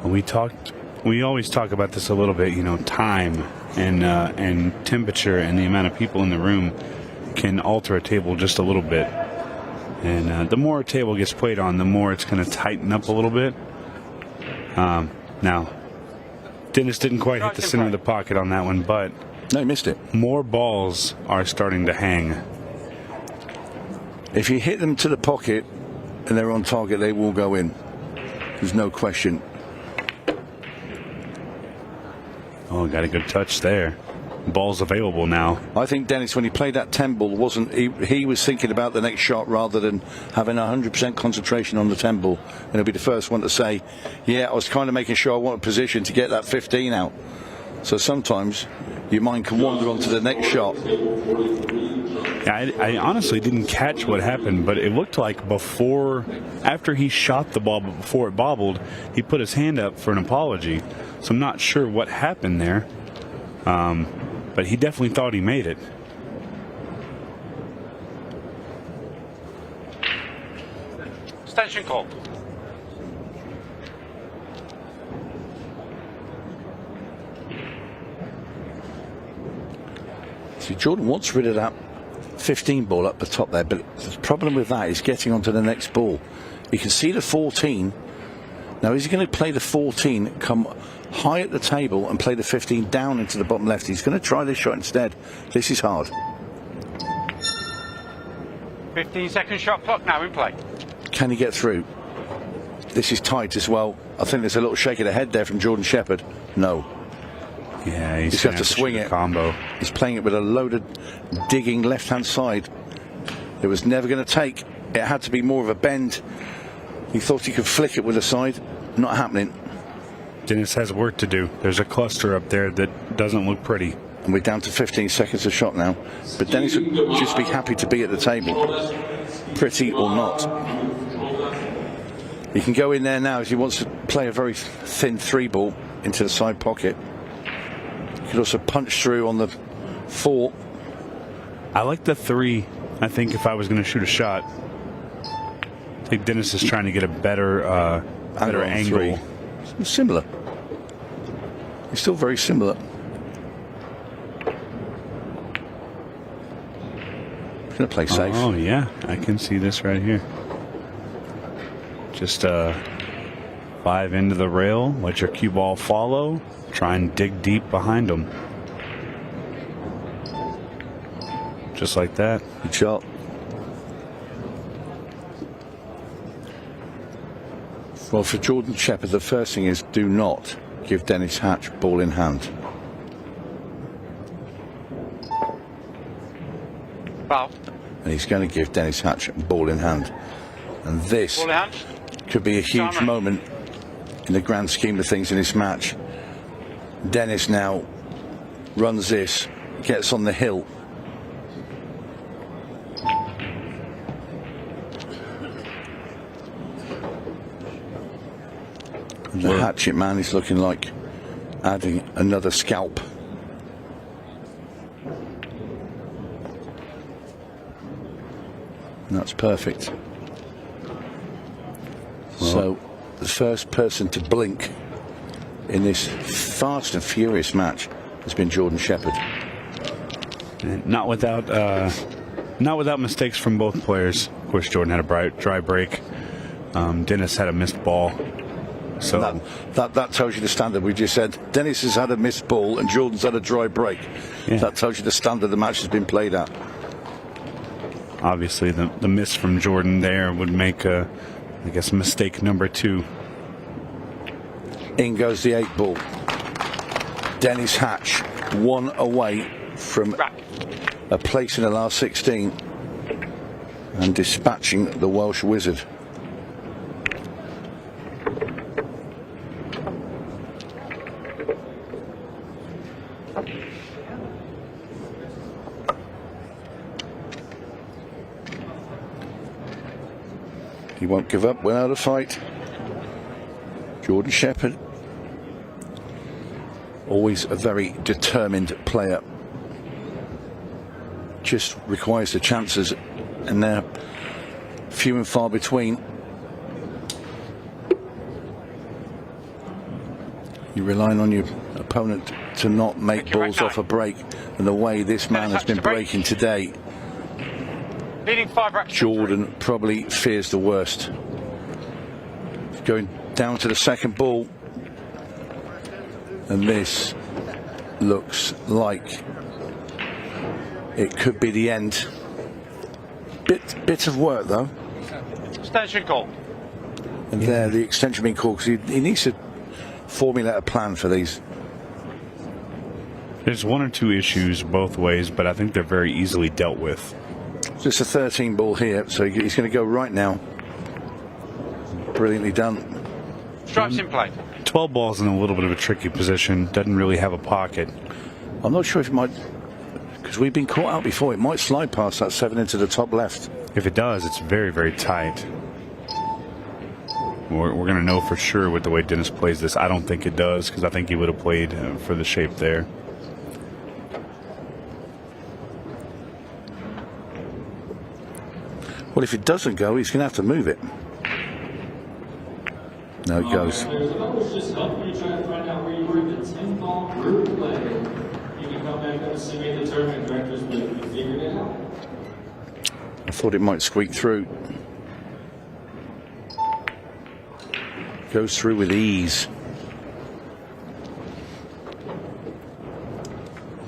We always talk about this a little bit, you know, time and temperature and the amount of people in the room can alter a table just a little bit. And the more a table gets played on, the more it's going to tighten up a little bit. Now, Dennis didn't quite hit the center of the pocket on that one, but no, he missed it. More balls are starting to hang. If you hit them to the pocket and they're on target, they will go in. There's no question. Oh, got a good touch there. Ball's available now. I think Dennis, when he played that 10 ball, he was thinking about the next shot rather than having 100% concentration on the 10 ball. And he'll be the first one to say, yeah, I was kind of making sure I wanted position to get that 15 out. So sometimes your mind can wander on to the next shot. I honestly didn't catch what happened, but it looked like after he shot the ball, but before it bobbled, he put his hand up for an apology. So I'm not sure what happened there. But he definitely thought he made it. Extension call. See, Jordan wants rid of that 15 ball up the top there, but the problem with that is getting onto the next ball. You can see the 14 Now, is he going to play the 14, come high at the table and play the 15 down into the bottom left? He's going to try this shot instead. This is hard. 15-second shot clock now in play. Can he get through? This is tight as well. I think there's a little shake of the head there from Jordan Shepard. No. Yeah, he's going to have to swing it. Combo. He's playing it with a loaded, digging left-hand side. It was never going to take. It had to be more of a bend. He thought he could flick it with a side. Not happening. Dennis has work to do. There's a cluster up there that doesn't look pretty. And we're down to 15 seconds of shot now. But Dennis would just be happy to be at the table, pretty or not. He can go in there now if he wants to play a very thin 3-ball into the side pocket. He could also punch through on the 4. I like the 3. I think if I was going to shoot a shot, I think Dennis is trying to get a better angle. Similar. He's still very similar. He's going to play safe. Oh, yeah. I can see this right here. Just 5 into the rail. Let your cue ball follow. Try and dig deep behind him. Just like that. Good shot. Well, for Jordan Shepard, the first thing is do not give Dennis Hatch ball in hand. Foul. And he's going to give Dennis Hatch ball in hand. And this Ball in hand. could be a huge moment in the grand scheme of things in this match. Dennis now runs this, gets on the hill. And the hatchet man is looking like adding another scalp. And that's perfect. So the first person to blink in this fast and furious match has been Jordan Shepard. And not without mistakes from both players. Of course, Jordan had a dry break. Dennis had a missed ball. So that tells you the standard. We just said Dennis has had a missed ball and Jordan's had a dry break. Yeah. That tells you the standard the match has been played at. Obviously, the miss from Jordan there would make I guess mistake number 2. In goes the 8 ball. Dennis Hatch, 1 away from a place in the last 16 and dispatching the Welsh Wizard. He won't give up without a fight. Jordan Shepard, always a very determined player. Just requires the chances, and they're few and far between. You're relying on your opponent to not make balls off a break, and the way this man has been breaking today, Jordan probably fears the worst. Going down to the second ball, and this looks like it could be the end. Bit of work though. Extension call. And there, the extension being called because he needs to formulate a plan for these. There's 1 or 2 issues both ways, but I think they're very easily dealt with. Just a 13 ball here, so he's going to go right now. Brilliantly done. Stripes in play. 12 ball's in a little bit of a tricky position. Doesn't really have a pocket. I'm not sure if it might, because we've been caught out before. It might slide past that 7 into the top left. If it does, it's very, very tight. We're going to know for sure with the way Dennis plays this. I don't think it does, because I think he would have played for the shape there. Well, if it doesn't go, he's going to have to move it. No, it goes. I was just helping you try to find out where you were in the 10-ball group play. You can come back up and see me, the tournament directors, but you figured it out. I thought it might squeak through. goes through with ease.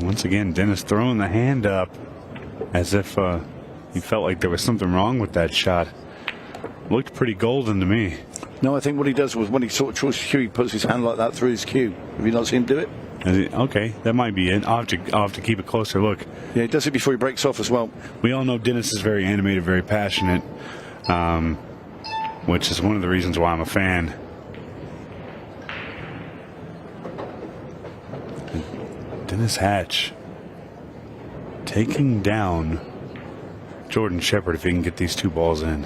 Once again, Dennis throwing the hand up as if he felt like there was something wrong with that shot. Looked pretty golden to me. No, I think what he does was when he sort of chooses cue, he puts his hand like that through his cue. Have you not seen him do it? Okay, that might be it. I'll have to keep a closer look. Yeah, he does it before he breaks off as well. We all know Dennis is very animated, very passionate, which is one of the reasons why I'm a fan. Dennis Hatch taking down Jordan Shepard if he can get these 2 balls in.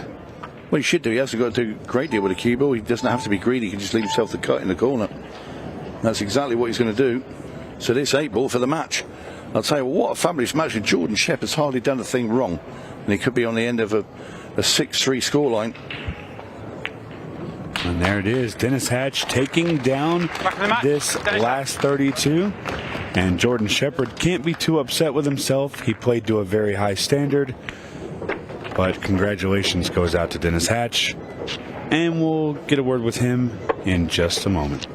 Well, he should do. He hasn't got to do a great deal with a cue ball. He doesn't have to be greedy. He can just leave himself the cut in the corner. That's exactly what he's going to do. So this 8 ball for the match. I'll tell you what a fabulous match. And Jordan Shepard's hardly done a thing wrong. And he could be on the end of a 6-3 scoreline. And there it is. Dennis Hatch taking down this last 32. And Jordan Shepard can't be too upset with himself. He played to a very high standard. But congratulations goes out to Dennis Hatch. And we'll get a word with him in just a moment.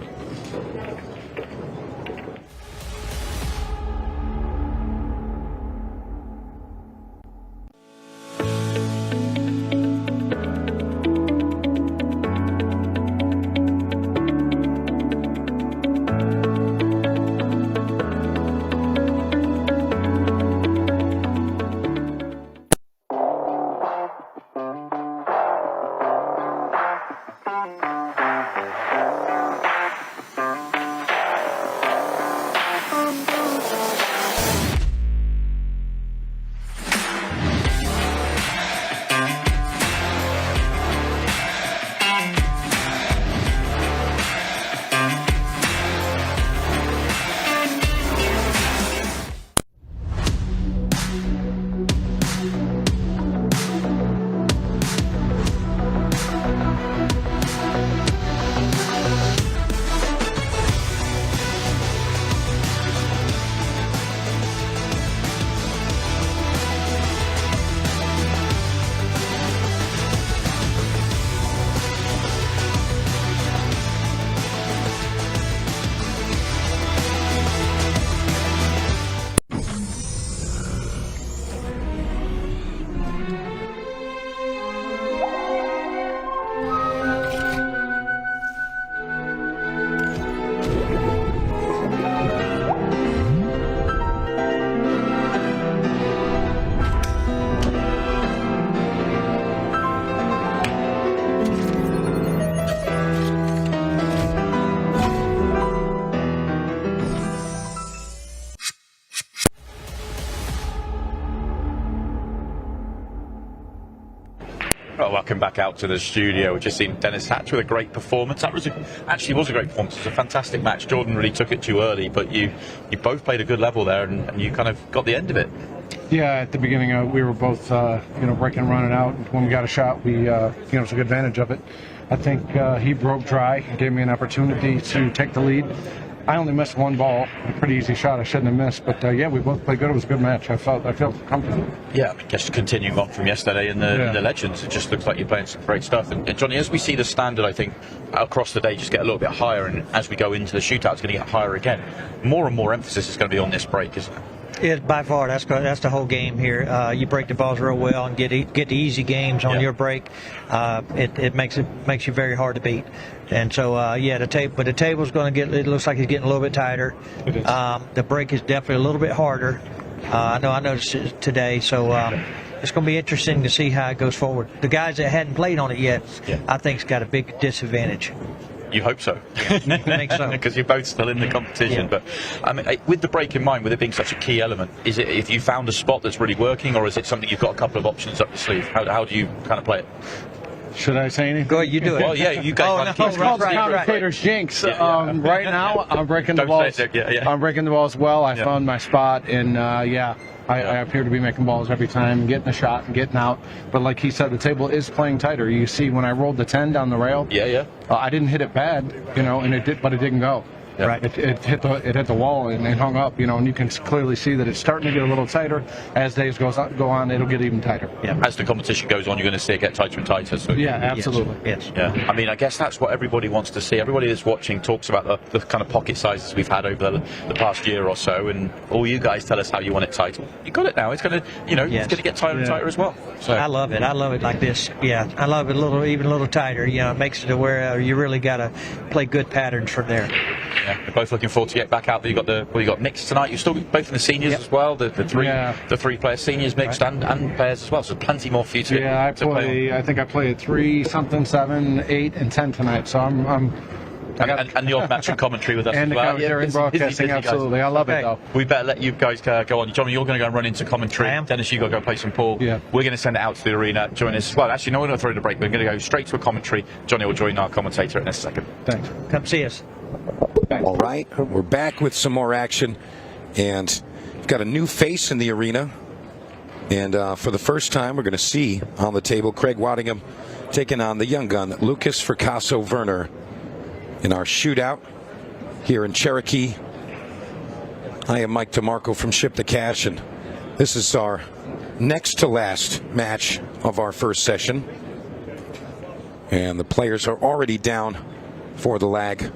Well, welcome back out to the studio. We've just seen Dennis Hatch with a great performance. That was actually was a great performance. It was a fantastic match. Jordan really took it too early, but you both played a good level there, and you kind of got the end of it. Yeah, at the beginning we were both breaking and running out. When we got a shot, we took advantage of it. I think he broke dry and gave me an opportunity to take the lead. I only missed 1 ball, a pretty easy shot I shouldn't have missed, but yeah, we both played good. It was a good match. I felt comfortable. Yeah, just continuing on from yesterday in the Legends, it just looks like you're playing some great stuff. And Johnny, as we see the standard, I think, across the day just get a little bit higher, and as we go into the shootout, it's going to get higher again. More and more emphasis is going to be on this break, isn't it? Yeah, by far, that's the whole game here. You break the balls real well and get the easy games on your break. It makes you very hard to beat. And so the table's going to get. It looks like it's getting a little bit tighter. It is. The break is definitely a little bit harder. I noticed it today. So it's going to be interesting to see how it goes forward. The guys that hadn't played on it yet, I think's got a big disadvantage. You hope so. I think so. Because you're both still in the competition. But I mean, with the break in mind, with it being such a key element, is it if you found a spot that's really working, or is it something you've got a couple of options up your sleeve? How do you kind of play it? Should I say anything? Go ahead, you do it. Well, yeah, you guys. It's called the commentator's jinx. Right now, I'm breaking the balls. I'm breaking the balls well. I found my spot, and I appear to be making balls every time, getting a shot and getting out. But like he said, the table is playing tighter. You see, when I rolled the 10 down the rail, I didn't hit it bad, and it did, but it didn't go. Right. It hit the wall and it hung up, and you can clearly see that it's starting to get a little tighter. As days go on, it'll get even tighter. Yeah. As the competition goes on, you're going to see it get tighter and tighter. So yeah, absolutely. Yes. Yeah. I mean, I guess that's what everybody wants to see. Everybody that's watching talks about the kind of pocket sizes we've had over the past year or so, and all you guys tell us how you want it tight. You got it now. It's going to, it's going to get tighter and tighter as well. So I love it. I love it like this. Yeah, I love it even a little tighter. It makes it to where you really got to play good patterns from there. Yeah, we're both looking forward to get back out there. You got mixed tonight. You're still both in the seniors as well. The three player seniors mixed and pairs as well. So plenty more for you to. Yeah, I think I play at 3 something, 7, 8, and 10 tonight. So I'm. And the odd match and commentary with us and as well. And the broadcasting, absolutely. I love it, though. We better let you guys go on. Johnny, you're going to go and run into commentary. Dennis, you got to go play some pool. Yeah. We're going to send it out to the arena. Join us. Well, actually, no, we're going to throw the break. We're going to go straight to a commentary. Johnny will join our commentator in a second. Thanks. Come see us. All right, we're back with some more action, and we've got a new face in the arena. And for the first time, we're going to see on the table Craig Waddingham taking on the young gun, LUKAS FRACASSO-VERNER, in our shootout here in Cherokee. I am Mike DeMarco from Ship the Cash, and this is our next to last match of our first session. And the players are already down for the lag.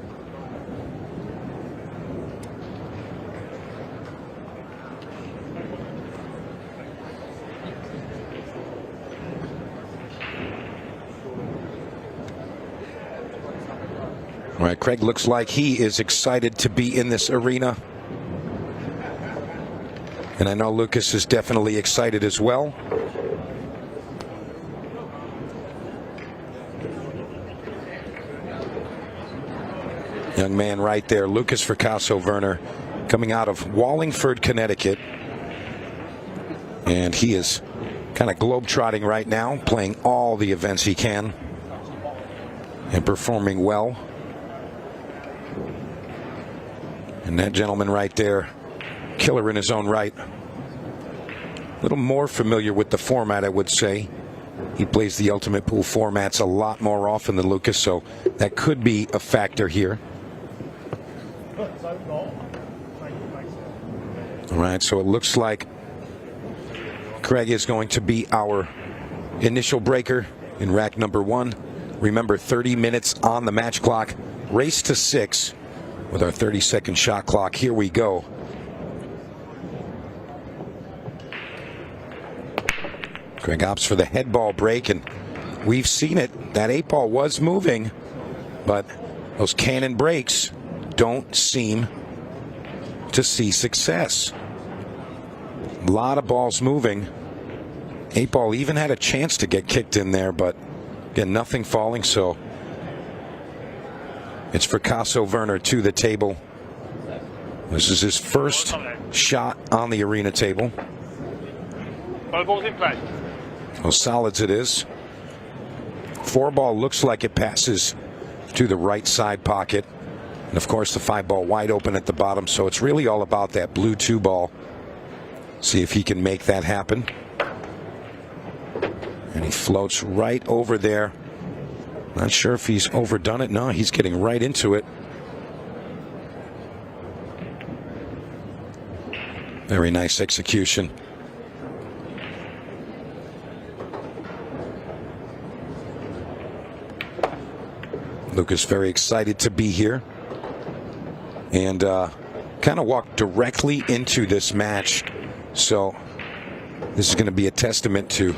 All right, Craig looks like he is excited to be in this arena. And I know LUKAS is definitely excited as well. Young man right there, LUKAS FRACASSO-VERNER, coming out of Wallingford, Connecticut. And he is kind of globetrotting right now, playing all the events he can and performing well. And that gentleman right there, killer in his own right. A little more familiar with the format, I would say. He plays the Ultimate Pool formats a lot more often than LUKAS, so that could be a factor here. All right, so it looks like Craig is going to be our initial breaker in rack number 1. Remember, 30 minutes on the match clock. Race to 6 with our 30-second shot clock. Here we go. Craig opts for the head ball break, and we've seen it. That 8-ball was moving, but those cannon breaks don't seem to see success. A lot of balls moving. 8-ball even had a chance to get kicked in there, but again, nothing falling, so it's FRACASSO-VERNER to the table. This is his first shot on the arena table. Ball's in play. Well, solids it is. 4-ball looks like it passes to the right side pocket. And of course the 5-ball wide open at the bottom, so it's really all about that blue 2-ball. See if he can make that happen. And he floats right over there. Not sure if he's overdone it. No, he's getting right into it. Very nice execution. LUKAS very excited to be here. And kind of walked directly into this match. So this is going to be a testament to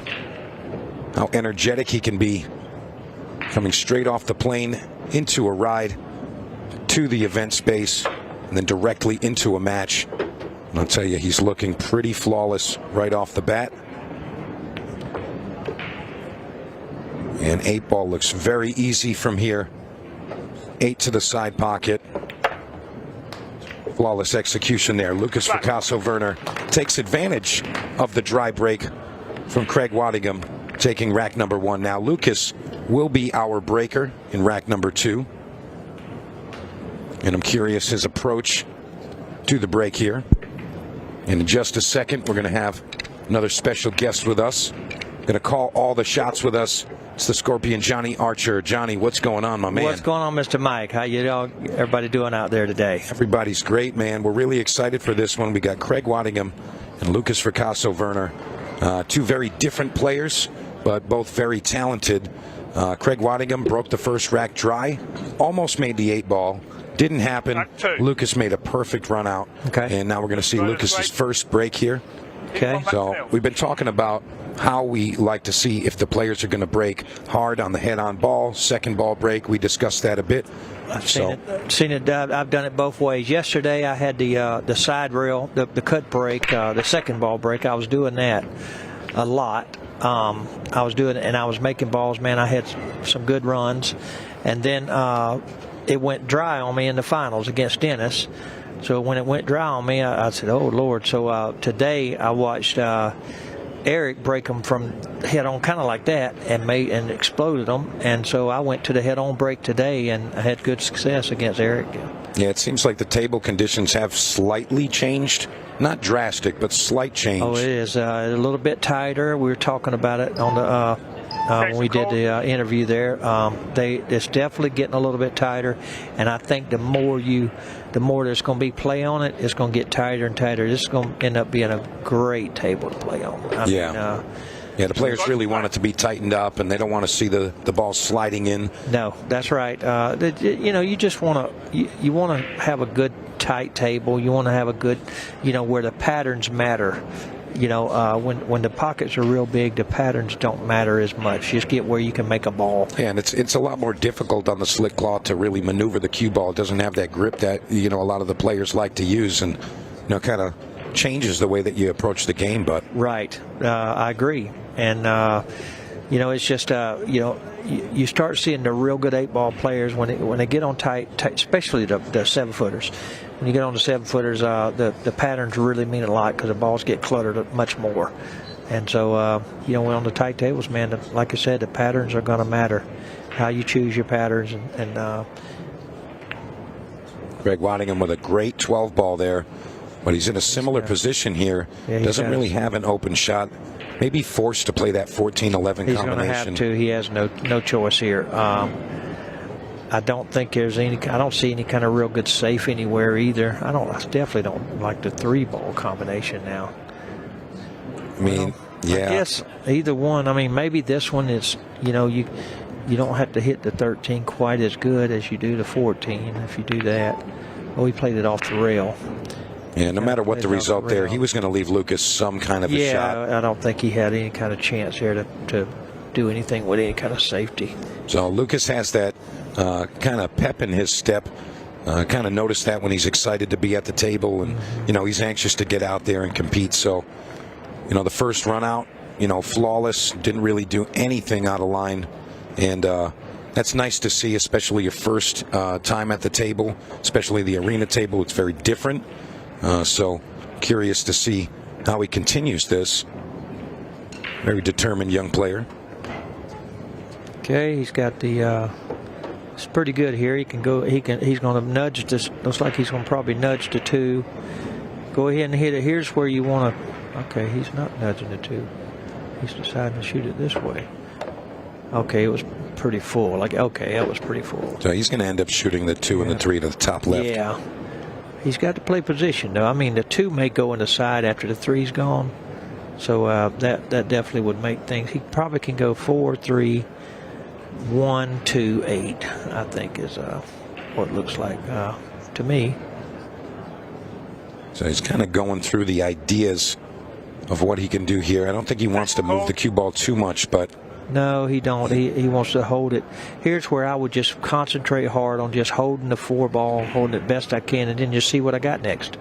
how energetic he can be, coming straight off the plane into a ride to the event space and then directly into a match. And I'll tell you, he's looking pretty flawless right off the bat. And 8-ball looks very easy from here. 8 to the side pocket. Flawless execution there. LUKAS FRACASSO-VERNER takes advantage of the dry break from Craig Waddingham, taking rack number 1. Now LUKAS will be our breaker in rack number 2. And I'm curious his approach to the break here. And in just a second, we're going to have another special guest with us. Going to call all the shots with us. It's the Scorpion, Johnny Archer. Johnny, what's going on, my man? What's going on, Mr. Mike? How you all, everybody doing out there today? Everybody's great, man. We're really excited for this one. We got Craig Waddingham and LUKAS FRACASSO-VERNER. Two very different players, but both very talented. Craig Waddingham broke the first rack dry, almost made the 8-ball. Didn't happen. LUKAS made a perfect run out. Okay. And now we're going to see LUKAS's first break here. Okay. So we've been talking about how we like to see if the players are going to break hard on the head-on ball, second ball break. We discussed that a bit. I've seen it. I've done it both ways. Yesterday I had the side rail, the cut break, the second ball break. I was doing that a lot. I was doing it, and I was making balls. Man, I had some good runs, and then it went dry on me in the finals against Dennis. So when it went dry on me, I said, "Oh Lord!" So today I watched Eric break them from head on, kind of like that, and exploded them. And so I went to the head on break today, and I had good success against Eric. Yeah, it seems like the table conditions have slightly changed. Not drastic, but slight change. Oh, it is a little bit tighter. We were talking about it on the when we did the interview there. It's definitely getting a little bit tighter, and I think the more there's going to be play on it, it's going to get tighter and tighter. This is going to end up being a great table to play on. I mean, the players really want it to be tightened up, and they don't want to see the ball sliding in. No, that's right. You just want to you want to have a good tight table. You want to have a good, where the patterns matter. When the pockets are real big, the patterns don't matter as much. Just get where you can make a ball. Yeah, and it's a lot more difficult on the slick cloth to really maneuver the cue ball. It doesn't have that grip that a lot of the players like to use, and kind of changes the way that you approach the game. But right, I agree, and it's just you start seeing the real good 8-ball players when they get on tight, especially the 7-footers. When you get on the 7-footers, the patterns really mean a lot because the balls get cluttered much more. And so, when on the tight tables, man, like I said, the patterns are going to matter. How you choose your patterns. And Craig Waddingham with a great 12-ball there, but he's in a similar position here. Yeah, doesn't really have an open shot. Maybe forced to play that 14-11 combination. He's going to have to. He has no choice here. I don't think there's I don't see any kind of real good safe anywhere either. I definitely don't like the 3-ball combination now. I mean, I guess either one. I mean, maybe this one is, you don't have to hit the 13 quite as good as you do the 14 if you do that. Oh, he played it off the rail. Yeah, no matter what the result there, he was going to leave LUKAS some kind of a shot. Yeah, I don't think he had any kind of chance here to do anything with any kind of safety. So LUKAS has that kind of pep in his step. Kind of noticed that when he's excited to be at the table, and he's anxious to get out there and compete. So, the first run out, flawless, didn't really do anything out of line, and that's nice to see, especially your first time at the table, especially the arena table. It's very different. So curious to see how he continues this. Very determined young player. Okay, he's got the. It's pretty good here. He can go. He's going to nudge this. Looks like he's going to probably nudge the 2. Go ahead and hit it. Here's where you want to. Okay, he's not nudging the 2. He's deciding to shoot it this way. Okay, it was pretty full. Okay, that was pretty full. So he's going to end up shooting the 2 and the 3 to the top left. Yeah. He's got to play position, though. I mean, the 2 may go in the side after the 3's gone. So that definitely would make things. He probably can go 4, 3, 1, 2, 8. I think is what it looks like to me. So he's kind of going through the ideas of what he can do here. I don't think he wants to move the cue ball too much, but. No, he don't. He wants to hold it. Here's where I would just concentrate hard on just holding the 4 ball, holding it best I can, and then just see what I got next.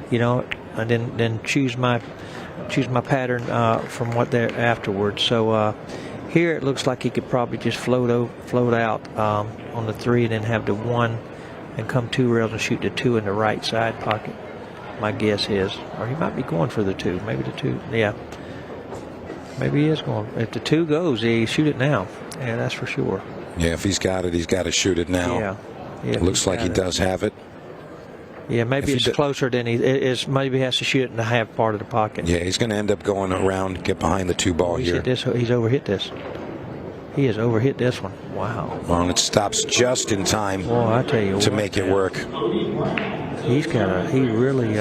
And then choose my pattern from what there afterwards. So here it looks like he could probably just float out on the 3 and then have the 1 and come 2 rails and shoot the 2 in the right side pocket. My guess is, or he might be going for the 2. Maybe the 2. Yeah. Maybe he is going. If the 2 goes, he shoot it now. Yeah, that's for sure. Yeah, if he's got it, he's got to shoot it now. Yeah. It looks like he does have it. Yeah, maybe it's closer than he is. Maybe he has to shoot it in the half part of the pocket. Yeah, he's going to end up going around, get behind the 2-ball here. He's overhit this. He has overhit this one. Wow. Well, and it stops just in time I tell you to make it work. He really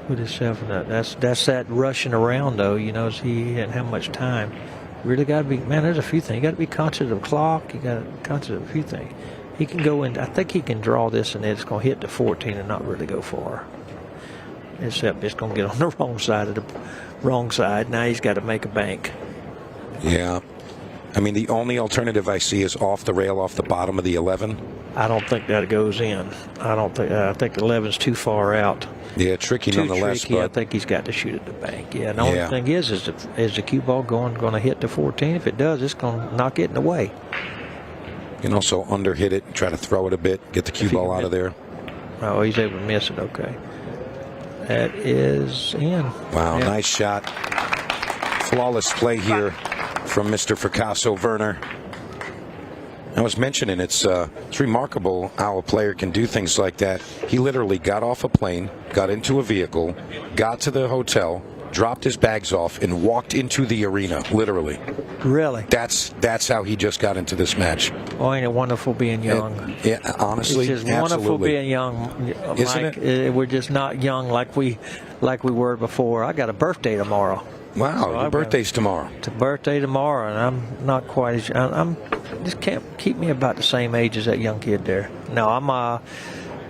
put himself in that. That's that rushing around, though. You know, he didn't have much time. Really got to be, man, there's a few things. You got to be conscious of the clock. You got to be conscious of a few things. He can go in, I think he can draw this and it's going to hit the 14 and not really go far. Except it's going to get on the wrong side. Now he's got to make a bank. Yeah. I mean, the only alternative I see is off the rail, off the bottom of the 11. I don't think that goes in. I think the 11's too far out. Yeah, tricky nonetheless. Tricky. But I think he's got to shoot at the bank. Yeah, the only thing is the cue ball going to hit the 14? If it does, it's going to knock it in the way. You can also underhit it, try to throw it a bit, get the cue ball out of there. Oh, he's able to miss it. Okay. That is in. Wow, nice shot. Flawless play here from Mr. FRACASSO-VERNER. I was mentioning it's remarkable how a player can do things like that. He literally got off a plane, got into a vehicle, got to the hotel, dropped his bags off, and walked into the arena, literally. Really? That's how he just got into this match. Oh, ain't it wonderful being young? Yeah, honestly, it's just wonderful being young. Isn't it? We're just not young like we were before. I got a birthday tomorrow. Wow, so your birthday's tomorrow. It's a birthday tomorrow, and I'm not quite as I'm just can't keep me about the same age as that young kid there. No, I'm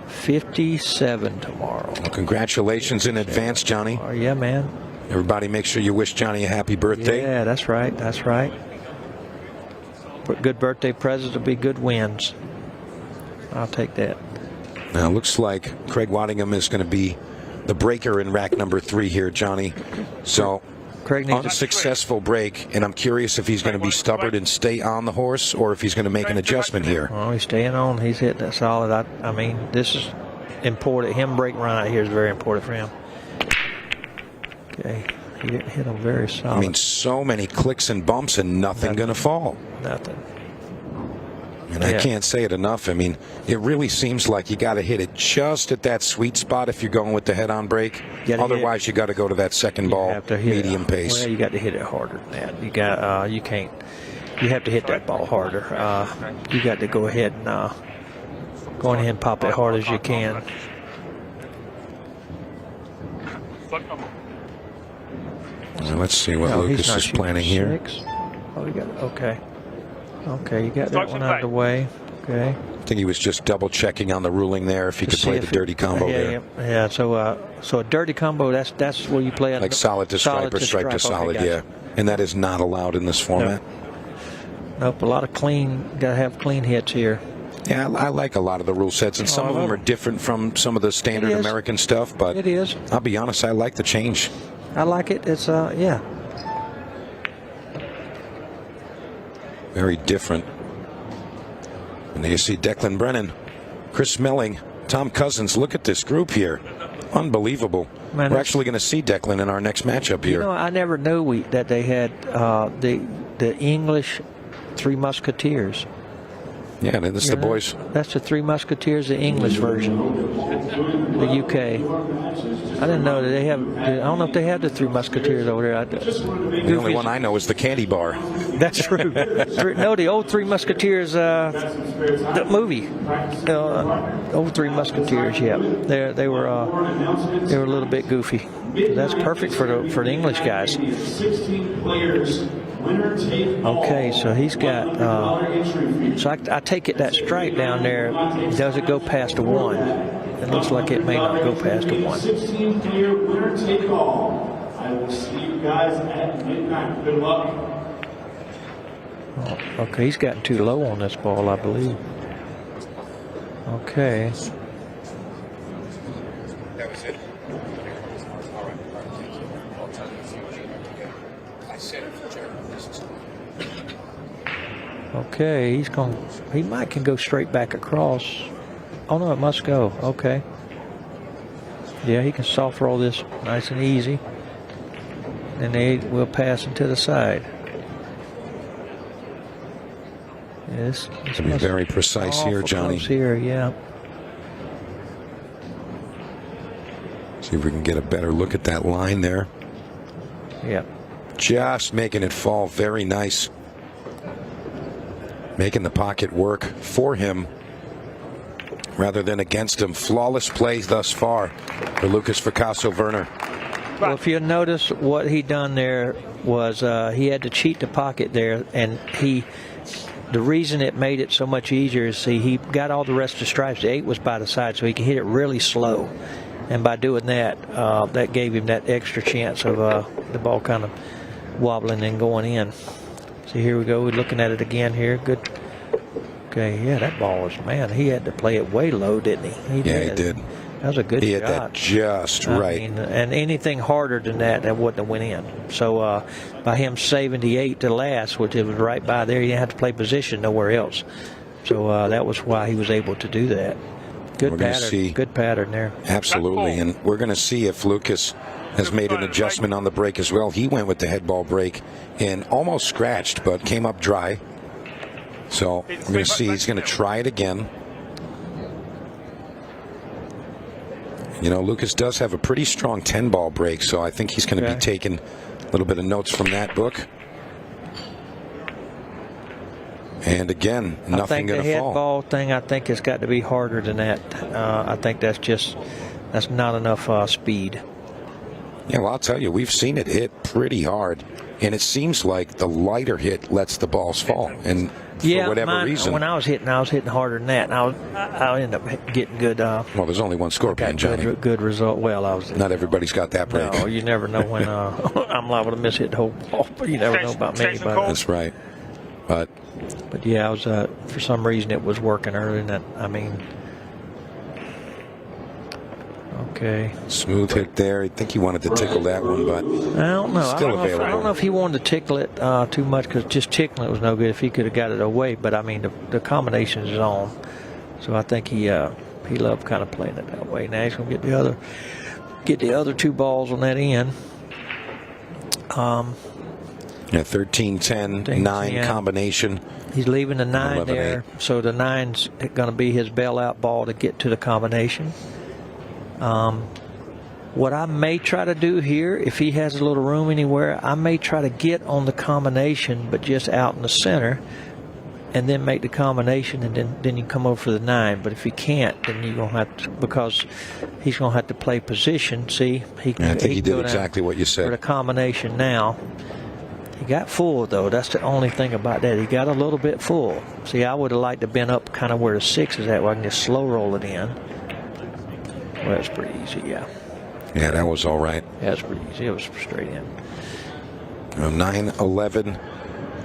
57 tomorrow. Well, congratulations in advance, Johnny. Oh, yeah, man. Everybody make sure you wish Johnny a happy birthday. Yeah, that's right. That's right. Good birthday presents will be good wins. I'll take that. Now, it looks like Craig Waddingham is going to be the breaker in rack number 3 here, Johnny. So, Craig needs unsuccessful break, and I'm curious if he's going to be stubborn and stay on the horse or if he's going to make an adjustment here. Oh, he's staying on. He's hitting that solid. I mean, this is important. Him break run out here is very important for him. Okay, he didn't hit him very solid. I mean, so many clicks and bumps and nothing going to fall. Nothing. And I can't say it enough. I mean, it really seems like you got to hit it just at that sweet spot if you're going with the head-on break. Otherwise, you got to go to that second ball, medium pace. Well, you got to hit it harder than that. You got, you can't. You have to hit that ball harder. You got to go ahead and go ahead and pop it hard as you can. Now let's see what Lucas is planning here. Oh, you got it. Okay. Okay, you got that one out of the way. Okay. I think he was just double checking on the ruling there if he could play the dirty combo there. Yeah. So a dirty combo. That's where you play like solid to stripe or stripe to solid. Okay, yeah, and that is not allowed in this format. Nope. A lot of clean. Got to have clean hits here. Yeah, I like a lot of the rule sets, and some of them are different from some of the standard American stuff. But it is. I'll be honest, I like the change. I like it. It's yeah. Very different. And there you see Declan Brennan, Chris Melling, Tom Cousins. Look at this group here. Unbelievable. Man, we're actually going to see Declan in our next matchup here. You know, I never knew that they had the English Three Musketeers. Yeah, that's the boys. That's the Three Musketeers, the English version. The UK. I didn't know that they have. I don't know if they have the Three Musketeers over there. The only one I know is the candy bar. That's true. No, the old Three Musketeers, the movie. Old Three Musketeers. Yeah, they were a little bit goofy. That's perfect for the English guys. 16 players. Okay, so he's got. So I take it that stripe down there. Does it go past a 1? It looks like it may not go past a 1. 16-player winner take all. I will see you guys at midnight. Good luck. Oh, okay, he's gotten too low on this ball, I believe. Okay. That was it. Okay, he can go straight back across. Oh no, it must go. Okay. Yeah, he can soft roll this nice and easy. And they will pass into the side. Yes. To be very precise here, Johnny. Here, yeah. See if we can get a better look at that line there. Yeah. Just making it fall. Very nice. Making the pocket work for him rather than against him. Flawless play thus far for LUKAS FRACASSO-VERNER. Well, if you notice what he done there was he had to cheat the pocket there, and the reason it made it so much easier is, see, he got all the rest of the stripes. The 8 was by the side, so he could hit it really slow. And by doing that, that gave him that extra chance of the ball kind of wobbling and going in. See, here we go. We're looking at it again here. Good. Okay, yeah, that ball was, man, he had to play it way low, didn't he? He did. That was a good shot. He hit that just right. Mean, and anything harder than that wouldn't have went in. So by him saving the 8 to last, which it was right by there, he didn't have to play position nowhere else. So that was why he was able to do that. Good pattern. Good pattern there. Absolutely, and we're going to see if LUKAS has made an adjustment on the break as well. He went with the head ball break and almost scratched, but came up dry. So we're going to see. He's going to try it again. You know, LUKAS does have a pretty strong 10-ball break, so I think he's going to be taking a little bit of notes from that book. And again, nothing going to fall. I think the head ball thing, I think it's got to be harder than that. I think that's not enough speed. Yeah, well, I'll tell you, we've seen it hit pretty hard, and it seems like the lighter hit lets the balls fall. And for whatever reason, when I was hitting harder than that, and I ended up getting good. Well, there's only one scorpion, Johnny. Good result. Well, not everybody's got that break. No, you never know when I'm liable to miss hit the whole ball, but you never know about me. That's right. But yeah, I was for some reason it was working earlier than that. I mean, okay. Smooth hit there. I think he wanted to tickle that one, but I don't know. Still available. I don't know if he wanted to tickle it too much, because just tickling it was no good. If he could have got it away, but I mean the combination is on, so I think he loved kind of playing it that way. Now he's gonna get the other 2 balls on that end. Yeah, 13-10, 9 combination. He's leaving the 9 there, so the 9's going to be his bailout ball to get to the combination. What I may try to do here, if he has a little room anywhere, I may try to get on the combination, but just out in the center, and then make the combination, and then you come over for the 9. But if he can't, then you're going to have to, because he's going to have to play position. See, I think he did exactly what you said. For the combination now. He got full, though. That's the only thing about that. He got a little bit full. See, I would have liked to have been up kind of where the 6 is at, where I can just slow roll it in. Well, that's pretty easy, yeah. Yeah, that was all right. Yeah, that's pretty easy. It was straight in. 9-11.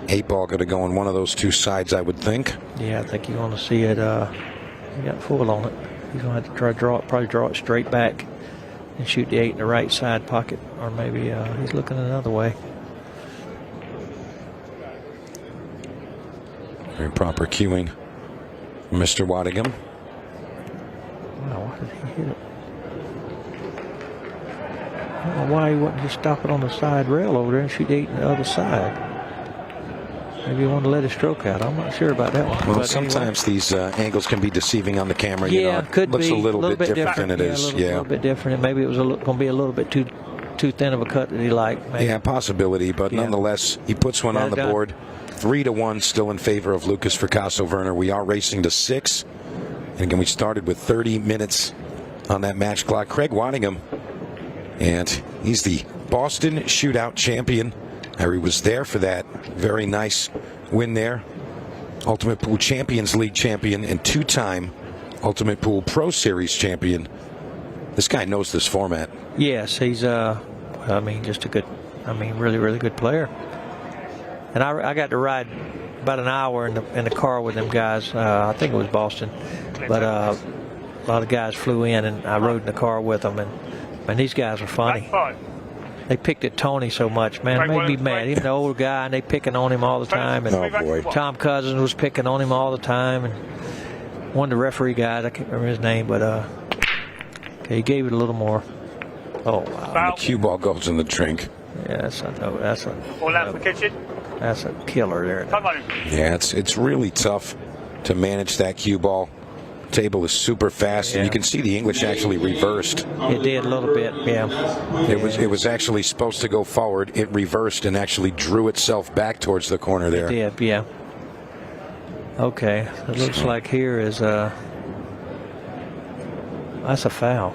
8 ball going to go on one of those 2 sides, I would think. Yeah, I think you're going to see it. He got full on it. He's going to have to try to probably draw it straight back and shoot the 8 in the right side pocket. Or maybe he's looking another way. Very proper cueing, Mr. Waddingham. Wow, why did he hit it? I don't know why he wouldn't just stop it on the side rail over there and shoot the 8 on the other side. Maybe he wanted to let his stroke out. I'm not sure about that one. Well, sometimes these angles can be deceiving on the camera. Yeah, you know, it could looks be. a little bit different than it is. A little bit different. Maybe it was going to be a little bit too thin of a cut that he liked. Maybe. Yeah, possibility, but nonetheless, he puts one on the board. 3-1 still in favor of LUKAS FRACASSO-VERNER. We are racing to 6. And again, we started with 30 minutes on that match clock. Craig Waddingham, and he's the Boston Shootout champion. Harry was there for that very nice win there. Ultimate Pool Champions League champion and 2-time Ultimate Pool Pro Series champion. This guy knows this format. Yes, he's I mean, just a good, really, really good player. And I got to ride about an hour in the car with them guys. I think it was Boston, but a lot of guys flew in, and I rode in the car with them. And these guys are funny. They picked at Tony so much, man. It made me mad. He's an older guy, and they picking on him all the time. And oh boy, Tom Cousins was picking on him all the time. And one of the referee guys, I can't remember his name, but okay, he gave it a little more. Oh wow! The cue ball goes in the drink. Yeah, that's a killer there. Yeah, it's really tough to manage that cue ball. Table is super fast, and you can see the English actually reversed. It did a little bit, yeah. It was actually supposed to go forward. It reversed and actually drew itself back towards the corner there. It did, yeah. Okay, it looks like here is that's a foul.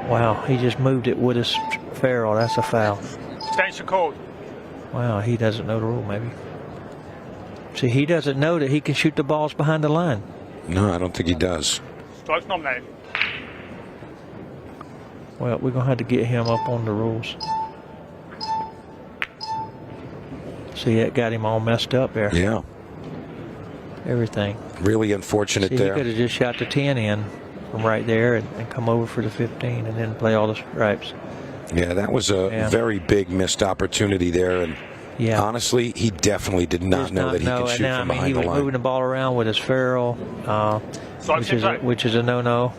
Wow, he just moved it with his ferrule. That's a foul. Extension called. Wow, he doesn't know the rule, maybe. See, he doesn't know that he can shoot the balls behind the line. No, I don't think he does. Strike's nominated. Well, we're going to have to get him up on the rules. See, that got him all messed up there. Yeah. Everything. Really unfortunate there. He could have just shot the 10 in from right there and come over for the 15 and then play all the stripes. Yeah, that was a very big missed opportunity there. And honestly, he definitely did not know that he could shoot from behind the line. He was moving the ball around with his ferrule, which is a no-no.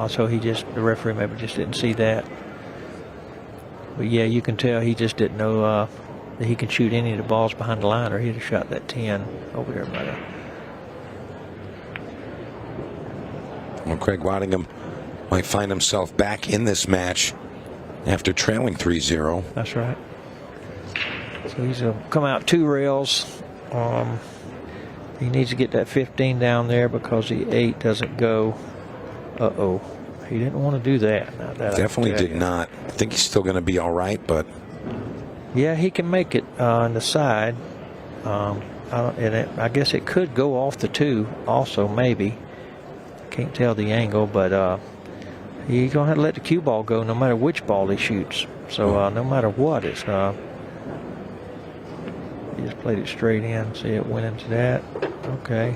So the referee maybe just didn't see that. But yeah, you can tell he just didn't know that he can shoot any of the balls behind the line, or he'd have shot that 10 over there by the. Well, Craig Waddingham might find himself back in this match after trailing 3-0. That's right. So he's come out 2 rails. He needs to get that 15 down there because the 8 doesn't go. Uh-oh. He didn't want to do that. Definitely did not. I think he's still going to be all right, but. Yeah, he can make it on the side. I guess it could go off the 2 also, maybe. Can't tell the angle, but he's going to have to let the cue ball go no matter which ball he shoots. So no matter what, it's he just played it straight in. See, it went into that. Okay.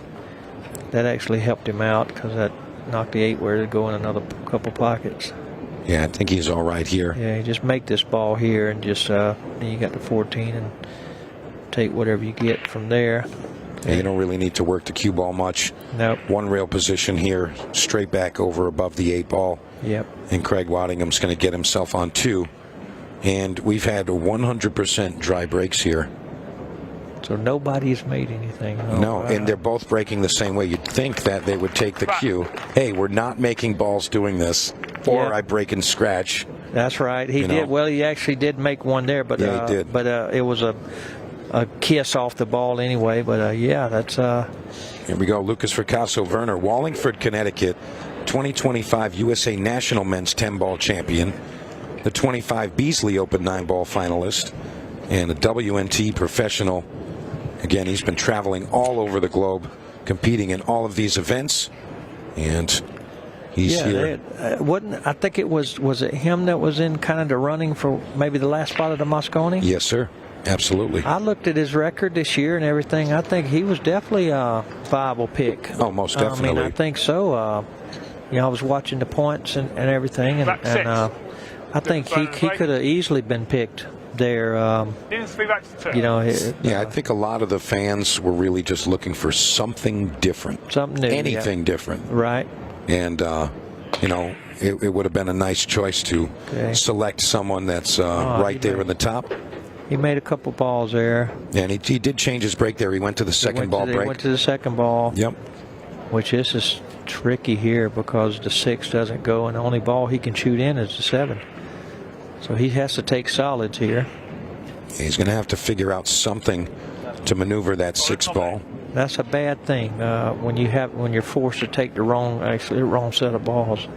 That actually helped him out because that knocked the 8 where it'd go in another couple pockets. Yeah, I think he's all right here. Yeah, you just make this ball here and just then you got the 14 and take whatever you get from there. Yeah, you don't really need to work the cue ball much. Nope. 1 rail position here, straight back over above the 8 ball. Yep. And Craig Waddingham's going to get himself on 2. And we've had 100% dry breaks here. So nobody's made anything. No, and they're both breaking the same way. You'd think that they would take the cue. Hey, we're not making balls doing this, or I break and scratch. That's right. He did. Well, he actually did make one there, but yeah, he did. But it was a kiss off the ball anyway. But yeah, that's. Here we go. LUKAS FRACASSO-VERNER, Wallingford, Connecticut, 2025 USA National Men's 10-ball champion, the 25 Beasley Open 9-ball finalist, and a WNT professional. Again, he's been traveling all over the globe, competing in all of these events, and he's here. I think it was it him that was in kind of the running for maybe the last spot of the Moscone? Yes, sir. Absolutely. I looked at his record this year and everything. I think he was definitely a viable pick. Oh, most definitely. I mean, I think so. I was watching the points and everything, and I think he could have easily been picked there. I think a lot of the fans were really just looking for something different. Something new. Anything different. Right. And, it would have been a nice choice to select someone that's right there in the top. He made a couple balls there. And he did change his break there. He went to the second ball break. He went to the second ball. Yep. Which this is tricky here because the 6 doesn't go, and the only ball he can shoot in is the 7. So he has to take solids here. He's going to have to figure out something to maneuver that 6 ball. That's a bad thing when you're forced to take the wrong set of balls.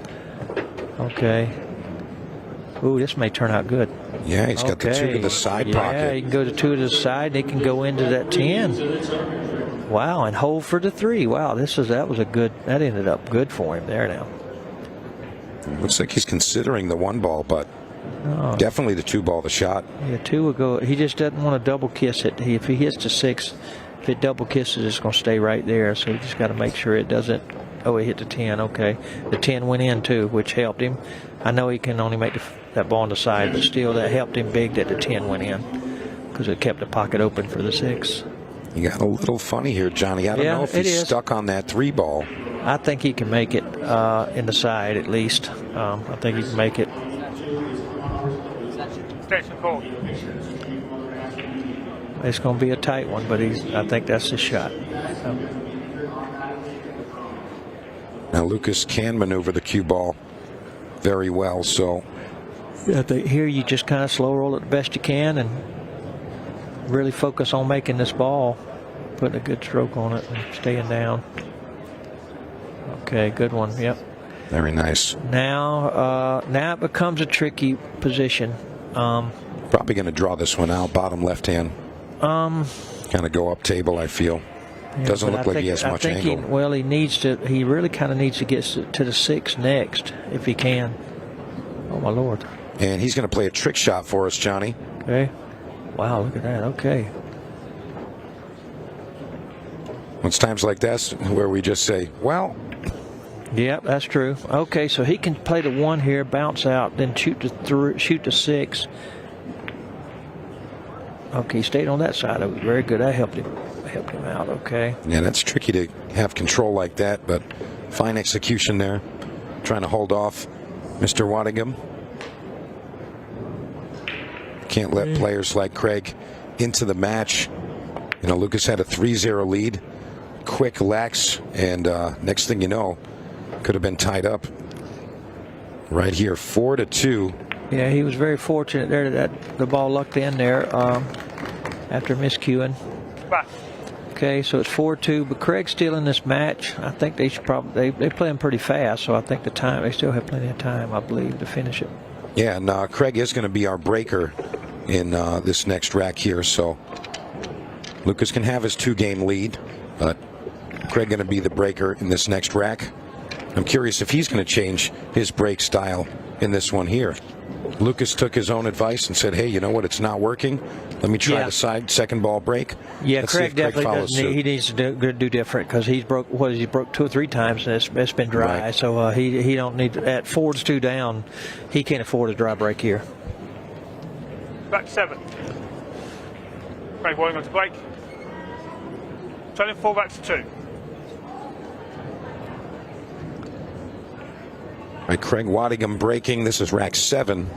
Okay. Ooh, this may turn out good. Yeah, he's got the 2 to the side pocket. Yeah, he can go to 2 to the side. He can go into that 10. Wow, and hold for the 3. Wow, that ended up good for him there now. Looks like he's considering the 1 ball, but definitely the 2 ball, the shot. Yeah, 2 will go. He just doesn't want to double kiss it. If he hits the 6, if it double kisses, it's going to stay right there. So he just got to make sure it doesn't. Oh, he hit the 10. Okay, the 10 went in too, which helped him. I know he can only make that ball on the side, but still, that helped him big that the 10 went in because it kept the pocket open for the 6. You got a little funny here, Johnny. I don't know if he's stuck on that 3 ball. I think he can make it in the side at least. I think he can make it. It's going to be a tight one, but I think that's his shot. Now Lukas can maneuver the cue ball very well, so here you just kind of slow roll it the best you can and really focus on making this ball, putting a good stroke on it and staying down. Okay, good one. Yep. Very nice. Now it becomes a tricky position. Probably going to draw this one out, bottom left hand. Kind of go up table, I feel. Yeah, Doesn't look like he has much angle. He really kind of needs to get to the 6 next if he can. Oh my Lord. And he's going to play a trick shot for us, Johnny. Okay. Wow, look at that. Okay. It's times like that where we just say, well. Yep, that's true. Okay, so he can play the 1 here, bounce out, then shoot the 6. Okay, he stayed on that side of it. Very good. That helped him out. Okay. Yeah, that's tricky to have control like that, but fine execution there. Trying to hold off Mr. Waddingham. Can't let players like Craig into the match. You know, Lukas had a 3-0 lead. Quick lax, and next thing you know, could have been tied up right here, 4-2. Yeah, he was very fortunate there that the ball lucked in there after miscuing. Okay, so it's 4-2, but Craig's still in this match. I think they should probably they play him pretty fast, so I think they still have plenty of time, I believe, to finish it. Yeah, and Craig is going to be our breaker in this next rack here, so Lukas can have his 2-game lead, but Craig going to be the breaker in this next rack. I'm curious if he's going to change his break style in this one here. Lukas took his own advice and said, hey, you know what, it's not working. Let me try the second ball break. Yeah, Let's Craig definitely doesn't. He needs to do different because he broke 2 or 3 times and it's been dry. Right. So he don't need to, at 4-2 down. He can't afford a dry break here. Back 7. Craig Waddingham to break. Trailing 4 back to 2. All right, Craig Waddingham breaking. This is rack 7.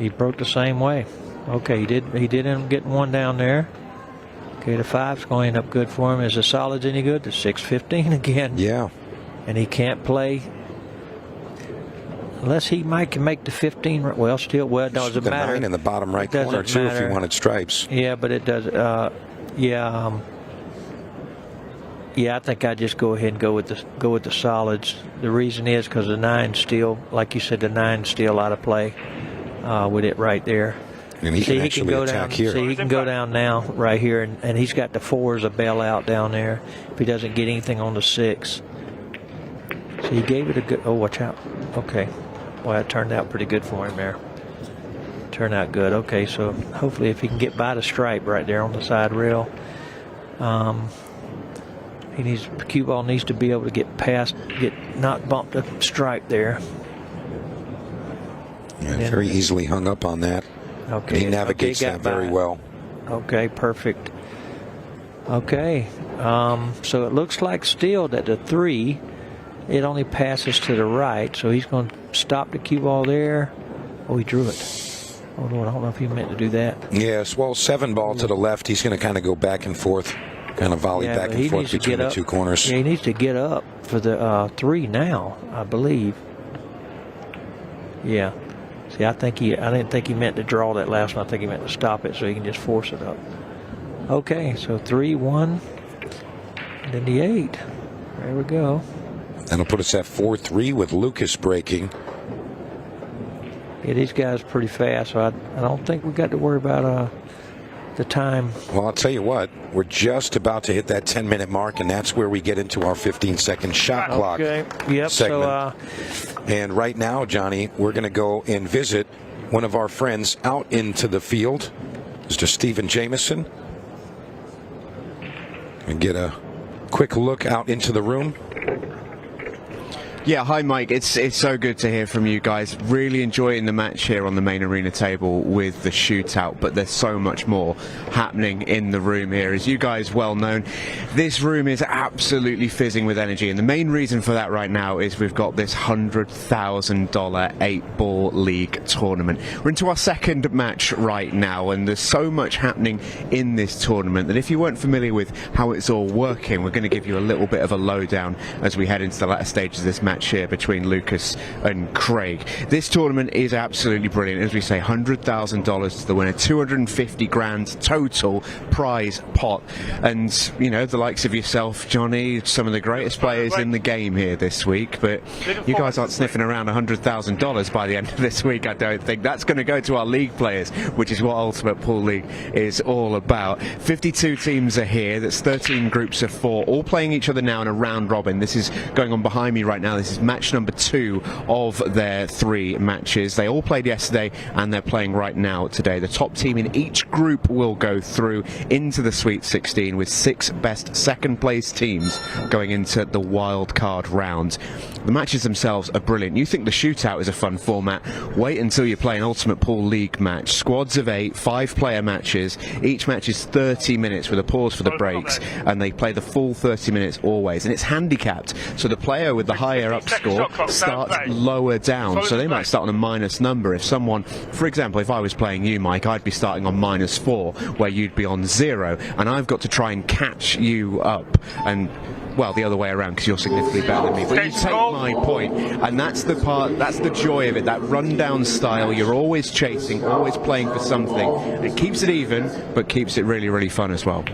He broke the same way. Okay, he did end up getting 1 down there. Okay, the 5's going to end up good for him. Is the solids any good? The 6-15 again. Yeah. And he can't play unless he can make the 15. Well, still, well, it doesn't matter. 9 in the bottom right corner too if he wanted stripes. Yeah, but it does. Yeah, I think I'd just go ahead and go with the solids. The reason is because the 9's still, like you said, the 9's still out of play with it right there. And he can actually go attack down, here. See, he can go down now, right here, and he's got the 4 as a bail out down there. If he doesn't get anything on the 6, so he gave it a good. Oh, watch out. Okay, well, that turned out pretty good for him there. Turned out good. Okay, so hopefully, if he can get by the stripe right there on the side rail, the cue ball needs to be able to get past, not bump the stripe there. Yeah, very easily hung up on that. Okay, he navigates that very well. Okay, perfect. Okay, so it looks like still that the 3, it only passes to the right, so he's going to stop the cue ball there. Oh, he drew it. Oh Lord, I don't know if he meant to do that. Yes, well, 7 ball to the left. He's going to kind of go back and forth, kind of volley back and forth between the 2 corners. Yeah, he needs to get up for the 3 now, I believe. Yeah. See, I didn't think he meant to draw that last one. I think he meant to stop it so he can just force it up. Okay, so 3-1, and then the 8. There we go. That'll put us at 4-3 with Lukas breaking. Yeah, these guys are pretty fast, so I don't think we got to worry about the time. Well, I'll tell you what, we're just about to hit that 10-minute mark, and that's where we get into our 15-second shot clock Yep, segment. And right now, Johnny, we're going to go and visit one of our friends out into the field, Mr. Stephen Jameson, and get a quick look out into the room. Yeah, hi Mike. It's so good to hear from you guys. Really enjoying the match here on the main arena table with the shootout, but there's so much more happening in the room here. As you guys well known, this room is absolutely fizzing with energy, and the main reason for that right now is we've got this $100,000 8-ball league tournament. We're into our second match right now, and there's so much happening in this tournament that if you weren't familiar with how it's all working, we're going to give you a little bit of a lowdown as we head into the latter stages of this match here between Lucas and Craig. This tournament is absolutely brilliant. As we say, $100,000 to the winner, 250 grand total prize pot, and you know, the likes of yourself, Johnny, some of the greatest players in the game here this week, but you guys aren't sniffing around $100,000 by the end of this week. I don't think that's going to go to our league players, which is what Ultimate Pool League is all about. 52 teams are here. That's 13 groups of 4, all playing each other now in a round robin. This is going on behind me right now. This is match number 2 of their 3 matches. They all played yesterday and they're playing right now today. The top team in each group will go through into the Sweet 16 with 6 best second place teams going into the wild card round. The matches themselves are brilliant. You think the shootout is a fun format? Wait until you play an Ultimate Pool League match. Squads of 8, 5-player matches. Each match is 30 minutes with a pause for the breaks, and they play the full 30 minutes always. And it's handicapped, so the player with the higher up score starts lower down, so they might start on a minus number. If someone, for example, if I was playing you, Mike, I'd be starting on -4, where you'd be on 0, and I've got to try and catch you up, and well, the other way around, because you're significantly better than me. But you take my point, and that's the part, that's the joy of it, that rundown style. You're always chasing, always playing for something. It keeps it even, but keeps it really, really fun as well.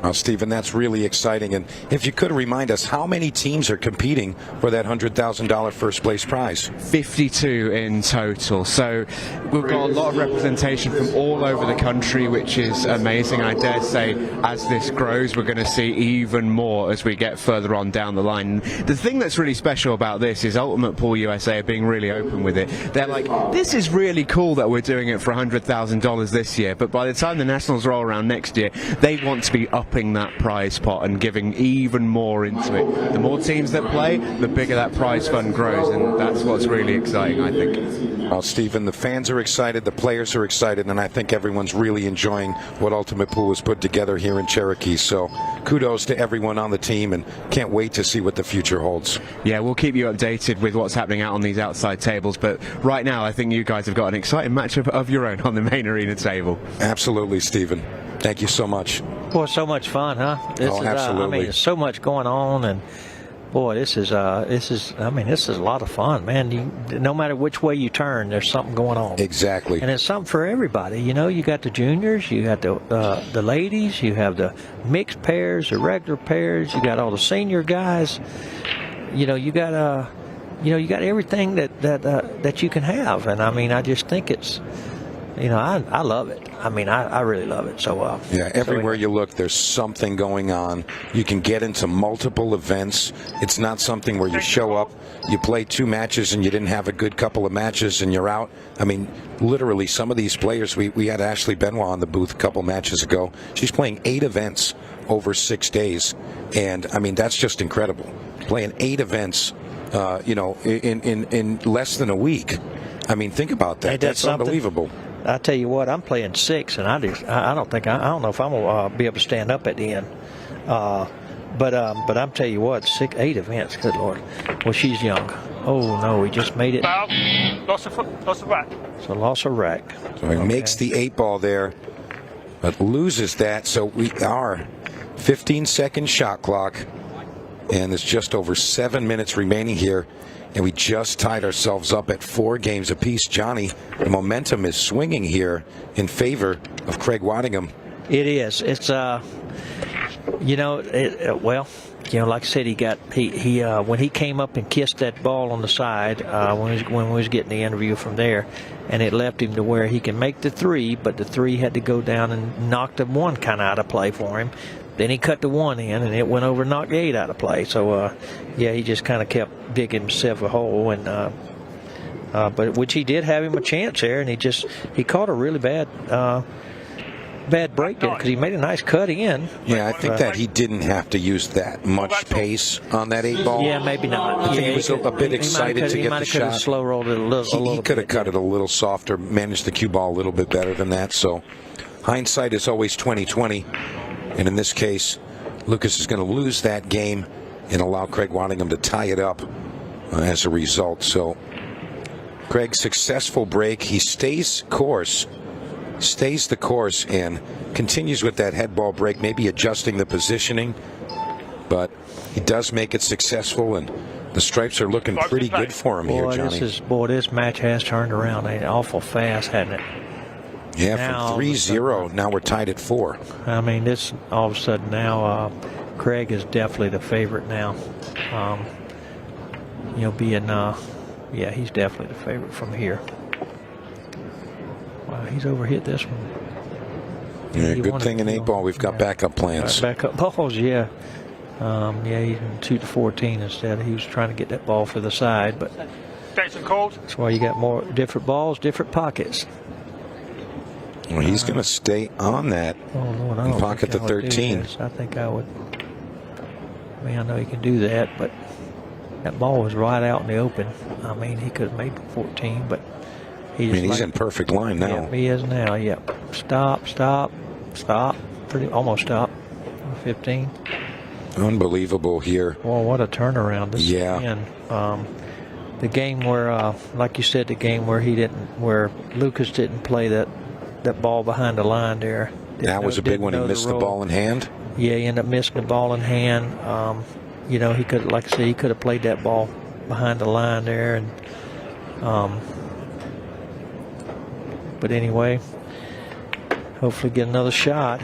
Well, Stephen, that's really exciting. And if you could remind us, how many teams are competing for that $100,000 first place prize? 52 in total. So we've got a lot of representation from all over the country, which is amazing. I dare say, as this grows, we're going to see even more as we get further on down the line. The thing that's really special about this is Ultimate Pool USA are being really open with it. They're like, this is really cool that we're doing it for $100,000 this year, but by the time the Nationals roll around next year, they want to be upping that prize pot and giving even more into it. The more teams that play, the bigger that prize fund grows, and that's what's really exciting, I think. Well, Stephen, the fans are excited, the players are excited, and I think everyone's really enjoying what Ultimate Pool has put together here in Cherokee. So kudos to everyone on the team, and can't wait to see what the future holds. Yeah, we'll keep you updated with what's happening out on these outside tables, but right now I think you guys have got an exciting matchup of your own on the main arena table. Absolutely, Stephen. Thank you so much. Boy, so much fun, huh? Absolutely. I mean, there's so much going on, and boy, this is a lot of fun, man. No matter which way you turn, there's something going on. Exactly. And it's something for everybody. You know, you got the juniors, you got the ladies, you have the mixed pairs, the regular pairs, you got all the senior guys. You know, you got everything that you can have, and I mean, I just think it's, you know, I love it. I mean, I really love it. So yeah, everywhere you look, there's something going on. You can get into multiple events. It's not something where you show up, you play 2 matches, and you didn't have a good couple of matches, and you're out. I mean, literally, some of these players, we had Ashley Benoit on the booth a couple matches ago. She's playing 8 events over 6 days, and I mean, that's just incredible. Playing 8 events, you know, in less than a week. I mean, think about that. That's unbelievable. I tell you what, I'm playing 6, and I don't know if I'm gonna be able to stand up at the end. But I'm tell you what, 8 events. Good Lord. Well, she's young. Oh no, he just made it. Loss of rack. So loss of rack. So he makes the 8-ball there, but loses that. So we are 15-second shot clock, and there's just over 7 minutes remaining here. And we just tied ourselves up at 4 games apiece. Johnny, the momentum is swinging here in favor of Craig Waddingham. It is. It's you know, well, you know, like I said, he when he came up and kissed that ball on the side when we was getting the interview from there, and it left him to where he can make the 3, but the 3 had to go down and knock the 1 kind of out of play for him. Then he cut the 1 in, and it went over and knocked the 8 out of play. So, yeah, he just kind of kept digging himself a hole, and but which he did have him a chance there, and he caught a really bad bad break there because he made a nice cut in. Yeah, I think that he didn't have to use that much pace on that 8 ball. Yeah, maybe not. I think he was a bit excited to get the shot. Slow rolled it a little. He could have cut it a little softer, managed the cue ball a little bit better than that. So hindsight is always 20/20, and in this case, LUKAS is going to lose that game and allow Craig Waddingham to tie it up as a result. So Craig's successful break. He stays the course and continues with that head ball break, maybe adjusting the positioning, but he does make it successful, and the stripes are looking pretty good for him here, Johnny. This match has turned around awful fast, hasn't it? Yeah, from 3-0, now we're tied at 4. I mean, this all of a sudden now, Craig is definitely the favorite now. Yeah, he's definitely the favorite from here. Wow, he's overhit this one. Yeah, good thing in 8 ball we've got backup plans. Backup balls, yeah. He's in 2-14 instead. He was trying to get that ball for the side, but that's why you got more different balls, different pockets. Well, he's going to stay on that and pocket the 13. I think I would. I mean, I know he can do that, but that ball was right out in the open. I mean, he could have made 14, but he's in perfect line now. Yeah, he is now. Yep. Stop. Almost stop. 15. Unbelievable here. Well, what a turnaround. This yeah. The game where, like you said, the game where where LUKAS didn't play that ball behind the line there. That was a big one. He missed the ball in hand. Yeah, he ended up missing the ball in hand. He could, like I said, he could have played that ball behind the line there, and but anyway, hopefully get another shot.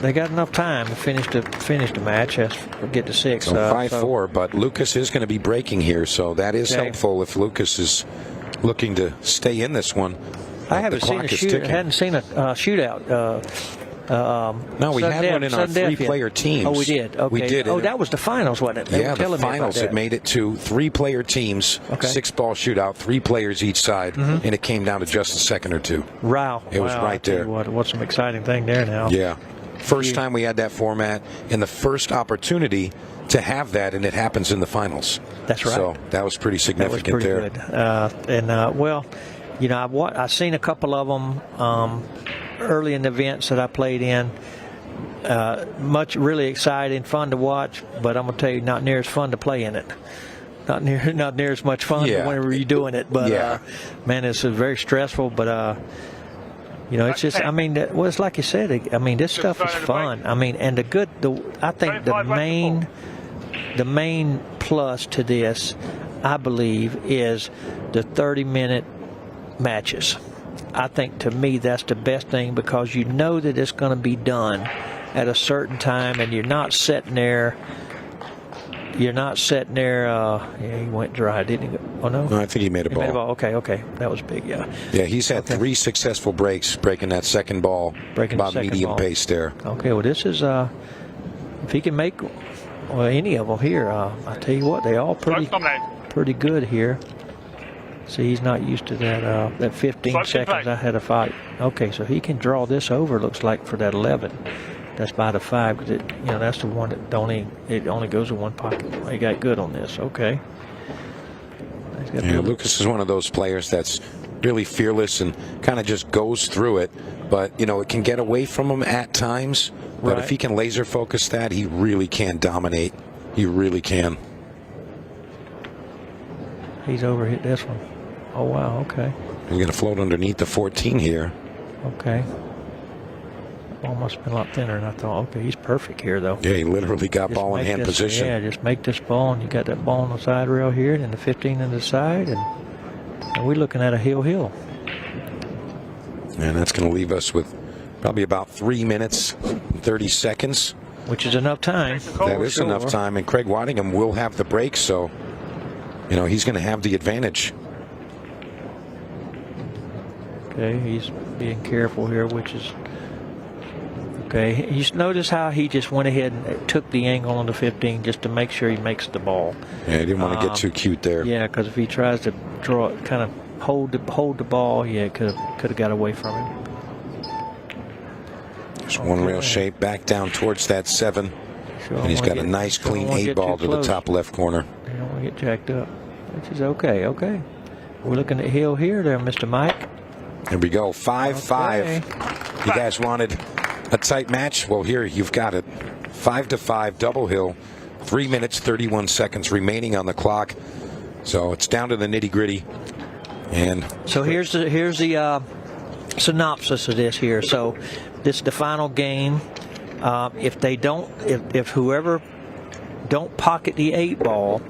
They got enough time to finish the match. Get to 6. So 5-4, but LUKAS is going to be breaking here, so that is helpful if LUKAS is looking to stay in this one. I hadn't seen a shootout. No, we had one in our 3-player teams. Oh, we did. Okay. We did. Oh, that was the finals, wasn't it? Yeah, the finals. It made it to 3-player teams, 6-ball shootout, 3 players each side, and it came down to just a second or 2. Wow. It was right there. What's some exciting thing there now? Yeah. First time we had that format, and the first opportunity to have that, and it happens in the finals. That's right. So that was pretty significant there. Good. I've seen a couple of them early in the events that I played in. Really exciting, fun to watch, but I'm gonna tell you, not near as fun to play in it. Not near as much fun whenever you're doing it. But man, it's very stressful. But it's just, I mean, it's like you said. I mean, this stuff is fun. I mean, and I think the main plus to this, I believe, is the 30-minute matches. I think, to me, that's the best thing, because you know that it's going to be done at a certain time, and you're not sitting there. He went dry, didn't he? Oh, no? No, I think he made a ball. Okay. That was big, yeah. Yeah, he's had 3 successful breaks, breaking that second ball, about medium pace there. Okay, well, this is, if he can make any of them here, I tell you what, they all pretty good here. See, he's not used to that 15 seconds I had a fight. Okay, so he can draw this over, looks like, for that 11. That's by the 5, because that's the one that it only goes in one pocket. He got good on this. Okay. Yeah, LUKAS is one of those players that's really fearless and kind of just goes through it, but it can get away from him at times. But if he can laser focus that, he really can dominate. He really can. He's overhit this one. Oh, wow, okay. He's going to float underneath the 14 here. Okay. Ball must have been a lot thinner than I thought. Okay, he's perfect here, though. Yeah, he literally got ball in hand position. Yeah, just make this ball, and you got that ball on the side rail here, and the 15 in the side, and we're looking at a hill. And that's going to leave us with probably about 3 minutes, 30 seconds. Which is enough time. That is enough time, and Craig Waddingham will have the break, so he's going to have the advantage. Okay, he's being careful here, which is okay. You notice how he just went ahead and took the angle on the 15 just to make sure he makes the ball. Yeah, he didn't want to get too cute there. Yeah, because if he tries to draw it, kind of hold the ball, could have got away from him. Just one rail shape back down towards that 7. And he's got a nice clean 8 ball to the top left corner. You don't want to get jacked up, which is okay. Okay. We're looking at Hill here there, Mr. Mike. There we go. 5-5. You guys wanted a tight match? Well, here you've got it. 5-5 double Hill. 3 minutes 31 seconds remaining on the clock. So it's down to the nitty gritty. And so here's the synopsis of this here. So this is the final game. If whoever don't pocket the 8 ball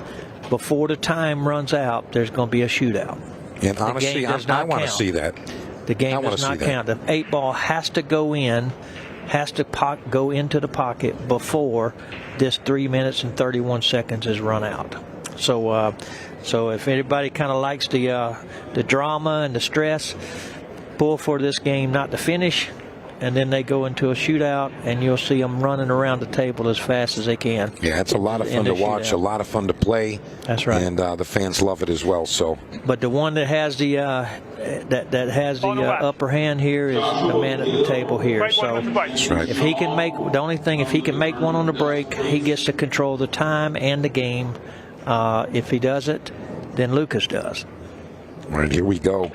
before the time runs out, there's going to be a shootout. And honestly, I want to see that. The game does not count. The 8 ball has to go in, go into the pocket before this 3 minutes and 31 seconds is run out. So, so if anybody kind of likes the drama and the stress, pull for this game not to finish, and then they go into a shootout, and you'll see them running around the table as fast as they can. Yeah, it's a lot of fun to watch, a lot of fun to play. That's right. And the fans love it as well. So, but the one that has the upper hand here is the man at the table here. So that's right. If he can make if he can make one on the break, he gets to control the time and the game. If he does it, then LUKAS does. All right, here we go.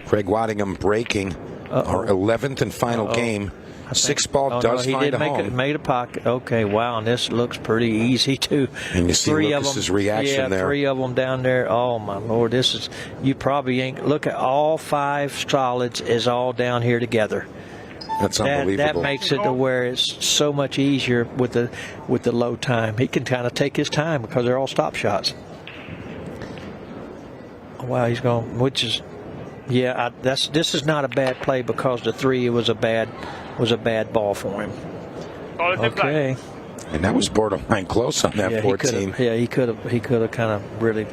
Craig Waddingham breaking our 11th and final game. 6 ball does find a home. Made a pocket. Okay, wow, and this looks pretty easy too. And you see LUKAS's reaction there. 3 of them down there. Oh my Lord, this is, you probably ain't, look at all 5 solids is all down here together. That's unbelievable. That makes it to where it's so much easier with the low time. He can kind of take his time because they're all stop shots. Wow, he's going, which is, yeah, this is not a bad play because the 3 was a bad ball for him. Okay. And that was borderline close on that 14. He could have kind of really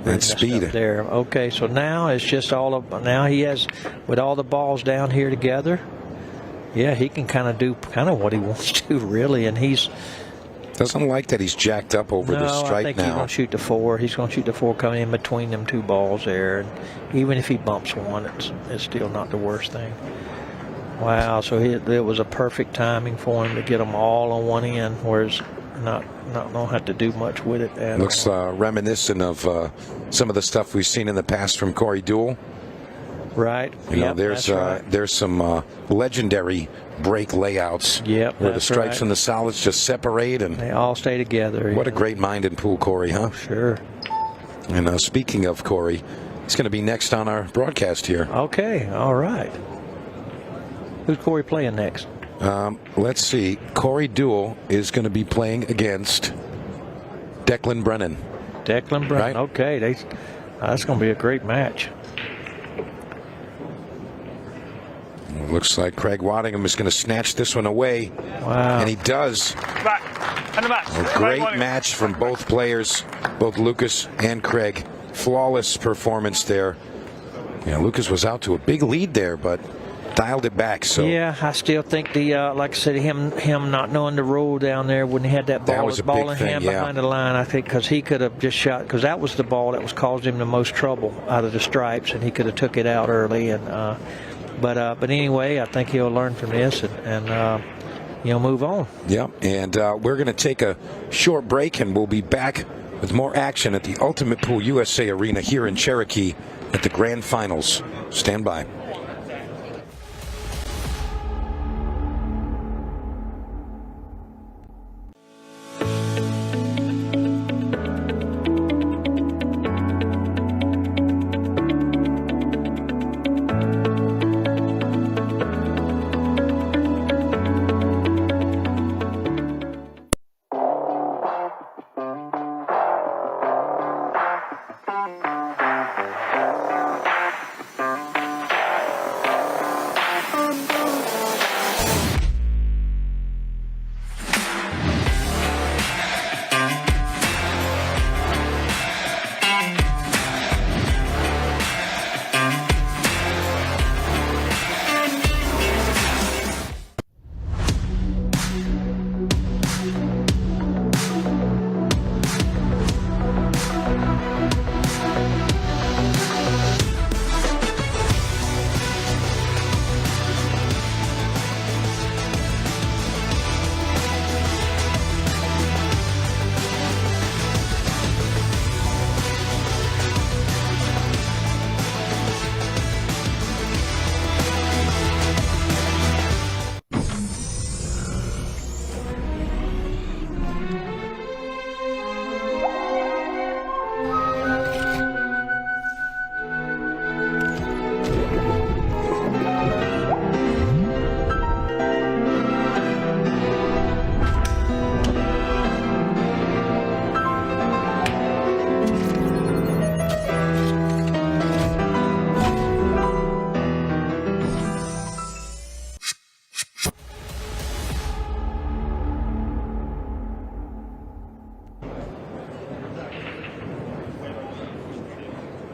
that speed there. Okay, so now it's just now he has, with all the balls down here together. Yeah, he can kind of do what he wants to really, and he's doesn't like that he's jacked up over the strike now. I think he's going to shoot the 4. He's going to shoot the 4 coming in between them 2 balls there, and even if he bumps one, it's still not the worst thing. Wow, so it was a perfect timing for him to get them all on one end, whereas don't have to do much with it. Looks reminiscent of some of the stuff we've seen in the past from Corey DEUEL. Right. You know, there's some legendary break layouts where the strikes and the solids just separate and they all stay together. What a great mind in pool, Corey, huh? Sure. And speaking of Corey, he's going to be next on our broadcast here. Okay, all right. Who's Corey playing next? Let's see. Corey DEUEL is going to be playing against DECLAN Brennan. DECLAN Brennan. Right? Okay, that's going to be a great match. It looks like Craig Waddingham is going to snatch this one away. Wow. And he does. A great match from both players, both LUKAS and Craig. Flawless performance there. Yeah, LUKAS was out to a big lead there, but dialed it back. So yeah, I still think like I said, him not knowing the rule down there when he had that ball, ball in hand behind the line. I think because he could have just shot, because that was the ball that was causing him the most trouble out of the stripes, and he could have took it out early. And but anyway, I think he'll learn from this and move on. Yeah, and we're going to take a short break, and we'll be back with more action at the Ultimate Pool USA Arena here in Cherokee at the Grand Finals. Stand by.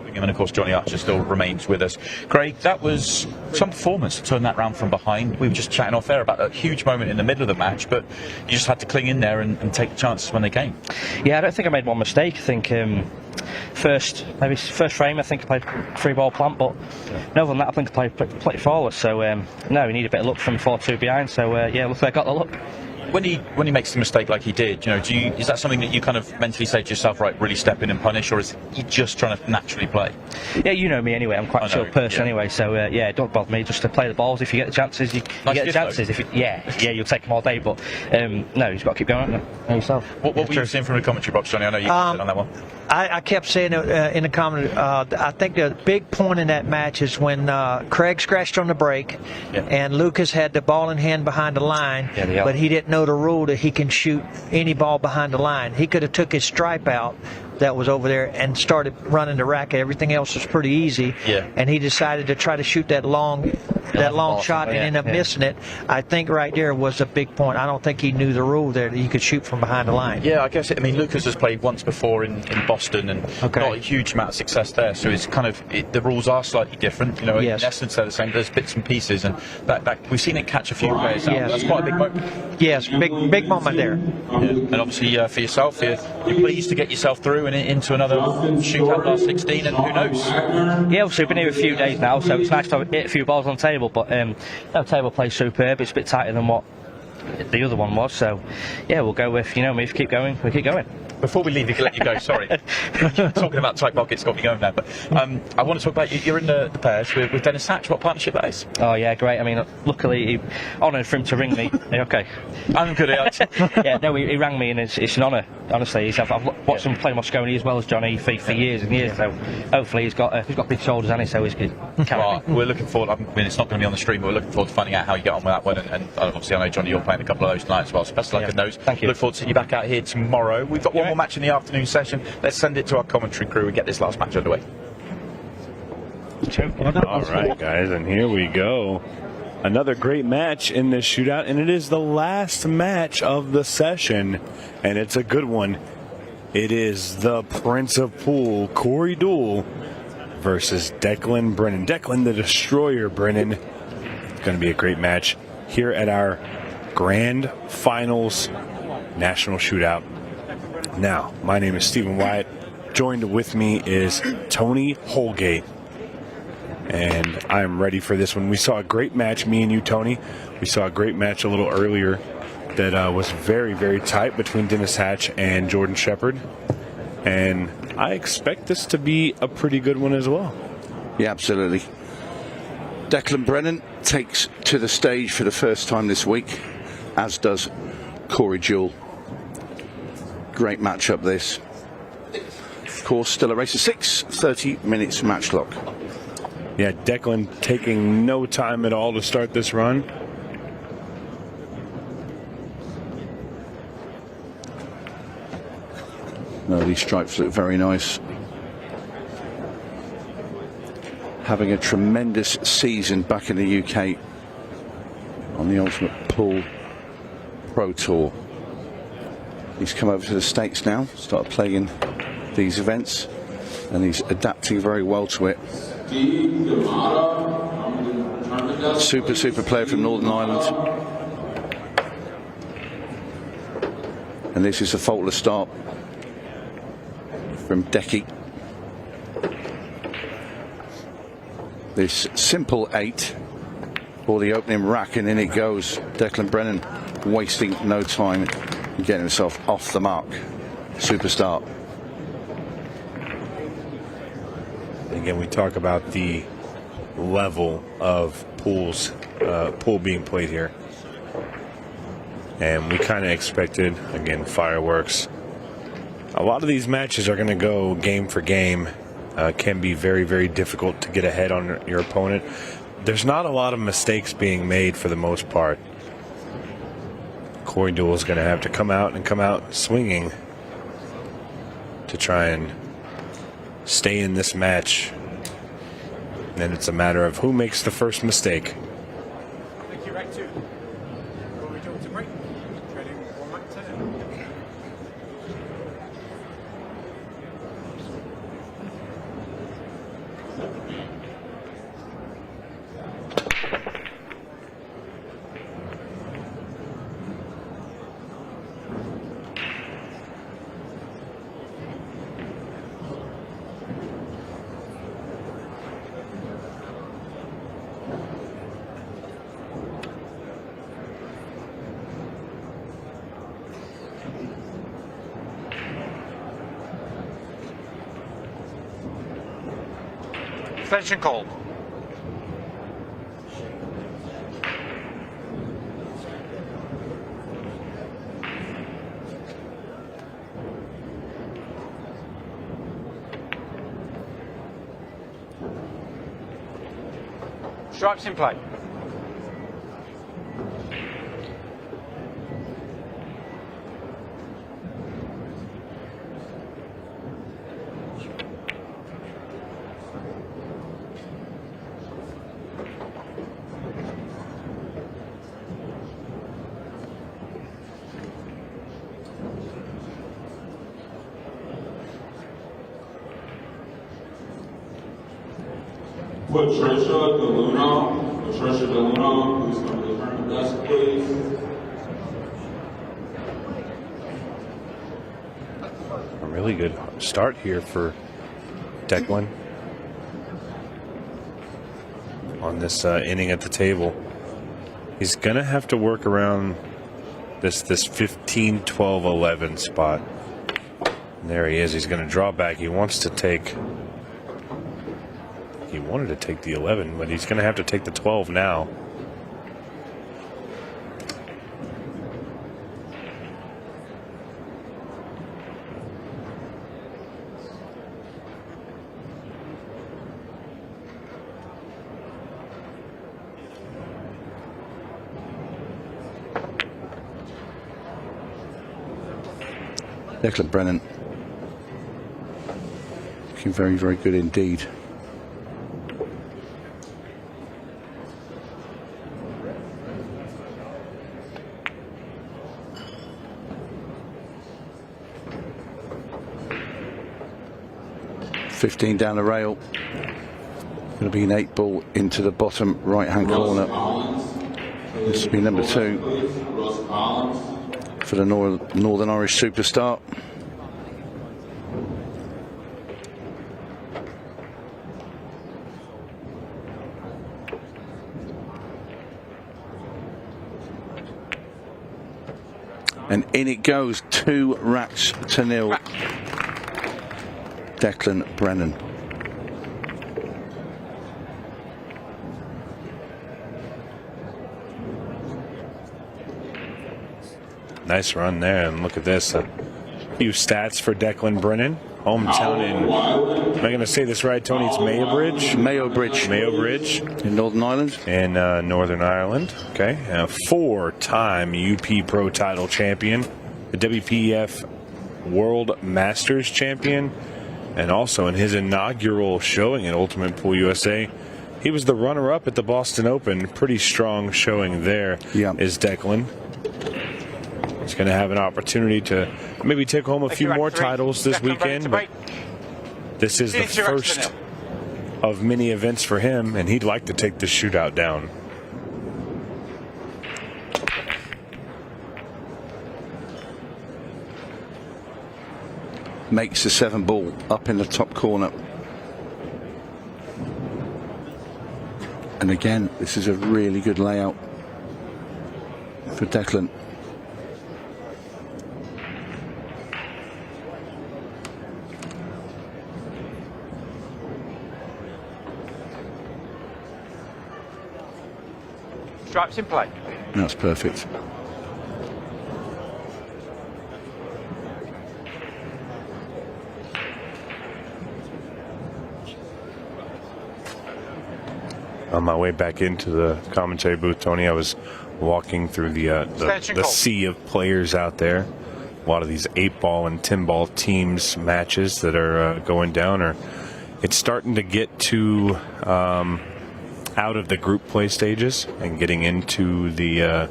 Waddingham, and of course Johnny Archer still remains with us. Craig, that was some performance to turn that round from behind. We were just chatting off air about a huge moment in the middle of the match, but you just had to cling in there and take the chances when they came. Yeah, I don't think I made one mistake. I think first frame, I think I played 3-ball plant, but no, other than that, I think I played pretty flawless. So no, we need a bit of luck from 4-2 behind. So yeah, looks like I got the luck. When he makes a mistake like he did, you know, is that something that you kind of mentally say to yourself, right, really step in and punish, or is he just trying to naturally play? Yeah, you know me anyway. I'm quite a chill person anyway, so yeah, don't bother me. Just to play the balls. If you get the chances, you get the chances. If you'll take them all day. But no, you've got to keep going, haven't you? Yourself. What were you saying from the commentary box, Johnny? I know you commented on that one. I kept saying in the comment, I think the big point in that match is when Craig scratched on the break and Lucas had the ball in hand behind the line, but he didn't know the rule that he can shoot any ball behind the line. He could have took his stripe out that was over there and started running the racket. Everything else was pretty easy, and he decided to try to shoot that long shot and end up missing it. I think right there was a big point. I don't think he knew the rule there that you could shoot from behind the line. Yeah, I guess I mean Lucas has played once before in Boston and not a huge amount of success there, so it's kind of the rules are slightly different. You know, in essence they're the same. There's bits and pieces, and that we've seen it catch a few players out. That's quite a big moment. Yes, big moment there. And obviously for yourself, you're pleased to get yourself through and into another shootout last 16, and who knows? Yeah, obviously we've been here a few days now, so it's nice to hit a few balls on the table, but the table plays superb. It's a bit tighter than what the other one was, so yeah, we'll go with, you know me, if we keep going, we keep going. Before we leave, you can let you go, sorry. Talking about tight pockets got me going now, but I want to talk about you're in the pairs with Dennis Hatch. What partnership that is? Oh yeah, great. I mean, luckily, honoured for him to ring me. Okay. I'm good at yeah, no, he rang me and it's an honour, honestly. I've watched him play Moscone as well as Johnny for years and years, so hopefully he's got big shoulders, and so he's good. Well, we're looking forward, I mean, it's not going to be on the stream, but we're looking forward to finding out how you get on with that one, and obviously I know, Johnny, you're playing a couple of those tonight as well, so best of luck in those. Thank you. Look forward to seeing you back out here tomorrow. We've got one more match in the afternoon session. Let's send it to our commentary crew and get this last match underway. All right, guys, and here we go. Another great match in this shootout, and it is the last match of the session, and it's a good one. It is the Prince of Pool, Corey DEUEL, versus Declan Brennan. Declan the Destroyer Brennan. It's going to be a great match here at our Grand Finals National Shootout. Now, my name is Stephen Wyatt. Joined with me is Tony Holgate. And I'm ready for this one. We saw a great match, me and you, Tony. We saw a great match a little earlier that was very, very tight between Dennis Hatch and Jordan Shepard. And I expect this to be a pretty good one as well. Yeah, absolutely. Declan Brennan takes to the stage for the first time this week, as does Corey DEUEL. Great matchup this. Of course, still a race of 6, 30 minutes matchlock. Yeah, Declan taking no time at all to start this run. No, these stripes look very nice. Having a tremendous season back in the UK on the Ultimate Pool Pro Tour. He's come over to the States now, started playing in these events, and he's adapting very well to it. Super player from Northern Ireland. And this is a faultless start from Decky. This simple 8 for the opening rack, and in it goes. Declan Brennan wasting no time, getting himself off the mark. Super start. Again, we talk about the level of pool being played here, and we kind of expected, again, fireworks. A lot of these matches are going to go game for game. Can be very, very difficult to get ahead on your opponent. There's not a lot of mistakes being made for the most part. Corey DEUEL is going to have to come out swinging to try and stay in this match. And then it's a matter of who makes the first mistake. Thank you, Rack 2. Will we jump to break? Trading 1 Mac 10. Suspension called. Stripes in play. Patricia DeLuna, please come to the front desk, please. A really good start here for Declan on this inning at the table. He's gonna have to work around this 15, 12, 11 spot. And there he is. He's gonna draw back. He wants to take. He wanted to take the 11, but he's going to have to take the 12 now. Declan Brennan looking very, very good indeed. $15 down the rail. Going to be an 8-ball into the bottom right-hand corner. This will be number 2 for the Northern Irish superstar. And in it goes, 2-0. Declan Brennan. Nice run there, and look at this. A few stats for Declan Brennan. Hometown in, am I going to say this right, Tony? It's Mayobridge? Mayobridge. In Northern Ireland? In Northern Ireland. Okay. 4-time UP Pro title champion. The WPF World Masters champion. And also in his inaugural showing at Ultimate Pool USA, he was the runner-up at the Boston Open. Pretty strong showing there is Declan. He's going to have an opportunity to maybe take home a few more titles this weekend. But this is the first of many events for him, and he'd like to take the shootout down. Makes the 7-ball up in the top corner. And again, this is a really good layout for Declan. Stripes in play. That's perfect. On my way back into the commentary booth, Tony, I was walking through the sea of players out there. A lot of these 8-ball and 10-ball teams matches that are going down. It's starting to get to out of the group play stages and getting into the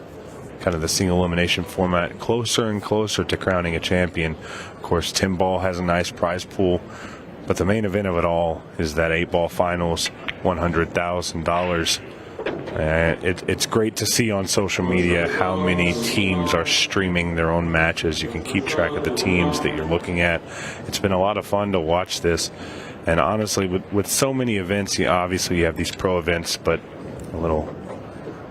kind of the single elimination format, closer and closer to crowning a champion. Of course, 10-ball has a nice prize pool. But the main event of it all is that 8-ball finals, $100,000. It's great to see on social media how many teams are streaming their own matches. You can keep track of the teams that you're looking at. It's been a lot of fun to watch this. And honestly, with so many events, obviously you have these pro events, but a little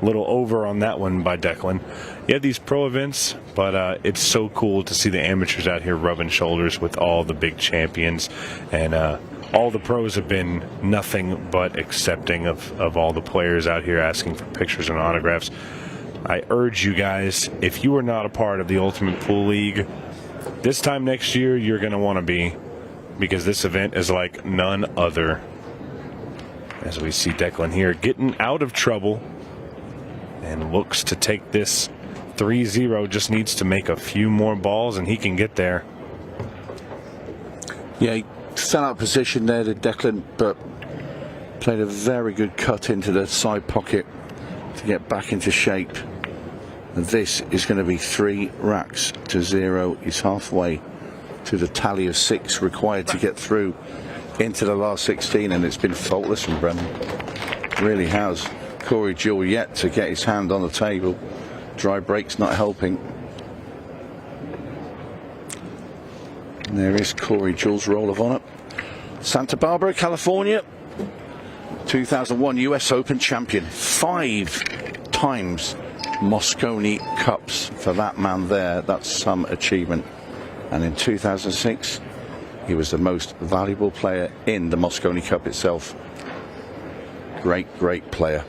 over on that one by Declan. You have these pro events, but it's so cool to see the amateurs out here rubbing shoulders with all the big champions. And all the pros have been nothing but accepting of all the players out here asking for pictures and autographs. I urge you guys, if you are not a part of the Ultimate Pool League, this time next year you're going to want to be, because this event is like none other. As we see Declan here getting out of trouble and looks to take this 3-0, just needs to make a few more balls and he can get there. Yeah, he fell out of position there to Declan, but played a very good cut into the side pocket to get back into shape. And this is going to be 3 racks to 0. He's halfway to the tally of 6 required to get through into the last 16, and it's been faultless from Brennan. Really has. Corey Jewell yet to get his hand on the table. Dry break's not helping. And there is Corey Jewell's Roll of Honor. Santa Barbara, California, 2001 US Open champion. 5 times Mosconi Cups for that man there. That's some achievement. And in 2006, he was the most valuable player in the Mosconi Cup itself. Great player.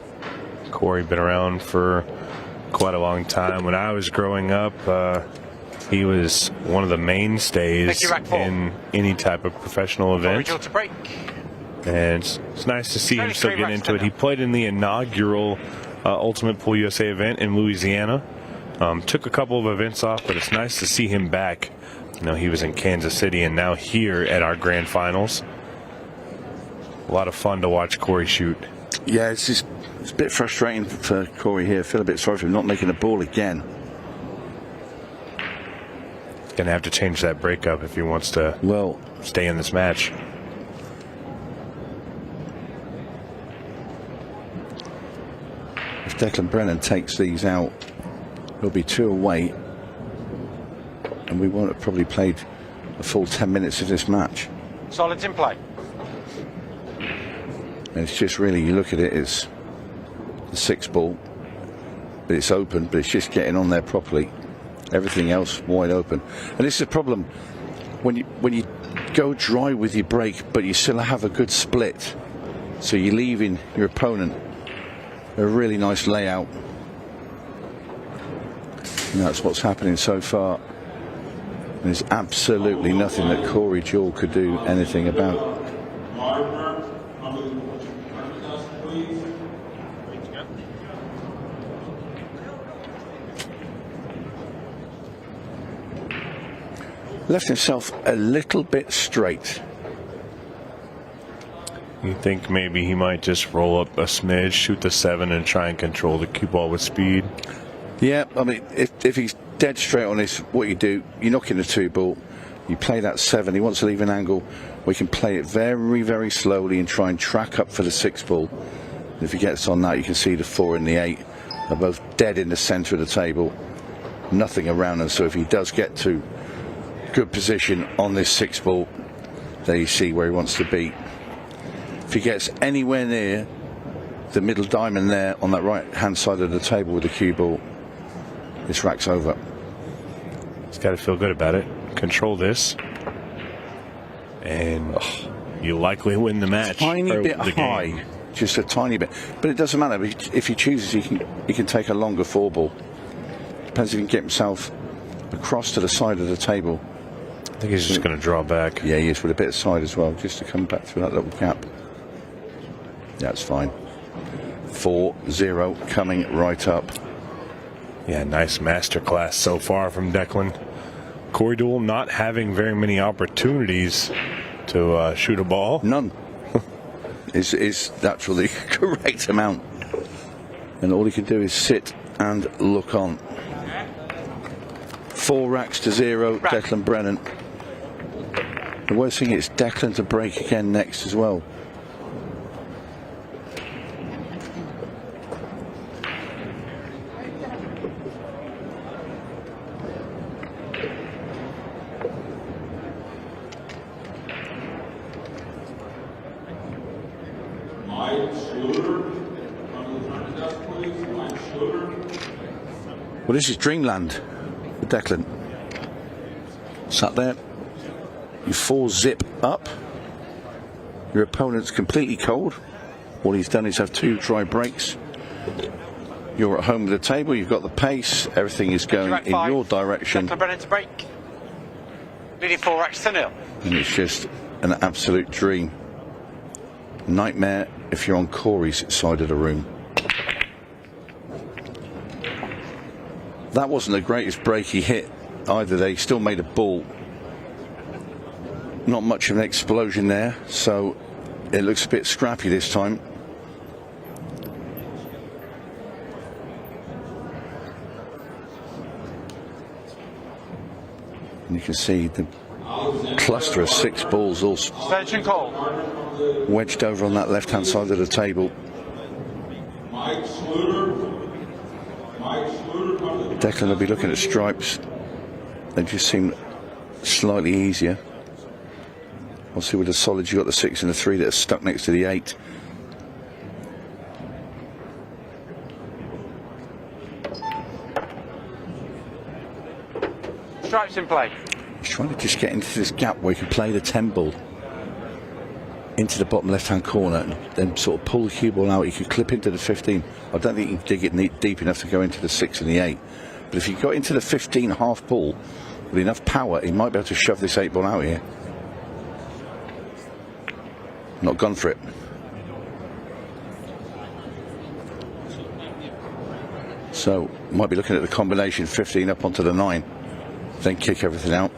Corey been around for quite a long time. When I was growing up, he was one of the mainstays in any type of professional event. And it's nice to see him still get into it. He played in the inaugural Ultimate Pool USA event in Louisiana. Took a couple of events off, but it's nice to see him back. You know, he was in Kansas City and now here at our grand finals. A lot of fun to watch Corey shoot. Yeah, it's a bit frustrating for Corey here. I feel a bit sorry for him not making the ball again. Going to have to change that breakup if he wants to stay in this match. If Declan Brennan takes these out, he'll be 2 away, and we won't have probably played a full 10 minutes of this match. Solids in play. And it's just really, you look at it, it's the 6-ball, but it's open, but it's just getting on there properly. Everything else wide open. And this is a problem when you go dry with your break, but you still have a good split, so you're leaving your opponent a really nice layout. And that's what's happening so far. There's absolutely nothing that Corey Jewell could do anything about. Left himself a little bit straight. You think maybe he might just roll up a smidge, shoot the 7, and try and control the cue ball with speed? Yeah, I mean, if he's dead straight on this, what you do, you knock in the 2-ball, you play that 7, he wants to leave an angle, we can play it very slowly and try and track up for the 6-ball. If he gets on that, you can see the 4 and the 8 are both dead in the centre of the table, nothing around them. So if he does get to good position on this 6-ball, there you see where he wants to be. If he gets anywhere near the middle diamond there on that right hand side of the table with the cue ball, this rack's over. He's got to feel good about it. Control this, and you likely win the match. Tiny bit high, just a tiny bit, but it doesn't matter. If he chooses, he can take a longer 4-ball. Depends if he can get himself across to the side of the table. I think he's just going to draw back. Yeah, he is, with a bit of side as well, just to come back through that little gap. That's fine. 4-0 coming right up. Yeah, nice masterclass so far from Declan. Corey Jewell not having very many opportunities to shoot a ball. None. is actually the correct amount. And all he can do is sit and look on. 4 racks to 0, Declan Brennan. The worst thing is Declan to break again next as well. Well, this is dreamland for Declan. Sat there, you 4-zip up. Your opponent's completely cold. All he's done is have 2 dry breaks. You're at home with the table, you've got the pace, everything is going in your direction. Brennan to break. Leading 4 racks to 0. And it's just an absolute dream. Nightmare if you're on Corey's side of the room. That wasn't the greatest break he hit either. They still made a ball. Not much of an explosion there, so it looks a bit scrappy this time. And you can see the cluster of 6 balls all wedged over on that left-hand side of the table. Declan will be looking at stripes. They just seem slightly easier. Obviously with the solids you've got the 6 and the 3 that are stuck next to the 8. Stripes in play. He's trying to just get into this gap where he can play the 10 ball into the bottom left-hand corner and then sort of pull the cue ball out. He could clip into the 15. I don't think he can dig it deep enough to go into the 6 and the 8. But if he got into the 15 half ball with enough power, he might be able to shove this 8 ball out here. Not gone for it. So might be looking at the combination 15 up onto the 9, then kick everything out.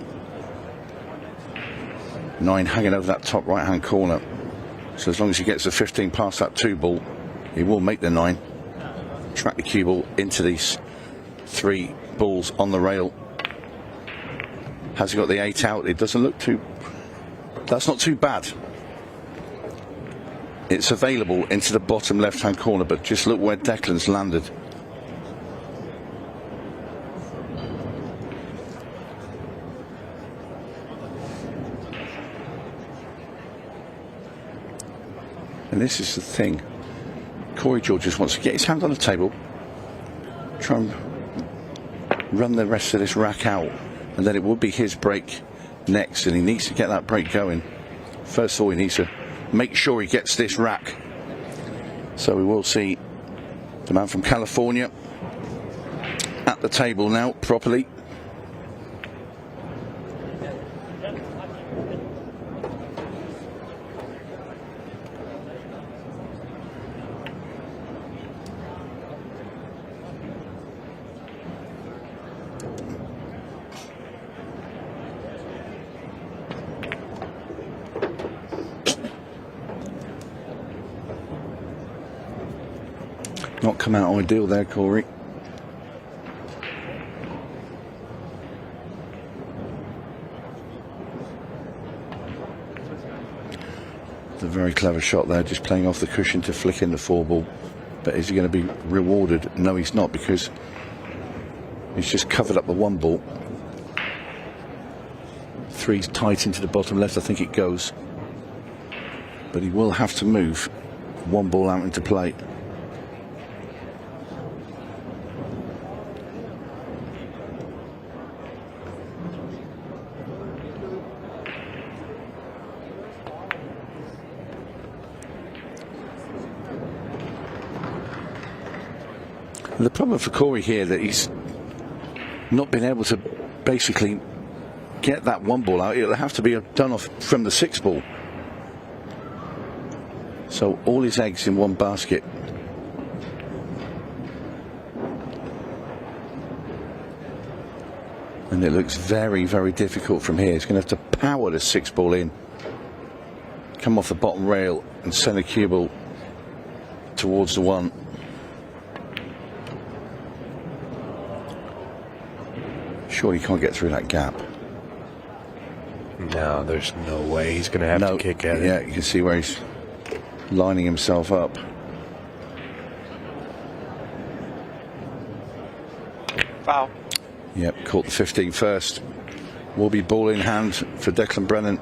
9 hanging over that top right hand corner. So as long as he gets the 15 past that 2 ball, he will make the 9. Track the cue ball into these 3 balls on the rail. Has he got the 8 out? It doesn't look too... That's not too bad. It's available into the bottom left hand corner, but just look where Declan's landed. And this is the thing. Corey George just wants to get his hand on the table, try and run the rest of this rack out, and then it will be his break next, and he needs to get that break going. First of all, he needs to make sure he gets this rack. So we will see the man from California at the table now properly. Not come out ideal there, Corey. It's a very clever shot there, just playing off the cushion to flick in the 4 ball. But is he going to be rewarded? No, he's not, because he's just covered up the 1 ball. 3's tight into the bottom left, I think it goes. But he will have to move 1 ball out into play. The problem for Corey here that he's not been able to basically get that 1 ball out. It'll have to be done off from the 6 ball. So all his eggs in one basket. And it looks very, very difficult from here. He's going to have to power the 6 ball in, come off the bottom rail and send a cue ball towards the 1. Surely he can't get through that gap. No, there's no way he's going to have to kick at it. Yeah, you can see where he's lining himself up. Foul. Yep, caught the 15 first. Will be ball in hand for Declan Brennan.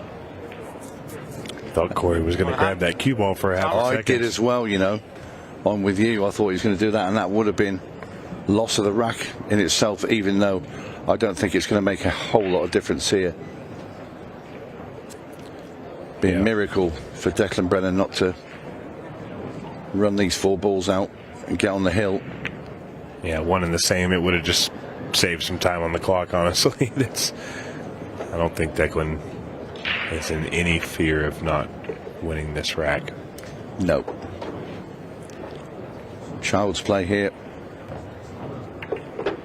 Thought Corey was going to grab that cue ball for a half a second. I did as well, you know. I'm with you. I thought he was going to do that, and that would have been loss of the rack in itself, even though I don't think it's going to make a whole lot of difference here. Be a miracle for Declan Brennan not to run these 4 balls out and get on the hill. Yeah, one and the same. It would have just saved some time on the clock, honestly. I don't think Declan is in any fear of not winning this rack. No. Child's play here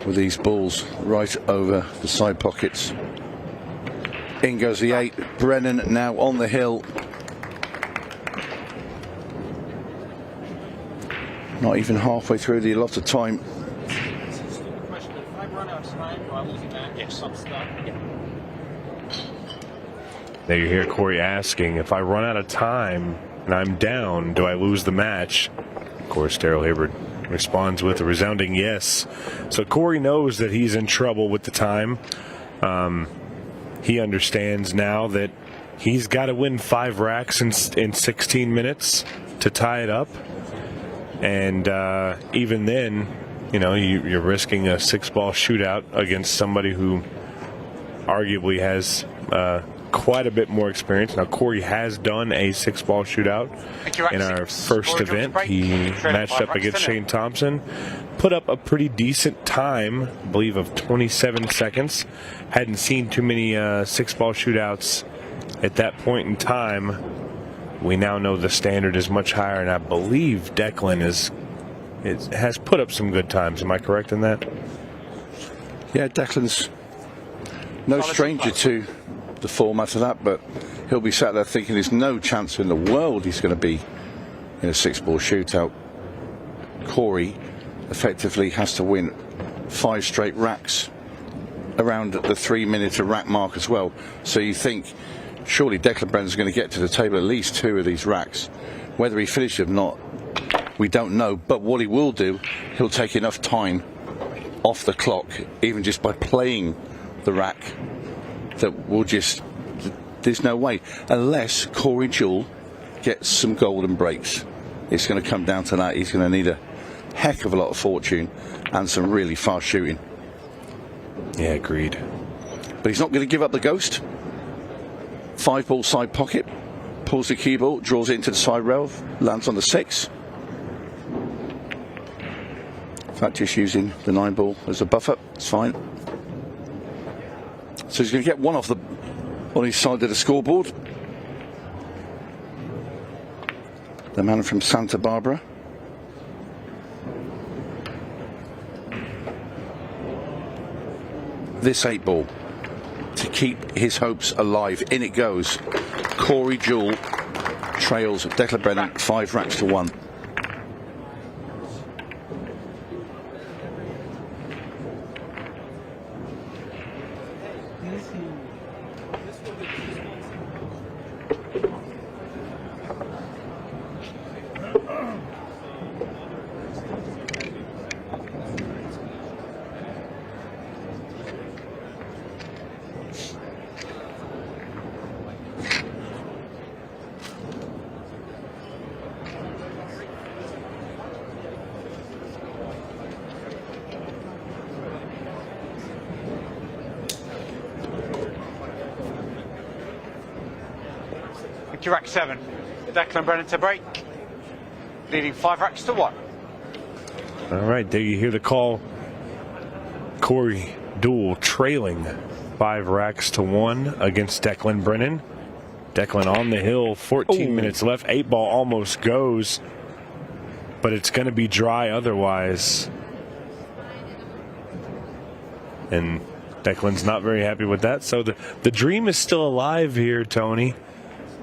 with these balls right over the side pockets. In goes the 8. Brennan now on the hill. Not even halfway through the allotted time. Now you hear Corey asking, if I run out of time and I'm down, do I lose the match? Of course, Daryl Hibbert responds with a resounding yes. So Corey knows that he's in trouble with the time. He understands now that he's got to win 5 racks in 16 minutes to tie it up. And even then, you know, you're risking a 6-ball shootout against somebody who arguably has quite a bit more experience. Now, Corey has done a 6-ball shootout in our first event. He matched up against Shane Thompson, put up a pretty decent time, I believe, of 27 seconds. Hadn't seen too many 6-ball shootouts at that point in time. We now know the standard is much higher, and I believe Declan has put up some good times. Am I correct in that? Yeah, Declan's no stranger to the format of that, but he'll be sat there thinking there's no chance in the world he's going to be in a 6-ball shootout. Corey effectively has to win 5 straight racks around the 3-minute rack mark as well. So you think surely Declan Brennan's going to get to the table at least 2 of these racks. Whether he finishes or not, we don't know. But what he will do, he'll take enough time off the clock, even just by playing the rack, that will just, there's no way, unless Corey DEUEL gets some golden breaks. It's going to come down to that. He's going to need a heck of a lot of fortune and some really fast shooting. Yeah, agreed. But he's not going to give up the ghost. 5-ball side pocket, pulls the cue ball, draws it into the side rail, lands on the 6. In fact, just using the 9-ball as a buffer, it's fine. So he's going to get one on his side of the scoreboard. The man from Santa Barbara. This 8-ball to keep his hopes alive. In it goes. Corey DEUEL trails Declan Brennan 5 racks to 1. Rack 7. Declan Brennan to break, leading 5 racks to 1. All right, there you hear the call. Corey DEUEL trailing 5 racks to 1 against Declan Brennan. Declan on the hill, 14 minutes left. 8-ball almost goes, but it's going to be dry otherwise. And Declan's not very happy with that. So the dream is still alive here, Tony.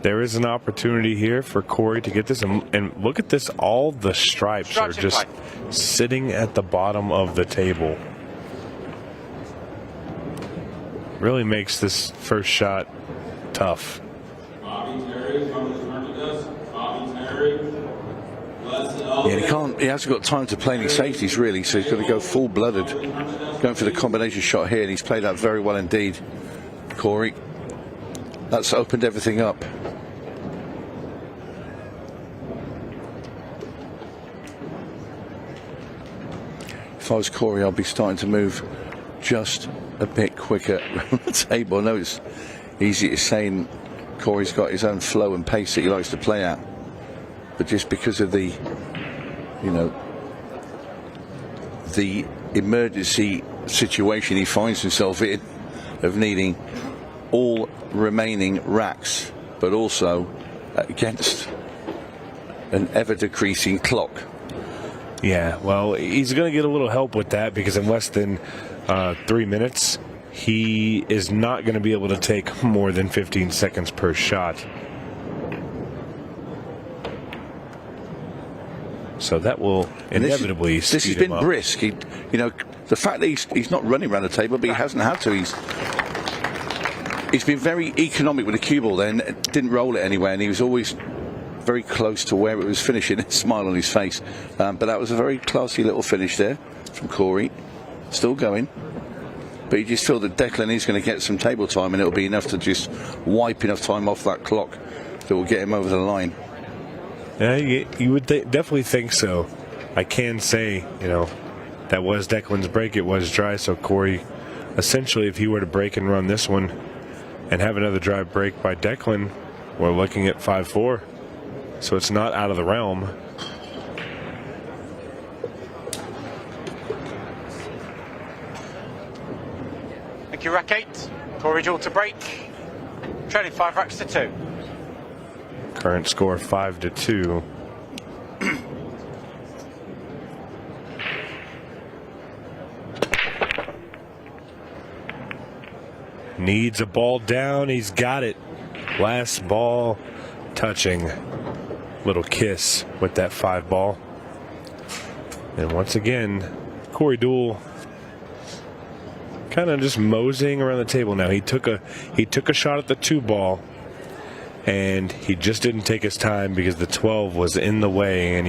There is an opportunity here for Corey to get this. And look at this. All the stripes are just sitting at the bottom of the table. Really makes this first shot tough. Bobby Terry from the front of us. Bobby Terry. Yeah, he hasn't got time to play any safeties really, so he's got to go full-blooded, going for the combination shot here, and he's played that very well indeed, Corey. That's opened everything up. If I was Corey, I'll be starting to move just a bit quicker around the table. I know it's easy to say, Corey's got his own flow and pace that he likes to play at, but just because of the, you know, the emergency situation he finds himself in of needing all remaining racks, but also against an ever-decreasing clock. Yeah, well, he's going to get a little help with that, because in less than 3 minutes, he is not going to be able to take more than 15 seconds per shot. So that will inevitably this has been brisk. You know, the fact that he's not running around the table, but he hasn't had to. He's been very economic with the cue ball then, didn't roll it anywhere, and he was always very close to where it was finishing, a smile on his face. But that was a very classy little finish there from Corey. Still going. But you just feel that Declan is going to get some table time, and it'll be enough to just wipe enough time off that clock that will get him over the line. Yeah, you would definitely think so. I can say, you know, that was Declan's break. It was dry, so Corey, essentially, if he were to break and run this one and have another dry break by Declan, we're looking at 5-4. So it's not out of the realm. Thank you, rack 8. Corey Jewell to break. Trailing 5 racks to 2. Current score 5-2. Needs a ball down. He's got it. Last ball touching. Little kiss with that 5 ball. And once again, Corey Jewell kind of just moseying around the table now. He took a shot at the 2 ball, and he just didn't take his time because the 12 was in the way, and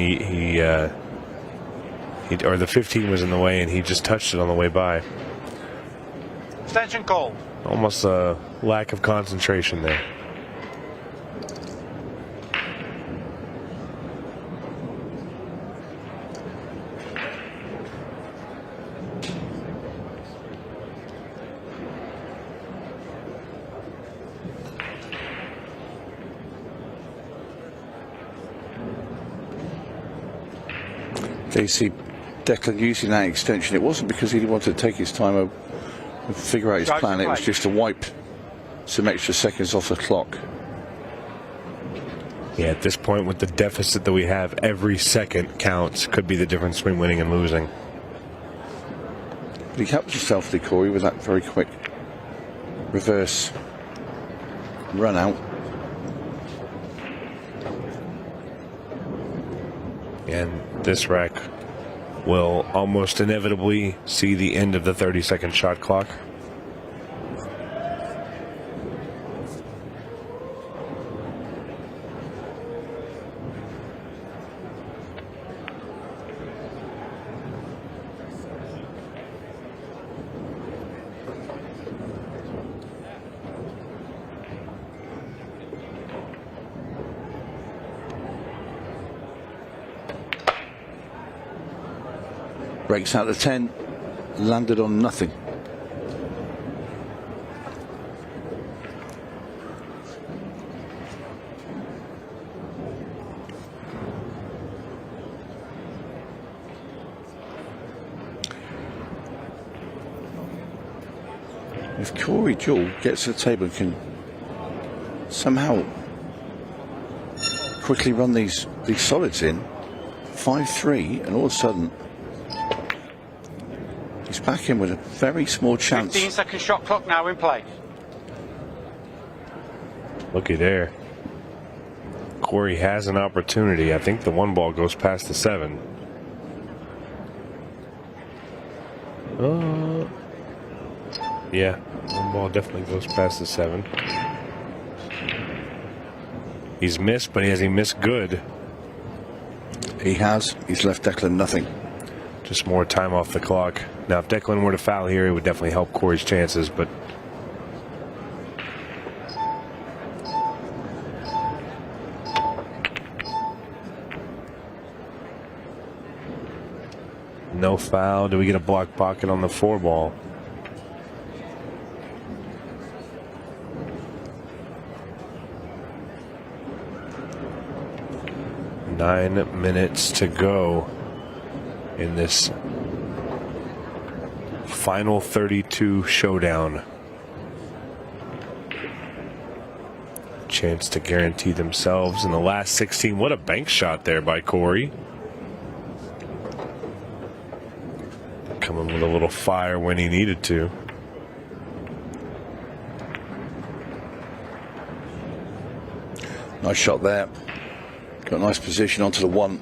or the 15 was in the way, and he just touched it on the way by. Extension call. Almost a lack of concentration there. They see Declan using that extension. It wasn't because he wanted to take his time and figure out his plan. It was just to wipe some extra seconds off the clock. Yeah, at this point, with the deficit that we have, every second counts. Could be the difference between winning and losing. But he helped himself, did Corey, with that very quick reverse run out. And this rack will almost inevitably see the end of the 30-second shot clock. Breaks out the 10, landed on nothing. If Corey Jewell gets to the table and can somehow quickly run these solids in, 5-3, and all of a sudden he's back in with a very small chance. 15-second shot clock now in play. Looky there. Corey has an opportunity. I think the 1 ball goes past the 7. Yeah, 1 ball definitely goes past the 7. He's missed, but has he missed good? He has. He's left Declan nothing. Just more time off the clock. Now, if Declan were to foul here, it would definitely help Corey's chances, but no foul. Do we get a block pocket on the 4-ball? Nine minutes to go in this final 32 showdown. Chance to guarantee themselves in the last 16. What a bank shot there by Corey. Coming with a little fire when he needed to. Nice shot there. Got a nice position onto the 1.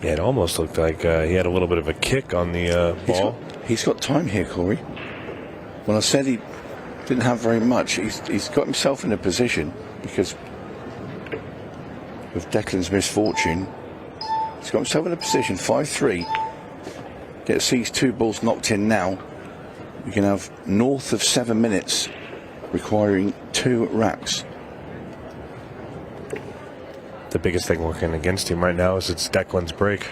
Yeah, it almost looked like he had a little bit of a kick on the ball. He's got time here, Corey. When I said he didn't have very much, he's got himself in a position because of Declan's misfortune. He's got himself in a position, 5-3. Gets these 2 balls knocked in now. You can have north of 7 minutes, requiring 2 racks. The biggest thing working against him right now is it's Declan's break.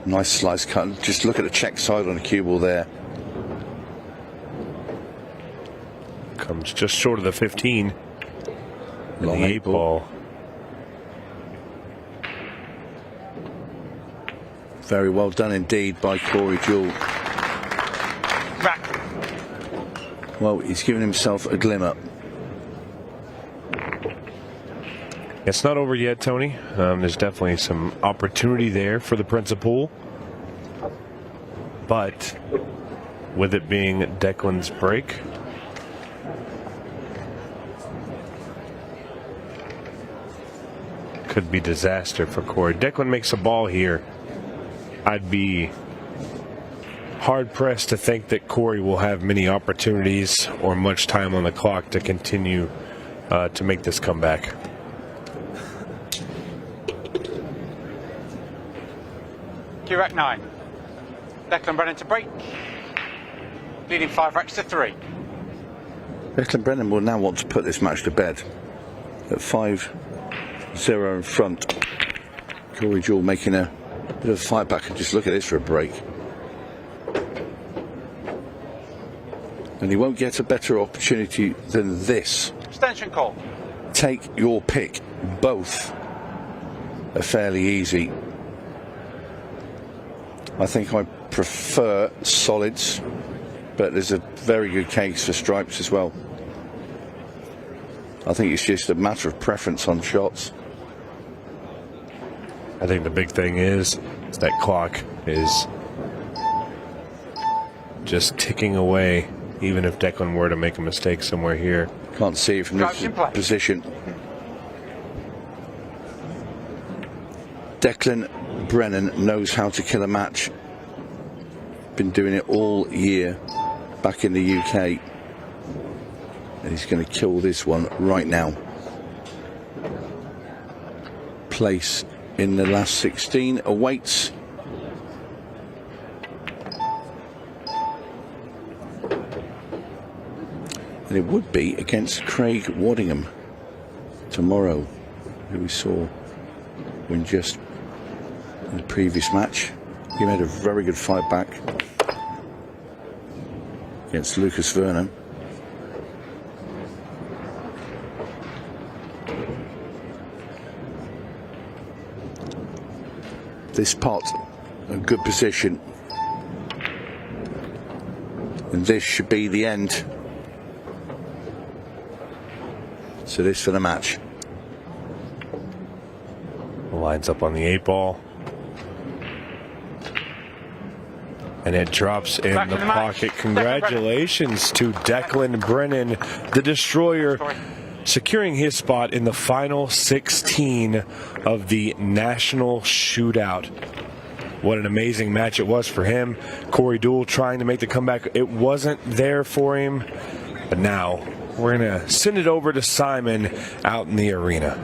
Nice slice cut. Just look at the check side on the cue ball there. Comes just short of the 15. And Long the 8 ball. Very well done indeed by Corey Deuel. Well, he's given himself a glimmer. It's not over yet, Tony. There's definitely some opportunity there for the principal. But with it being Declan's break, could be disaster for Corey. Declan makes a ball here. I'd be hard-pressed to think that Corey will have many opportunities or much time on the clock to continue to make this comeback. Cue rack 9. Declan Brennan to break. Leading 5 racks to 3. Declan Brennan will now want to put this match to bed. At 5-0 in front. Corey Deuel making a bit of a fight back, and just look at this for a break. And he won't get a better opportunity than this. Extension call. Take your pick. Both are fairly easy. I think I prefer solids, but there's a very good case for stripes as well. I think it's just a matter of preference on shots. I think the big thing is that clock is just ticking away, even if Declan were to make a mistake somewhere here. Can't see it from this position. Declan Brennan knows how to kill a match. Been doing it all year back in the UK. And he's going to kill this one right now. Place in the last 16 awaits. And it would be against Craig Waddingham tomorrow, who we saw win just in the previous match. He made a very good fight back against LUKAS Varner. This pot, a good position. And this should be the end. So this for the match. Lines up on the 8 ball. And it drops in the pocket. Congratulations to Declan Brennan, the destroyer, securing his spot in the final 16 of the National Shootout. what an amazing match it was for him. Corey DEUEL trying to make the comeback. It wasn't there for him, but now we're going to send it over to Simon out in the arena.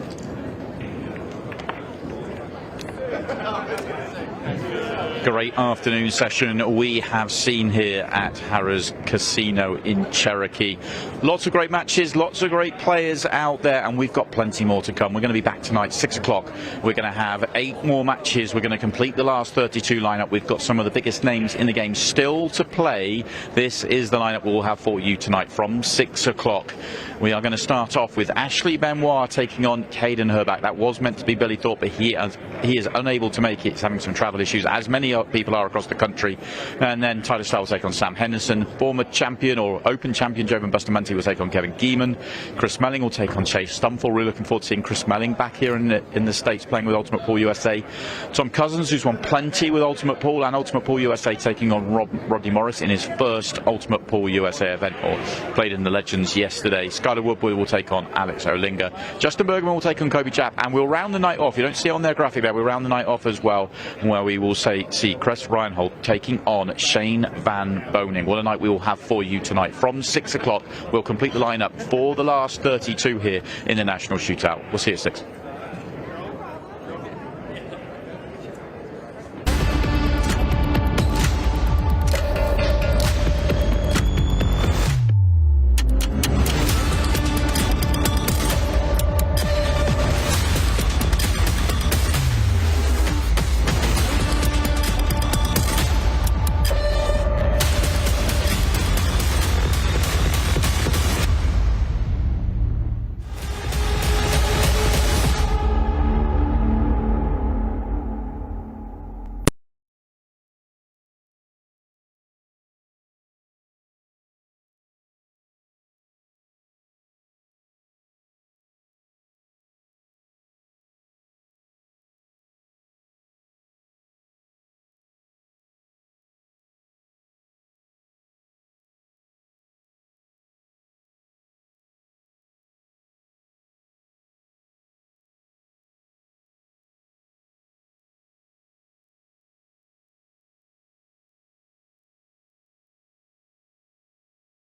Great afternoon session we have seen here at Harrah's Casino in Cherokee. Lots of great matches, lots of great players out there, and we've got plenty more to come. We're going to be back tonight, 6 o'clock. We're going to have 8 more matches. We're going to complete the last 32 lineup. We've got some of the biggest names in the game still to play. This is the lineup we'll have for you tonight from 6 o'clock. We are going to start off with Ashley Benoit taking on Caden Herback. That was meant to be Billy Thorpe, but he is unable to make it. He's having some travel issues, as many people are across the country. And then Tyler Starr will take on Sam Henderson. Former champion or Open champion Jovan Bustamante will take on Kevin Geeman. Chris Melling will take on Chase Stumford. We're looking forward to seeing Chris Melling back here in the States playing with Ultimate Pool USA. Tom Cousins, who's won plenty with Ultimate Pool, and Ultimate Pool USA taking on Rodney Morris in his first Ultimate Pool USA event, or played in the Legends yesterday. Skylar Woodward will take on Alex Olinga. Justin Bergman will take on Kobe Japp, and we'll round the night off. You don't see it on their graphic there. We'll round the night off as well, where we will see Chris Reinhold taking on Shane Van Boning. What a night we will have for you tonight. From 6 o'clock, we'll complete the lineup for the last 32 here in the National Shootout. We'll see you at 6.